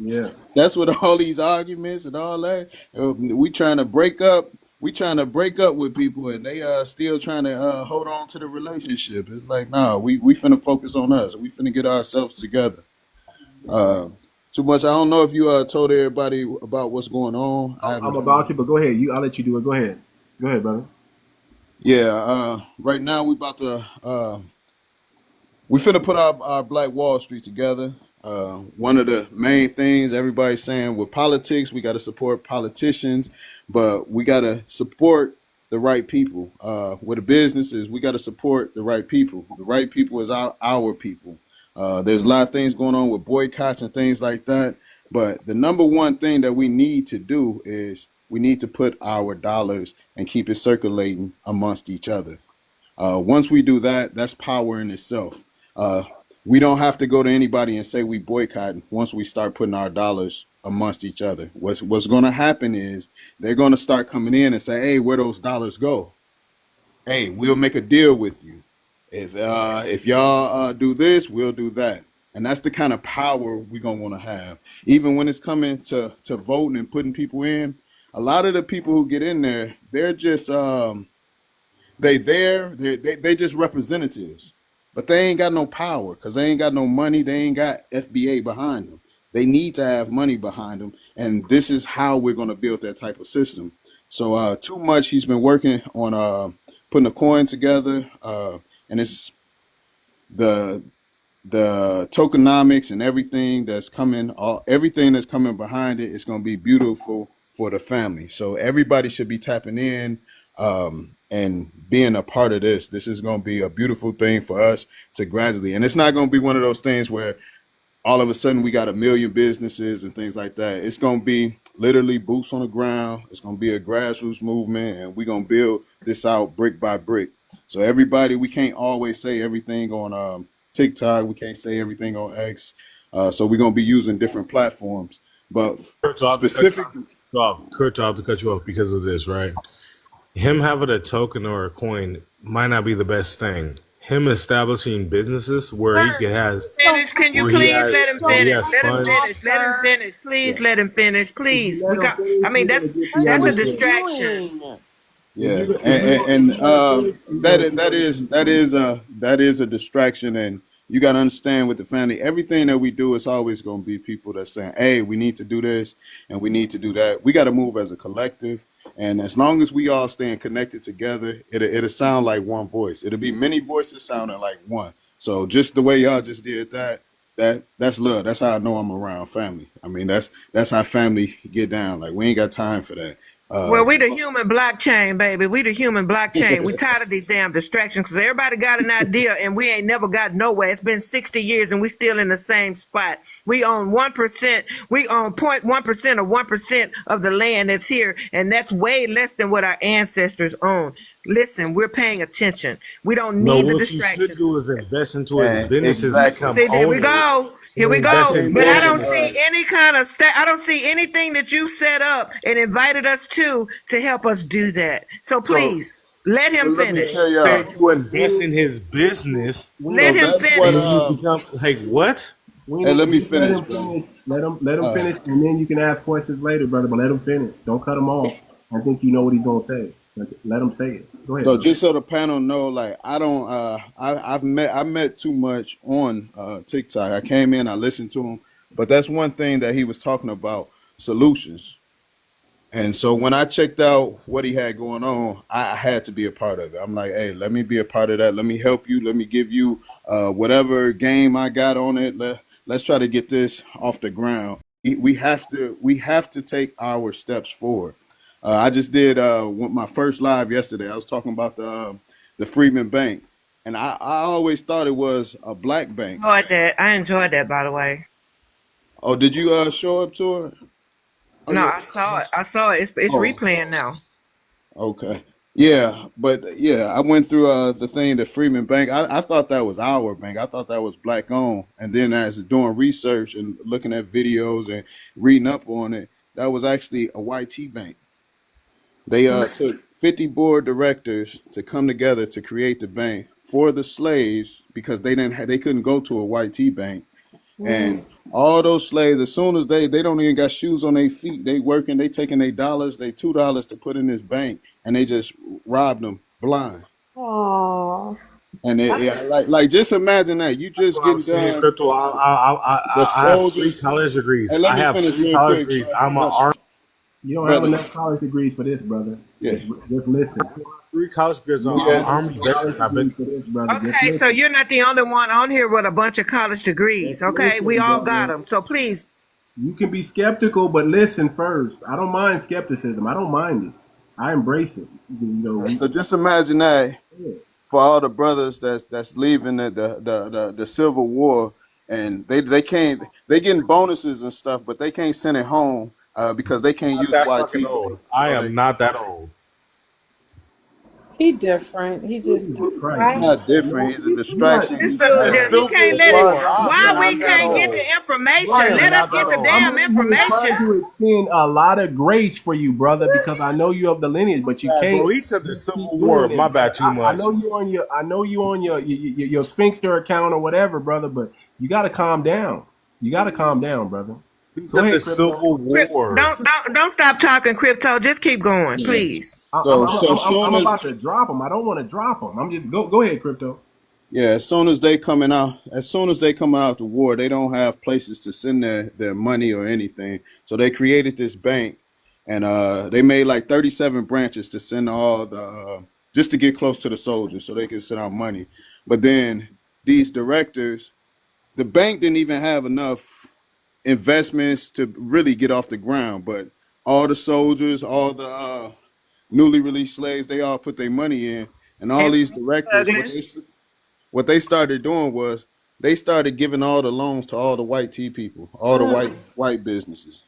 Yeah. That's what all these arguments and all that. We trying to break up. We trying to break up with people, and they still trying to hold on to the relationship. It's like, nah, we finna focus on us. We finna get ourselves together. Too much. I don't know if you told everybody about what's going on. I'm about to, but go ahead. I'll let you do it. Go ahead, brother. Yeah. Right now we about to we finna put our Black Wall Street together. One of the main things everybody's saying with politics, we got to support politicians, but we got to support the right people. With the businesses, we got to support the right people. The right people is our people. There's a lot of things going on with boycotts and things like that. But the number one thing that we need to do is we need to put our dollars and keep it circulating amongst each other. Once we do that, that's power in itself. We don't have to go to anybody and say we boycott once we start putting our dollars amongst each other. What's going to happen is they're going to start coming in and say, hey, where those dollars go? Hey, we'll make a deal with you. If y'all do this, we'll do that. And that's the kind of power we're going to want to have. Even when it's coming to voting and putting people in, a lot of the people who get in there, they're just they're just representatives. but they ain't got no power because they ain't got no money. They ain't got FBA behind them. They need to have money behind them, and this is how we're going to build that type of system. So Too Much, he's been working on putting a coin together, and it's the tokenomics and everything that's coming, everything that's coming behind it is going to be beautiful for the family. So everybody should be tapping in and being a part of this. This is going to be a beautiful thing for us to gradually, and it's not going to be one of those things where all of a sudden we got 1 million businesses and things like that. It's going to be literally boots on the ground. It's going to be a grassroots movement, and we're going to build this out brick by brick. So everybody, we can't always say everything on TikTok. We can't say everything on X. So we're going to be using different platforms. But specifically, Kurt, I'll have to cut you off because of this, right? Him having a token or a coin might not be the best thing. Him establishing businesses where he has. Can you please let him finish? Let him finish. Let him finish. Please let him finish. Please. We got. I mean, that's a distraction. Yeah, and that is a distraction, and you got to understand with the family, everything that we do is always going to be people that's saying, "Hey, we need to do this and we need to do that." We got to move as a collective. And as long as we all staying connected together, it'll sound like one voice. It'll be many voices sounding like one. So just the way y'all just did that's love. That's how I know I'm around family. I mean, that's how family get down. Like, we ain't got time for that. Well, we the human blockchain, baby. We the human blockchain. We tired of these damn distractions because everybody got an idea and we ain't never got nowhere. It's been 60 years and we still in the same spot. We own 1%. We own 0.1% or 1% of the land that's here, and that's way less than what our ancestors owned. Listen, we're paying attention. We don't need the distraction. What you should do is invest into his businesses. Become See, there we go. Here we go. But I don't see businesses. any kind of I don't see anything that you set up and invited us to help us do that. So please let him finish. You invest in his business. Let him finish. You become, hey, what? Hey, let me finish, Let him finish, and then you can ask questions later, brother. But let him finish. Don't cut him off. I think you know what he's gonna say. Let him say it. Go ahead. So just so the panel know, like, I don't I met Too Much on TikTok. I came in, I listened to him, but that's one thing that he was talking about, solutions. And so when I checked out what he had going on, I had to be a part of it. I'm like, hey, let me be a part of that. Let me help you. Let me give you whatever game I got on it. Let's try to get this off the ground. We have to take our steps forward. I just did my first live yesterday. I was talking about the Freedman Bank, and I always thought it was a black bank. I enjoyed that, by the way. Oh, did you show up to it? Oh, no, yeah. I saw it. It's replaying now. Okay. Yeah, but yeah, I went through the thing, the Freedman Bank. I thought that was our bank. I thought that was black owned. And then as doing research and looking at videos and reading up on it, that was actually a YT bank. They took 50 board directors to come together to create the bank for the slaves because they couldn't go to a YT bank. And all those slaves, as soon as they don't even got shoes on their feet, they working, they taking their dollars, they $2 to put in this bank, and they just robbed them blind. Aww. And like just imagine that you just getting done. I have 3 college degrees. Hey, let I me have finish 3 real college quick. degrees. I'm an army. You don't have enough college degrees for this, brother. Yeah. Just listen. 3 college degrees. I'm an army veteran. I've been. Okay, so you're not the only one on here with a bunch of college degrees. Okay, we all got them. So please. You can be skeptical, but listen first. I don't mind skepticism. I don't mind it. I embrace it. You know, So just imagine that for all the brothers that's leaving the Civil War, and they getting bonuses and stuff, but they can't send it home because they can't use YT. I am not that old. He different. He just He's not different. He's a distraction. He can't let it. Why we can't get the information? Let us get the damn information. I'm trying to extend a lot of grace for you, brother, because I know you have the lineage, but you can't. Bro, he said the Civil War. My bad, too much. I know you on your Sphinxter account or whatever, brother, but you got to calm down. You got to calm down, brother. Go ahead, the Civil War. Don't stop talking, Crypto. Just keep going, please. I'm about to drop him. I don't want to drop him. I'm just go ahead, Crypto. Yeah, as soon as they coming out the war, they don't have places to send their money or anything. So they created this bank, and they made like 37 branches to send all the just to get close to the soldiers, so they can send out money. But then these directors, the bank didn't even have enough investments to really get off the ground. But all the soldiers, all the newly released slaves, they all put their money in, and all And these directors, Douglas, what they started doing was they started giving all the loans to all the white tea people, all the white businesses.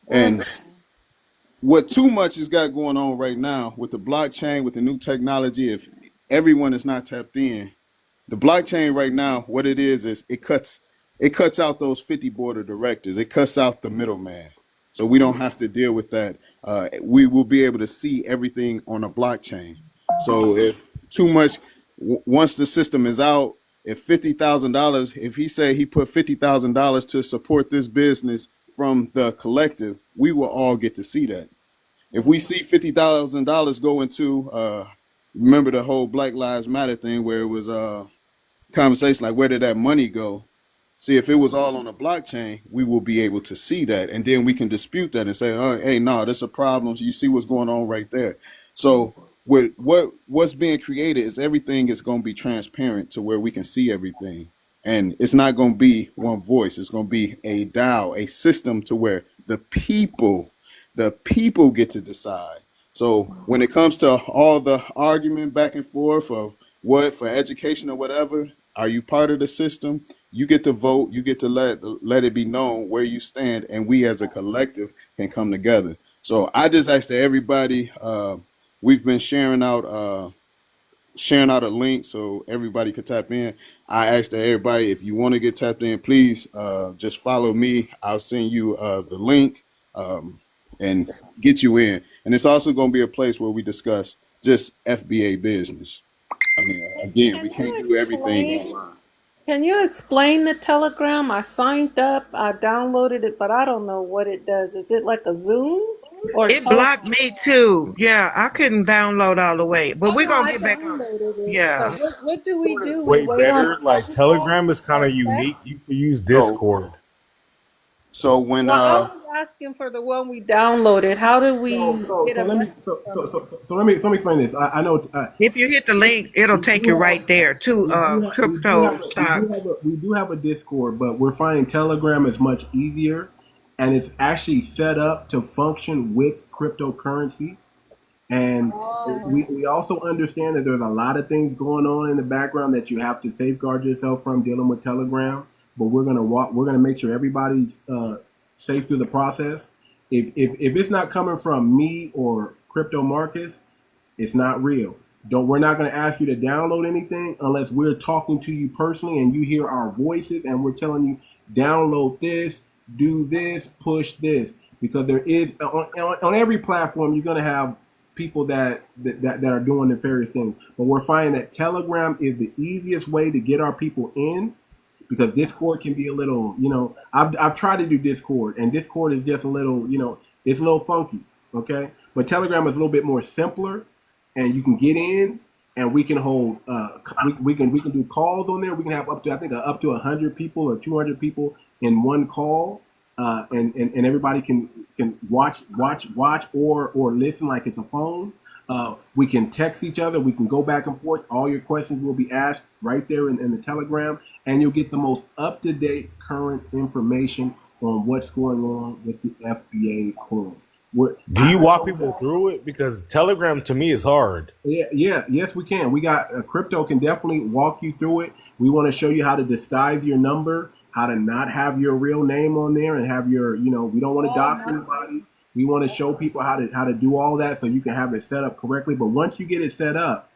And what Too Much has got going on right now with the blockchain, with the new technology, if everyone is not tapped in, the blockchain right now, what it is it cuts out those 50 board of directors. It cuts out the middleman. So we don't have to deal with that. We will be able to see everything on a blockchain. So if Too Much, once the system is out, if $50,000, if he say he put $50,000 to support this business from the collective, we will all get to see that. If we see $50,000 go into, remember the whole Black Lives Matter thing where it was conversation like, where did that money go? See, if it was all on a blockchain, we will be able to see that, and then we can dispute that and say, "Oh, hey, no, that's a problem." You see what's going on right there. So, with what's being created is everything is going to be transparent to where we can see everything, and it's not going to be one voice. It's going to be a DAO, a system to where the people get to decide. So, when it comes to all the argument back and forth of what for education or whatever, are you part of the system? You get to vote. You get to let it be known where you stand, and we as a collective can come together. So I just asked that everybody. We've been sharing out a link so everybody could tap in. I asked that everybody, if you want to get tapped in, please just follow me. I'll send you the link and get you in. And it's also going to be a place where we discuss just FBA business. I mean, again, we can't do everything online. Can you explain the Telegram? I signed up, I downloaded it, but I don't know what it does. Is it like a Zoom or it blocked me too. Yeah, I couldn't download all the way, but we're gonna get back on. Yeah. So what do we do? We Way wait on better. Like Telegram is kind of unique. You can use Discord. So when I was asking for the one we downloaded. How do we get a message? So let me explain this. I know if you hit the link, it'll take you right there to crypto stocks. We do have a Discord, but we're finding Telegram is much easier, and it's actually set up to function with cryptocurrency. And we also understand that there's a lot of things going on in the background that you have to safeguard yourself from dealing with Telegram. But we're gonna make sure everybody's safe through the process. If it's not coming from me or Crypto Marcus, it's not real. We're not gonna ask you to download anything unless we're talking to you personally and you hear our voices and we're telling you download this, do this, push this. Because there is on every platform you're gonna have people that are doing nefarious things. But we're finding that Telegram is the easiest way to get our people in. Because Discord can be a little, I've tried to do Discord, and Discord is just a little, it's a little funky, okay? But Telegram is a little bit more simpler, and you can get in, and we can hold, we can do calls on there. We can have up to 100 people or 200 people in one call, and everybody can watch or listen like it's a phone. We can text each other. We can go back and forth. All your questions will be asked right there in the Telegram, and you'll get the most up-to-date current information on what's going on with the FBA coin. Do you walk people through it? Because Telegram to me is hard. Yes, we can. We got crypto can definitely walk you through it. We want to show you how to disguise your number, how to not have your real name on there, and have your, we don't want to dox anybody. We want to show people how to do all that so you can have it set up correctly. But once you get it set up,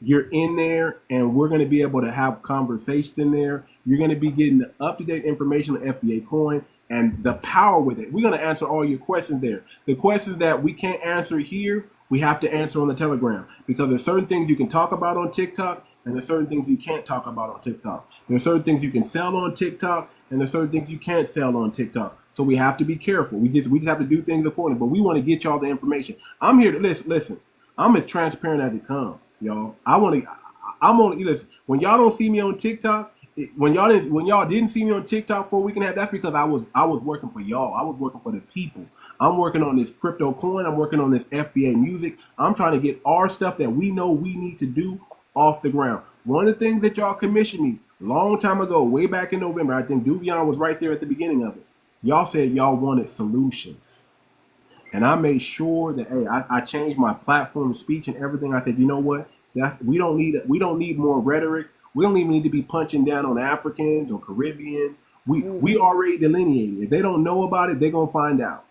you're in there, and we're going to be able to have conversations in there. You're going to be getting the up-to-date information on FBA Coin and the power with it. We're going to answer all your questions there. The questions that we can't answer here, we have to answer on the Telegram, because there's certain things you can talk about on TikTok, and there's certain things you can't talk about on TikTok. There's certain things you can sell on TikTok, and there's certain things you can't sell on TikTok. So we have to be careful. We just have to do things accordingly. But we want to get y'all the information. I'm here to listen. I'm as transparent as it comes, y'all. I I'm on. Listen, when y'all don't see me on TikTok, when y'all didn't see me on TikTok for a week and a half, that's because I was working for y'all. I was working for the people. I'm working on this crypto coin. I'm working on this FBA music. I'm trying to get our stuff that we know we need to do off the ground. One of the things that y'all commissioned me long time ago, way back in November, I think 𝗣𝗲𝗴𝗵𝘁𝘀𝘀𝗶cie was right there at the beginning of it. Y'all said y'all wanted solutions. And I made sure that, hey, I changed my platform speech and everything. I said, you know what? We don't need more rhetoric. We don't even need to be punching down on Africans or Caribbean. We already delineated. If they don't know about it, they're gonna find out.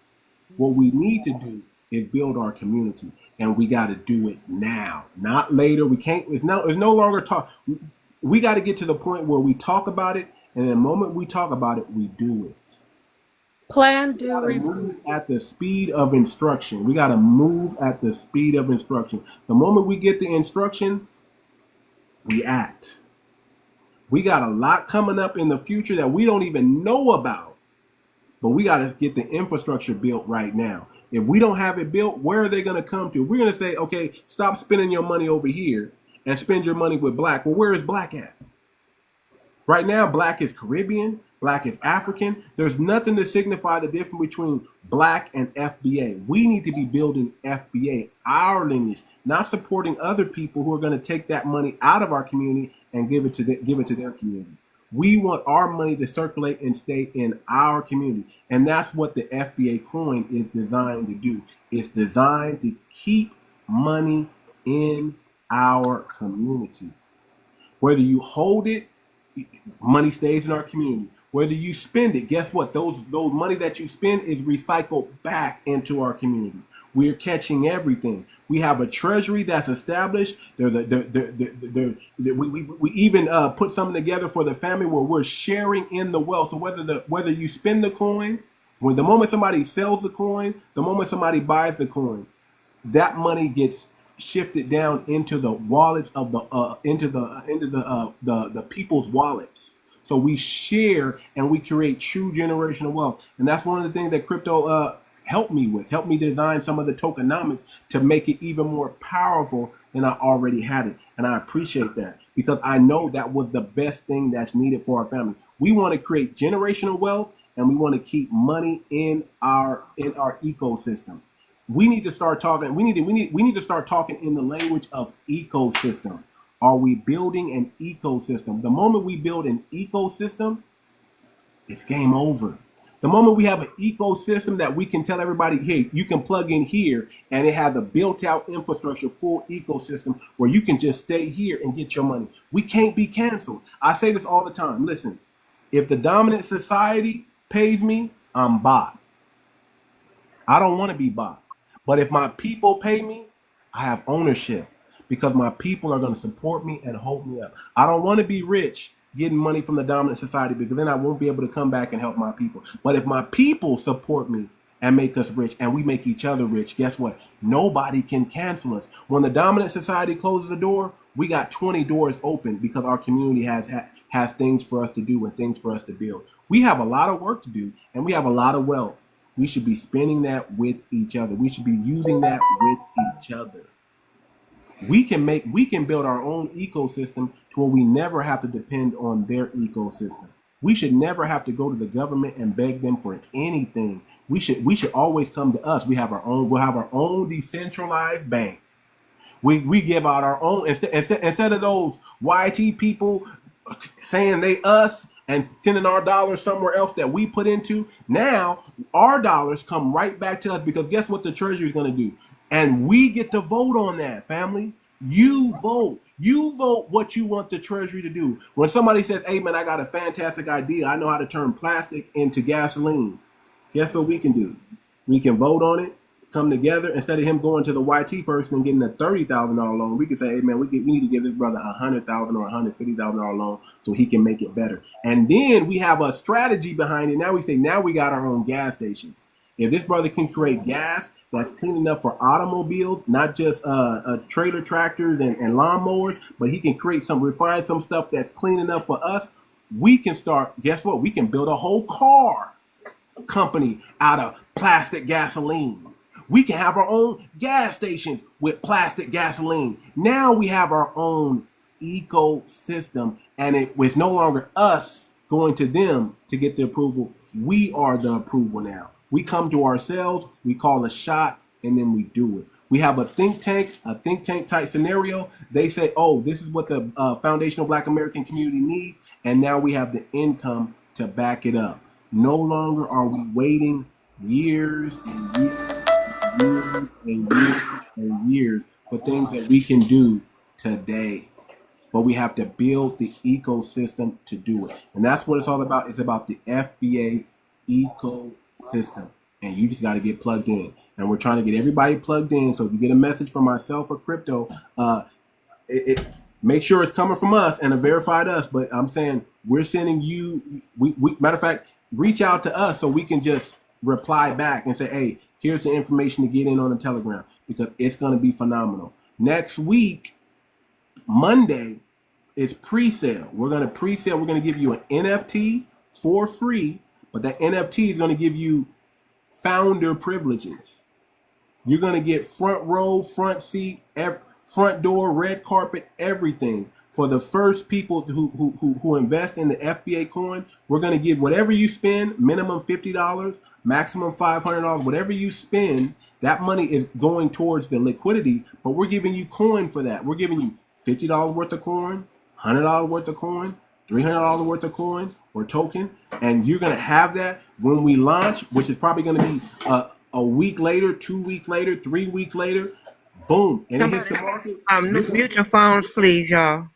What we need to do is build our community, and we got to do it now, not later. We can't. It's no longer talk. We got to get to the point where we talk about it, and the moment we talk about it, we do it. Plan, do, Move review. at the speed of instruction. We got to move at the speed of instruction. The moment we get the instruction, we act. We got a lot coming up in the future that we don't even know about, but we got to get the infrastructure built right now. If we don't have it built, where are they going to come to? We're going to say, okay, stop spending your money over here and spend your money with black. Well, where is black at? Right now, black is Caribbean, black is African. There's nothing to signify the difference between black and FBA. We need to be building FBA, our lineage, not supporting other people who are going to take that money out of our community and give it to their community. We want our money to circulate and stay in our community. And that's what the FBA coin is designed to do. It's designed to keep money in our community. Whether you hold it, money stays in our community. Whether you spend it, guess what? Those money that you spend is recycled back into our community. We're catching everything. We have a treasury that's established. We even put something together for the family where we're sharing in the wealth. So whether you spend the coin, when the moment somebody sells the coin, the moment somebody buys the coin, that money gets shifted down into the wallets of the people's wallets. So we share and we create true generational wealth. And that's one of the things that crypto helped me design some of the tokenomics to make it even more powerful than I already had it. And I appreciate that because I know that was the best thing that's needed for our family. We want to create generational wealth and we want to keep money in our ecosystem. We need to start talking. We need to start talking in the language of ecosystem. Are we building an ecosystem? The moment we build an ecosystem, it's game over. The moment we have an ecosystem that we can tell everybody, hey, you can plug in here, and it has a built-out infrastructure, full ecosystem where you can just stay here and get your money. We can't be canceled. I say this all the time. Listen, if the dominant society pays me, I'm bought. I don't want to be bought. But if my people pay me, I have ownership because my people are going to support me and hold me up. I don't want to be rich getting money from the dominant society because then I won't be able to come back and help my people. But if my people support me and make us rich and we make each other rich, guess what? Nobody can cancel us. When the dominant society closes the door, we got 20 doors open because our community has things for us to do and things for us to build. We have a lot of work to do and we have a lot of wealth. We should be spending that with each other. We should be using that with each other. We can build our own ecosystem to where we never have to depend on their ecosystem. We should never have to go to the government and beg them for anything. We should always come to us. We'll have our own decentralized bank. We give out our own instead of those YT people saying they us and sending our dollars somewhere else that we put into. Now our dollars come right back to us because guess what the Treasury is going to do? And we get to vote on that, family. You vote. You vote what you want the Treasury to do. When somebody says, hey, man, I got a fantastic idea. I know how to turn plastic into gasoline. Guess what we can do? We can vote on it, come together. Instead of him going to the YT person and getting a $30,000 loan, we can say, hey, man, we need to give this brother a $100,000 or $150,000 loan so he can make it better. And then we have a strategy behind it. Now we say, now we got our own gas stations. If this brother can create gas that's clean enough for automobiles, not just trailer tractors and lawnmowers, but he can refine some stuff that's clean enough for us, we can start, guess what? We can build a whole car company out of plastic gasoline. We can have our own gas stations with plastic gasoline. Now we have our own ecosystem, and it was no longer us going to them to get the approval. We are the approval now. We come to ourselves, we call a shot, and then we do it. We have a think tank type scenario. They say, oh, this is what the foundational Black American community needs, and now we have the income to back it up. No longer are we waiting years and years and years and years and years for things that we can do today. But we have to build the ecosystem to do it. And that's what it's all about. It's about the FBA ecosystem. And you just got to get plugged in. And we're trying to get everybody plugged in. So if you get a message from myself or crypto, make sure it's coming from us and a verified us. But I'm saying we're sending you, matter of fact, reach out to us so we can just reply back and say, hey, here's the information to get in on the Telegram, because it's going to be phenomenal. Next week, Monday, is pre-sale. We're going to pre-sale. We're going to give you an NFT for free, but that NFT is going to give you founder privileges. You're going to get front row, front seat, front door, red carpet, everything. For the first people who invest in the FBA coin, we're going to give whatever you spend, minimum $50, maximum $500, whatever you spend, that money is going towards the liquidity, but we're giving you coin for that. We're giving you $50 worth of coin, $100 worth of coin, $300 worth of coin or token, and you're going to have that when we launch, which is probably going to be a week later, 2 weeks later, 3 weeks later. Boom, and it hits the market. Mute your phones, please, y'all.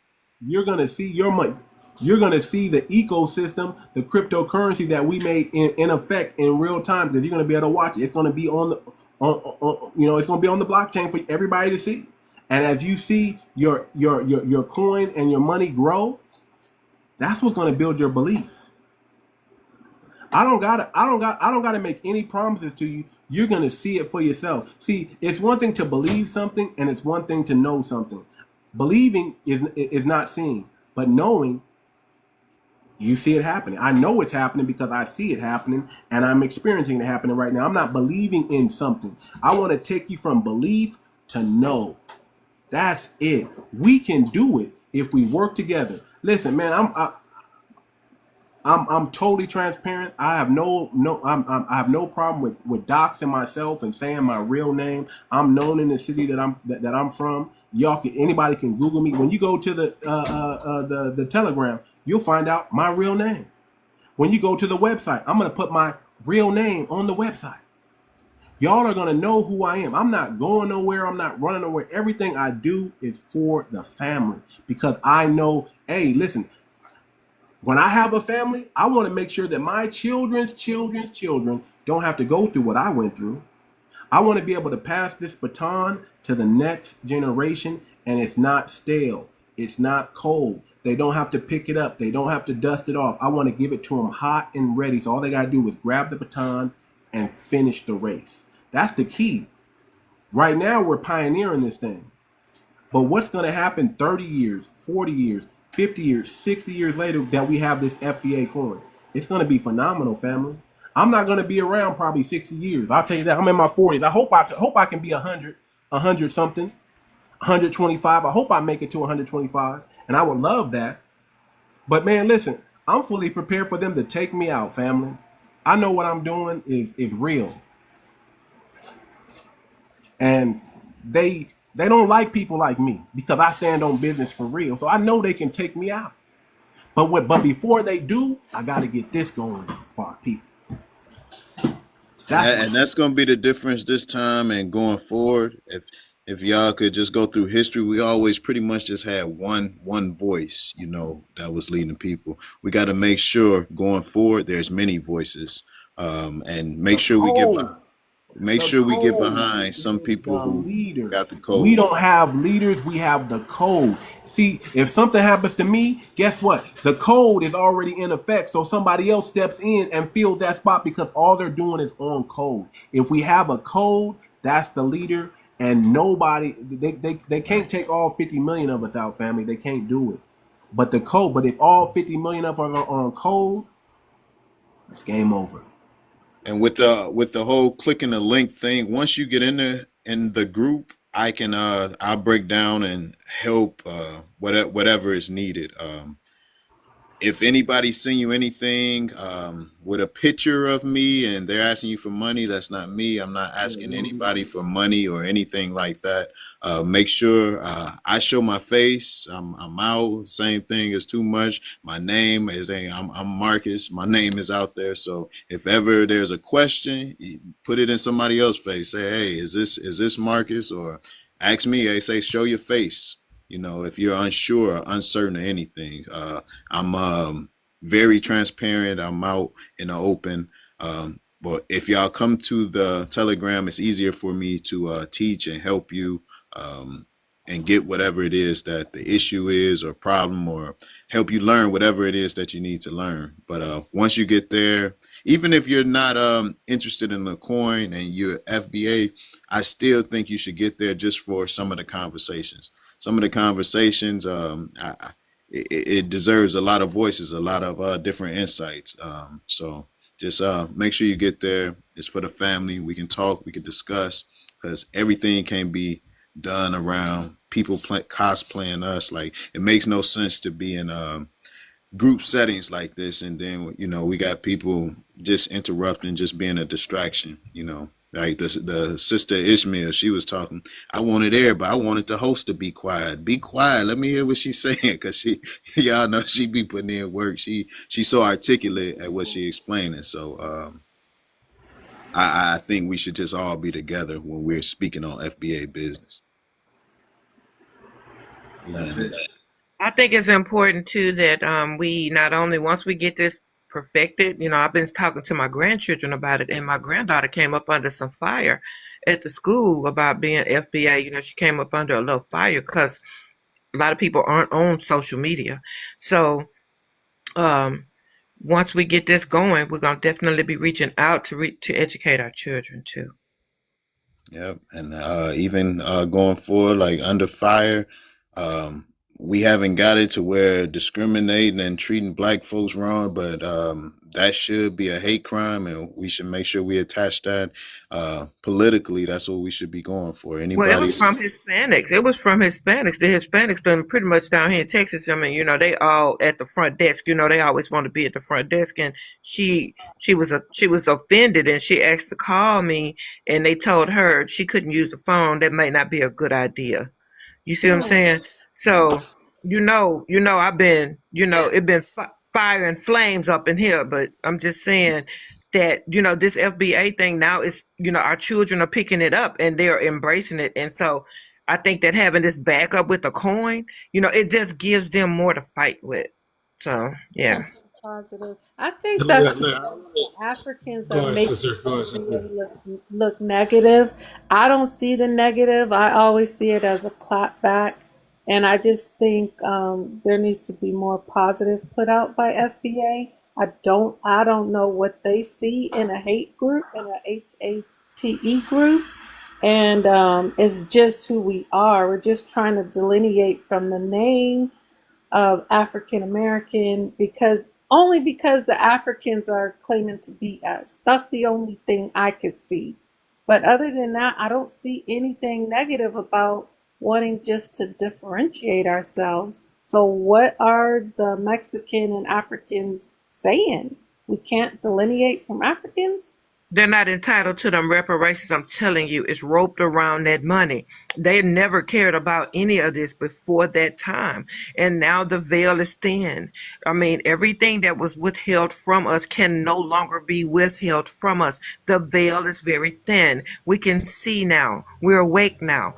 You're going to see your money. You're going to see the ecosystem, the cryptocurrency that we made in effect in real time, because you're going to be able to watch it. It's going to be on the, it's going to be on the blockchain for everybody to see. And as you see your coin and your money grow, that's what's going to build your belief. I don't gotta make any promises to you. You're going to see it for yourself. See, it's one thing to believe something, and it's one thing to know something. Believing is not seeing, but knowing, you see it happening. I know it's happening because I see it happening, and I'm experiencing it happening right now. I'm not believing in something. I want to take you from belief to know. That's it. We can do it if we work together. Listen, man, I'm totally transparent. I have I have no problem with doxing myself and saying my real name. I'm known in the city that I'm from. Anybody can Google me. When you go to the Telegram, you'll find out my real name. When you go to the website, I'm gonna put my real name on the website. Y'all are going to know who I am. I'm not going nowhere. I'm not running nowhere. Everything I do is for the family, because I know, hey, listen, when I have a family, I want to make sure that my children's children don't have to go through what I went through. I want to be able to pass this baton to the next generation, and it's not stale. It's not cold. They don't have to pick it up. They don't have to dust it off. I want to give it to them hot and ready. So all they got to do is grab the baton and finish the race. That's the key. Right now, we're pioneering this thing. But what's going to happen 30 years, 40 years, 50 years, 60 years later that we have this FBA coin? It's going to be phenomenal, family. I'm not going to be around probably 60 years. I'll tell you that. I'm in my 40s. I hope I can be 100 something, 125. I hope I make it to 125. And I would love that. But man, listen, I'm fully prepared for them to take me out, family. I know what I'm doing is real. And they don't like people like me because I stand on business for real. So I know they can take me out. But before they do, I got to get this going for our people. That's going to be the difference this time and going forward. If y'all could just go through history, we always pretty much just had one voice, that was leading people. We got to make sure going forward there's many voices, and make sure we get behind some people who got the code. We don't have leaders, we have the code. See, if something happens to me, guess what? The code is already in effect, so somebody else steps in and fills that spot because all they're doing is on code. If we have a code, that's the leader, and nobody, they can't take all 50 million of us out, family. They can't do it. But the code, but if all 50 million of us are on code, it's game over. And with the whole clicking the link thing, once you get in the group, I can I'll break down and help whatever is needed. If anybody send you anything with a picture of me and they're asking you for money, that's not me. I'm not asking anybody for money or anything like that. Make sure I show my face. I'm out. Same thing as Too Much. My name is I'm Marcus. My name is out there. So if ever there's a question, you put it in somebody else's face. Say, hey, is this Marcus? Or ask me. They say, show your face. You know, if you're unsure or uncertain of anything, I'm very transparent. I'm out in the open. But if y'all come to the Telegram, it's easier for me to teach and help you and get whatever it is that the issue is or problem, or help you learn whatever it is that you need to learn. But once you get there, even if you're not interested in the coin and you're FBA, I still think you should get there just for some of the conversations. Some of the conversations, it deserves a lot of voices, a lot of different insights. So just make sure you get there. It's for the family. We can talk, we can discuss, because everything can be done around people cosplaying us. Like, it makes no sense to be in group settings like this, and then, you know, we got people just interrupting, just being a distraction, you know. Like the sister Ishmael, she was talking. I wanted everybody. I wanted the host to be quiet. Be quiet. Let me hear what she's saying, because y'all know she be putting in work. She's so articulate at what she explaining. So I think we should just all be together when we're speaking on FBA business. I think it's important too that we not only, once we get this perfected, you know, I've been talking to my grandchildren about it, and my granddaughter came up under some fire at the school about being FBA. You know, she came up under a little fire because a lot of people aren't on social media. So once we get this going, we're gonna definitely be reaching out to educate our children too. Yep, and even going forward, like under fire, we haven't got it to where discriminating and treating black folks wrong, but that should be a hate crime, and we should make sure we attach that politically. That's what we should be going for. Well, it was from Hispanics. It was from Hispanics. The Hispanics done pretty much down here in Texas. I mean, you know, they all at the front desk. You know, they always want to be at the front desk. And she was offended, and she asked to call me, and they told her she couldn't use the phone. That might not be a good idea. You see what I'm saying? So, you know, I've been, you know, it been fire and flames up in here, but I'm just saying that, you know, this FBA thing now is, you know, our children are picking it up and they're embracing it. And so I think that having this backup with the coin, you know, it just gives them more to fight with. So, yeah. Positive. I think that's Africans are making it look negative. I don't see the negative. I always see it as a clapback. And I just think there needs to be more positive put out by FBA. I don't know what they see in a hate group, in a HATE group. And it's just who we are. We're just trying to delineate from the name of African American only because the Africans are claiming to be us. That's the only thing I could see. But other than that, I don't see anything negative about wanting just to differentiate ourselves. So what are the Mexican and Africans saying? We can't delineate from Africans? They're not entitled to them reparations. I'm telling you, it's roped around that money. They never cared about any of this before that time. And now the veil is thin. I mean, everything that was withheld from us can no longer be withheld from us. The veil is very thin. We can see now. We're awake now.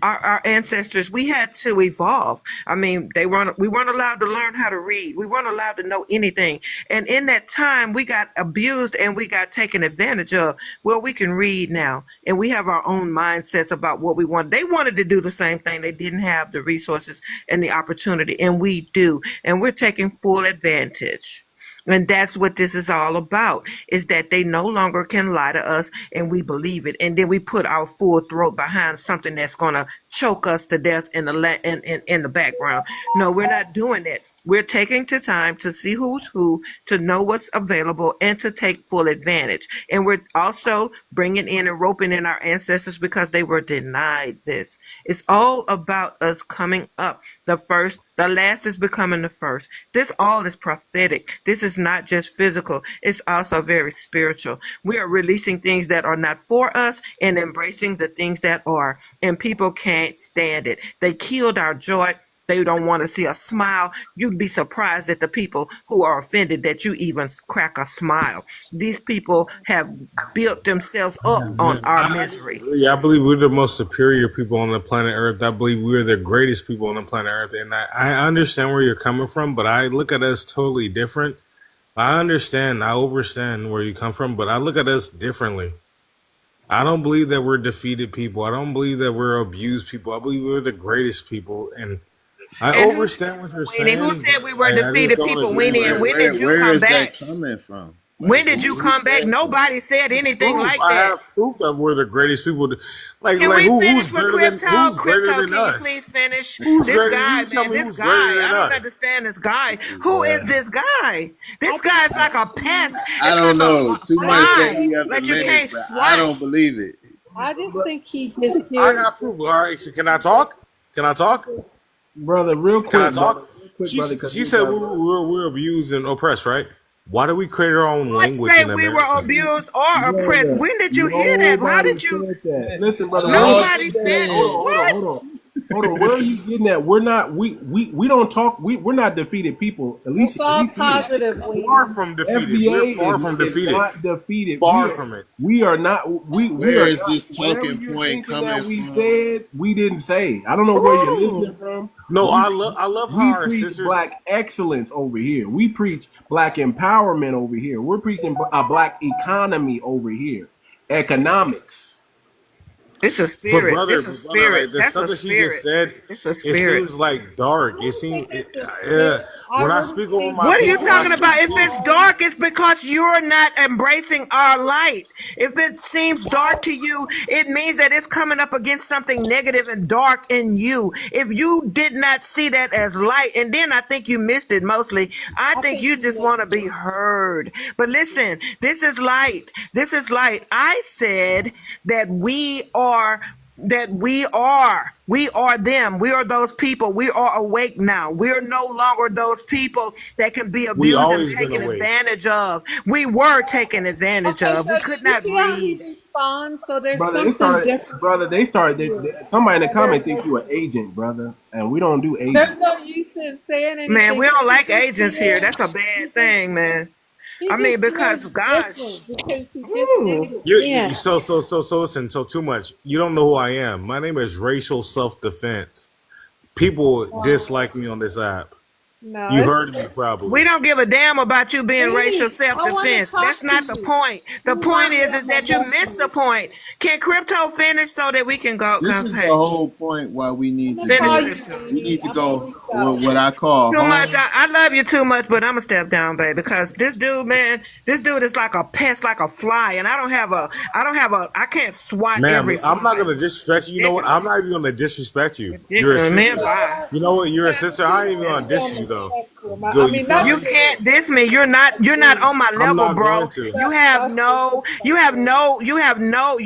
Our ancestors, we had to evolve. I mean, we weren't allowed to learn how to read. We weren't allowed to know anything. And in that time, we got abused and we got taken advantage of. Well, we can read now, and we have our own mindsets about what we want. They wanted to do the same thing. They didn't have the resources and the opportunity, and we do, and we're taking full advantage. And that's what this is all about, is that they no longer can lie to us, and we believe it, and then we put our full throat behind something that's going to choke us to death in the background. No, we're not doing that. We're taking the time to see who's who, to know what's available, and to take full advantage. And we're also bringing in and roping in our ancestors because they were denied this. It's all about us coming up. The first, the last is becoming the first. This all is prophetic. This is not just physical. It's also very spiritual. We are releasing things that are not for us and embracing the things that are. And people can't stand it. They killed our joy. They don't want to see a smile. You'd be surprised at the people who are offended that you even crack a smile. These people have built themselves up on our misery. Yeah, I believe we're the most superior people on the planet Earth. I believe we're the greatest people on the planet Earth. And I understand where you're coming from, but I look at us totally different. I overstand where you come from, but I look at us differently. I don't believe that we're defeated people. I don't believe that we're abused people. I believe we're the greatest people. And I understand what you're saying. Who said we were defeated people? When did you Where come is back? that coming from? When did you come back? Nobody said anything like I that. have proof that we're the greatest people. Can we finish with Crypto? Crypto, can you please finish? Who's This greater? guy, You tell man, me this who's guy. greater than I don't us. understand this guy. Who is this guy? This guy's like a pest. I don't know. Too much said fly he has a that you minute, can't but swipe. I don't believe it. I just think he just I got proof. All right, so can I talk? Can I talk? Brother, real quick. Can I talk? Brother, real quick, brother, She said we're abused and oppressed, right? Why do we create our own language Say in we America? were abused or oppressed. When did you hear that? How did you? That. Listen, brother. Nobody said it. Hold on. Where are you getting at? We're not. We don't talk. We're not defeated people. At least it's all here. positive. Far from defeated. FBA We're far from defeated. Not defeated. Far from it. We are not. Where is this whatever talking you're point thinking coming that we from? said, we didn't say. I don't know where you're listening from. No, I love how our preach sisters. Black excellence over here. We preach black empowerment over here. We're preaching a black economy over here. Economics. It's a spirit. But brother, It's a spirit. the That's stuff a that she just spirit. said, It's a it spirit. seems like dark. It seems when I speak over my What are you people, talking I about? If speak it's dark, it's because you're not embracing our light. If it seems dark to you, it means that it's coming up against something negative and dark in you. If you did not see that as light, and then I think you missed it mostly, I think you just want to be heard. But listen, this is light. This is light. I said that we are them. We are those people. We are awake now. We're no longer those people that can be abused and always been taken awake. advantage of. We were taken advantage of. We could not read. Responds, so there's Brother, something different. Brother, somebody in the comments think you an agent, brother, and we don't do agents. There's no use in saying anything. Man, we don't like agents here. That's a bad thing, man. I mean, because gosh, because he just did it. So listen. So too much. You don't know who I am. My name is Racial Self-Defense. People dislike me on this app. No, you heard me probably. We don't give a damn about you being Please, racial self-defense. That's not the point. The point is that you missed the point. Can Crypto finish so that we can go? This is the whole point why we need to go what I call too home. much. I love you too much, but I'm gonna step down, baby, because this dude, man, this dude is like a pest, like a fly, and I can't swat every fly. I'm not gonna disrespect you. You know what? I'm not even gonna disrespect you. You're a sister. Man, bye. You know what? You're a sister. I ain't even gonna diss you though. You can't diss me. You're not on my level, bro. You're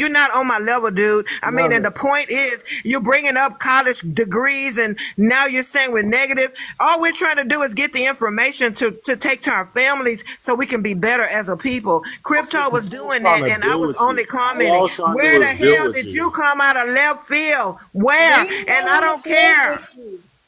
not on my level, dude. I mean, and the point is, you're bringing up college degrees, and now you're saying we're negative. All we're trying to do is get the information to take to our families so we can be better as a people. Crypto was doing that, and I was only commenting. Where the hell did you come out of left field? Where? And I don't care.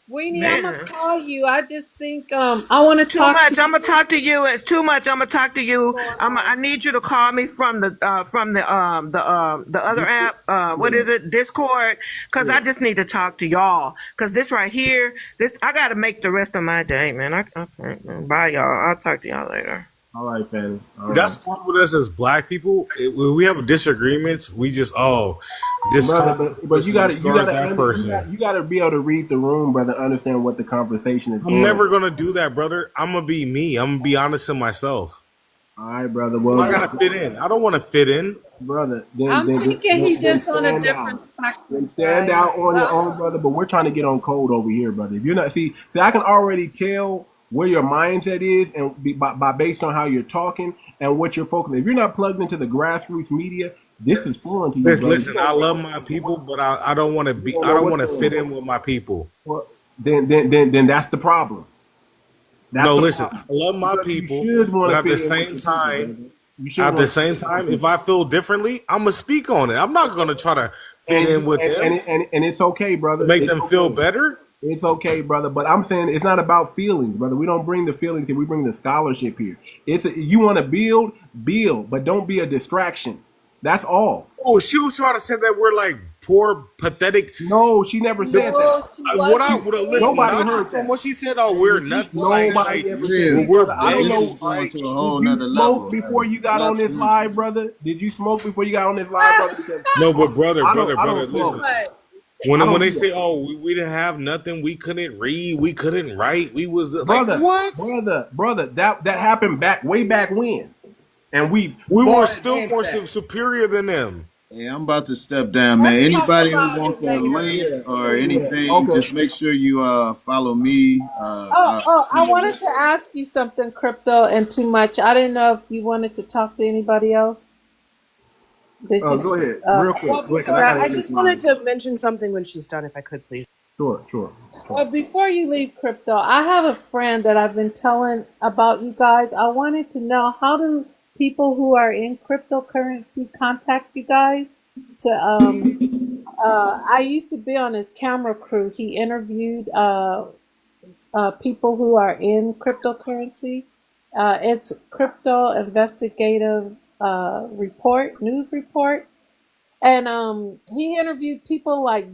Weenie, I'm gonna call you. I just think I want to talk. I'm gonna talk to you. It's too much. I'm gonna talk to you. I need you to call me from the other app. What is it? Discord. Because I just need to talk to y'all. Because this right here, I gotta make the rest of my day, man. I can't. Bye, y'all. I'll talk to y'all later. All right, Fanny. That's part with us as black people. When we have disagreements, we just but you gotta be able to read the room, brother. Understand what the conversation is. I'm never gonna do that, brother. I'm gonna be me. I'm gonna be honest to myself. All right, brother. Well, I gotta fit in. I don't want to fit in, brother. I'm thinking he just on a different spectrum. Then stand out on your own, brother. But we're trying to get on code over here, brother. If you're not, see, I can already tell where your mindset is, and by based on how you're talking and what you're focusing. If you're not plugged into the grassroots media, this is foreign to you, brother. Listen, I love my people, but I don't want to be. I don't want to fit in with my people. Well, then that's the problem. That's No, the listen, problem. I love my Because people, you should want but to at the fit in with same your people, time, brother. You should want to fit in with your if people. I feel differently, I'm gonna speak on it. I'm not gonna try to fit in with them And it's okay, brother. to make It's them feel okay. better. It's okay, brother. But I'm saying it's not about feelings, brother. We don't bring the feelings here. We bring the scholarship here. You want to build, but don't be a distraction. That's all. Oh, she was trying to say that we're like poor, pathetic. No, she never said that. Listen, Nobody when I heard took from that. what she said, oh, we're nothing. Nobody ever said that. We're Brother, I don't know. Going to a whole Did you nother smoke level. before you got on this live, brother? Did you smoke before you got on this live, brother? Because No, but brother, I don't listen. smoke. When they say, "Oh, we didn't have nothing, we couldn't read, we couldn't write, we was brother, like what?" Brother, that happened way back when, and we were still more superior than them. Yeah, I'm about to step down, man. Anybody who wants the link or anything, just make sure you follow me. I wanted to ask you something, Crypto and Too Much. I didn't know if you wanted to talk to anybody else. Go ahead, real quick. I just wanted to mention something when she's done, if I could, please. Sure. Well, before you leave, Crypto, I have a friend that I've been telling about you guys. I wanted to know, how do people who are in cryptocurrency contact you guys? I used to be on his camera crew. He interviewed people who are in cryptocurrency. It's Crypto Investigative News Report. And he interviewed people like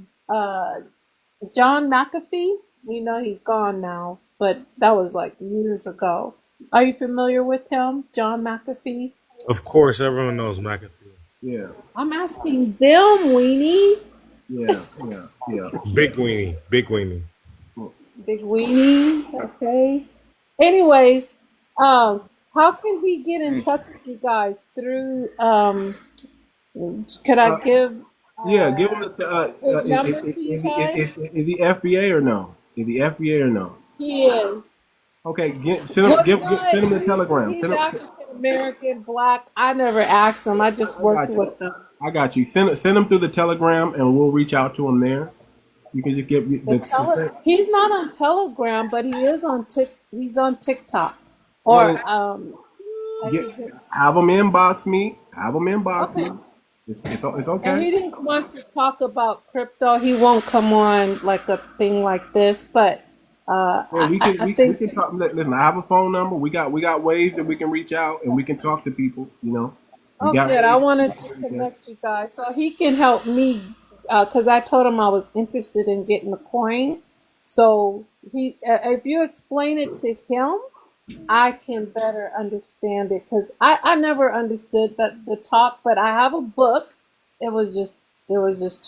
John McAfee. We know he's gone now, but that was like years ago. Are you familiar with him, John McAfee? Of course, everyone knows McAfee. Yeah. I'm asking them, Weenie. Yeah. Big weenie. Big Weenie. Okay. Anyways, how can he get in touch with you guys through? Could I give? Give him the. Is he FBA or no? He is. Okay, send him the telegram. He's African American, black. I never asked him. I just worked with them. I got you. Send him through the telegram, and we'll reach out to him there. You can just get He's not on Telegram, but he is on He's on TikTok. Or have him inbox me. It's okay. And he didn't want to talk about crypto. He won't come on like a thing like this, but we can talk. Listen, I have a phone number. We got ways that we can reach out and we can talk to people. You know. Good. I wanted to connect you guys so he can help me, because I told him I was interested in getting a coin. So if you explain it to him, I can better understand it, because I never understood the talk. But I have a book. It was just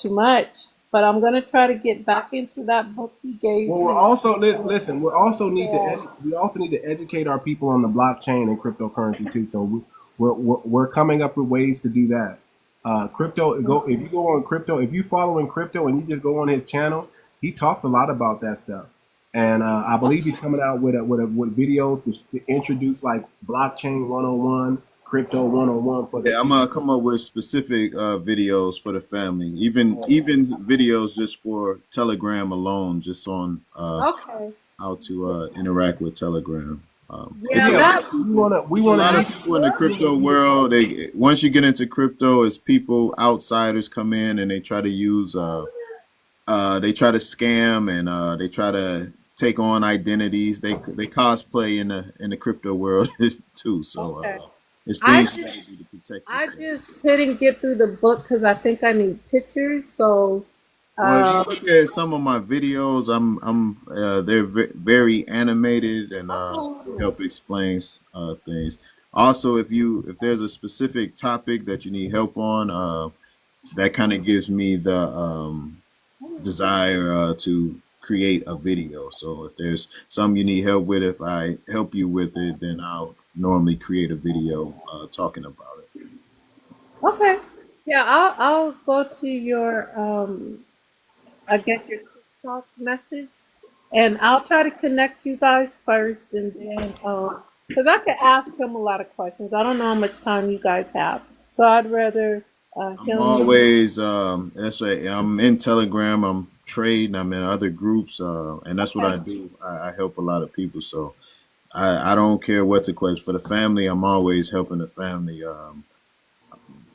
too much. But I'm gonna try to get back into that book he gave me. Well, we're also listen. We also need to educate our people on the blockchain and cryptocurrency too. So we're coming up with ways to do that. If you go on crypto, if you following crypto and you just go on his channel, he talks a lot about that stuff. And I believe he's coming out with videos to introduce like blockchain 101, crypto 101 for I'm gonna come up with specific videos for the family, even videos just for Telegram alone, just on how to interact with Telegram. We want a lot of people in the crypto world. Once you get into crypto, as people outsiders come in and they try to use they try to scam and they try to take on identities. They cosplay in the crypto world too. So it's things you gotta do to protect yourself. I just couldn't get through the book because I think I need pictures. So well, if you look at some of my videos, they're very animated and help explain things. Also, if there's a specific topic that you need help on, that kind of gives me the desire to create a video. So if there's something you need help with, if I help you with it, then I'll normally create a video talking about it. Okay. Yeah, I'll go to your I guess your TikTok message And I'll try to connect you guys first, and then because I could ask him a lot of questions. I don't know how much time you guys have, so I'd rather I'm him. always that's right. I'm in Telegram. I'm trading. I'm in other groups, and that's what I do. I help a lot of people, so I don't care what the question for the family. I'm always helping the family.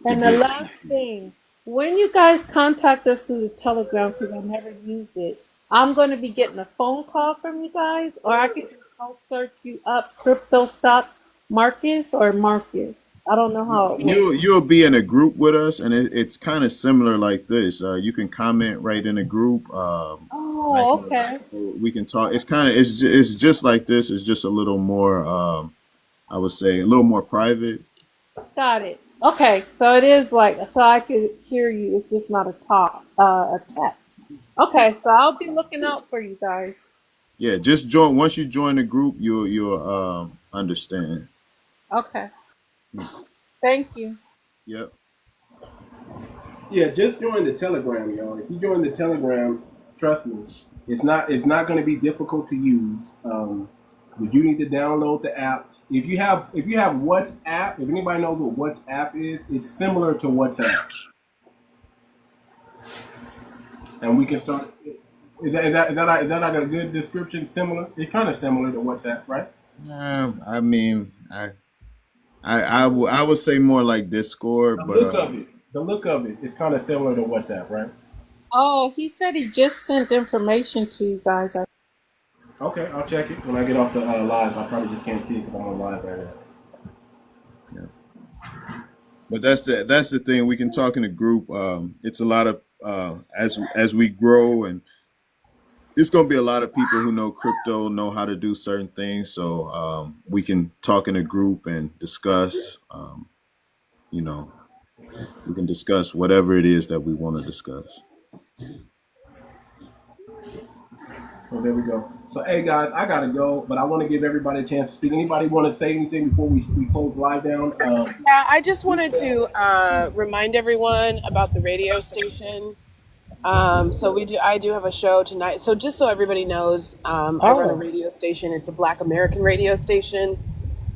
And the last thing, when you guys contact us through the Telegram, because I never used it, I'm going to be getting a phone call from you guys, or I can just go search you up, Crypto Stock Marcus or Marcus. I don't know how it works. You'll be in a group with us, and it's kind of similar like this. You can comment right in a group. Oh, okay. We can talk. It's just like this. It's just a little more. I would say a little more private. Got it. Okay, so it is like, so I could hear you. It's just not a text. Okay, so I'll be looking out for you guys. Yeah, just join. Once you join the group, you'll understand. Okay. Thank you. Yep. Yeah, just join the Telegram, y'all. If you join the Telegram, trust me, it's not going to be difficult to use. But you need to download the app. If you have WhatsApp, if anybody knows what WhatsApp is, it's similar to WhatsApp. And we can start. Is that like a good description? Similar. It's kind of similar to WhatsApp, right? I mean, I would say more like Discord, The look of it is kind of similar to WhatsApp, right? Oh, he said he just sent information to you guys. Okay, I'll check it when I get off the live. I probably just can't see it because I'm on live right now. Yeah. But that's the thing. We can talk in a group. It's a lot of as we grow, and it's gonna be a lot of people who know crypto, know how to do certain things. So we can talk in a group and discuss. We can discuss whatever it is that we want to discuss. So there we go. So hey guys, I gotta go, but I want to give everybody a chance to speak. Anybody want to say anything before we close live down? Yeah, I just wanted to remind everyone about the radio station. I do have a show tonight. So just so everybody knows, I run a radio station. It's a Black American radio station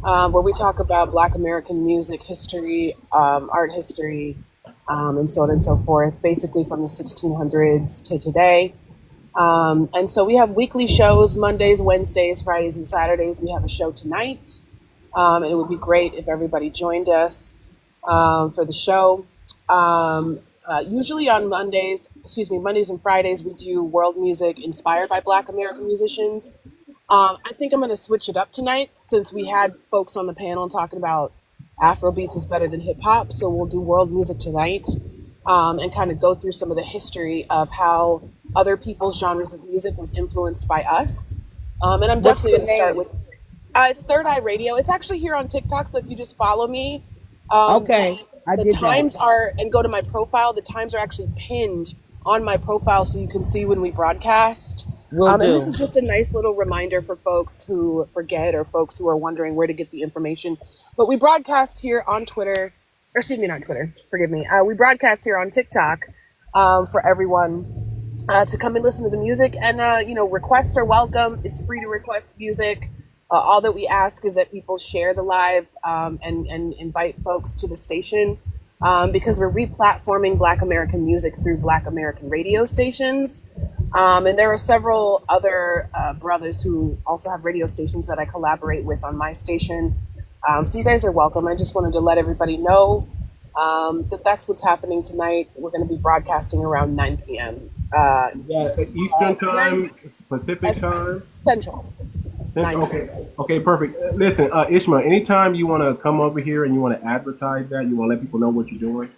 where we talk about Black American music history, art history, and so on and so forth, basically from the 1600s to today. And so we have weekly shows, Mondays, Wednesdays, Fridays, and Saturdays. We have a show tonight. And it would be great if everybody joined us for the show. Usually on Mondays and Fridays, we do world music inspired by Black American musicians. I think I'm going to switch it up tonight since we had folks on the panel talking about Afrobeats is better than hip hop. So we'll do world music tonight and kind of go through some of the history of how other people's genres of music was influenced by us. And I'm definitely going to start with, it's Third Eye Radio. It's actually here on TikTok. So if you just follow me, Okay, I the did times that. are, and go to my profile, the times are actually pinned on my profile so you can see when we broadcast. Will And do. this is just a nice little reminder for folks who forget or folks who are wondering where to get the information. But we broadcast here on Twitter, or excuse me, not Twitter, forgive me. We broadcast here on TikTok for everyone to come and listen to the music. And, requests are welcome. It's free to request music. All that we ask is that people share the live and invite folks to the station because we're replatforming Black American music through Black American radio stations. And there are several other brothers who also have radio stations that I collaborate with on my station. So you guys are welcome. I just wanted to let everybody know that that's what's happening tonight. We're going to be broadcasting around 9 p.m. Eastern time, Pacific time, Central. Okay, perfect. Listen, Ishmael, anytime you want to come over here and you want to advertise that, you want to let people know what you're doing,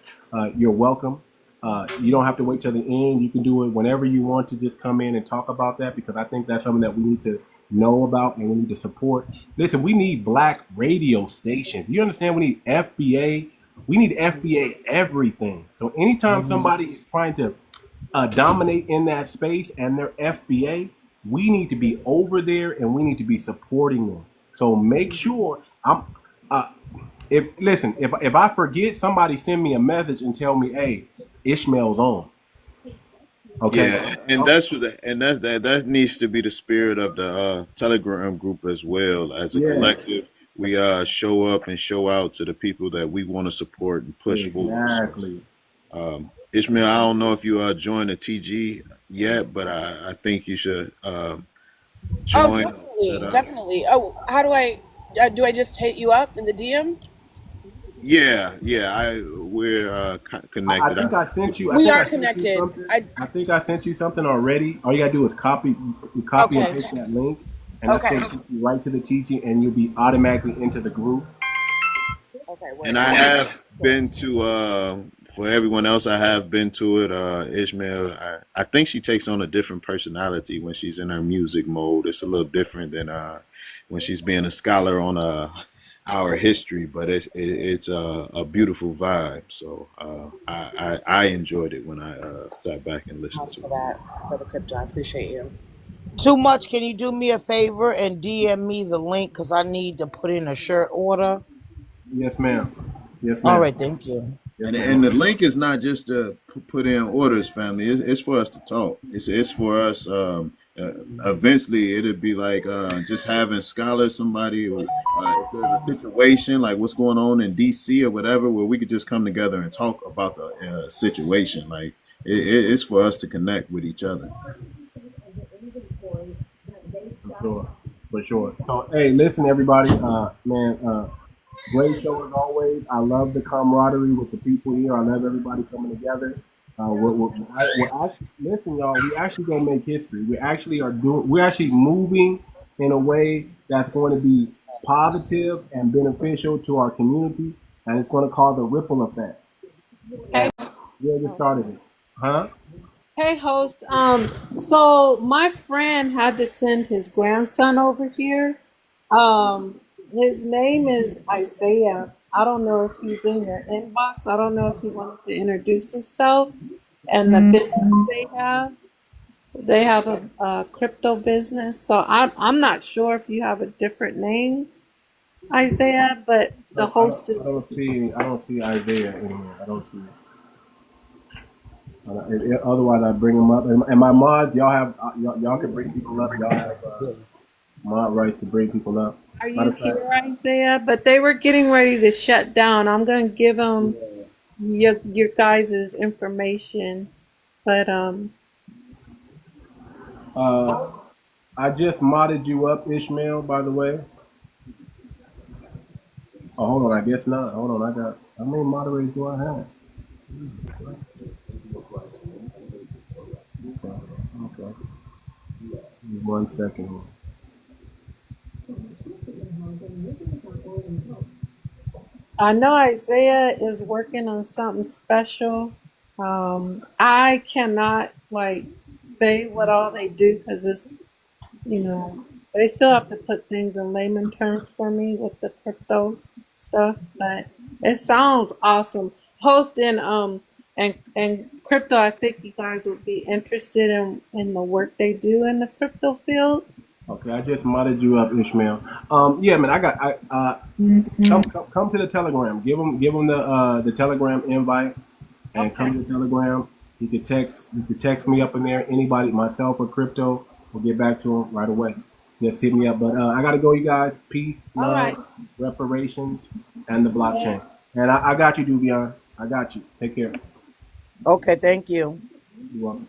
you're welcome. You don't have to wait till the end. You can do it whenever you want to just come in and talk about that because I think that's something that we need to know about and we need to support. Listen, we need Black radio stations. You understand? We need FBA. We need FBA everything. So anytime somebody is trying to dominate in that space and they're FBA, we need to be over there and we need to be supporting them. So make sure if I forget, somebody send me a message and tell me, hey, Ishmael's on. Okay. Yeah, and that needs to be the spirit of the Telegram group as well. As a Yeah. collective, we show up and show out to the people that we want to support and push forward. Exactly. Ishmael, I don't know if you joined the TG yet, but I think you should Oh, join. definitely. Oh, how do I just hit you up in the DM? Yeah, we're connected. I think I sent you. We are connected. I think I sent you something already. All you gotta do is copy Okay. and paste that link, and that's Okay. gonna take you right to the teaching, and you'll be automatically into the group. Okay. And I have been to for everyone else, I have been to it. Ishmael, I think she takes on a different personality when she's in her music mode. It's a little different than when she's being a scholar on our history, but it's a beautiful vibe. So I enjoyed it when I sat back and listened to it. That for the crypto. I appreciate you. Too much. Can you do me a favor and DM me the link because I need to put in a shirt order? Yes, ma'am. Yes, ma'am. All right, thank you. And the link is not just to put in orders, family. It's for us to talk. It's for us. Eventually, it'll be like just having scholars, somebody, or if there's a situation like what's going on in DC or whatever, where we could just come together and talk about the situation. Like it's for us to connect with each other. For sure. So, hey, listen, everybody. Man, great show as always. I love the camaraderie with the people here. I love everybody coming together. Listen, y'all. We actually gonna make history. We're actually moving in a way that's going to be positive and beneficial to our community, and it's going to cause a ripple effect. Hey. We'll get started. Huh? Hey, host. So my friend had to send his grandson over here. His name is Isaiah. I don't know if he's in your inbox. I don't know if he wanted to introduce himself and the business they have. They have a crypto business. So I'm not sure if you have a different name, Isaiah, but the host is. I don't see Isaiah anymore. I don't see it. Otherwise, I bring them up. And my mods, y'all can bring people up. Y'all have mod rights to bring people up. Are you here, Isaiah? But they were getting ready to shut down. I'm going to give them your guys' information. But I just modded you up, Ishmael, by the way. Oh, hold on. I guess not. Hold on. How many moderators do I have? Okay. 1 second here. I know Isaiah is working on something special. I cannot say what all they do because it's, they still have to put things in layman terms for me with the crypto stuff. But it sounds awesome. Hosting and crypto, I think you guys would be interested in the work they do in the crypto field. Okay, I just modded you up, Ishmael. Yeah, man, come to the Telegram. Give them the Telegram invite, and come to the Telegram. You can text me up in there. Anybody, myself or crypto, will get back to them right away. Just hit me up. But I gotta go, you guys. Peace, love, reparations, and the blockchain. And I got you, Duvion. I got you. Take care. Okay, thank you. You're welcome.